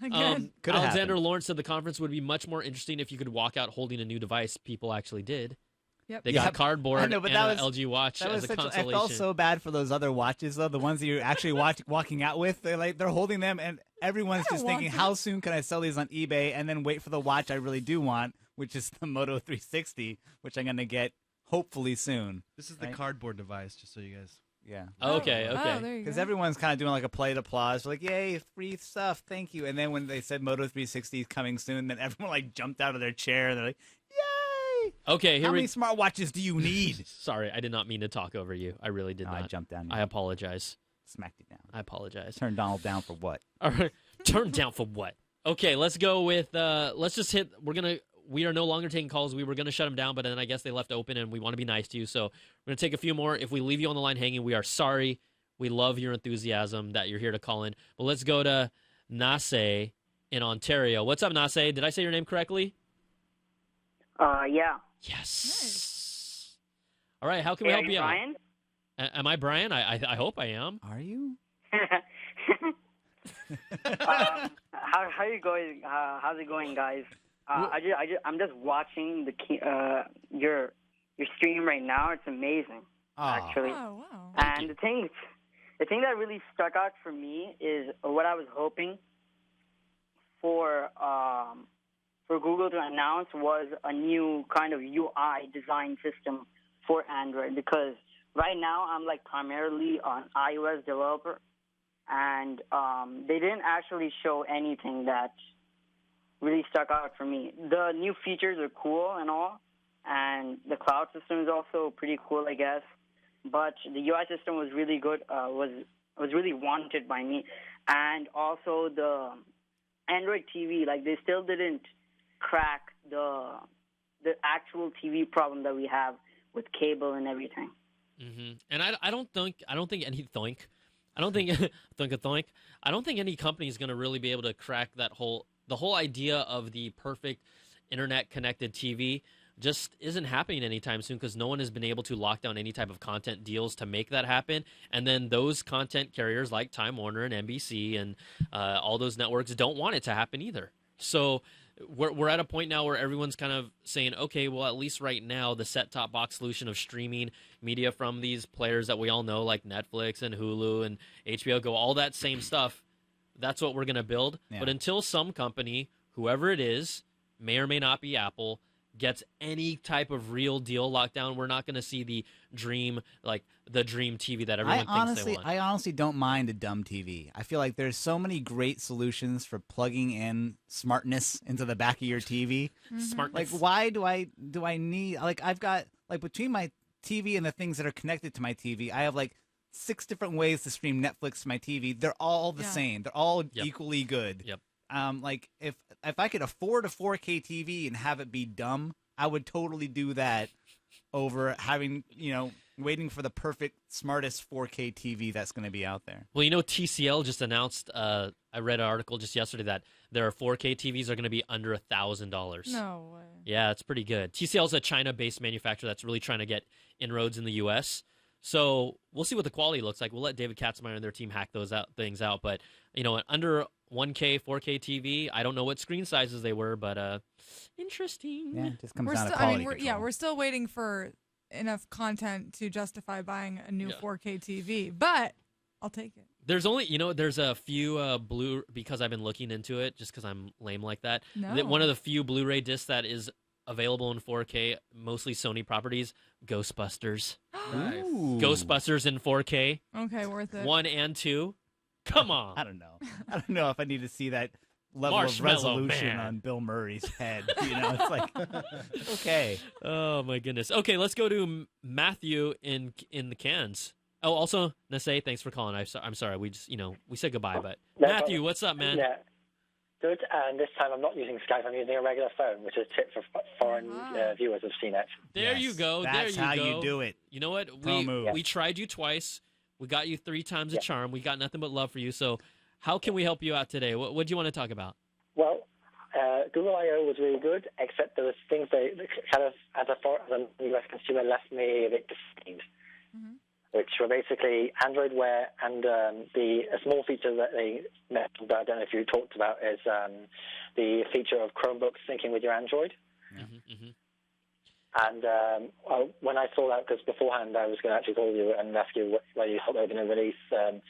Alexander Lawrence said the conference would be much more interesting if you could walk out holding a new device. People actually did. Yep. They got cardboard and an LG watch that as was a consolation. I felt so bad for those other watches, though, the ones that you're actually walking out with. They're holding them, and everyone's just thinking, how soon can I sell these on eBay and then wait for the watch I really do want, which is the Moto 360, which I'm going to get hopefully soon. This is the cardboard device, just so you guys... Yeah. Okay. Because everyone's kind of doing a plate applause. Like, yay, free stuff, thank you. And then when they said Moto 360 is coming soon, then everyone jumped out of their chair. They're like, yay! Okay, how many smartwatches do you need? Sorry, I did not mean to talk over you. I really did not. I jumped down. I apologize. Smacked you down. I apologize. Turn Donald down for what? All right. Turn down for what? Okay, let's go with, let's just hit, we are no longer taking calls. We were going to shut them down, but then I guess they left open, and we want to be nice to you. So we're going to take a few more. If we leave you on the line hanging, we are sorry. We love your enthusiasm that you're here to call in. But let's go to Nase in Ontario. What's up, Nase? Did I say your name correctly? Yeah. Yes. Nice. All right, how can we help you out? Brian? Am I Brian? I hope I am. Are you? How you going? How's it going, guys? I'm just watching your stream right now. It's amazing, actually. Oh, wow. And the thing that really stuck out for me is what I was hoping for Google to announce was a new kind of UI design system for Android, because right now I'm primarily an iOS developer, and they didn't actually show anything that really stuck out for me. The new features are cool and all, and the cloud system is also pretty cool, I guess. But the UI system was really good, was really wanted by me. And also the Android TV, they still didn't crack the actual TV problem that we have with cable and everything. Mm-hmm. And I don't think any company is going to really be able to crack the whole idea of the perfect internet connected TV. Just isn't happening anytime soon, because no one has been able to lock down any type of content deals to make that happen. And then those content carriers like Time Warner and NBC and all those networks don't want it to happen either. So we're at a point now where everyone's kind of saying, okay, well, at least right now, the set-top box solution of streaming media from these players that we all know, like Netflix and Hulu and HBO Go, all that same stuff, that's what we're going to build. Yeah. But until some company, whoever it is, may or may not be Apple, gets any type of real deal lockdown, we're not going to see the dream TV that everyone thinks they want. I honestly don't mind a dumb TV. I feel like there's so many great solutions for plugging in smartness into the back of your TV. Smartness. Like, why do I need, like, I've got, like, between my TV and the things that are connected to my TV, I have like 6 different ways to stream Netflix to my TV. They're all the same. They're all equally good. Yep. Like, if I could afford a 4K TV and have it be dumb, I would totally do that over having, waiting for the perfect, smartest 4K TV that's going to be out there. Well, TCL just announced, I read an article just yesterday that their 4K TVs are going to be under $1,000. No way. Yeah, it's pretty good. TCL is a China-based manufacturer that's really trying to get inroads in the U.S., so we'll see what the quality looks like. We'll let David Katzmeyer and their team hack those things out. But, under 1K, 4K TV, I don't know what screen sizes they were, but interesting. Yeah, it just comes down to quality control. We're still waiting for enough content to justify buying a new 4K TV, but I'll take it. There's only, there's a few because I've been looking into it, just because I'm lame like that. No. One of the few Blu-ray discs that is available in 4K, mostly Sony properties, Ghostbusters. Nice. Ghostbusters in 4K. Okay, worth it. 1 and 2. Come on. I don't know if I need to see that level of resolution on Bill Murray's head. It's like, okay. Oh, my goodness. Okay, let's go to Matthew in the cans. Oh, also, Nasei, thanks for calling. I'm sorry. We just, we said goodbye, but Matthew, what's up, man? Yeah. Good, and this time I'm not using Skype, I'm using a regular phone, which is a tip for foreign viewers of CNET. There you go. That's how you do it. You know what? We tried you twice. We got you 3 times a charm. We got nothing but love for you. So how can we help you out today? What do you want to talk about? Well, Google I.O. was really good, except there was things that kind of, as a US consumer, left me a bit disappointed. Which were basically Android Wear and a small feature that they mentioned, but I don't know if you talked about, is the feature of Chromebooks syncing with your Android. And when I saw that, because beforehand I was going to actually call you and ask you whether you thought they were going to release a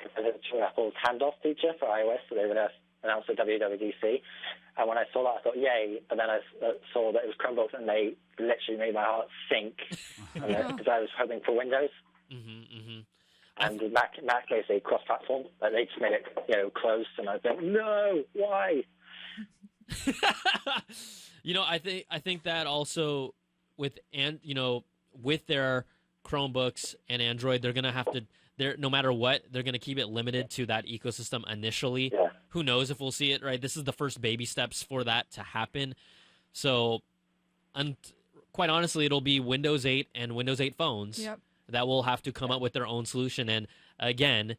competitor to Apple's handoff feature for iOS, so they would announced at WWDC. And when I saw that, I thought, yay. But then I saw that it was Chromebooks, and they literally made my heart sink because I was hoping for Windows. And Mac basically cross-platform. They just made it closed, and I thought, no, why? I think that also with their Chromebooks and Android, they're gonna have to. No matter what, they're going to keep it limited to that ecosystem initially. Yeah. Who knows if we'll see it, right? This is the first baby steps for that to happen. So, and quite honestly, it'll be Windows 8 and Windows 8 phones that will have to come up with their own solution. And again,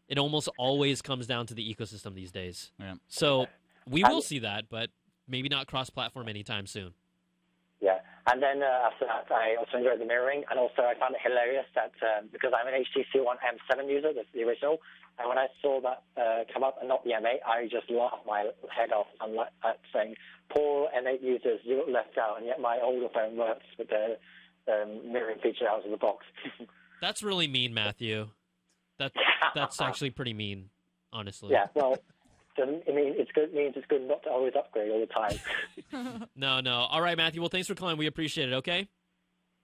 it almost always comes down to the ecosystem these days. Yeah. So we will see that, but maybe not cross-platform anytime soon. Yeah, and then after that, I also enjoyed the mirroring, and also I found it hilarious that because I'm an HTC One M7 user, that's the original, and when I saw that come up and not the M8, I just laughed my head off. I'm like saying, poor M8 users, you got left out, and yet my older phone works with the mirroring feature out of the box. That's really mean, Matthew. That's actually pretty mean, honestly. Yeah, well, it's good. It means it's good not to always upgrade all the time. No. All right, Matthew. Well, thanks for calling. We appreciate it. Okay.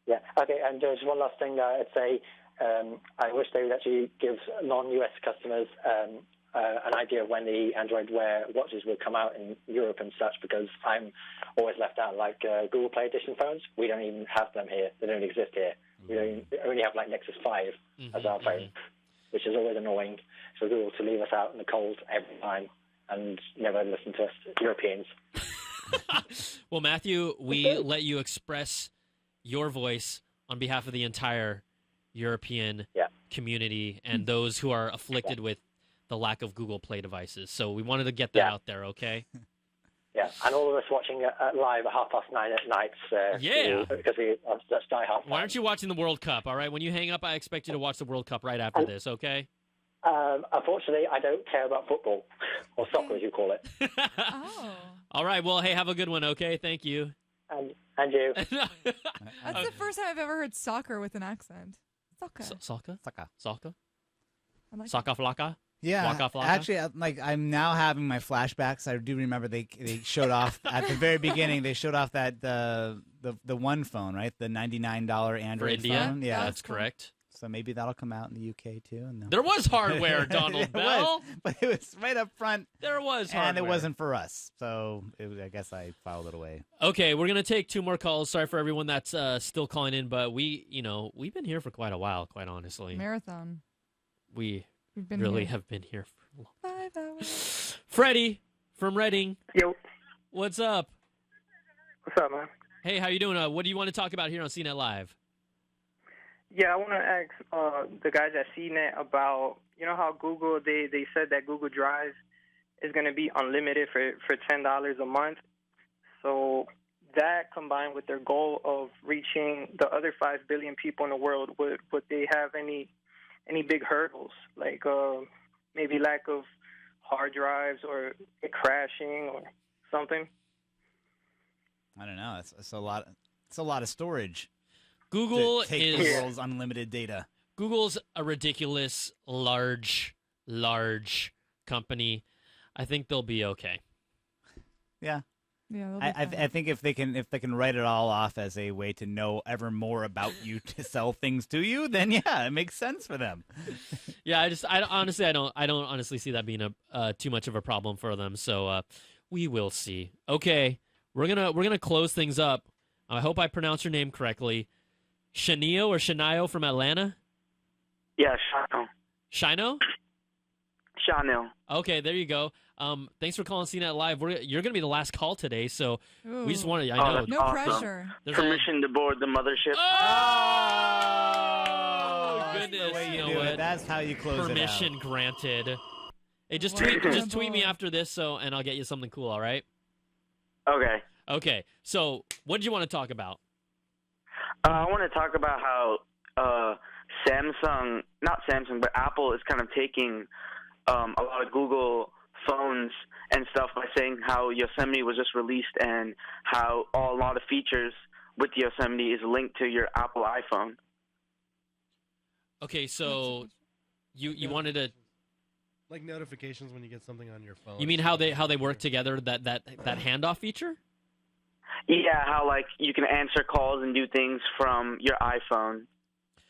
Yeah. Okay. And just one last thing. I'd say I wish they would actually give non-US customers an idea of when the Android Wear watches will come out in Europe and such, because I'm always left out. Like Google Play Edition phones, we don't even have them here. They don't exist here. We only have like Nexus 5 as our phone, which is always annoying. So Google to leave us out in the cold every time and never listen to us Europeans. Well, Matthew, we let you express your voice on behalf of the entire European community and those who are afflicted with the lack of Google Play devices. So we wanted to get that out there, okay? Yeah, and all of us watching live at 9:30 at night. Because we are such diehard. Why aren't you watching the World Cup, all right? When you hang up, I expect you to watch the World Cup right after this, okay? Unfortunately, I don't care about football, or soccer as you call it. All right, well, hey, have a good one, okay? Thank you. And you. That's the first time I've ever heard soccer with an accent. Soccer. Soccer? Soccer. Soccer? I like Soccer flocka? Yeah, Walk off, actually, I'm now having my flashbacks. I do remember they showed off at the very beginning. They showed off that the one phone, right? The $99 Android For India? phone. Yeah, That's correct. So maybe that'll come out in the UK too. And There was hardware, Donald It Bell. was, but it was right up front. There was hardware. And it wasn't for us. So I guess I filed it away. Okay, we're gonna take 2 more calls. Sorry for everyone that's still calling in, but we've been here for quite a while, quite honestly. Marathon. We've been really here. have been here for a long 5 hours. Freddie from Reading. Yo. What's up? What's up, man? Hey, how you doing? What do you want to talk about here on CNET Live? Yeah, I want to ask the guys at CNET about, how Google, they said that Google Drive is going to be unlimited for $10 a month. So that combined with their goal of reaching the other 5 billion people in the world, would they have any big hurdles, like maybe lack of hard drives or it crashing or something? I don't know. It's a lot. It's a lot of storage. Google to take is the world's unlimited data. Google's a ridiculous large company. I think they'll be okay. Yeah. Yeah, I think if they can write it all off as a way to know ever more about you to sell things to you, then yeah, it makes sense for them. Yeah, I don't honestly see that being too much of a problem for them. So we will see. Okay, we're gonna close things up. I hope I pronounced your name correctly. Shanayo from Atlanta. Yeah, Shano. Shino? Shano. Okay, there you go. Thanks for calling CNET Live. You're going to be the last call today, so we just wanted. I know. No pressure. Permission to board the mothership. Oh goodness! way you know do it. what? That's how you close it out. Permission granted. Hey, just tweet me after this, and I'll get you something cool. All right? Okay. Okay. So, what did you want to talk about? I want to talk about how not Samsung, but Apple is kind of taking a lot of Google phones and stuff by saying how Yosemite was just released and how a lot of features with Yosemite is linked to your Apple iPhone. Okay, so you wanted to like notifications when you get something on your phone. You mean how they work together, that handoff feature? Yeah, how like you can answer calls and do things from your iPhone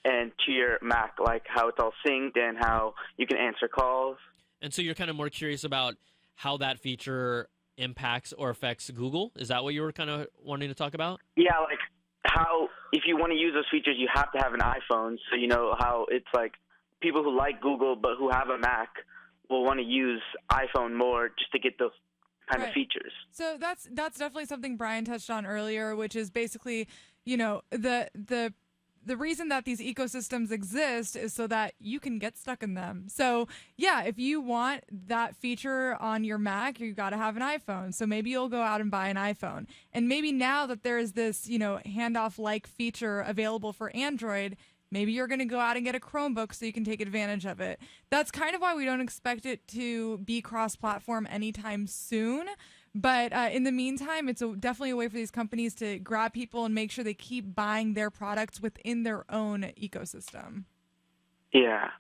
and to your Mac, like how it's all synced and how you can answer calls. And so you're kind of more curious about how that feature impacts or affects Google? Is that what you were kind of wanting to talk about? Yeah, like how if you want to use those features, you have to have an iPhone. So you know how it's like people who like Google but who have a Mac will want to use iPhone more just to get those kind of features. So that's definitely something Brian touched on earlier, which is basically, you know, the reason that these ecosystems exist is so that you can get stuck in them. So, yeah, if you want that feature on your Mac, you got to have an iPhone. So maybe you'll go out and buy an iPhone. And maybe now that there is this, you know, handoff-like feature available for Android, maybe you're going to go out and get a Chromebook so you can take advantage of it. That's kind of why we don't expect it to be cross-platform anytime soon. But in the meantime, it's definitely a way for these companies to grab people and make sure they keep buying their products within their own ecosystem. Yeah.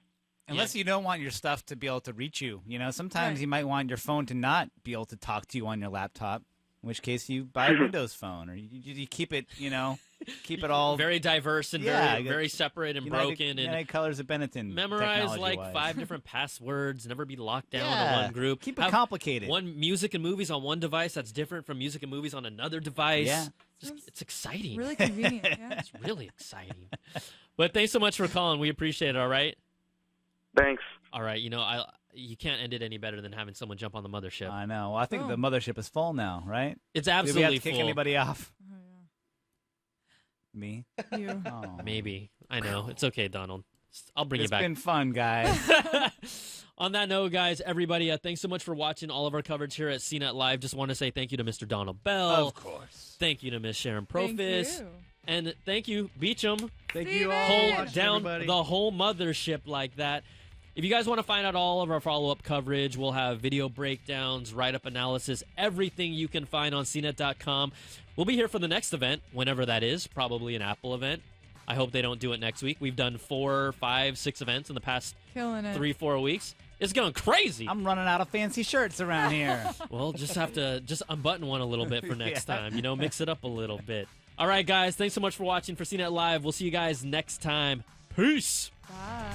Unless you don't want your stuff to be able to reach you. You know, sometimes you might want your phone to not be able to talk to you on your laptop, in which case you buy a Windows phone or you keep it, you know, keep it all very diverse and very separate and broken. United Colors of Benetton. Memorize like 5 different passwords. Never be locked down to one group. Keep it complicated. One music and movies on one device that's different from music and movies on another device. Yeah. It's exciting. Really convenient. Yeah. It's really exciting. But thanks so much for calling. We appreciate it. All right. Thanks. All right. You know, you can't end it any better than having someone jump on the mothership. I know. Well, I think the mothership is full now, right? It's Do absolutely we have to kick full. anybody off? Me? You. Oh. Maybe. I know. It's okay, Donald. I'll bring you back. It's been fun, guys. On that note, guys, everybody, thanks so much for watching all of our coverage here at CNET Live. Just want to say thank you to Mr. Donald Bell. Of course. Thank you to Miss Sharon Profis. Thank you. And thank you, Beecham. Thank you all. Hold down the whole mothership like that. If you guys want to find out all of our follow-up coverage, we'll have video breakdowns, write-up analysis, everything you can find on CNET.com. We'll be here for the next event, whenever that is, probably an Apple event. I hope they don't do it next week. We've done 4, 5, 6 events in the past Killing it. 3-4 weeks. It's going crazy. I'm running out of fancy shirts around here. Well, just have to unbutton one a little bit for next time. You know, mix it up a little bit. All right, guys. Thanks so much for watching for CNET Live. We'll see you guys next time. Peace. Bye.